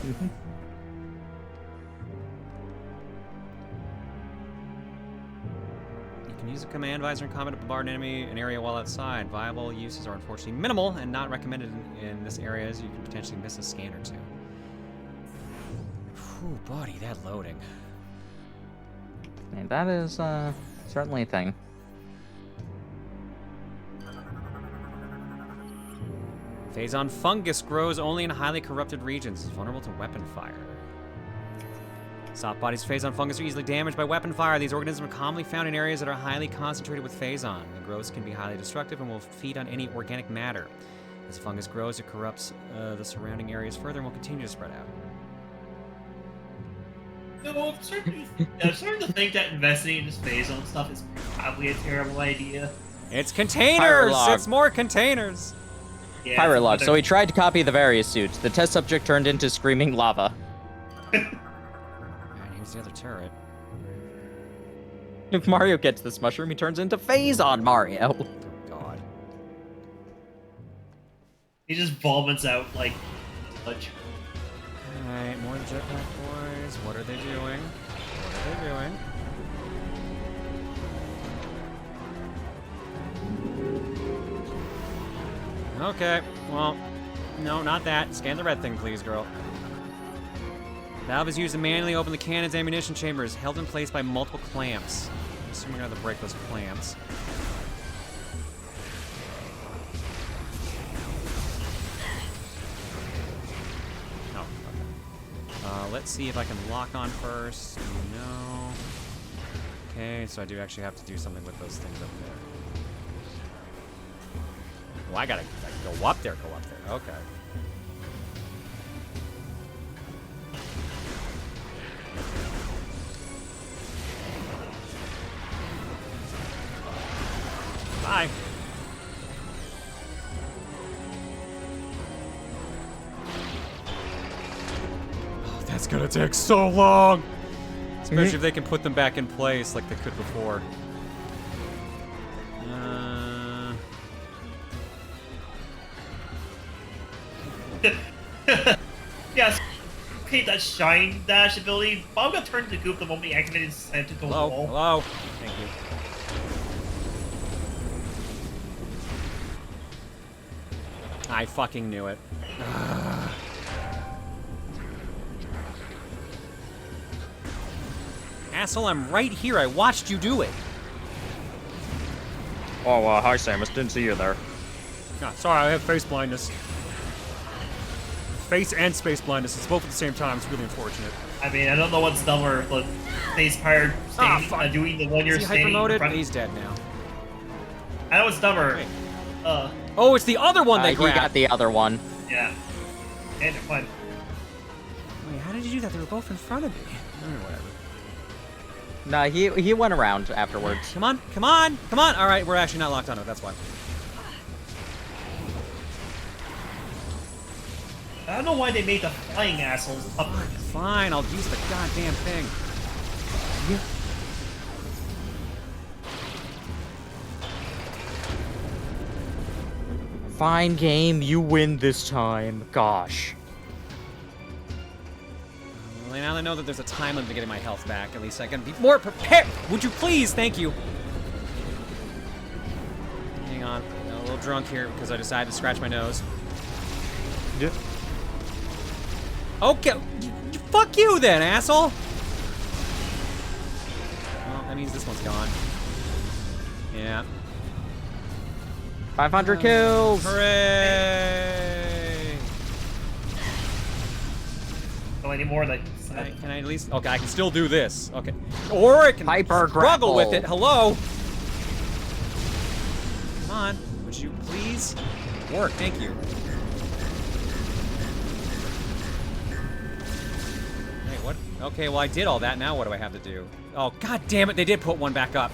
You can use a command visor and combat to bombard an enemy an area while outside. Viable uses are unfortunately minimal and not recommended in this area, as you can potentially miss a scan or two. Whew, buddy, that loading. And that is certainly a thing. Phazon fungus grows only in highly corrupted regions. Is vulnerable to weapon fire. Soft bodies of Phazon fungus are easily damaged by weapon fire. These organisms are commonly found in areas that are highly concentrated with Phazon. The growths can be highly destructive and will feed on any organic matter. As the fungus grows, it corrupts the surrounding areas further and will continue to spread out. No, I'm starting to think that investing in this Phazon stuff is probably a terrible idea. It's containers! Pyrolog. It's more containers! Yeah, Pyrolog. So he tried to copy the various suits. The test subject turned into screaming lava. Alright, here's the other turret. If Mario gets this mushroom, he turns into Phazon Mario. Oh, God. He just vomits out, like, sludge. Alright, more of the jetpack boys. What are they doing? What are they doing? Okay, well, no, not that. Scan the red thing, please, girl. Valve is used to manually open the cannon's ammunition chambers, held in place by multiple clamps. I'm assuming we're gonna have to break those clamps. Oh, okay. Let's see if I can lock on first. No. Okay, so I do actually have to do something with those things up there. Oh, I gotta go up there, Okay. Bye. Oh, that's gonna take so long! Especially if they can put them back in place like they could before. Yes. Okay, that Shine Dash ability. Bob got turned into goop the moment he activated his tentacle wall. Hello. Thank you. I fucking knew it. Asshole, I'm right here. I watched you do it. Oh, hi, Samus. Didn't see you there. Ah, sorry, I have face blindness. Face and space blindness. It's both at the same time. It's really unfortunate. I mean, I don't know what's dumber, but Face Pirate doing the one you're standing in front. He's dead now. I know what's dumber. Hey. Oh, it's the other one they grabbed. He got the other one. Yeah. And they're fun. Wait, how did you do that? They were both in front of me. Whatever. Nah, he went around afterwards. Come on, come on, come on! Alright, we're actually not locked on it, that's why. I don't know why they made the flying assholes up. Fine, I'll use the goddamn thing. Fine game, you win this time. Gosh. Well, now I know that there's a time limit to getting my health back. At least I can be more prepared. Would you please? Thank you. Hang on. I'm a little drunk here because I decided to scratch my nose. Yeah. Okay. Fuck you then, asshole. Well, that means this one's gone. Yeah. 500 kills. Hooray! Oh, any more like. Can I at least? Okay, I can still do this. Okay, or I can struggle with it. Hello. Come on, would you please work? Thank you. Hey, what? Okay, well I did all that. Now what do I have to do? Oh, god damn it! They did put one back up.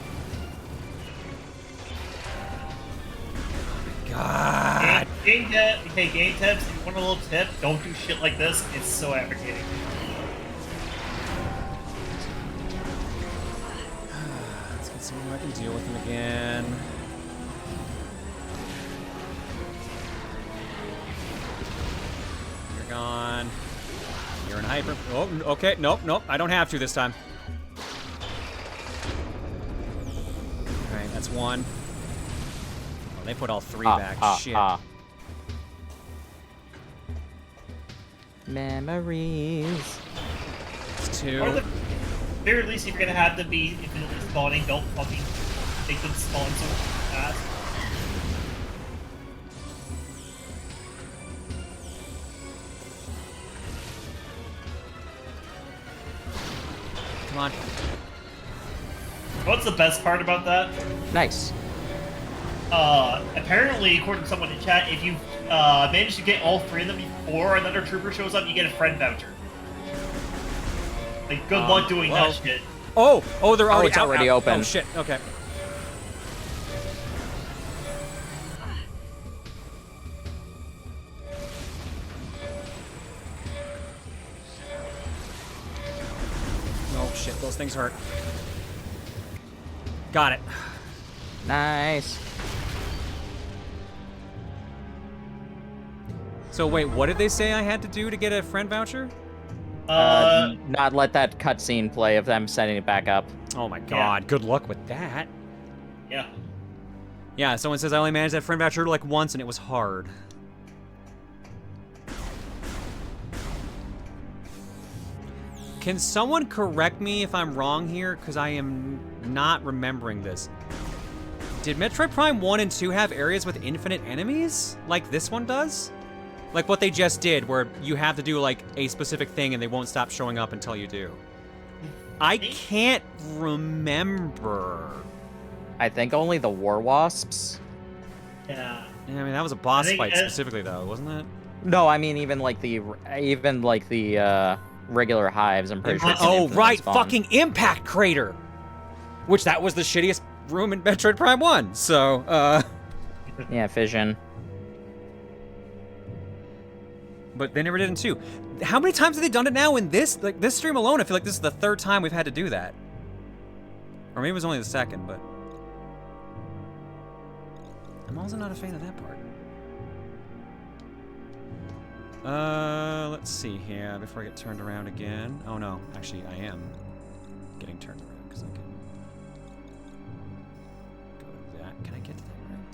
God. Game tips, if you want a little tip, don't do shit like this. It's so aggravating. Let's get someone I can deal with him again. You're gone. You're in hyper. Oh, okay. Nope, nope. I don't have to this time. Alright, that's one. They put all three back. Shit. Memories. It's two. Or the very least, if you're gonna have them be infinitely spawning, don't fucking make them spawn so fast. Come on. What's the best part about that? Nice. Apparently, according to someone in chat, if you manage to get all 3 of them before another trooper shows up, you get a friend voucher. Like, good luck doing that shit. Oh, they're already it's out, already out. open. Oh shit. Okay. Oh shit, those things hurt. Got it. Nice. So wait, what did they say I had to do to get a friend voucher? Not let that cutscene play of them setting it back up. Oh my god, good luck with that. Yeah. Yeah, someone says I only managed that friend voucher like once and it was hard. Can someone correct me if I'm wrong here? Because I am not remembering this. Did Metroid Prime 1 and 2 have areas with infinite enemies? Like this one does? Like what they just did, where you have to do like a specific thing and they won't stop showing up until you do. I can't remember. I think only the War Wasps. Yeah. Yeah, I mean that was a boss fight specifically though, wasn't it? No, I mean even like the regular hives. I'm pretty sure. it's an Oh infinite right, spawn. fucking Impact Crater, which that was the shittiest room in Metroid Prime 1. So, yeah, fission. But they never did in 2. How many times have they done it now in this? Like, this stream alone, I feel like this is the 3rd time we've had to do that. Or maybe it was only the 2nd, but... I'm also not a fan of that part. Let's see here, before I get turned around again. Oh no, actually I am getting turned around, because I can... go to that. Can I get to that room?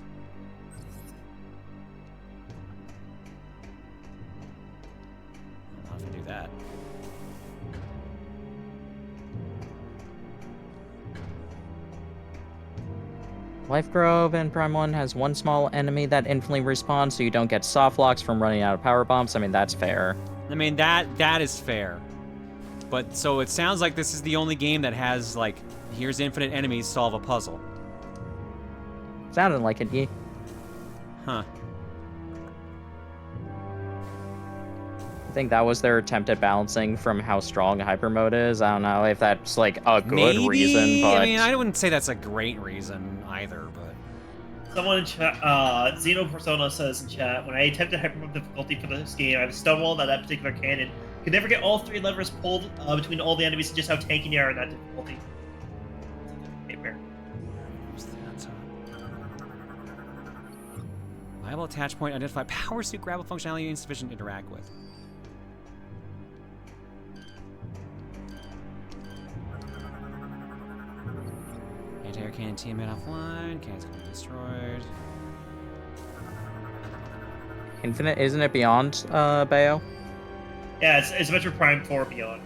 I'll have to do that. Life Grove in Prime 1 has one small enemy that infinitely respawns, so you don't get soft locks from running out of power bombs. I mean, that's fair. I mean, that is fair. But, so it sounds like this is the only game that has, like, here's infinite enemies, solve a puzzle. Sounded like it, yeah. Huh. I think that was their attempt at balancing from how strong hyper mode is. I don't know if that's like a good Maybe? reason, but I mean, I wouldn't say that's a great reason either, but... Someone in chat, Xeno Persona says in chat, when I attempted hyper mode difficulty for this game, I was stumbled at that particular cannon. Could never get all 3 levers pulled between all the enemies and just how tanky they are in that difficulty. Viable attach point, identify power suit grapple functionality insufficient to interact with. Anti-air cannon teammate offline, cannons can be destroyed. Infinite, isn't it beyond, Bayo? Yeah, it's Metroid Prime 4 Beyond.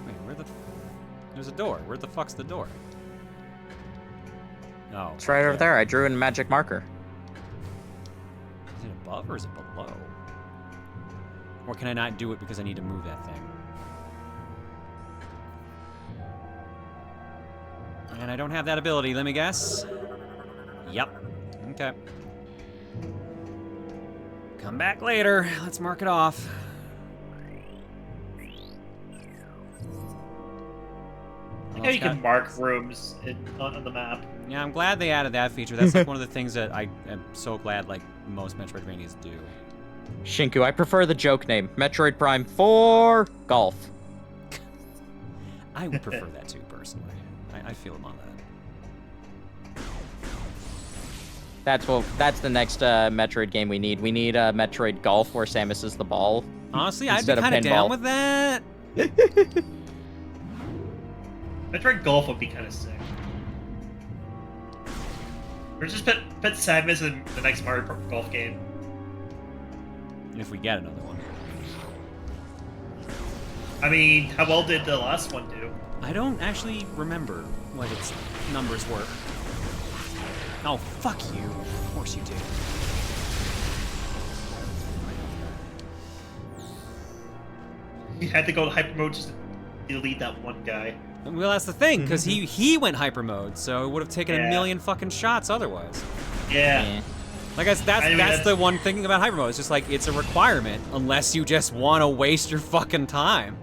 Wait, where the... There's a door. Where the fuck's the door? Oh. It's right over there. I drew in a magic marker. Is it above or is it below? Or can I not do it because I need to move that thing? And I don't have that ability, let me guess. Yep. Okay. Come back later. Let's mark it off. I like how you can mark rooms on the map. Yeah, I'm glad they added that feature. That's like one of the things that I am so glad like most Metroidvanias do. Shinku, I prefer the joke name. Metroid Prime 4 Golf. I would prefer that too, personally. I feel him on that. That's the next Metroid game we need. We need Metroid Golf where Samus is the ball. Honestly, I'd be kind of down with that. Metroid Golf would be kind of sick. Or just put Samus in the next Mario Golf game. If we get another one. I mean, how well did the last one do? I don't actually remember what its numbers were. Oh, fuck you. Of course you do. You had to go to hyper mode just to delete that one guy. Well, that's the thing, because he went hyper mode, so it would have taken a million fucking shots otherwise. Yeah. Like that's the one thing about hyper mode. It's just like it's a requirement unless you just want to waste your fucking time.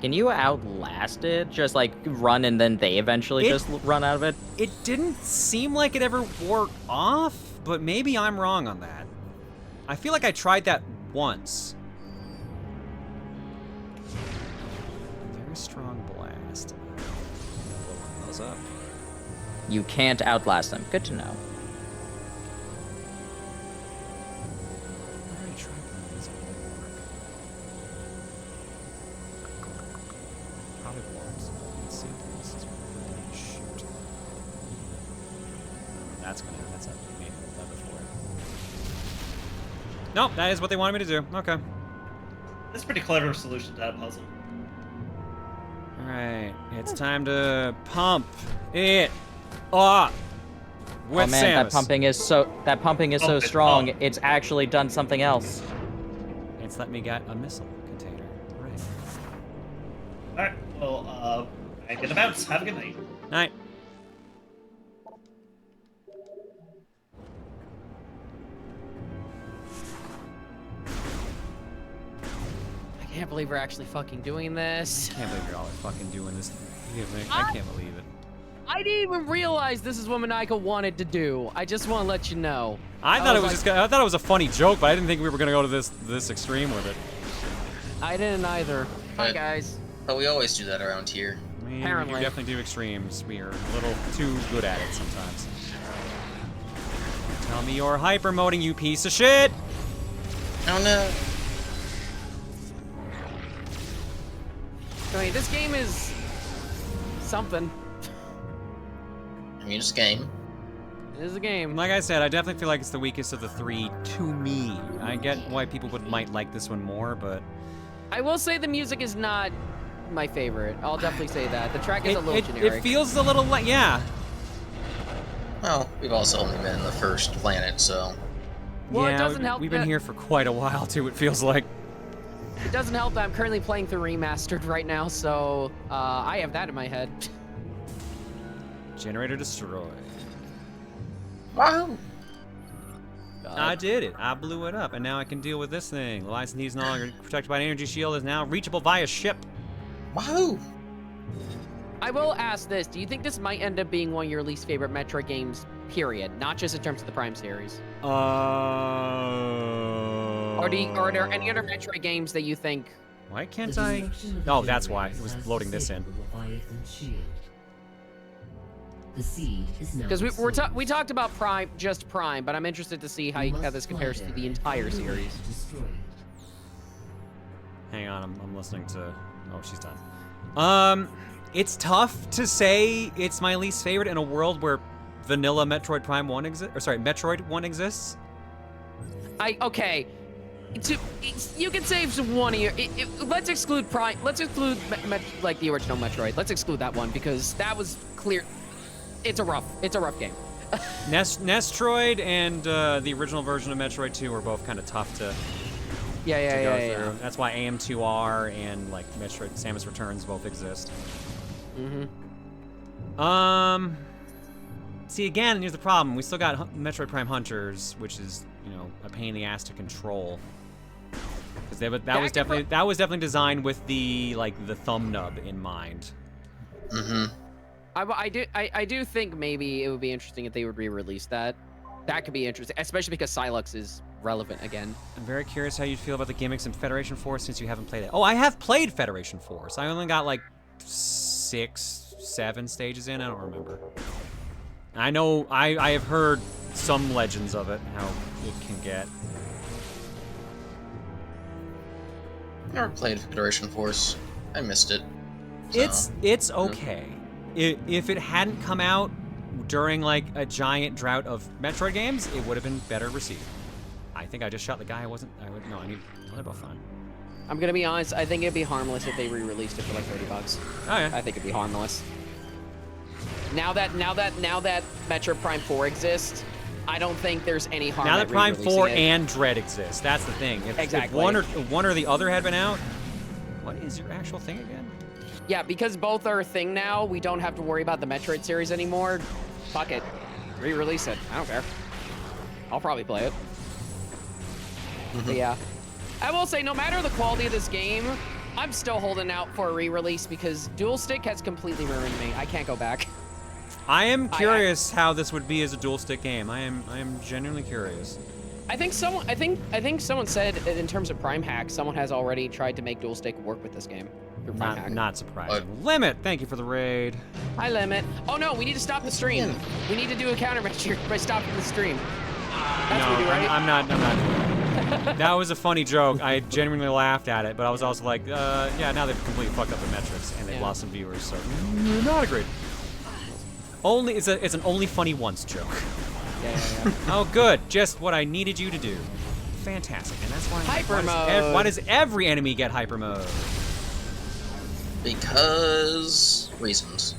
Can you outlast it? Just like run and then they eventually just run out of it? It didn't seem like it ever wore off, but maybe I'm wrong on that. I feel like I tried that once. Very strong blast. Blow those up. You can't outlast them. Good to know. That's a maybe lever for it. Nope, that is what they wanted me to do. Okay. That's a pretty clever solution to that puzzle. Alright, it's time to pump it up with oh man, Samus. that pumping is so strong, it's actually done something else. It's let me get a missile container. Right. Alright, well, I'm gonna bounce. Have a good night. Night. I can't believe we're actually fucking doing this. I can't believe you're all fucking doing this. I can't believe it. I didn't even realize this is what Maniaca wanted to do. I just want to let you know. I thought it was a funny joke, but I didn't think we were gonna go to this extreme with it. I didn't either. Hi guys. But we always do that around here. We Apparently. definitely do extremes. We are a little too good at it sometimes. Tell me you're hyper moding, you piece of shit! Oh no. I mean, this game is something. I mean, it's a game. It is a game. Like I said, I definitely feel like it's the weakest of the three to me. I get why people might like this one more, but I will say the music is not my favorite. I'll definitely say that. The track is a little generic. It feels a little like, yeah. Well, we've also only been in the first planet, so. Well, yeah, it doesn't help we've been here for quite a while too, it feels like. It doesn't help that I'm currently playing through Remastered right now, so I have that in my head. Generator destroyed. Wow. I did it. I blew it up, and now I can deal with this thing. The licensee is no longer protected by an energy shield, is now reachable via ship. Wahoo! I will ask this: do you think this might end up being one of your least favorite Metroid games? Period, not just in terms of the Prime series. Or are there any other Metroid games that you think? Why can't I? Oh, that's why it was loading this in. Because we talked about Prime, just Prime, but I'm interested to see how this compares to the entire series. Hang on, I'm listening to. Oh, she's done. It's tough to say it's my least favorite in a world where vanilla Metroid Prime 1 exists, or sorry, Metroid 1 exists. Okay. You can say it's one of your. Let's exclude Prime. Let's exclude like the original Metroid. Let's exclude that one because that was clear. It's a rough game. Nestroid and the original version of Metroid 2 were both kind of tough to go through. Yeah. That's why AM2R and like Metroid Samus Returns both exist. See, again, here's the problem. We still got Metroid Prime Hunters, which is, you know, a pain in the ass to control. Because that was definitely designed with the thumb nub in mind. I do think maybe it would be interesting if they would re-release that. That could be interesting, especially because Silex is relevant again. I'm very curious how you'd feel about the gimmicks in Federation Force since you haven't played it. Oh, I have played Federation Force. I only got like 6, 7 stages in. I don't remember. I know I have heard some legends of it, how it can get. Never played Federation Force. I missed it. So. It's okay. If it hadn't come out during like a giant drought of Metroid games, it would have been better received. I think I just shot the guy. I need about fine. I'm gonna be honest. I think it'd be harmless if they re-released it for like $30. Oh yeah. I think it'd be harmless. Now that Metroid Prime 4 exists, I don't think there's any harm. Now that Prime 4 and Dread exist, that's the thing. If exactly. If one or the other had been out, What is your actual thing again? Yeah, because both are a thing now, we don't have to worry about the Metroid series anymore. Fuck it. Re-release it. I don't care. I'll probably play it. But yeah. I will say, no matter the quality of this game, I'm still holding out for a re-release because dual stick has completely ruined me. I can't go back. I am curious how this would be as a dual stick game. I am genuinely curious. I think someone said that in terms of Prime Hack, someone has already tried to make dual stick work with this game. Not surprising. Limit, thank you for the raid. Hi, Limit. Oh no, we need to stop the stream. We need to do a countermeasure by stopping the stream. That's what we do, right? I'm not doing it. That was a funny joke. I genuinely laughed at it, but I was also like, yeah, now they've completely fucked up the metrics and they've lost some viewers, so not a great. It's an only funny once joke. Yeah. Oh, good. Just what I needed you to do. Fantastic. And that's why. Hyper mode. Why does every enemy get hyper mode? Because reasons.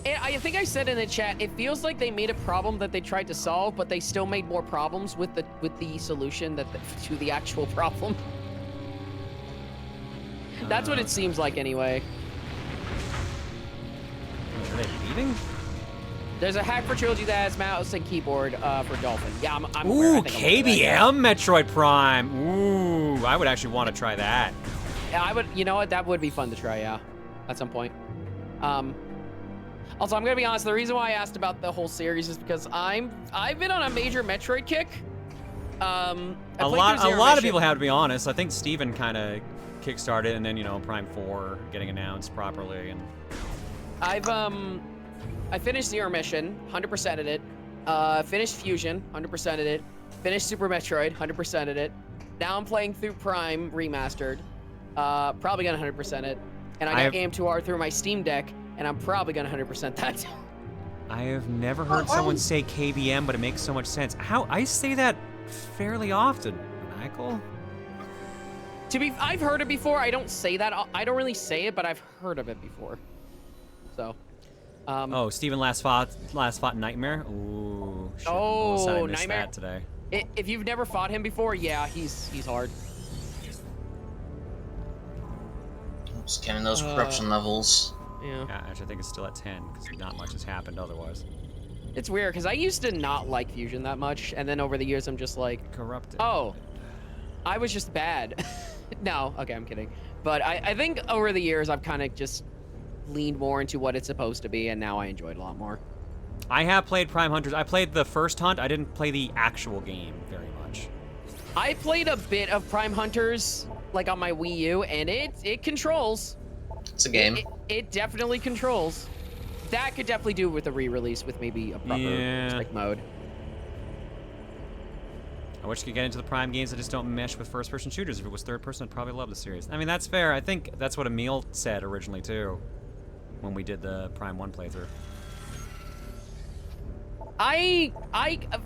And I think I said in the chat, it feels like they made a problem that they tried to solve, but they still made more problems with the solution to the actual problem. That's what it seems like anyway. Are they leaving? There's a hack for Trilogy that has mouse and keyboard for Dolphin. Yeah, I'm Ooh, aware. KBM Metroid Prime. Ooh, I would actually want to try that. Yeah, I would. You know what? That would be fun to try. Yeah, at some point. Also, I'm gonna be honest. The reason why I asked about the whole series is because I've been on a major Metroid kick. A lot of people have, to be honest. I think Steven kind of kickstarted, and then Prime 4 getting announced properly, and I finished Zero Mission, 100%ed it. Finished Fusion, 100%ed it. Finished Super Metroid, 100%ed it. Now I'm playing through Prime Remastered. Probably gonna 100% it. And I got AM2R through my Steam Deck, and I'm probably gonna 100% that. I have never heard someone say KBM, but it makes so much sense. I say that fairly often, Michael. I've heard it before. I don't say that. I don't really say it, but I've heard of it before. So. Oh, Steven last fought Nightmare. Ooh. Shit. Oh, I missed Nightmare. That today. If you've never fought him before, yeah, he's hard. Just counting those corruption levels. Yeah. Actually, I think it's still at 10 because not much has happened otherwise. It's weird because I used to not like Fusion that much, and then over the years I'm just like corrupted. Oh, I was just bad. No, okay, I'm kidding. But I think over the years I've kind of just leaned more into what it's supposed to be, and now I enjoy it a lot more. I have played Prime Hunters. I played the first hunt. I didn't play the actual game very much. I played a bit of Prime Hunters, like on my Wii U, and it controls. It's a game. It definitely controls. That could definitely do with a re-release with maybe a proper mode. I wish you could get into the Prime games that just don't mesh with first-person shooters. If it was third-person, I'd probably love the series. I mean, that's fair. I think that's what Emil said originally, too, when we did the Prime 1 playthrough.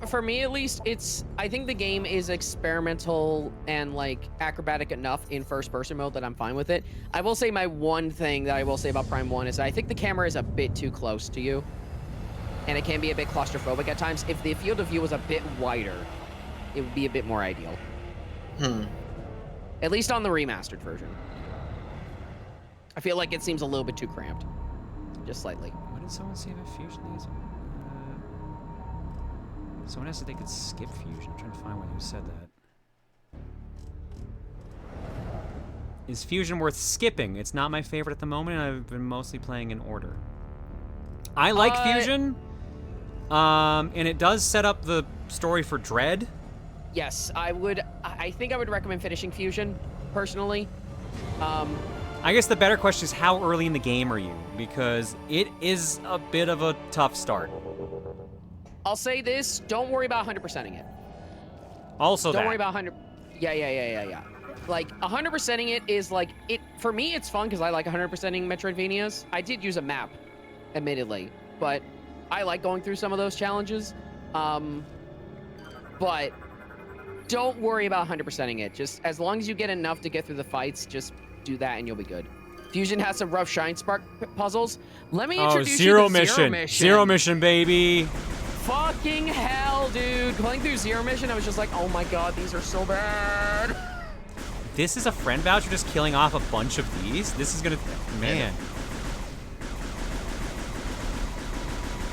For me at least, I think the game is experimental and like acrobatic enough in first-person mode that I'm fine with it. I will say my one thing that I will say about Prime 1 is I think the camera is a bit too close to you, and it can be a bit claustrophobic at times. If the field of view was a bit wider, it would be a bit more ideal. At least on the remastered version. I feel like it seems a little bit too cramped, just slightly. What did someone say about Fusion? Someone asked if they could skip Fusion. I'm trying to find one who said that. Is Fusion worth skipping? It's not my favorite at the moment, and I've been mostly playing in order. I like Fusion, and it does set up the story for Dread. Yes, I think I would recommend finishing Fusion, personally. I guess the better question is how early in the game are you? Because it is a bit of a tough start. I'll say this, don't worry about 100%ing it. Also Don't worry about 100... Yeah. Like, 100%ing it is like... For me, it's fun because I like 100%ing Metroidvanias. I did use a map, admittedly, but I like going through some of those challenges. But don't worry about 100%ing it. Just as long as you get enough to get through the fights, just do that and you'll be good. Fusion has some rough Shine Spark puzzles. Let me introduce you to Zero Mission. Zero Mission, baby. Fucking hell, dude. Playing through Zero Mission, I was just like, oh my god, these are so bad. this is a friend voucher just killing off a bunch of these? This is gonna... Man.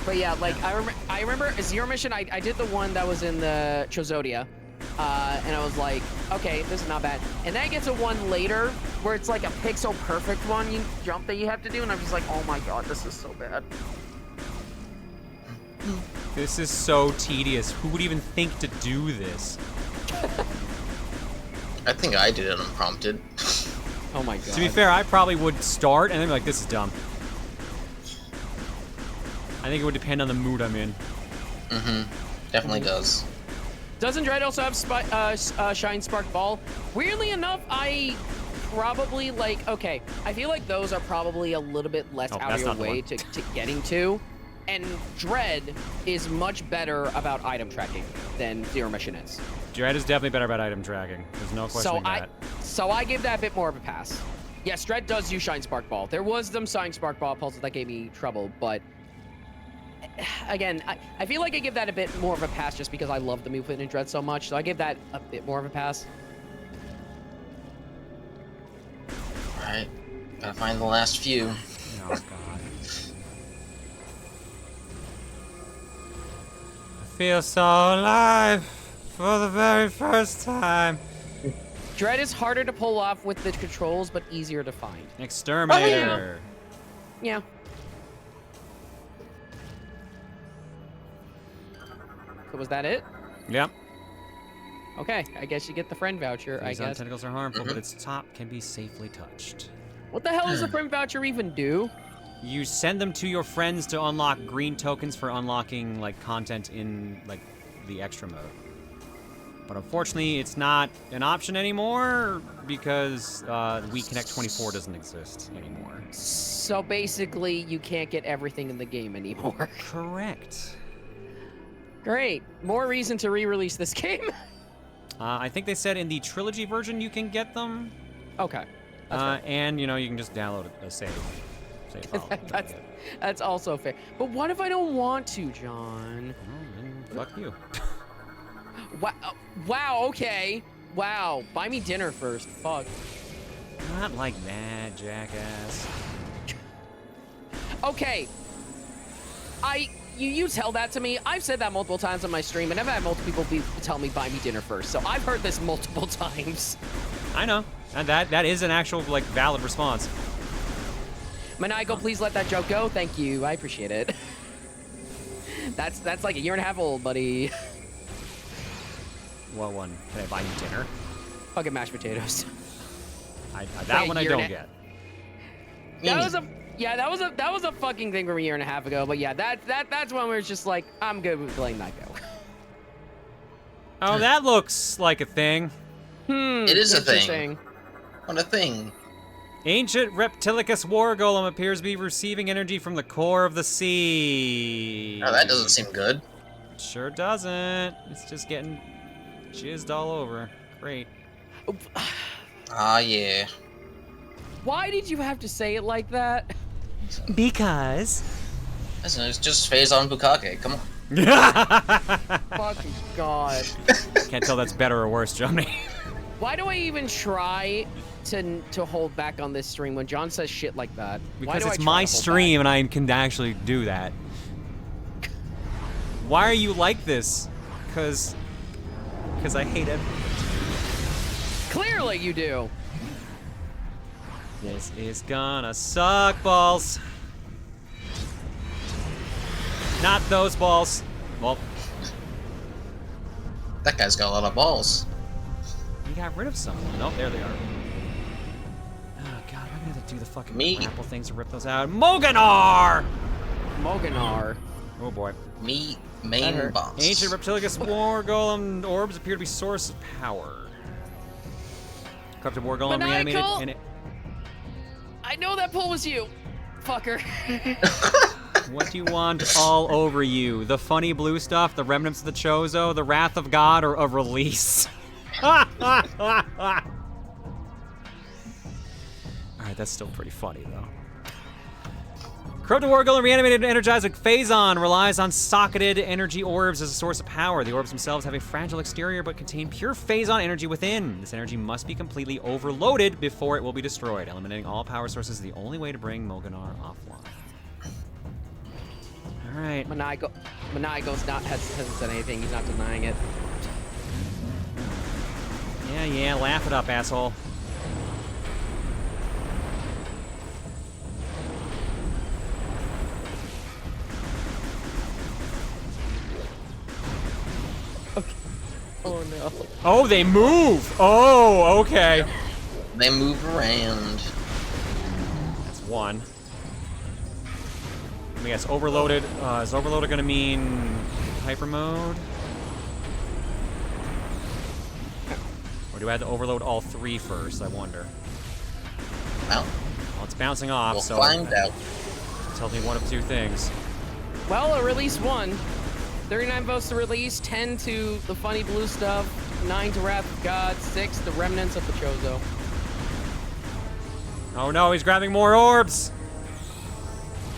But yeah, like, I remember Zero Mission, I did the one that was in the Chozodia. And I was like, okay, this is not bad. And then I get to one later where it's like a pixel perfect one jump that you have to do, and I'm just like, oh my god, this is so bad. This is so tedious. Who would even think to do this? I think I did it unprompted. Oh my god. To be fair, I probably would start and then be like, this is dumb. I think it would depend on the mood I'm in. Definitely does. Doesn't Dread also have Shine Spark Ball? Weirdly enough, I probably like, okay, I feel like those are probably a little bit less out of your way to getting to. And Dread is much better about item tracking than Zero Mission is. Dread is definitely better about item tracking. There's no question that. So I give that a bit more of a pass. Yes, Dread does use Shine Spark Ball. There was some Shine Spark Ball puzzles that gave me trouble, but again, I feel like I give that a bit more of a pass just because I love the movement in Dread so much, so I give that a bit more of a pass. Alright, gotta find the last few. Oh god. I feel so alive for the very first time. Dread is harder to pull off with the controls, but easier to find. Exterminator. Yeah. So was that it? Yep. Okay, I guess you get the friend voucher, I These guess. tentacles are harmful, but its top can be safely touched. What the hell does the friend voucher even do? You send them to your friends to unlock green tokens for unlocking like content in like the extra mode. But unfortunately, it's not an option anymore because WeConnect 24 doesn't exist anymore. So basically, you can't get everything in the game anymore. Correct. Great. More reason to re-release this game. I think they said in the trilogy version you can get them. Okay. And you know you can just download a save file. That's also fair. But what if I don't want to, John? Well, then fuck you. Wow, okay. Wow, buy me dinner first. Fuck. Not like that, jackass. Okay. You tell that to me. I've said that multiple times on my stream, and I've had multiple people tell me buy me dinner first. So I've heard this multiple times. I know. And that is an actual like valid response. Maniacal, please let that joke go. Thank you. I appreciate it. That's like a year and a half old, buddy. What one? Can I buy you dinner? Fucking mashed potatoes. That one I don't get. That was a fucking thing from a year and a half ago. But yeah, that's one where it's just like I'm good with letting that go. Oh, that looks like a thing. It is a thing. What a thing. Ancient Reptilicus War Golem appears to be receiving energy from the core of the sea. Oh, that doesn't seem good. Sure doesn't. It's just getting jizzed all over. Great. Ah, yeah. Why did you have to say it like that? Because. Listen, it's just phase on Bukake. Come on. Fucking god. Can't tell that's better or worse, Johnny. Why do I even try to hold back on this stream when John says shit like that? Because it's my stream and I can actually do that. Why are you like this? Because I hate it. Clearly you do. This is gonna suck balls. Not those balls. Well. That guy's got a lot of balls. He got rid of someone. Nope, there they are. Oh god, I'm gonna have to do the fucking grapple things to rip those out. Moganar! Oh boy. Main boss. Ancient Reptilicus War Golem orbs appear to be source of power. Corrupted War Golem reanimated in it. I know that pull was you, fucker. What do you want all over you? The funny blue stuff, the remnants of the Chozo, the wrath of God, or a release? Alright, that's still pretty funny, though. Corrupted War Golem reanimated and energized with Phazon relies on socketed energy orbs as a source of power. The orbs themselves have a fragile exterior but contain pure Phazon energy within. This energy must be completely overloaded before it will be destroyed. Eliminating all power sources is the only way to bring Moganar offline. All right. Manigo's hasn't said anything. He's not denying it. Yeah, laugh it up, asshole. Oh no. Oh, they move! Oh, okay. They move around. That's one. Let me guess, overloaded. Is overloaded gonna mean hyper mode? Or do I have to overload all three first, I wonder? Well, it's bouncing off, we'll so... find out. Tell me one of two things. Well, a release 1. 39 votes to release, 10 to the funny blue stuff, 9 to Wrath of God, 6 the remnants of the Chozo. Oh no, he's grabbing more orbs!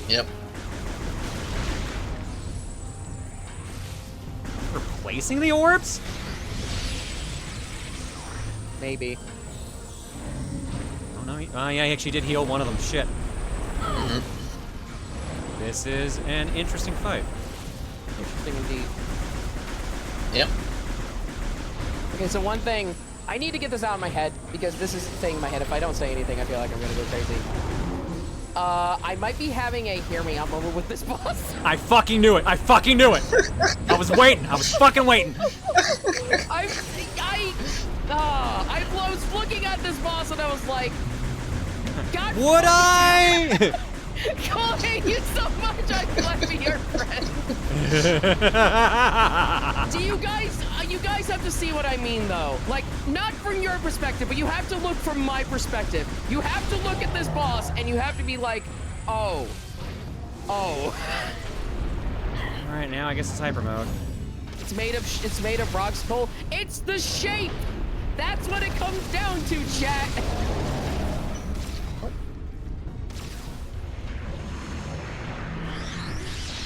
Yep. Replacing the orbs? Maybe. Oh no, yeah, he actually did heal one of them. Shit. This is an interesting fight. Interesting indeed. Yep. Okay, so one thing, I need to get this out of my head because this is staying in my head. If I don't say anything, I feel like I'm gonna go crazy. I might be having a hear me out moment with this boss. I fucking knew it. I fucking knew it. I was waiting. I was fucking waiting. I was looking at this boss and I was like, God. Would I? Cole, I hate you so much. I want to be your friend. Do you guys have to see what I mean though? Like, not from your perspective, but you have to look from my perspective. You have to look at this boss and you have to be like, oh. All right, now I guess it's hyper mode. It's made of rocks, Cole. It's the shape. That's what it comes down to, chat.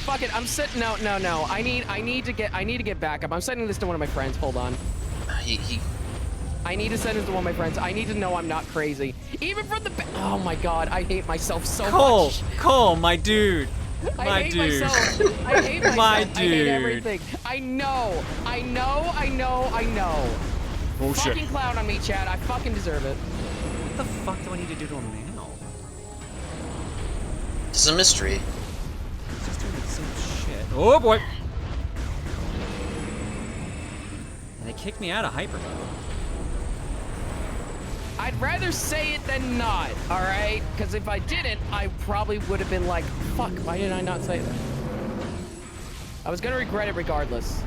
Fuck it, I'm sitting. No. I need to get backup. I'm sending this to one of my friends. Hold on. I need to send it to one of my friends. I need to know I'm not crazy. Even from the. Oh my god, I hate myself so much. Cole, my dude. I hate myself. I hate myself. My dude. I hate everything. I know. Bullshit. Fucking clown on me, Chad. I fucking deserve it. What the fuck do I need to do to him now? It's a mystery. He's just doing the same shit. Oh boy. And they kicked me out of hyper mode. I'd rather say it than not, all right? Because if I didn't, I probably would have been like, fuck, why did I not say that? I was gonna regret it regardless.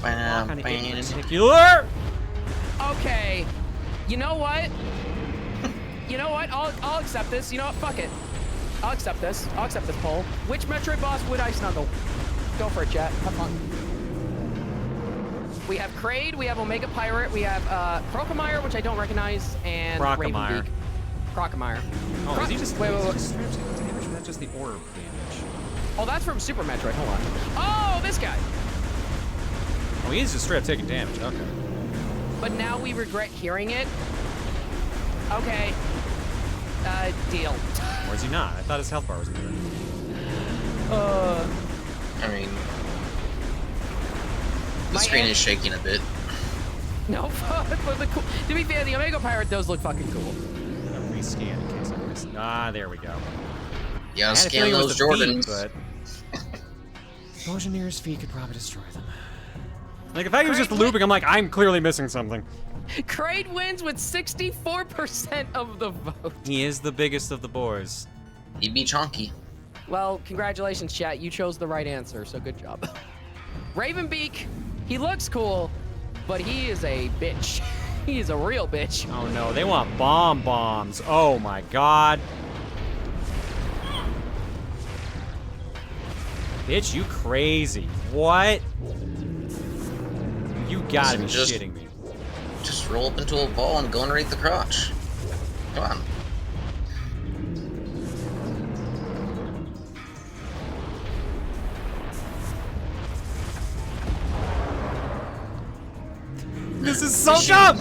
Particular. Okay. You know what? I'll accept this. You know what? Fuck it. I'll accept this. I'll accept this poll. Which Metroid boss would I snuggle? Go for it, chat. Have fun. We have Kraid, we have Omega Pirate, we have Crocomire, which I don't recognize, and Crocomire. Ravenbeak. Crocomire. Oh, is he just wait. Just damage, or that's just the orb damage? Oh, that's from Super Metroid. Hold on. Oh, this guy. Oh, he's just straight up taking damage. Okay. But now we regret hearing it. Okay. Deal. Or is he not? I thought his health bar was good. I mean, the screen is shaking a bit. No, but to be fair, the Omega Pirate does look fucking cool. I'm gonna rescan in case I missed. Ah, there we go. You gotta scan those Jordans. But Bojanir's feet could probably destroy them. Like, if I was just looping, I'm like, I'm clearly missing something. Kraid wins with 64% of the vote. He is the biggest of the boys. He'd be chonky. Well, congratulations, chat. You chose the right answer, so good job. Ravenbeak, he looks cool, but he is a bitch. He is a real bitch. Oh no, they want bombs. Oh my god. Bitch, you crazy. What? You gotta be shitting me. Just roll up into a ball and go underneath the crotch. Come on. so dumb!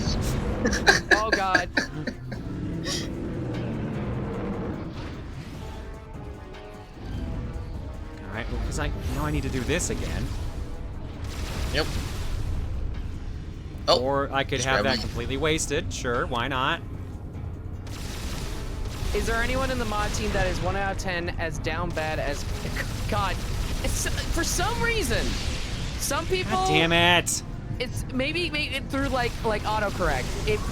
Oh god. Alright, well, because I know I need to do this again. Yep. Or I could have that grabbing. completely wasted. Sure, why not? Is there anyone in the mod team that is 1 out of 10 as down bad as... God, for some reason, some people... God damn it! It's maybe through like autocorrect.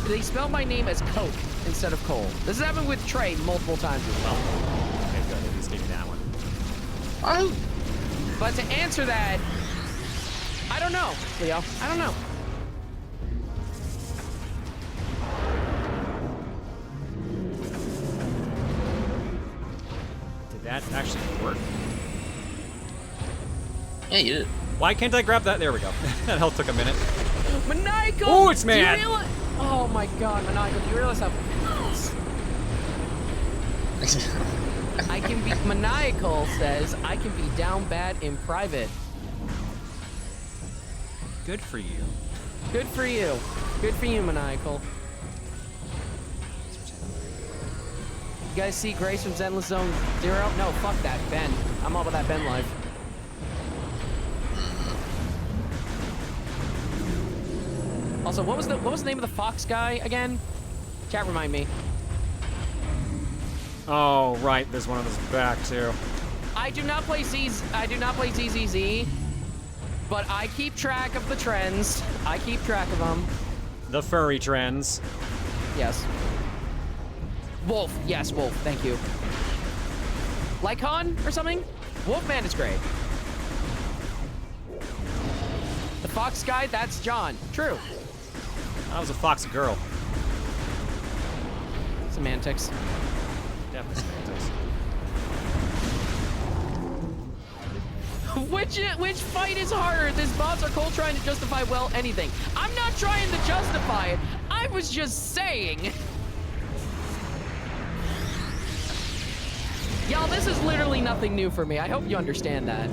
They spell my name as Coke instead of Cole. This has happened with Trey multiple times as well. Okay, good. At least give me that one. But to answer that, I don't know, Leo. I don't know. Did that actually work? Yeah, you did. Why can't I grab that? There we go. That hell took a minute. Maniacal! Oh, it's do you mad! Oh my god, Maniacal, do you realize how... I can be... Maniacal says, I can be down bad in private. Good for you. Good for you. Good for you, Maniacal. You guys see Grace from Zenless Zone 0? No, fuck that, Ben. I'm all about that Ben life. Also, what was the name of the fox guy again? Chat, remind me. Oh, right. There's one of those back too. I do not play ZZZ, but I keep track of the trends. I keep track of them. The furry trends. Yes. Wolf. Yes, Wolf. Thank you. Lycon or something? Wolfman is great. The fox guy, that's John. True. That was a fox girl. Semantics. Definitely semantics. Which fight is harder? This bots or Cole trying to justify, well, anything. I'm not trying to justify it. I was just saying. Y'all, this is literally nothing new for me. I hope you understand that.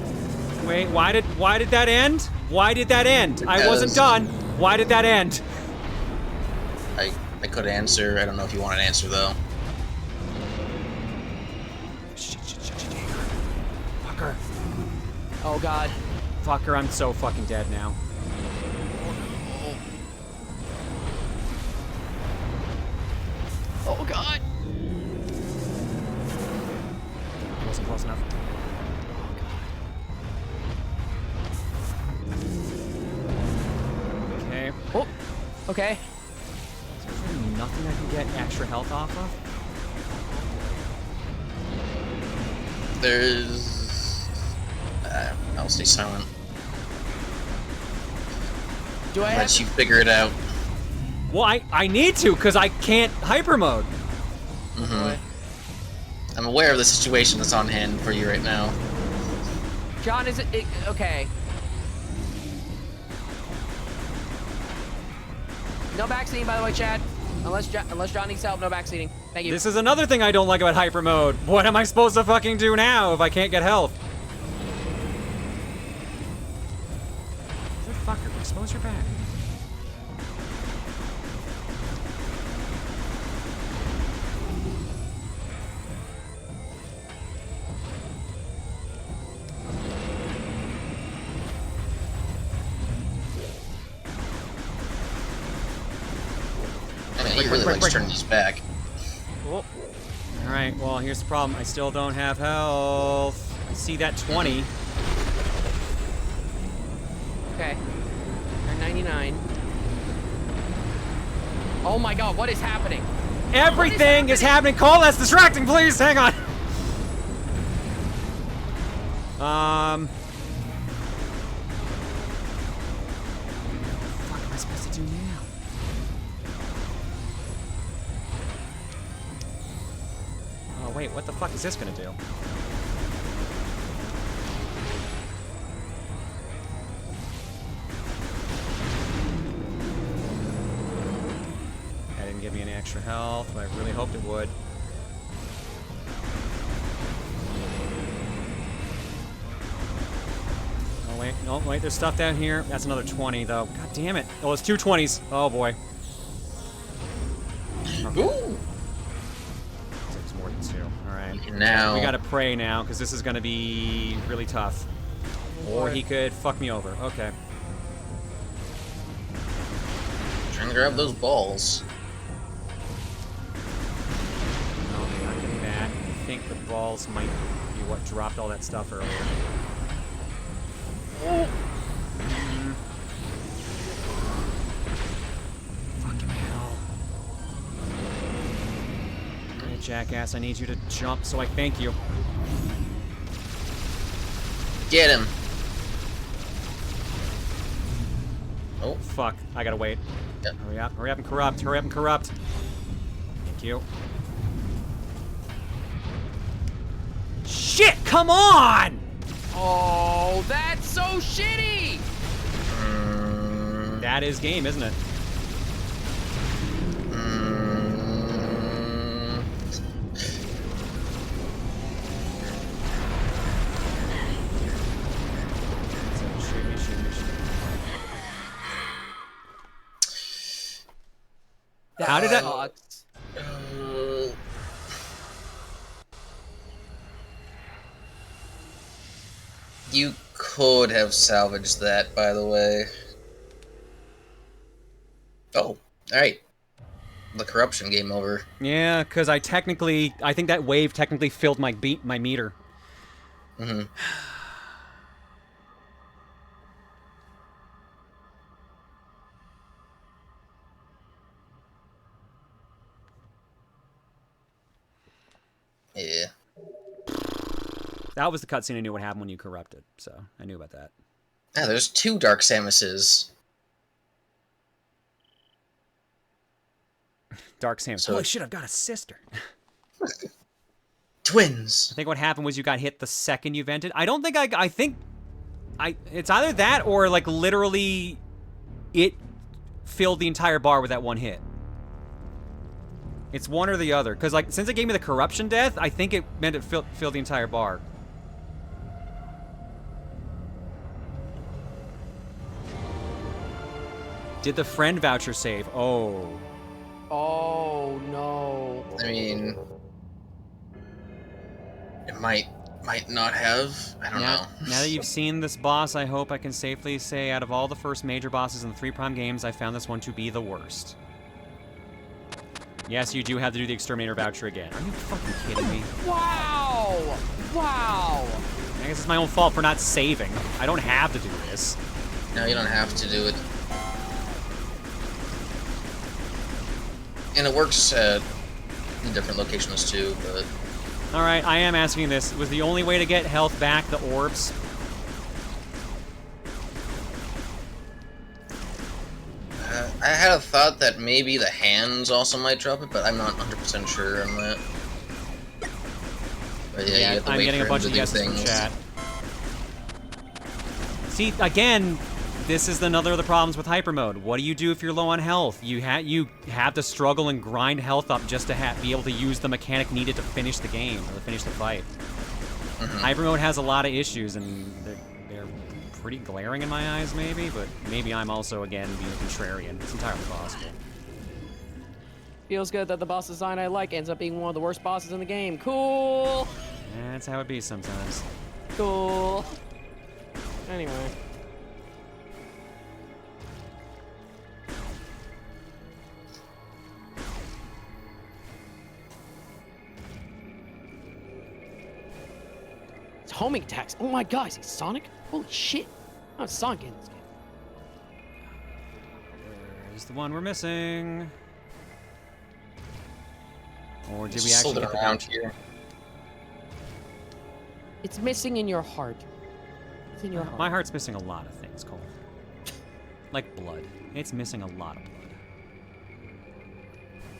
Wait, why did that end? Why did that end? I wasn't done. Why did that end? I could answer. I don't know if you want an answer though. Fucker. Oh god. Fucker, I'm so fucking dead now. Oh god. Wasn't close enough. Okay. Oh. Okay. Is there really nothing I can get extra health off of? There's... I'll stay silent. Do I let you figure it out. Well, I need to, because I can't hyper mode. Mm-hmm. I'm aware of the situation that's on hand for you right now. John, is it okay. No backseating, by the way, Chad. Unless John needs help, no backseating. Thank you. This is another thing I don't like about hyper mode. What am I supposed to fucking do now if I can't get health? Fucker, expose your back. I mean, he really likes turning his back. Cool. Alright, well, here's the problem. I still don't have health. I see that 20. Okay. They're 99. Oh my god, what is happening? Everything is happening. Cole, that's distracting, please. Hang on. What am I supposed to do now? Oh, wait, what the fuck is this gonna do? That didn't give me any extra health, but I really hoped it would. Oh, wait. Alright, no, wait, there's stuff down here. That's another 20, though. God damn it. Oh, it's 2 20s. Oh, boy. Okay. Ooh. It's more than 2. Alright. Now. We gotta pray now, because this is gonna be really tough. Or he could fuck me over. Okay. Trying to grab those balls. Okay, not getting that. I think the balls might be what dropped all that stuff earlier. Oh. Fucking hell. Hey, jackass, I need you to jump so I thank you. Get him. Oh. Fuck. I gotta wait. Yep. Hurry up. Hurry up and corrupt. Hurry up and corrupt. Thank you. Shit! Come on! Oh, that's so shitty! That is game, isn't it? How did that? You could have salvaged that, by the way. Oh, alright. The corruption game over. Yeah, because I think that wave technically filled my meter. Mm-hmm. Yeah. That was the cutscene I knew what happened when you corrupted, so I knew about that. Ah, there's 2 Dark Samuses. Dark Samus. So- Holy shit, I've got a sister. Twins. I think what happened was you got hit the second you vented. I don't think I think it's either that or like literally it filled the entire bar with that one hit. It's one or the other. Because like since it gave me the corruption death, I think it meant it filled the entire bar. Did the friend voucher save? Oh. Oh, no. I mean, it might not have. I don't know. Now that you've seen this boss, I hope I can safely say out of all the first major bosses in the 3 Prime games, I found this one to be the worst. Yes, you do have to do the Exterminator voucher again. Are you fucking kidding me? Wow! Wow! I guess it's my own fault for not saving. I don't have to do this. No, you don't have to do it. And it works at different locations too, but... Alright, I am asking this. Was the only way to get health back the orbs? I had a thought that maybe the hands also might drop it, but I'm not 100% sure on that. But yeah, you have to I'm wait getting for a bunch him of to do yeses from things. chat. See, again, this is another of the problems with hyper mode. What do you do if you're low on health? You have to struggle and grind health up just to be able to use the mechanic needed to finish the game or to finish the fight. Hyper mode has a lot of issues, and they're pretty glaring in my eyes, maybe. But maybe I'm also again being contrarian. It's entirely possible. Feels good that the boss design I like ends up being one of the worst bosses in the game. Cool. That's how it be sometimes. Cool. Anyway. It's homing attacks. Oh my god, is he Sonic? Holy shit. Oh, it's Sonic in this game. There's the one we're missing. Or did we Just actually hold it get the around voucher? here. It's missing in your heart. It's in your heart. My heart's missing a lot of things, Cole. Like blood. It's missing a lot of blood.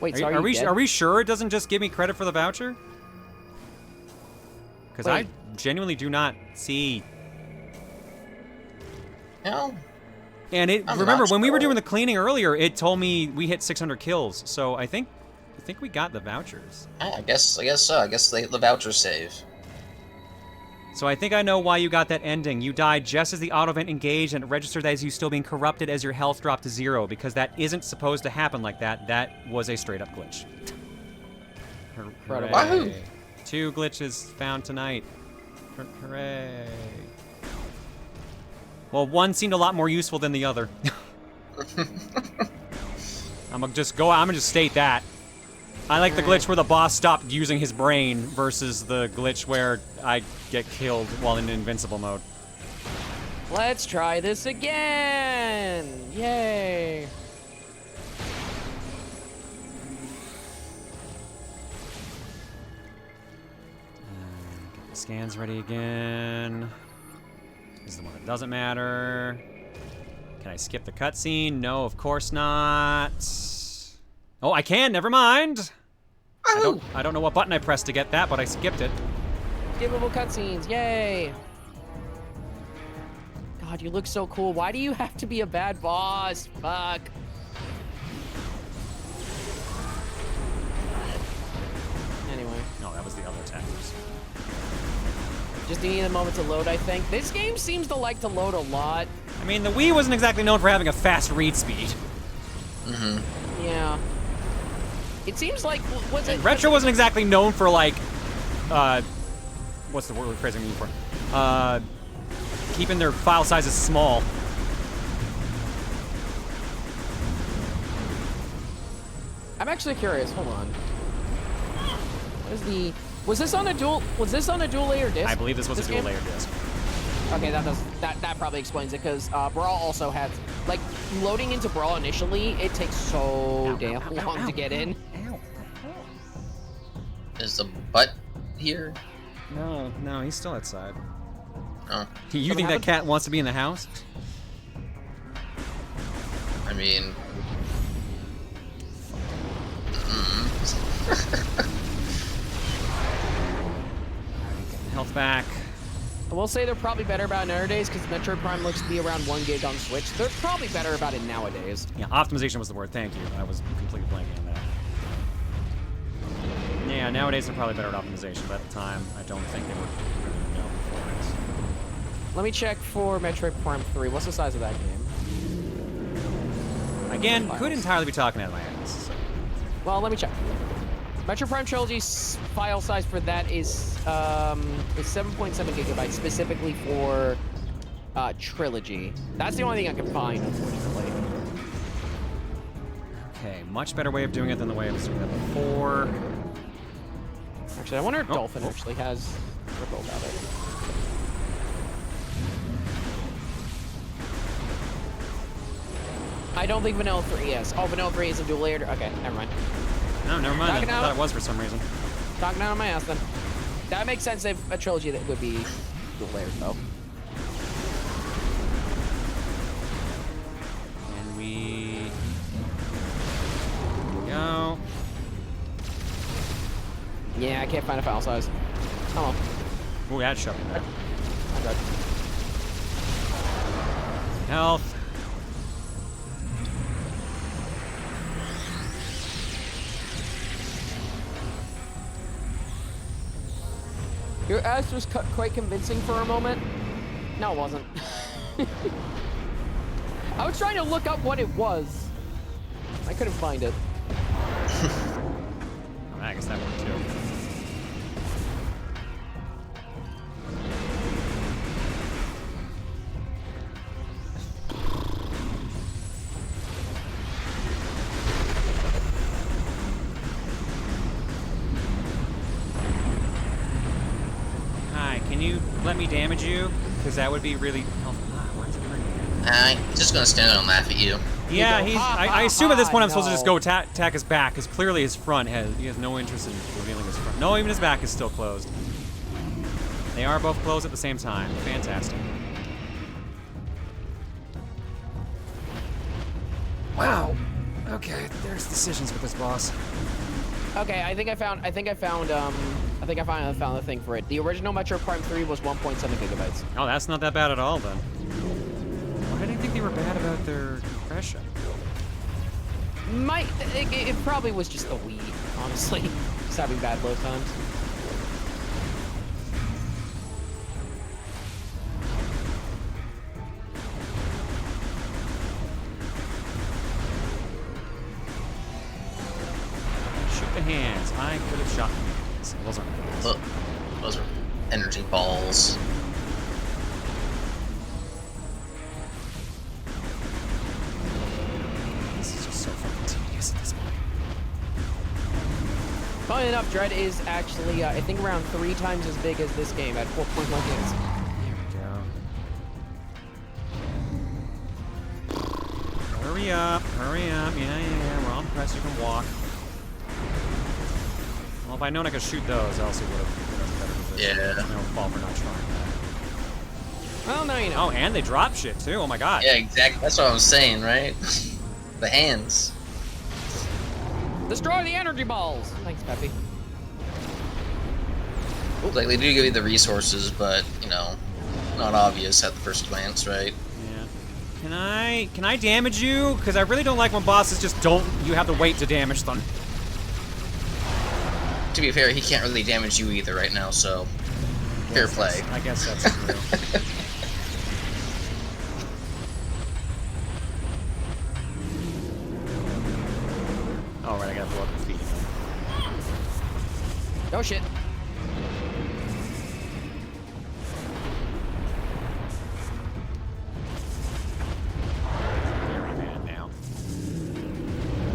Wait, so are you dead? Are we sure it doesn't just give me credit for the voucher? Because I genuinely do not see. No. And I'm remember not when we were sure. doing the cleaning earlier, it told me we hit 600 kills. So I think we got the vouchers. I guess so. I guess the vouchers save. So I think I know why you got that ending. You died just as the auto vent engaged and it registered as you still being corrupted as your health dropped to 0, because that isn't supposed to happen like that. That was a straight up glitch. Hooray. 2 glitches found tonight. Hooray. Well, one seemed a lot more useful than the other. I'm gonna just state that. I like the glitch where the boss stopped using his brain versus the glitch where I get killed while in invincible mode. Let's try this again! Yay! Get the scans ready again. This is the one that doesn't matter. Can I skip the cutscene? No, of course not. Oh, I can. Never mind. I don't know what button I pressed to get that, but I skipped it. Skippable cutscenes. Yay. God, you look so cool. Why do you have to be a bad boss? Fuck. Anyway. No, that was the other attackers. Just needing a moment to load, I think. This game seems to like to load a lot. I mean, the Wii wasn't exactly known for having a fast read speed. Yeah. It seems like Retro wasn't exactly known for like, what's the word phrase I'm looking for? Keeping their file sizes small. I'm actually curious. Hold on. What is the? Was this on a dual layer disc? I believe this was a dual layer disc. Okay, that probably explains it, because Brawl also had, like, loading into Brawl initially, it takes so damn long to get in. Is the butt here? No, he's still outside. Oh. You think that cat wants to be in the house? I mean... Health back. I will say they're probably better about it nowadays, because Metroid Prime looks to be around 1 gig on Switch. They're probably better about it nowadays. Yeah, optimization was the word. Thank you. I was completely blanking on that. Yeah, nowadays they're probably better at optimization, but at the time, I don't think they were really known for it. Let me check for Metroid Prime 3. What's the size of that game? Again, could entirely be talking out of my ass. So. Well, let me check. Metroid Prime Trilogy's file size for that is 7.7 gigabytes, specifically for Trilogy. That's the only thing I can find, unfortunately. Okay, much better way of doing it than the way I was doing it before. Actually, I wonder if Dolphin actually has Ripple about it. I don't think Vanilla 3 is. Oh, Vanilla 3 is a dual layered. Okay, never mind. No, never mind. I thought it was for some reason. Talking out of my ass then. That makes sense if a trilogy that would be dual layered though. And we go. Yeah, I can't find a file size. Oh. Ooh, that's shoving there. Okay. Health. Your ass was quite convincing for a moment. No, it wasn't. I was trying to look up what it was. I couldn't find it. I guess that worked too. Can you let me damage you? Because that would be really helpful. Why is it hurting? He's just gonna stand there and laugh at you. Yeah, I assume at this point I'm supposed to just go attack his back, because clearly his front he has no interest in revealing his front. No, even his back is still closed. They are both closed at the same time. Fantastic. Wow. Okay, there's decisions with this boss. Okay, I think I found the thing for it. The original Metroid Prime 3 was 1.7 gigabytes. Oh, that's not that bad at all then. Why did I think they were bad about their compression? It probably was just the Wii, honestly. Just having bad load times. shot. Those aren't balls. Look, those are energy balls. This is just so fucking tedious at this point. Funnily enough, Dread is actually, I think, around 3 times as big as this game at 4.1 gigs. Hurry up, hurry up. Yeah. We're on the press, you can walk. Well, if I'd known I could shoot those, else it would have put us in a better position. Yeah. No fault for not trying that. Well, now you know. Oh, and they drop shit too. Oh my god. Yeah, exactly. That's what I was saying, right? The hands. Destroy the energy balls! Thanks, Peppy. Like, they do give you the resources, but, you know, not obvious at the first glance, right? Yeah. Can I damage you? Because I really don't like when bosses just don't, you have to wait to damage them. To be fair, he can't really damage you either right now, so fair play. I guess that's true. Oh, right, I gotta blow up the feet. Oh, shit. Very mad now.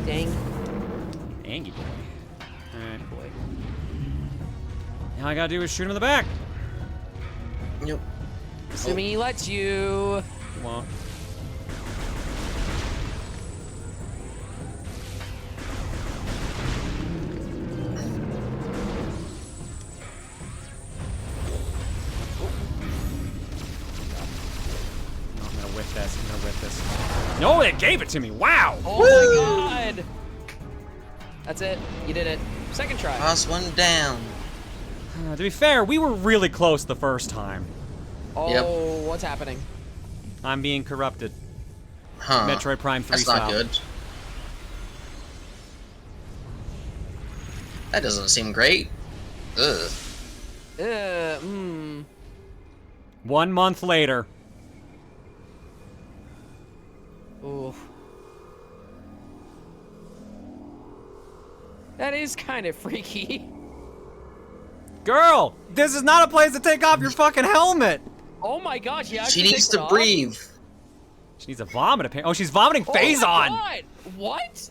Dang. Angy boy. Alright, boy. Now all I gotta do is shoot him in the back. Yep. Assuming he lets you. He won't. No, it gave it to me. Wow. Oh my god. That's it. You did it. Second try. Last one down. To be fair, we were really close the first time. Oh, what's happening? I'm being corrupted. Huh. Metroid Prime 3 That's style. not good. That doesn't seem great. Ugh. 1 month later. Ooh. That is kind of freaky. Girl, this is not a place to take off your fucking helmet. Oh my gosh, yeah. She needs to breathe. She needs to vomit. Oh, she's vomiting Phazon. Oh my god. What?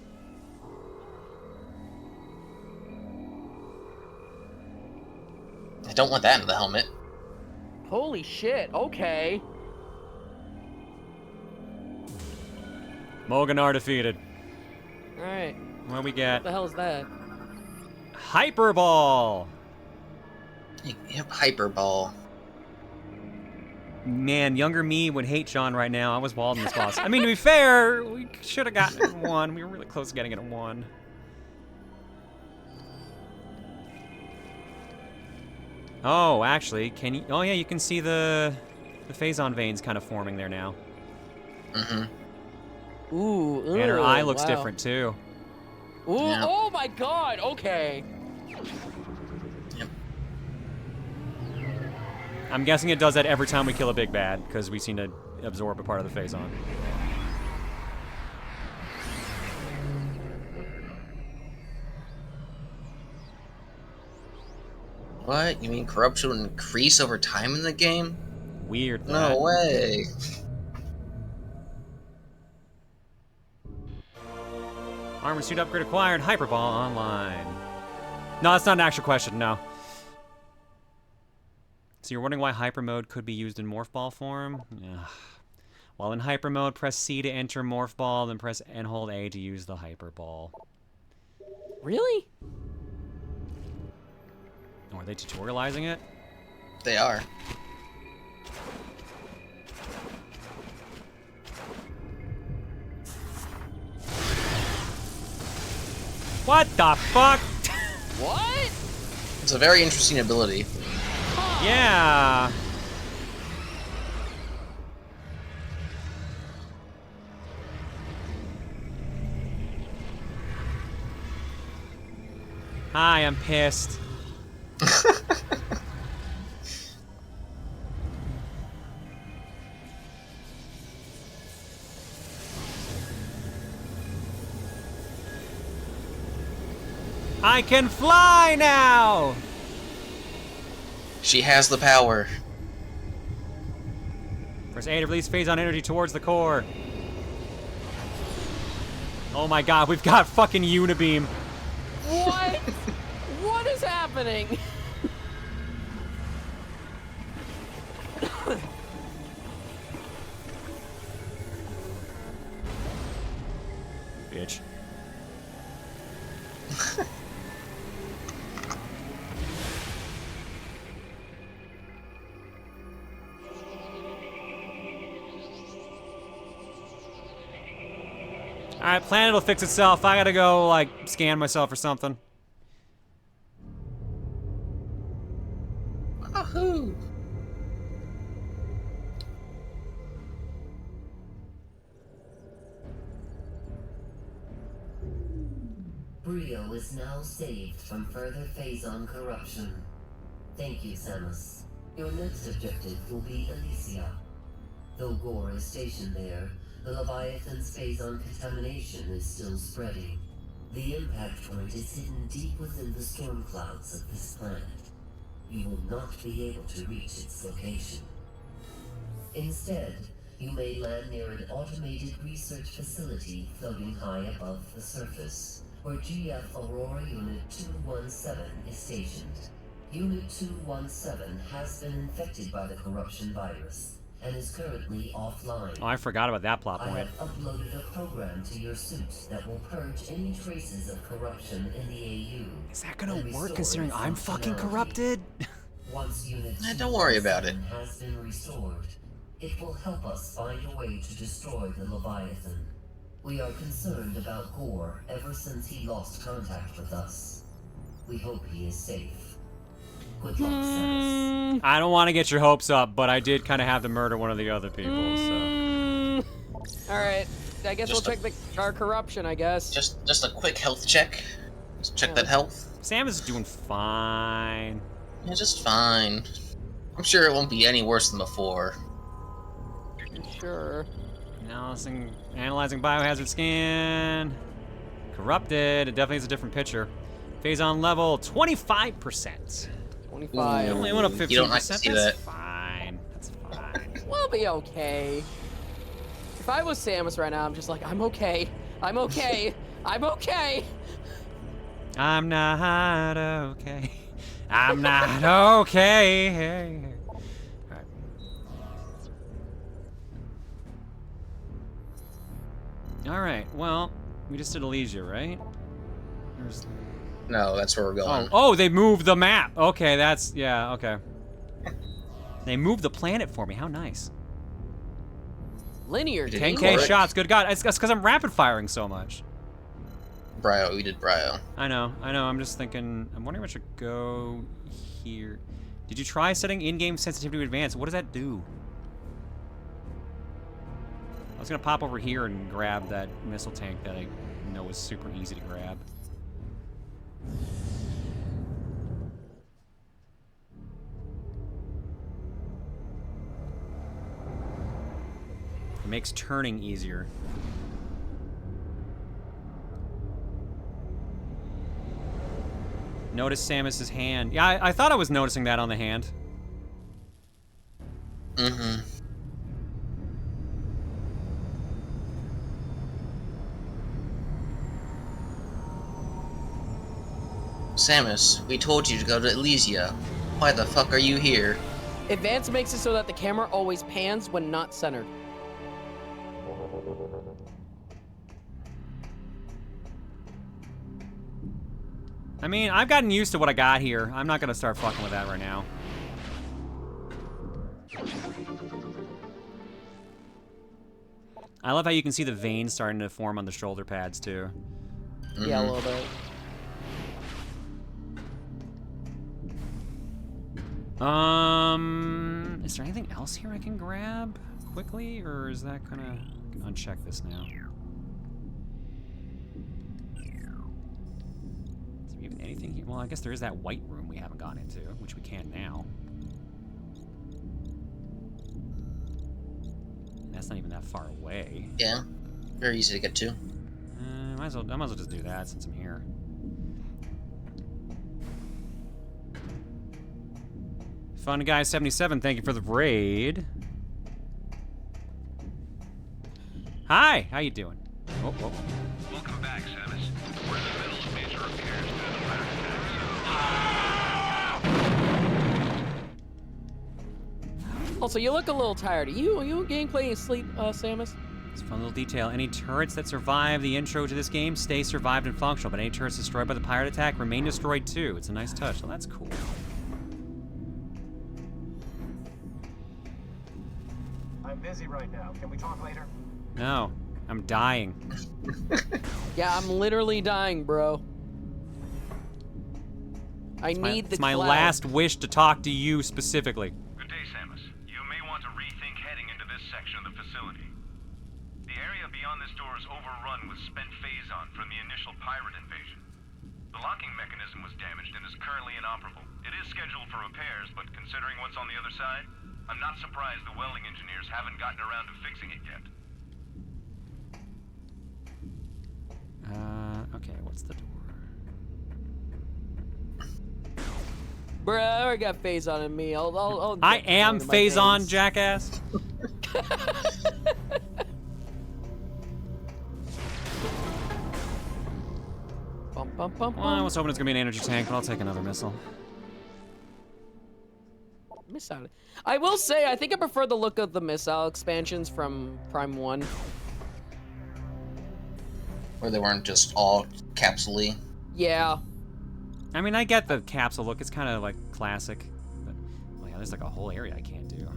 I don't want that in the helmet. Holy shit. Okay. Moganar defeated. All right. What do we get? What the hell is that? Hyper Ball. Yep, Hyper Ball. Man, younger me would hate John right now. I was walled in this boss. I mean, to be fair, we should have gotten it at 1. We were really close to getting it at 1. Oh, actually, can you? Oh yeah, you can see the Phazon veins kind of forming there now. Mm-hmm. Ooh. And her eye looks wow. different too. Ooh. Yeah. Oh my god. Okay. Yep. I'm guessing it does that every time we kill a big bad, because we seem to absorb a part of the Phazon. What? You mean corruption will increase over time in the game? Weird. No way. Armor suit upgrade acquired. Hyperball online. No, that's not an actual question. No. So you're wondering why hyper mode could be used in morph ball form? Ugh. While in hyper mode, press C to enter morph ball, then press and hold A to use the hyper ball. Really? Oh, are they tutorializing it? They are. What the fuck? What? It's a very interesting ability. Yeah. Hi, I'm pissed. I can fly now! She has the power. Press A to release phase-on energy towards the core. Oh my god, we've got fucking Unibeam. What? What is happening? Bitch. Alright, planet will fix itself. I gotta go, like, scan myself or something. Wahoo! Brio is now saved from further phase-on corruption. Thank you, Samus. Your next objective will be Elysia. Though Gore is stationed there, the Leviathan's phase-on contamination is still spreading. The impact point is hidden deep within the storm clouds of this planet. You will not be able to reach its location. Instead, you may land near an automated research facility floating high above the surface, where GF Aurora Unit 217 is stationed. Unit 217 has been infected by the corruption virus and is currently offline. Oh, I forgot about that plot I point. have uploaded a program to your suit that will purge any traces of corruption in the AU. Is that gonna work considering I'm fucking corrupted? Once Unit Don't worry about it. 217 has been restored, it will help us find a way to destroy the Leviathan. We are concerned about Gore ever since he lost contact with us. We hope he is safe. Good luck, Samus. I don't want to get your hopes up, but I did kind of have to murder one of the other people, so... Alright, I guess we'll check our corruption, I guess. Just a quick health check. Just check that health. Sam is doing fine. Yeah, just fine. I'm sure it won't be any worse than before. Sure. Analyzing biohazard scan. Corrupted. It definitely is a different picture. Phase-on level, 25%. 25. Only went up 15%. You don't like to see That's that. fine. That's fine. We'll be okay. If I was Samus right now, I'm just like, I'm okay. I'm okay. I'm okay. I'm not okay. I'm not okay. Alright, well, we just did Elysia, right? No, that's where we're going. Oh, they moved the map. Okay, that's, yeah, okay. They moved the planet for me. How nice. Linear. 10K shots. Good God. It's because I'm rapid firing so much. Brio, we did Brio. I know. I'm just thinking, I'm wondering if I should go here. Did you try setting in-game sensitivity to advance? What does that do? I was gonna pop over here and grab that missile tank that I know is super easy to grab. It makes turning easier. Notice Samus's hand. Yeah, I thought I was noticing that on the hand. Mm-hmm. Samus, we told you to go to Elysia. Why the fuck are you here? Advance makes it so that the camera always pans when not centered. I mean, I've gotten used to what I got here. I'm not gonna start fucking with that right now. I love how you can see the veins starting to form on the shoulder pads too. Yeah, a little bit. Is there anything else here I can grab quickly, or is that gonna uncheck this now? Is there even anything here? Well, I guess there is that white room we haven't gone into, which we can now. And that's not even that far away. Yeah, very easy to get to. I might as well just do that since I'm here. Fun Guy 77, thank you for the raid. Hi, how you doing? Oh, oh. Welcome back, Samus. We're in the middle of major repairs to the pirate attack. Also, you look a little tired. Are you gameplay asleep, Samus? It's a fun little detail. Any turrets that survive the intro to this game stay survived and functional, but any turrets destroyed by the pirate attack remain destroyed too. It's a nice touch, so that's cool. I'm busy right now. Can we talk later? No, I'm dying. Yeah, I'm literally dying, bro. I need the It's my cloud. last wish to talk to you specifically. Good day, Samus. You may want to rethink heading into this section of the facility. The area beyond this door is overrun with spent phazon from the initial pirate invasion. The locking mechanism was damaged and is currently inoperable. It is scheduled for repairs, but considering what's on the other side, I'm not surprised the welding engineers haven't gotten around to fixing it yet. Okay, what's the door? Bro, I already got phase on in me. I'll I get am into my phase-on, veins. jackass. Bum, bum, bum, Well, I was hoping it's gonna be an energy tank, but I'll take another missile. Missile. I will say, I think I prefer the look of the missile expansions from Prime 1. Where they weren't just all capsule-y. Yeah. I mean, I get the capsule look. It's kind of like classic. But, well, yeah, there's like a whole area I can't do.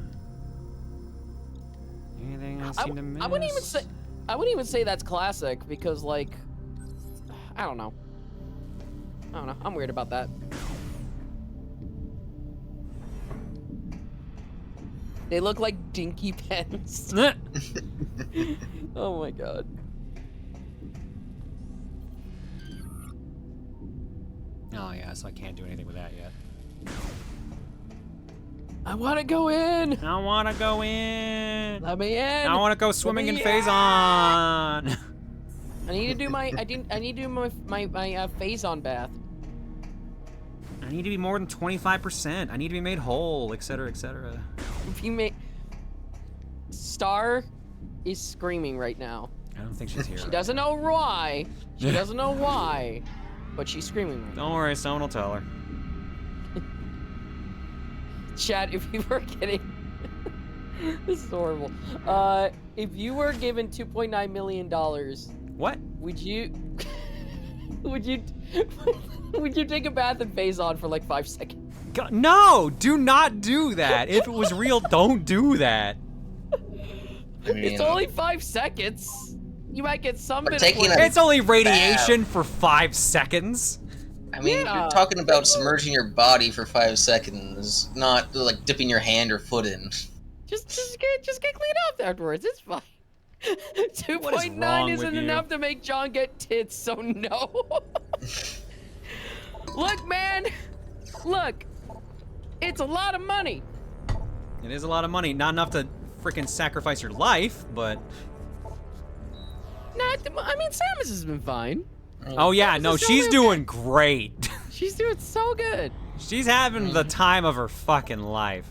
Anything I seem to miss? I wouldn't even say that's classic because, like, I don't know. I'm weird about that. They look like dinky pens. Oh my god. Oh yeah, so I can't do anything with that yet. I want to go in. I want to go in. Let me in. I want to go swimming in phase-on. I need to do my. I need to do my phase-on bath. I need to be more than 25%. I need to be made whole, etc., etc. If you make. Star is screaming right now. I don't think she's here. She doesn't know why. She doesn't know why, but she's screaming right now. Don't worry, someone will tell her. Chat, if you were getting... This is horrible. If you were given $2.9 million... What? Would you... would you take a bath and phase on for like 5 seconds? God, no! Do not do that! If it was real, don't do that! I mean, It's only 5 seconds. You might get some bit of... It's only radiation for 5 seconds. I mean, you're talking about submerging your body for 5 seconds, not like dipping your hand or foot in. Just get cleaned up afterwards. It's fine. 2.9 wrong isn't with you? enough to make John get tits, so no. Look, man. Look. It's a lot of money. It is a lot of money. Not enough to freaking sacrifice your life, but... I mean, Samus has been fine. Oh yeah, Samus no, is she's totally doing great. She's doing so good. She's having the time of her fucking life.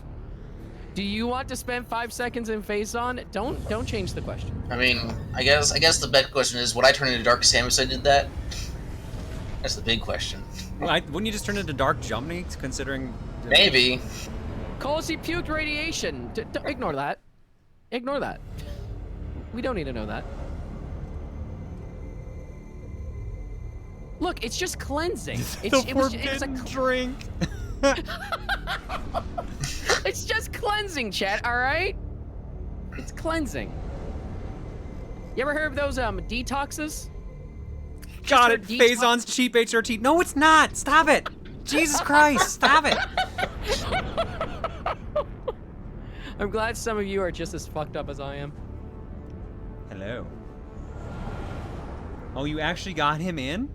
Do you want to spend 5 seconds in face on? Don't change the question. I mean, I guess the big question is, would I turn into Dark Samus if I did that? That's the big question. Well, wouldn't you just turn into Dark Jumney, considering... Maybe. Colossi puked radiation. Ignore that. Ignore that. We don't need to know that. Look, it's just cleansing. It was a drink. It's just cleansing, chat. All right. It's cleansing. You ever heard of those detoxes? Got it. Phazon's cheap HRT. No, it's not. Stop it. Jesus Christ. Stop it. I'm glad some of you are just as fucked up as I am. Hello. Oh, you actually got him in?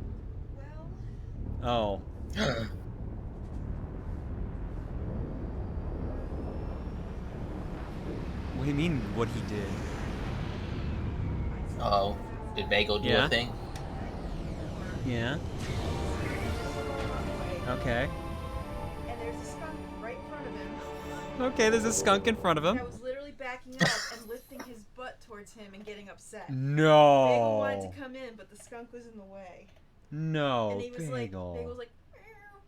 Oh. What do you mean, what he did? Oh, did Vago do a thing? Yeah. Okay. And there's a skunk right in front of him. Okay, there's a skunk in front of him. I was literally backing up and lifting his butt towards him and getting upset. No. Bagel wanted to come in, but the skunk was in the way. No, And he was Bagel. like, Bagel was like, meow.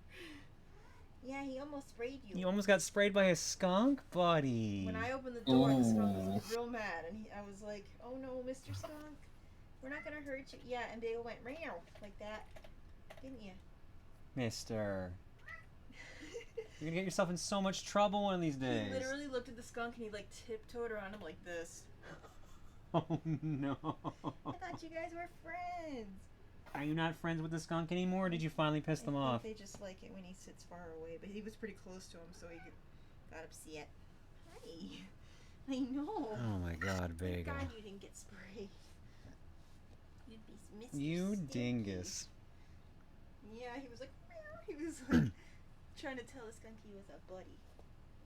Yeah, he almost sprayed you. You almost got sprayed by a skunk, buddy. When I opened the door, the skunk was real mad, and I was like, "Oh no, Mr. Skunk, we're not gonna hurt you." Yeah, and Bagel went meow like that, didn't you? Mister. You're gonna get yourself in so much trouble one of these days. He literally looked at the skunk and he like tiptoed around him like this. Oh no. I thought you guys were friends. Are you not friends with the skunk anymore, or did you finally piss them off? They just like it when he sits far away, but he was pretty close to him, so he got upset. Hi. I know. Oh my god, Bagel. God, you didn't get sprayed. You'd be Mr. You Stinky. dingus. Yeah, he was like, meow. He was like trying to tell the skunk he was a buddy.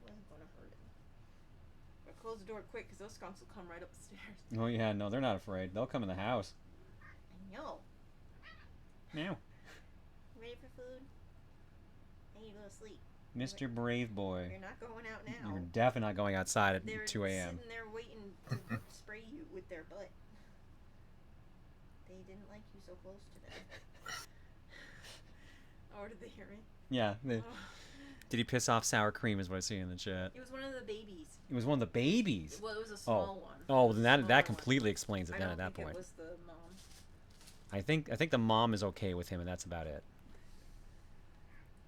Wasn't gonna hurt him. But close the door quick, because those skunks will come right up the stairs. Oh yeah, no, they're not afraid. They'll come in the house. I know. Meow. Ready for food? I need to go to sleep. Mr. Brave Boy. You're not going out now. You're definitely not going outside at They're 2 a.m. sitting there waiting to spray you with their butt. They didn't like you so close to them. Oh, did they hear me? Yeah. Did he piss off sour cream is what I see in the chat. It was one of the babies. It was one of the babies? Well, it was a small one. Oh, well, then that completely explains it I then don't at that think point. It was the mom. I think the mom is okay with him, and that's about it.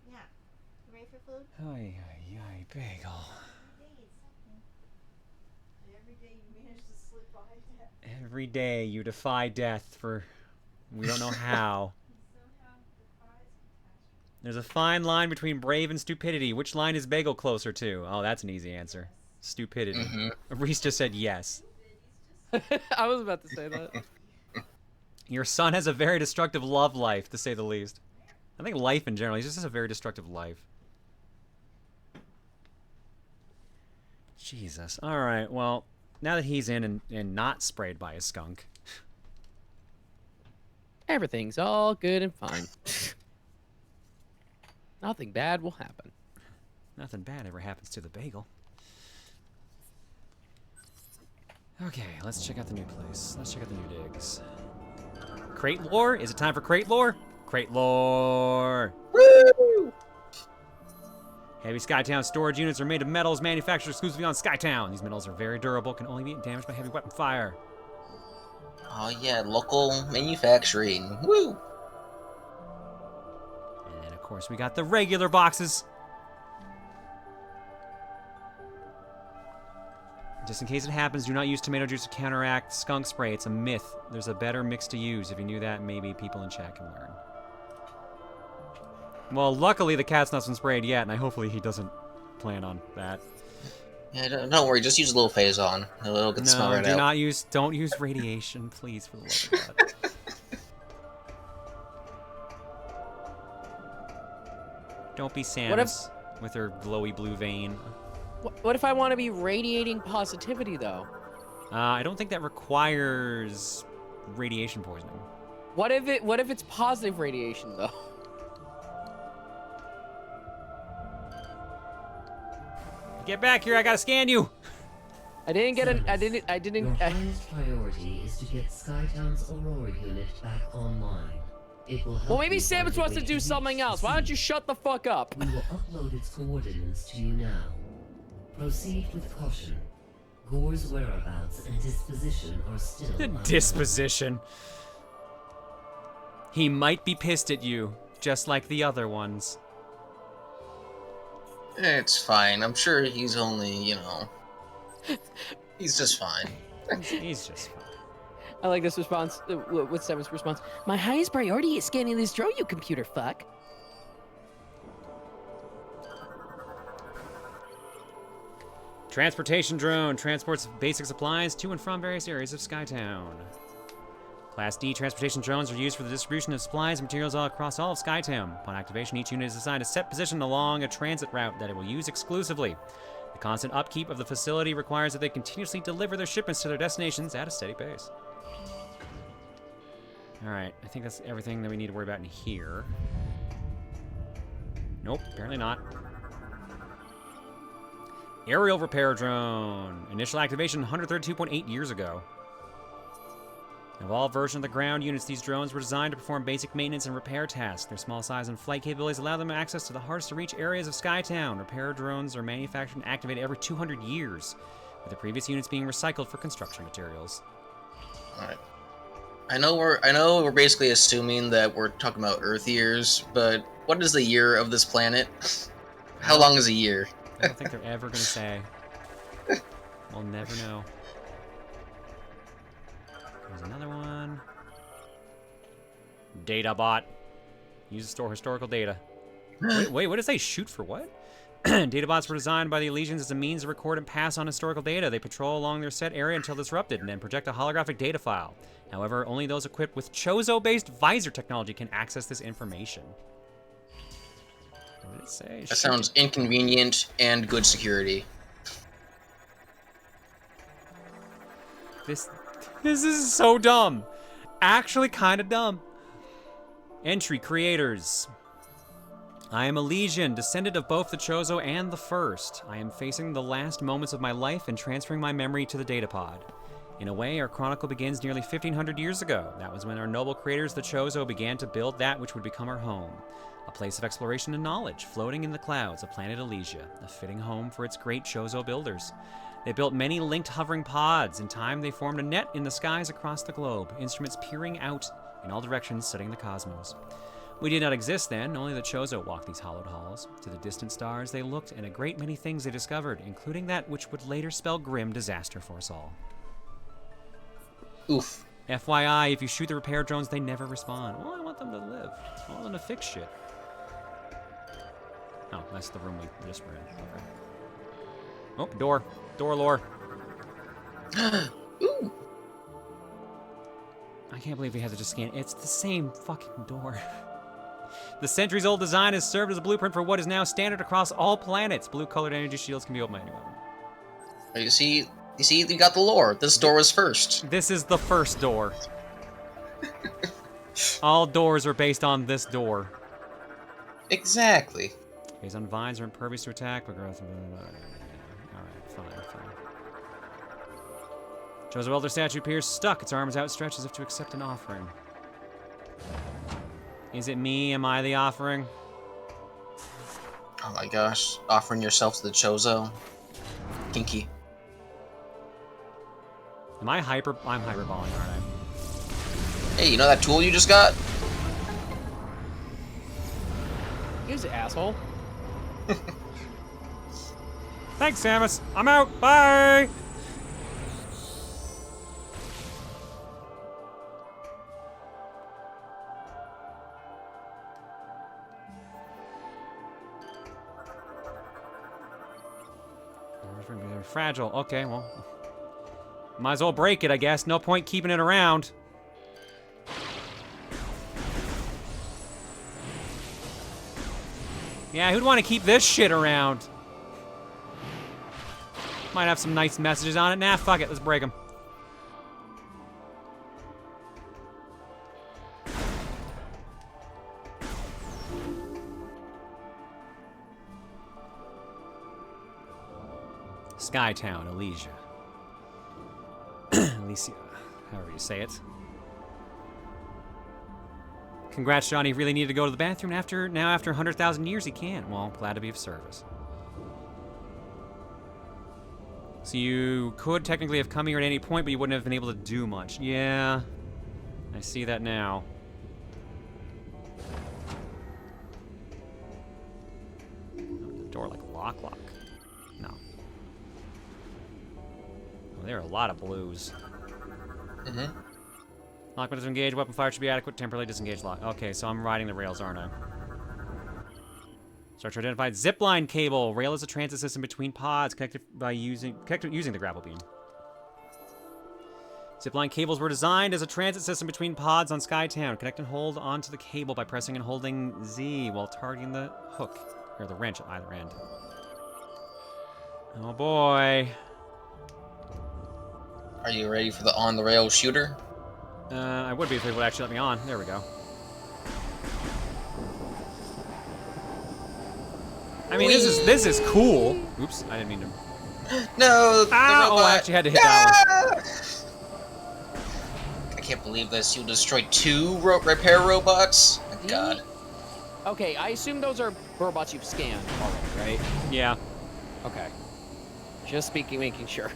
Yeah. You ready for food? Ay, ay, ay, Bagel. Every day you manage to slip by death. Every day you defy death for we don't know how. There's a fine line between brave and stupidity. Which line is Bagel closer to? Oh, that's an easy answer. Stupidity. Reese just said yes. I was about to say that. Your son has a very destructive love life, to say the least. I think life in general. He just has a very destructive life. Jesus. Alright, well, now that he's in and not sprayed by a skunk. Everything's all good and fine. Nothing bad will happen. Nothing bad ever happens to the Bagel. Okay, let's check out the new place. Let's check out the new digs. Crate lore? Is it time for crate lore? Crate lore! Woo! Heavy Skytown storage units are made of metals manufactured exclusively on Skytown. These metals are very durable, can only be damaged by heavy weapon fire. Oh yeah, local manufacturing. Woo! And then, of course, we got the regular boxes. Just in case it happens, do not use tomato juice to counteract skunk spray. It's a myth. There's a better mix to use. If you knew that, maybe people in chat can learn. Well, luckily the cat's not been sprayed yet, and hopefully he doesn't plan on that. Yeah, don't worry. Just use a little phase on. It'll get the smell right out. Don't use radiation, please, for the love of God. Don't be Samus with her glowy blue vein. What if I want to be radiating positivity, though? I don't think that requires radiation poisoning. What if it's positive radiation, though? Get back here! I gotta scan you. I didn't get an. I didn't. Your highest priority is to get Skytown's Aurora unit back online. It will help. Well, maybe you find Samus a wants way to do reach something the else. Why don't you siege. shut the fuck up? We will upload its coordinates to you now. Proceed with caution. Gore's whereabouts and disposition are still unknown. Disposition. He might be pissed at you, just like the other ones. It's fine. I'm sure he's only, you know... he's just fine. He's just fine. I like this response. What's Samus' response? My highest priority is scanning this drone, you computer fuck. Transportation drone transports basic supplies to and from various areas of Skytown. Class D transportation drones are used for the distribution of supplies and materials all across all of Skytown. Upon activation, each unit is assigned a set position along a transit route that it will use exclusively. The constant upkeep of the facility requires that they continuously deliver their shipments to their destinations at a steady pace. Alright, I think that's everything that we need to worry about in here. Nope, apparently not. Aerial repair drone. Initial activation 132.8 years ago. Evolved version of the ground units, these drones were designed to perform basic maintenance and repair tasks. Their small size and flight capabilities allow them access to the hardest to reach areas of Skytown. Repair drones are manufactured and activated every 200 years, with the previous units being recycled for construction materials. Alright. I know we're basically assuming that we're talking about Earth years, but what is the year of this planet? How long is a year? I don't think they're ever gonna say. We'll never know. There's another one. Data bot. Use to store historical data. Wait, what does they shoot for what? Data bots were designed by the Elysians as a means to record and pass on historical data. They patrol along their set area until disrupted and then project a holographic data file. However, only those equipped with Chozo-based visor technology can access this information. What did it say? That sounds inconvenient and good security. This is so dumb. Actually kind of dumb. Entry creators. I am Elysian, descendant of both the Chozo and the First. I am facing the last moments of my life and transferring my memory to the datapod. In a way, our chronicle begins nearly 1,500 years ago. That was when our noble creators, the Chozo, began to build that which would become our home. A place of exploration and knowledge, floating in the clouds, a planet Elysia, a fitting home for its great Chozo builders. They built many linked hovering pods. In time, they formed a net in the skies across the globe, instruments peering out in all directions, studying the cosmos. We did not exist then, only the Chozo walked these hallowed halls. To the distant stars they looked, and a great many things they discovered, including that which would later spell grim disaster for us all. Oof. FYI, if you shoot the repair drones, they never respawn. Well, I want them to live. I want them to fix shit. Oh, that's the room we just were in. Okay. Oh, door. Door lore. Ooh. I can't believe we had to just scan. It's the same fucking door. The centuries-old design has served as a blueprint for what is now standard across all planets. Blue-colored energy shields can be opened by anyone. You see, you got the lore. This door was first. This is the first door. All doors are based on this door. Exactly. Based on vines are impervious to attack, but growth. Alright, fine. Chozo Elder statue appears stuck. Its arms outstretched as if to accept an offering. Is it me? Am I the offering? Oh my gosh. Offering yourself to the Chozo. Kinky. Am I hyper? I'm hyperballing, aren't I? Hey, you know that tool you just got? He's an asshole. Thanks, Samus. I'm out. Bye. They're fragile. Okay, well. Might as well break it, I guess. No point keeping it around. Yeah, who'd want to keep this shit around? Might have some nice messages on it. Nah, fuck it. Let's break them. Skytown, Elysia. Elysia, however you say it. Congrats, Johnny. He really needed to go to the bathroom. After 100,000 years, he can. Well, glad to be of service. So you could technically have come here at any point, but you wouldn't have been able to do much. Yeah, I see that now. The door like lock. No. Oh, there are a lot of blues. Mm-hmm. Lock when to engage, weapon fire should be adequate, temporarily disengage lock. Okay, so I'm riding the rails, aren't I? Start to identify zipline cable. Rail is a transit system between pods connected using the grapple beam. Zipline cables were designed as a transit system between pods on Skytown. Connect and hold onto the cable by pressing and holding Z while targeting the hook, or the wrench at either end. Oh boy. Are you ready for the on-the-rail shooter? I would be if they would actually let me on. There we go. I mean, this is cool. Oops, I didn't mean to No! Ah! Oh, I actually had to hit that one. I can't believe this. You destroyed 2 repair robots? My God. Okay, I assume those are robots you've scanned already, right? Yeah. Okay. Just making sure.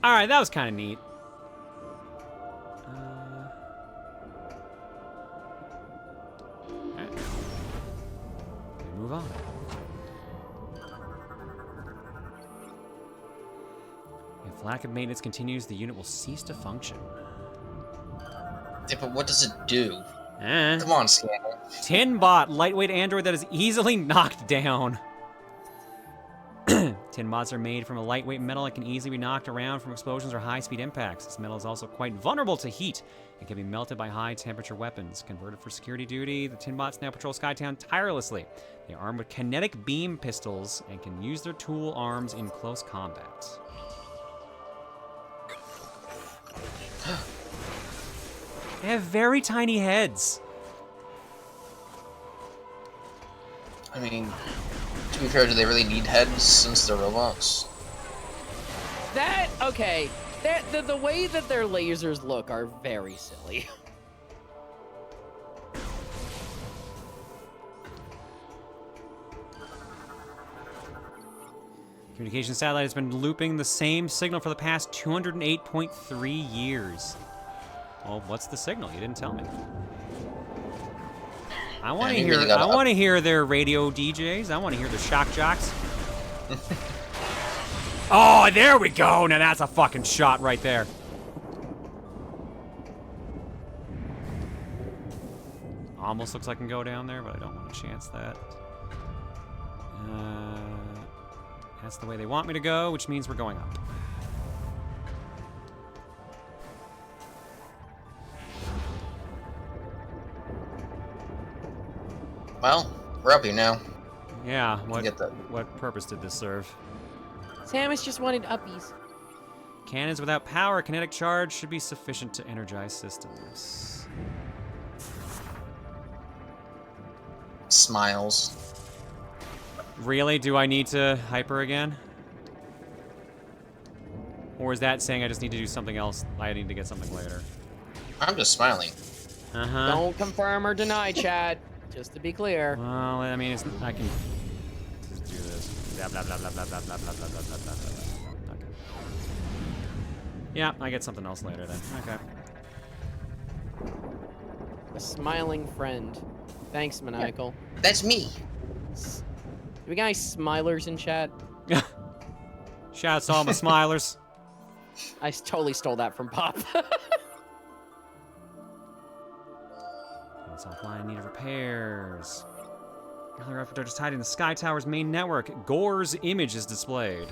All right, that was kind of neat. Alright. Move on. If lack of maintenance continues, the unit will cease to function. Yeah, but what does it do? Come on, Scanner. Tinbot, lightweight android that is easily knocked down. Tinbots are made from a lightweight metal that can easily be knocked around from explosions or high-speed impacts. This metal is also quite vulnerable to heat and can be melted by high-temperature weapons. Converted for security duty, the Tinbots now patrol Skytown tirelessly. They are armed with kinetic beam pistols and can use their tool arms in close combat. They have very tiny heads. I mean, to be fair, do they really need heads since they're robots? Okay. The way that their lasers look are very silly. Communication satellite has been looping the same signal for the past 208.3 years. Well, what's the signal? You didn't tell me. I want to hear. I want to hear their radio DJs. I want to hear their shock jocks. Oh, there we go. Now that's a fucking shot right there. Almost looks like I can go down there, but I don't want to chance that. That's the way they want me to go, which means we're going up. Well, we're up here now. Yeah, what purpose did this serve? Samus just wanted uppies. Cannons without power, kinetic charge should be sufficient to energize systems. Smiles. Really? Do I need to hyper again? Or is that saying I just need to do something else? I need to get something later. I'm just smiling. Uh-huh. Don't confirm or deny, chat. Just to be clear. Well, I mean, I can just do this. Blah, blah, blah, blah, blah, blah, blah, blah, blah, blah, blah, blah. Okay. Yeah, I get something else later then. Okay. A smiling friend. Thanks, Maniacal. Yeah, that's me. Do we got any smilers in chat? Shouts to all my smilers. I totally stole that from Pop. It's offline in need of repairs. Another replicator is tied in the Sky Tower's main network. Gore's image is displayed.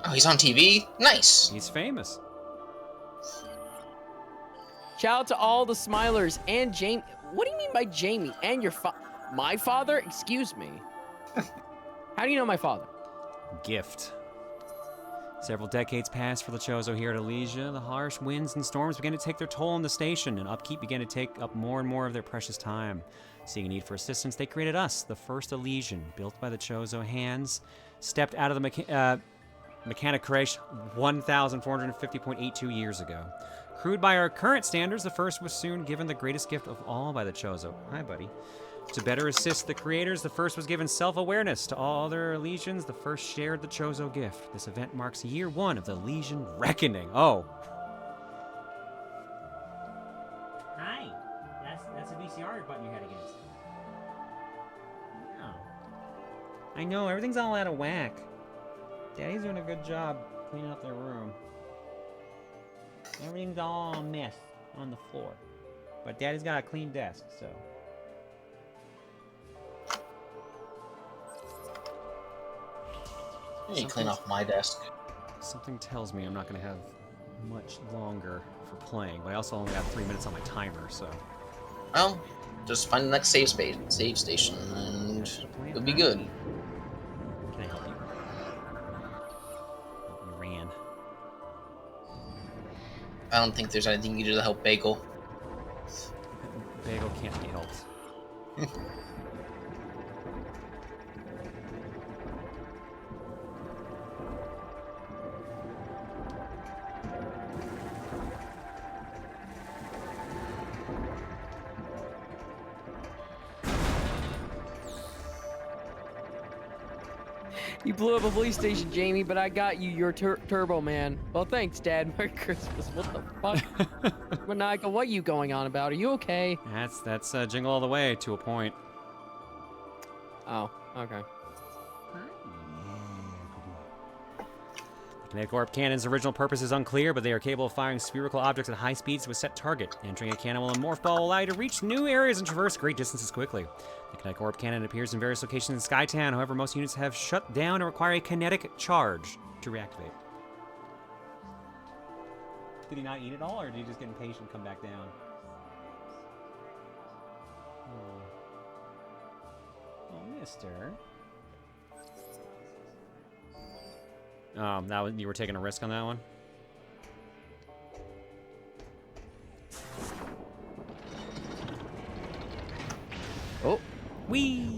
Oh, he's on TV? Nice. He's famous. Shout out to all the smilers and Jamie. What do you mean by Jamie? And your my father? Excuse me. How do you know my father? Gift. Several decades passed for the Chozo here at Elysia. The harsh winds and storms began to take their toll on the station, and upkeep began to take up more and more of their precious time. Seeing a need for assistance, they created us, the first Elysian, built by the Chozo hands, stepped out of the Mechanic Crash 1,450.82 years ago. Crewed by our current standards, the first was soon given the greatest gift of all by the Chozo. Hi, buddy. To better assist the creators, the first was given self-awareness. To all other Elysians, the first shared the Chozo gift. This event marks year 1 of the Elysian Reckoning. Oh. Hi. That's a VCR button you had against. Oh. I know, everything's all out of whack. Daddy's doing a good job cleaning up their room. Everything's all a mess on the floor. But Daddy's got a clean desk, so... I need to clean off my desk. Something tells me I'm not going to have much longer for playing, but I also only have 3 minutes on my timer, so... Well, just find the next save station, and it'll be good. Can I help you? You ran. I don't think there's anything you can do to help Bagel. Bagel can't be helped. You blew up a police station, Jamie, but I got you your Turbo Man. Well, thanks, Dad. Merry Christmas. What the fuck? Maniacal, what are you going on about? Are you okay? That's Jingle All the Way to a point. Oh, okay. Kinetic orb cannon's original purpose is unclear, but they are capable of firing spherical objects at high speeds to a set target. Entering a cannon while a morph ball will allow you to reach new areas and traverse great distances quickly. The kinetic orb cannon appears in various locations in Skytown, however, most units have shut down and require a kinetic charge to reactivate. Did he not eat it all, or did he just get impatient and come back down? Oh, mister. That was, you were taking a risk on that one? Oh. Whee!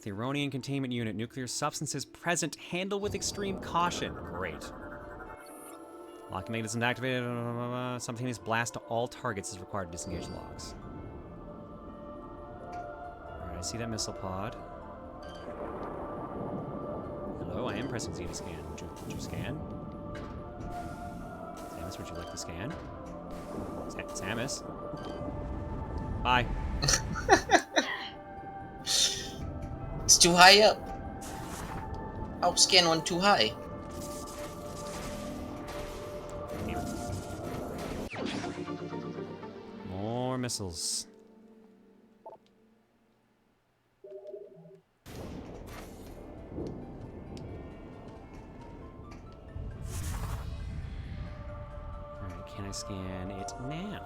Theronian containment unit. Nuclear substances present. Handle with extreme caution. Great. Locking mechanism activated. Simultaneous blast to all targets is required to disengage locks. Alright, I see that missile pod. Hello, I am pressing Z to scan. Would you scan? Samus, would you like to scan? Samus? Bye. It's too high up. I'll scan one too high. More missiles. Alright, can I scan it now?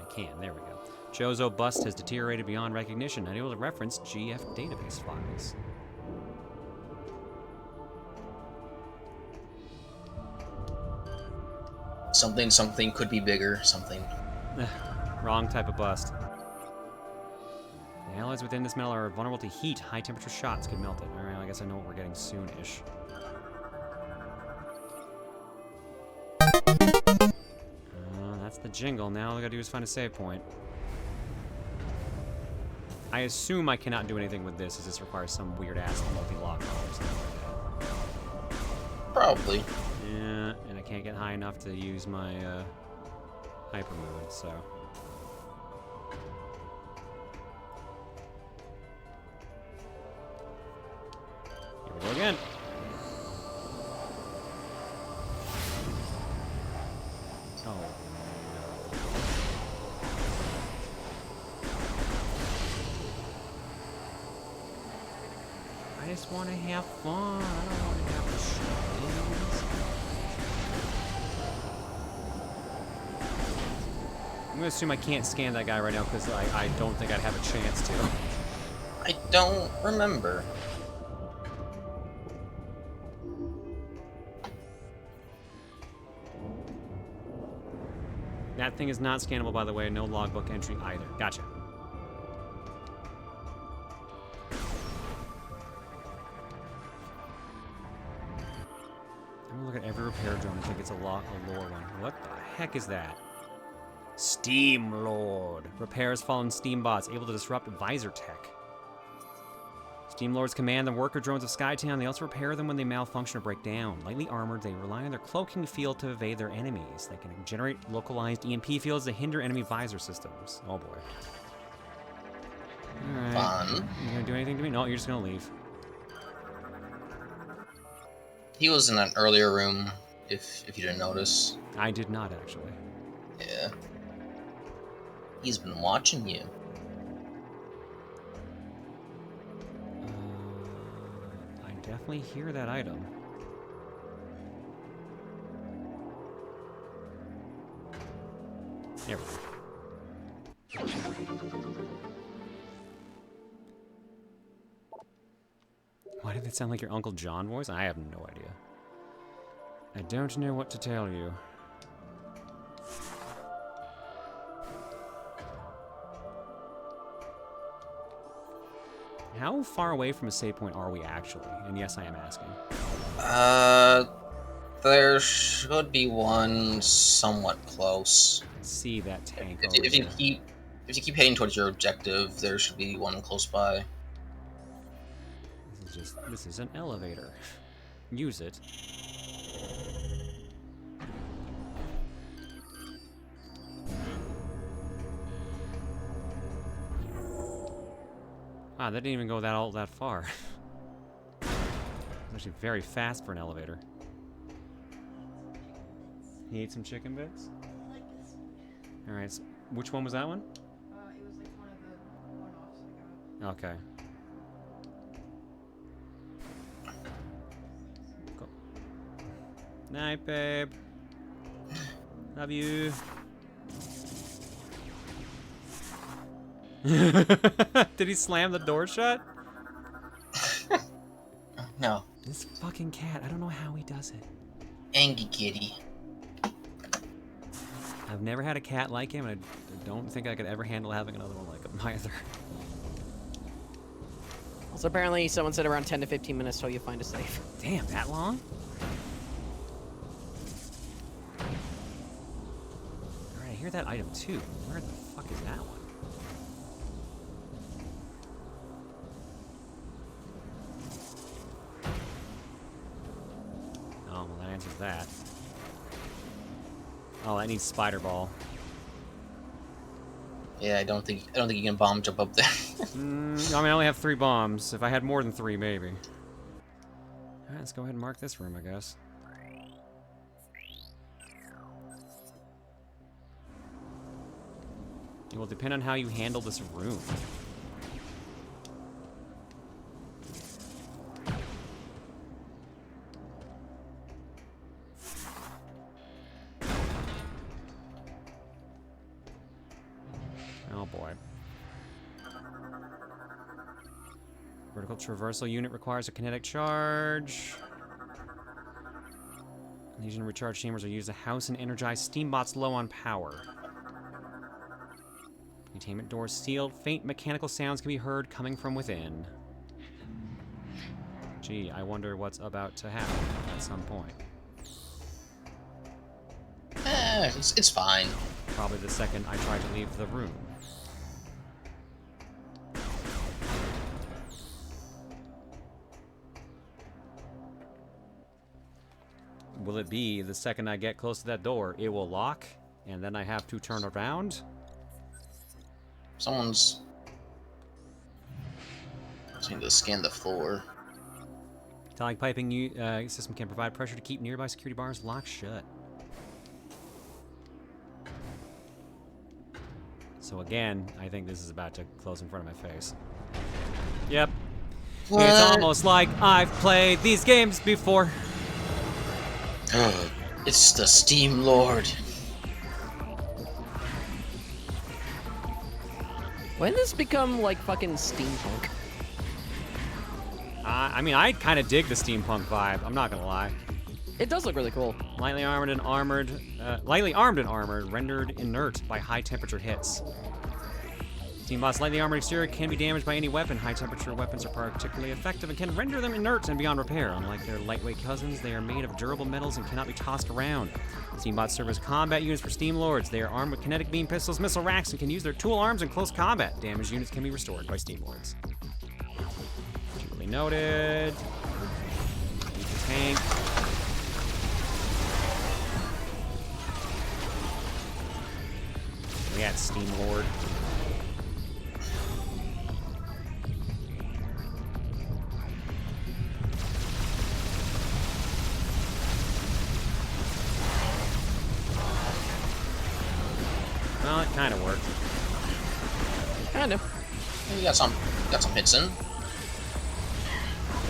I can, there we go. Chozo bust has deteriorated beyond recognition, unable to reference GF database files. Something could be bigger, something. Wrong type of bust. The alloys within this metal are vulnerable to heat. High temperature shots could melt it. Alright, I guess I know what we're getting soon-ish. That's the jingle. Now all I gotta do is find a save point. I assume I cannot do anything with this, as this requires some weird-ass multi-lock or something like that. Probably. Yeah, and I can't get high enough to use my hyper mode, so. Here we go again. Oh. I just want to have fun. I don't want to have to shoot. I'm gonna assume I can't scan that guy right now because I don't think I'd have a chance to. I don't remember. That thing is not scannable, by the way. No logbook entry either. Gotcha. I'm gonna look at every repair drone and think it's a lore one. What the heck is that? Steam Lord. Repairs fallen Steam bots, able to disrupt visor tech. Steam Lords command the worker drones of Skytown. They also repair them when they malfunction or break down. Lightly armored, they rely on their cloaking field to evade their enemies. They can generate localized EMP fields to hinder enemy visor systems. Oh boy. Alright. Fun. You gonna do anything to me? No, you're just gonna leave. He was in an earlier room, if you didn't notice. I did not, actually. Yeah. He's been watching you. I definitely hear that item. There we go. Why did it sound like your Uncle John voice? I have no idea. I don't know what to tell you. How far away from a save point are we actually? And yes, I am asking. There should be one somewhat close. See that tank If you keep heading towards your objective, there should be one close by. This is an elevator. Use it. Ah, that didn't even go all that far. Actually very fast for an elevator. He ate some chicken bits? Alright, so which one was that one? It was like one of the one-offs I got. Okay. Go. Night, babe. Love you. Did he slam the door shut? No. This fucking cat, I don't know how he does it. Angry kitty. I've never had a cat like him, and I don't think I could ever handle having another one like him either. Also, apparently, someone said around 10 to 15 minutes till you find a safe. Damn, that long? Alright, I hear that item too. Where the fuck is that one? Oh, well, that answers that. Oh, that needs spider ball. Yeah, I don't think you can bomb jump up there. I mean, I only have 3 bombs. If I had more than 3, maybe. Alright, let's go ahead and mark this room, I guess. It will depend on how you handle this room. Oh boy. Vertical traversal unit requires a kinetic charge. Legion recharge chambers are used to house and energize steam bots low on power. Containment doors sealed. Faint mechanical sounds can be heard coming from within. Gee, I wonder what's about to happen at some point. It's fine. Probably the second I try to leave the room. Will it be the second I get close to that door, it will lock, and then I have to turn around? Someone's... I need to scan the floor. Metallic piping system can provide pressure to keep nearby security bars locked shut. So again, I think this is about to close in front of my face. Yep. What? It's almost like I've played these games before. It's the Steam Lord. When does this become like fucking steampunk? I mean, I kind of dig the steampunk vibe. I'm not gonna lie. It does look really cool. Lightly armed and armored, rendered inert by high temperature hits. Steam bots' lightly armored exterior can be damaged by any weapon. High temperature weapons are particularly effective and can render them inert and beyond repair. Unlike their lightweight cousins, they are made of durable metals and cannot be tossed around. Steam bots serve as combat units for Steam Lords. They are armed with kinetic beam pistols, missile racks, and can use their tool arms in close combat. Damaged units can be restored by Steam Lords. Duly noted. Need the tank. We got Steam Lord. Well, it kind of worked. Kind of. You got some hits in.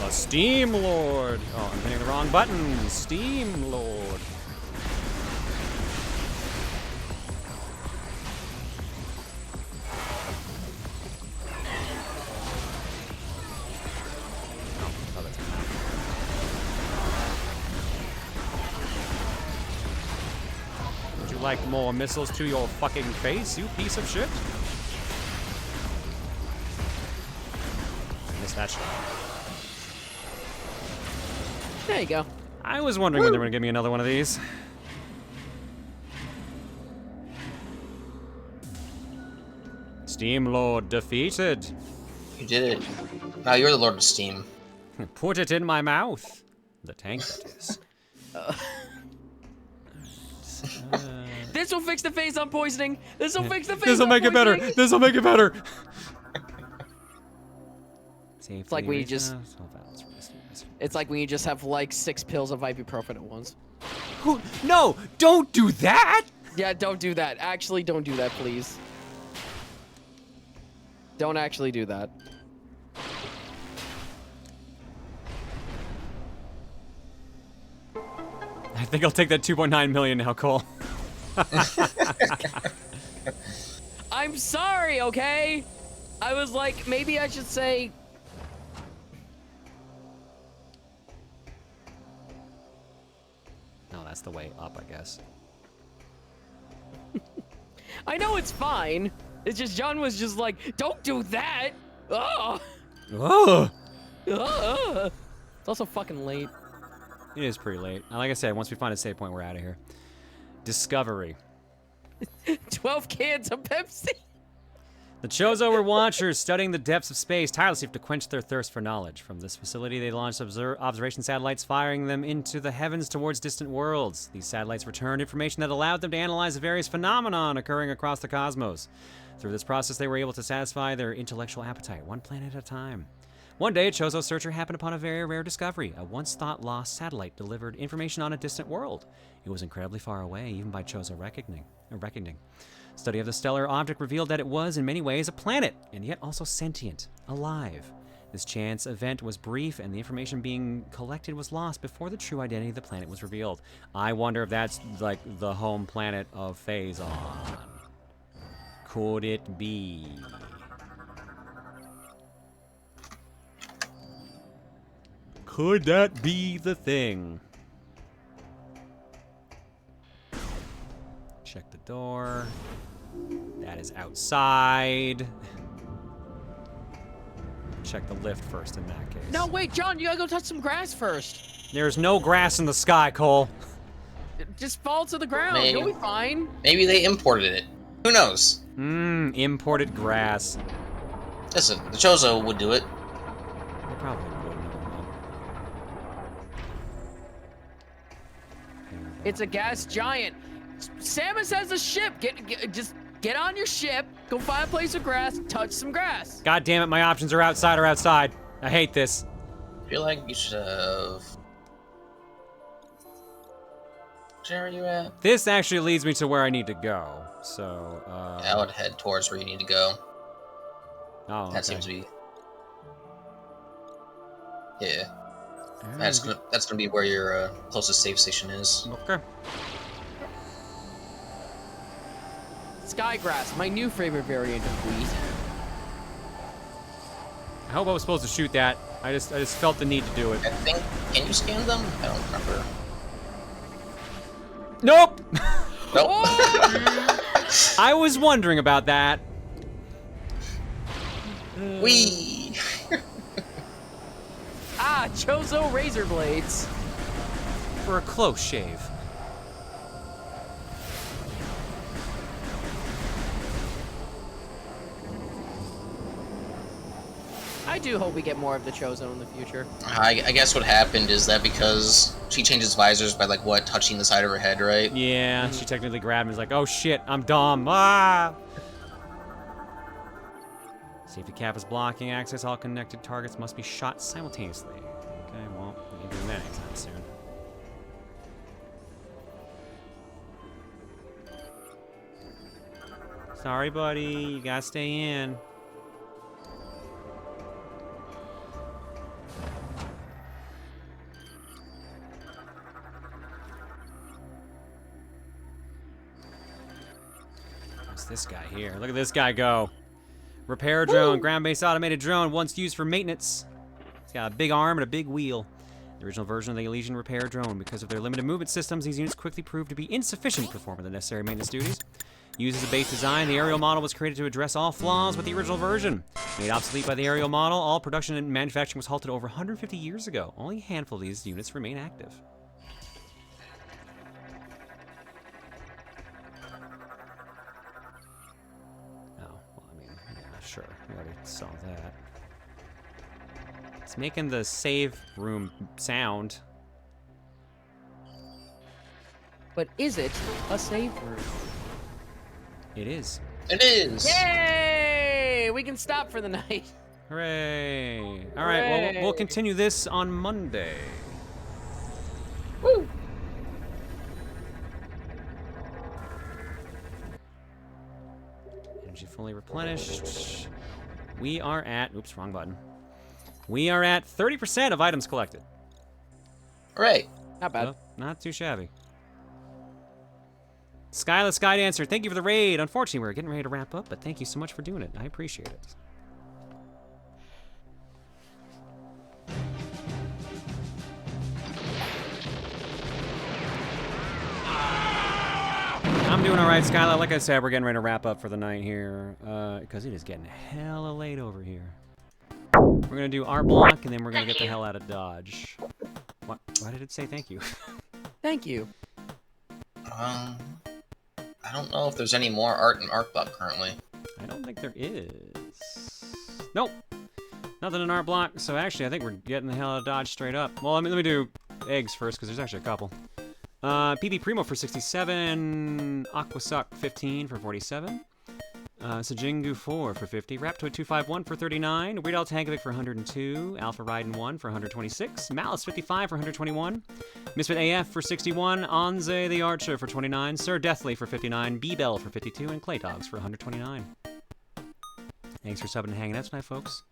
The Steam Lord. Oh, I'm hitting the wrong button. Steam Lord. Like more missiles to your fucking face, you piece of shit? that shot. There you go. I was wondering when they were going to give me another one of these. Steam Lord defeated. You did it. Now you're the Lord of Steam. Put it in my mouth. The tank, that is. This will fix the phase on poisoning. This will fix the phase This will on make it better. poisoning. This will make it better. It's like when you just. It's like when you just have like 6 pills of ibuprofen at once. No, don't do that. Yeah, don't do that. Actually, don't do that, please. Don't actually do that. I think I'll take that 2.9 million now, Cole. I'm sorry, okay? I was like, maybe I should say. No, that's the way up, I guess. I know it's fine. It's just John was just like, don't do that. Oh. Oh. It's also fucking late. It is pretty late. Like I said, once we find a save point, we're out of here. Discovery. 12 cans of Pepsi. The Chozo were watchers studying the depths of space, tirelessly to quench their thirst for knowledge. From this facility, they launched observation satellites, firing them into the heavens towards distant worlds. These satellites returned information that allowed them to analyze the various phenomenon occurring across the cosmos. Through this process, they were able to satisfy their intellectual appetite, one planet at a time. One day, a Chozo searcher happened upon a very rare discovery. A once-thought-lost satellite delivered information on a distant world. It was incredibly far away, even by Chozo reckoning. Study of the stellar object revealed that it was, in many ways, a planet, and yet also sentient, alive. This chance event was brief, and the information being collected was lost before the true identity of the planet was revealed. I wonder if that's, like, the home planet of Phazon. Could it be? Could that be the thing? Check the door. That is outside. Check the lift first in that case. No, wait, John, you gotta go touch some grass first. There's no grass in the sky, Cole. Just fall to the ground. Maybe. You'll be fine. Maybe they imported it. Who knows? Imported grass. Listen, the Chozo would do it. They probably would. It's a gas giant. Samus has a ship. Just get on your ship. Go find a place of grass. Touch some grass. God damn it, my options are outside or outside. I hate this. I feel like you should have... Where are you at? This actually leads me to where I need to go. So, I would head towards where you need to go. Oh, okay. That seems to be... Yeah. That's gonna be where your closest save station is. Okay. Skygrass, my new favorite variant of wheat. I hope I was supposed to shoot that. I just felt the need to do it. I think... Can you scan them? I don't remember. Nope! Nope. I was wondering about that. Wee! Ah, Chozo razor blades. For a close shave. I do hope we get more of the Chozo in the future. I guess what happened is that because she changes visors by, like, what, touching the side of her head, right? Yeah, she technically grabbed me. It's like, oh shit, I'm dumb. Ah! Safety cap is blocking access. All connected targets must be shot simultaneously. Okay, well, we ain't doing that anytime soon. Sorry, buddy. You gotta stay in. What's this guy here? Look at this guy go. Repair drone, ground-based automated drone, once used for maintenance. It's got a big arm and a big wheel. The original version of the Elysian repair drone. Because of their limited movement systems, these units quickly proved to be insufficient to perform the necessary maintenance duties. Used as a base design, the aerial model was created to address all flaws with the original version. Made obsolete by the aerial model, all production and manufacturing was halted over 150 years ago. Only a handful of these units remain active. Oh, well, I mean, yeah, sure. We already saw that. It's making the save room sound. But is it a save room? It is. It is. Yay! We can stop for the night. Hooray! All right, well, we'll continue this on Monday. Woo! Energy fully replenished. We are at, oops, wrong button. We are at 30% of items collected. Right. Not bad. Well, not too shabby. Skyless Skydancer, thank you for the raid. Unfortunately, we're getting ready to wrap up, but thank you so much for doing it. I appreciate it. I'm doing all right, Skylar. Like I said, we're getting ready to wrap up for the night here, because it is getting hella late over here. We're going to do our block, and then we're going to get the hell out of Dodge. What? Why did it say thank you? Thank you. I don't know if there's any more art in Art Block currently. I don't think there is. Nope. Nothing in our block, so actually I think we're getting the hell out of Dodge straight up. Well, let me do eggs first, because there's actually a couple. PB Primo for 67, Aquasuck 15 for 47, Sajingu 4 for 50, Raptoid 251 for 39, Weird Al Tankovic for 102, Alpha Raiden 1 for 126, Malice 55 for 121, Misfit AF for 61, Anze the Archer for 29, Sir Deathly for 59, B-Bell for 52, and Clay Dogs for 129. Thanks for subbing and hanging out tonight, folks.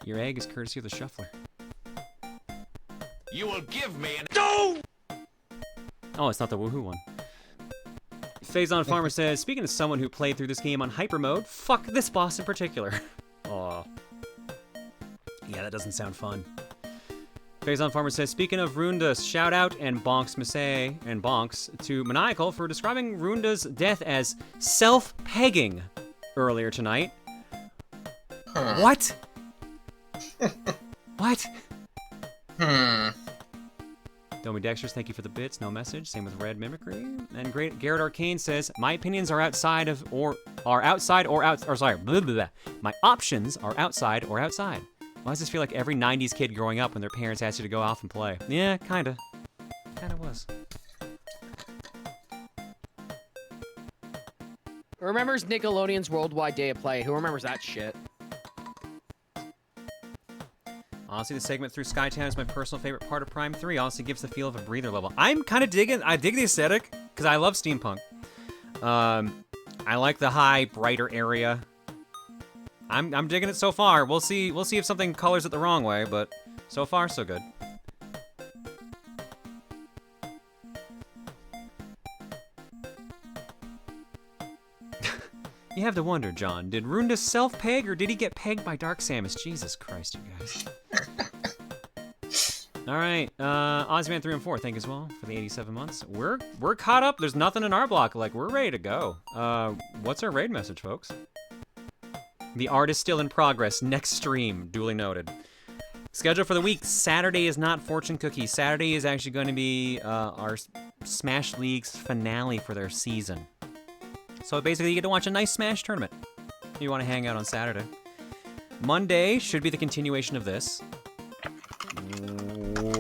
Your egg is courtesy of the Shuffler. You will give me an... Oh, it's not the woohoo one. Phazon Farmer says, speaking of someone who played through this game on hyper mode, fuck this boss in particular. Aw. Yeah, that doesn't sound fun. Phazon Farmer says, speaking of Runda's shout out and Bonks Massey and Bonks to Maniacal for describing Runda's death as self-pegging earlier tonight. Huh. What? What? Domi Dexters, thank you for the bits. No message. Same with Red Mimicry. And great Garrett Arcane says, my opinions are outside of or outside. Or sorry, blah, blah, blah. My options are outside or outside. Why does this feel like every 90s kid growing up when their parents asked you to go off and play? Yeah, kinda. Kinda was. Who remembers Nickelodeon's Worldwide Day of Play? Who remembers that shit? Honestly, the segment through Skytown is my personal favorite part of Prime 3. Honestly, gives the feel of a breather level. I'm kind of digging. I dig the aesthetic because I love steampunk. I like the high, brighter area. I'm digging it so far. We'll see if something colors it the wrong way, but so far so good. You have to wonder, John, did Runda self-peg or did he get pegged by Dark Samus? Jesus Christ, you guys. Alright, Ozman 3 and 4, thank you as well for the 87 months. We're caught up. There's nothing in our block. Like, we're ready to go. What's our raid message, folks? The art is still in progress. Next stream, duly noted. Schedule for the week. Saturday is not Fortune Cookie. Saturday is actually going to be our Smash League's finale for their season. So basically, you get to watch a nice Smash tournament if you want to hang out on Saturday. Monday should be the continuation of this.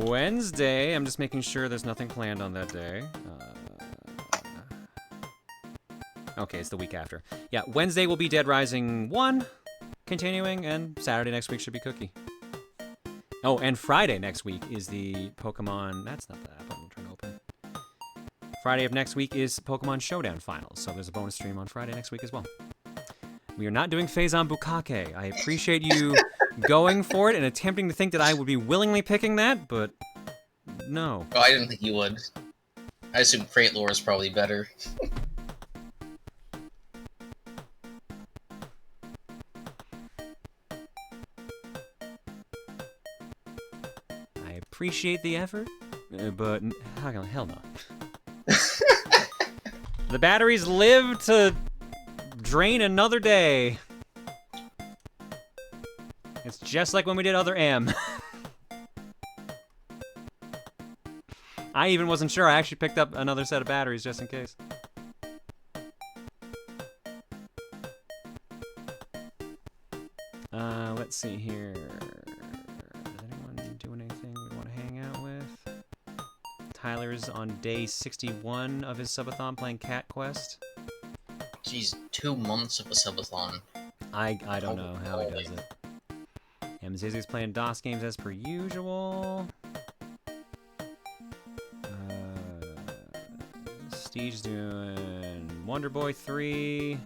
Wednesday, I'm just making sure there's nothing planned on that day. Okay, it's the week after. Yeah, Wednesday will be Dead Rising 1, continuing, and Saturday next week should be Cookie. Oh, and Friday next week is the Pokemon... That's not the app I'm trying to open. Friday of next week is Pokemon Showdown Finals, so there's a bonus stream on Friday next week as well. We are not doing Phazon Bukake. I appreciate you going for it and attempting to think that I would be willingly picking that, but no. Oh, I didn't think you would. I assume Freight Lore is probably better. I appreciate the effort, but hell no. The batteries live to drain another day. It's just like when we did other M. I even wasn't sure. I actually picked up another set of batteries just in case. Let's see here. Is anyone doing anything we want to hang out with? Tyler's on day 61 of his subathon playing Cat Quest. Jeez, 2 months of a subathon. I don't know how he does it. Mzizzy's playing DOS games as per usual. Steve's doing Wonder Boy 3.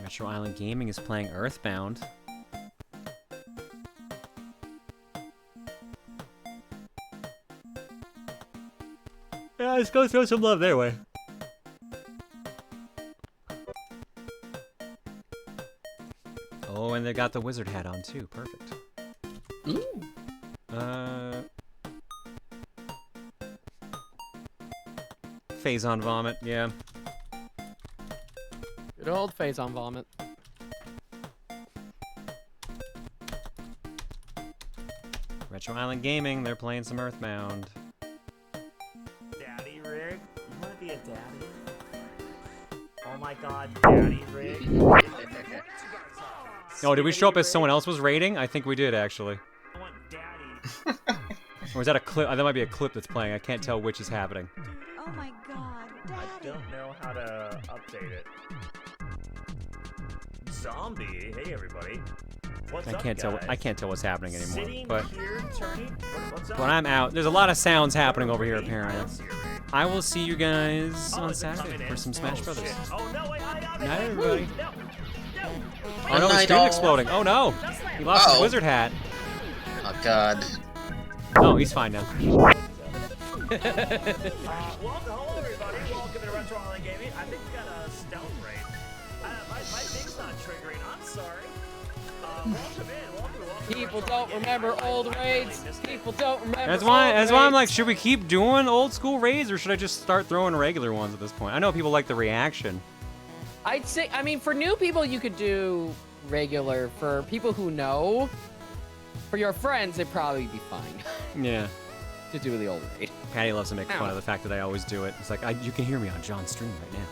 Metro Island Gaming is playing Earthbound. Yeah, let's go throw some love their way. Oh, and they got the wizard hat on too. Perfect. Ooh. Phazon Vomit, yeah. Good old Phazon Vomit. Retro Island Gaming, they're playing some Earthbound. Daddy Rig? You want to be a daddy? Oh my god, Daddy Rig. Oh, did we show up as someone else was raiding? I think we did, actually. I want daddy. Or is that a clip? That might be a clip that's playing. I can't tell which is happening. Oh my god, I don't know how to update it. Zombie, hey everybody. What's I up, can't tell. guys? I can't tell what's happening anymore. Sitting But here, turning. What's up? when I'm out, there's a lot of sounds happening over here. Apparently, I will see you guys on Saturday for some Smash Brothers. Oh no, wait, Night, everybody. No, Oh no, his screen's exploding. Oh no, he lost his wizard hat. Oh god. Oh, he's fine now. Welcome, hello everybody. Welcome to Retro Island Gaming. I think we got a stealth raid. My thing's not triggering. I'm sorry. Welcome in. Welcome. People don't remember old raids. People don't remember. That's why old I'm like, raids. should we keep doing old school raids or should I just start throwing regular ones at this point? I know people like the reaction. I'd say, I mean, for new people, you could do regular. For people who know, for your friends, it'd probably be fine Yeah. to do the old raid. Patty loves to make fun of the fact that I always do it. It's like, you can hear me on John's stream right now.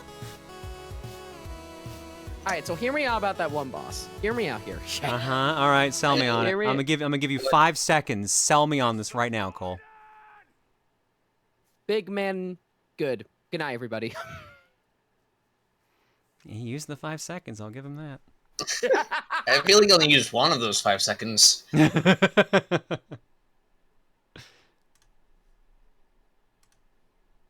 All right, so hear me out about that one boss. Hear me out here. All right, sell me on it. I'm gonna give you 5 seconds. Sell me on this right now, Cole. Big man, good. Good night, everybody. He used the 5 seconds. I'll give him that. I feel like he only used one of those 5 seconds.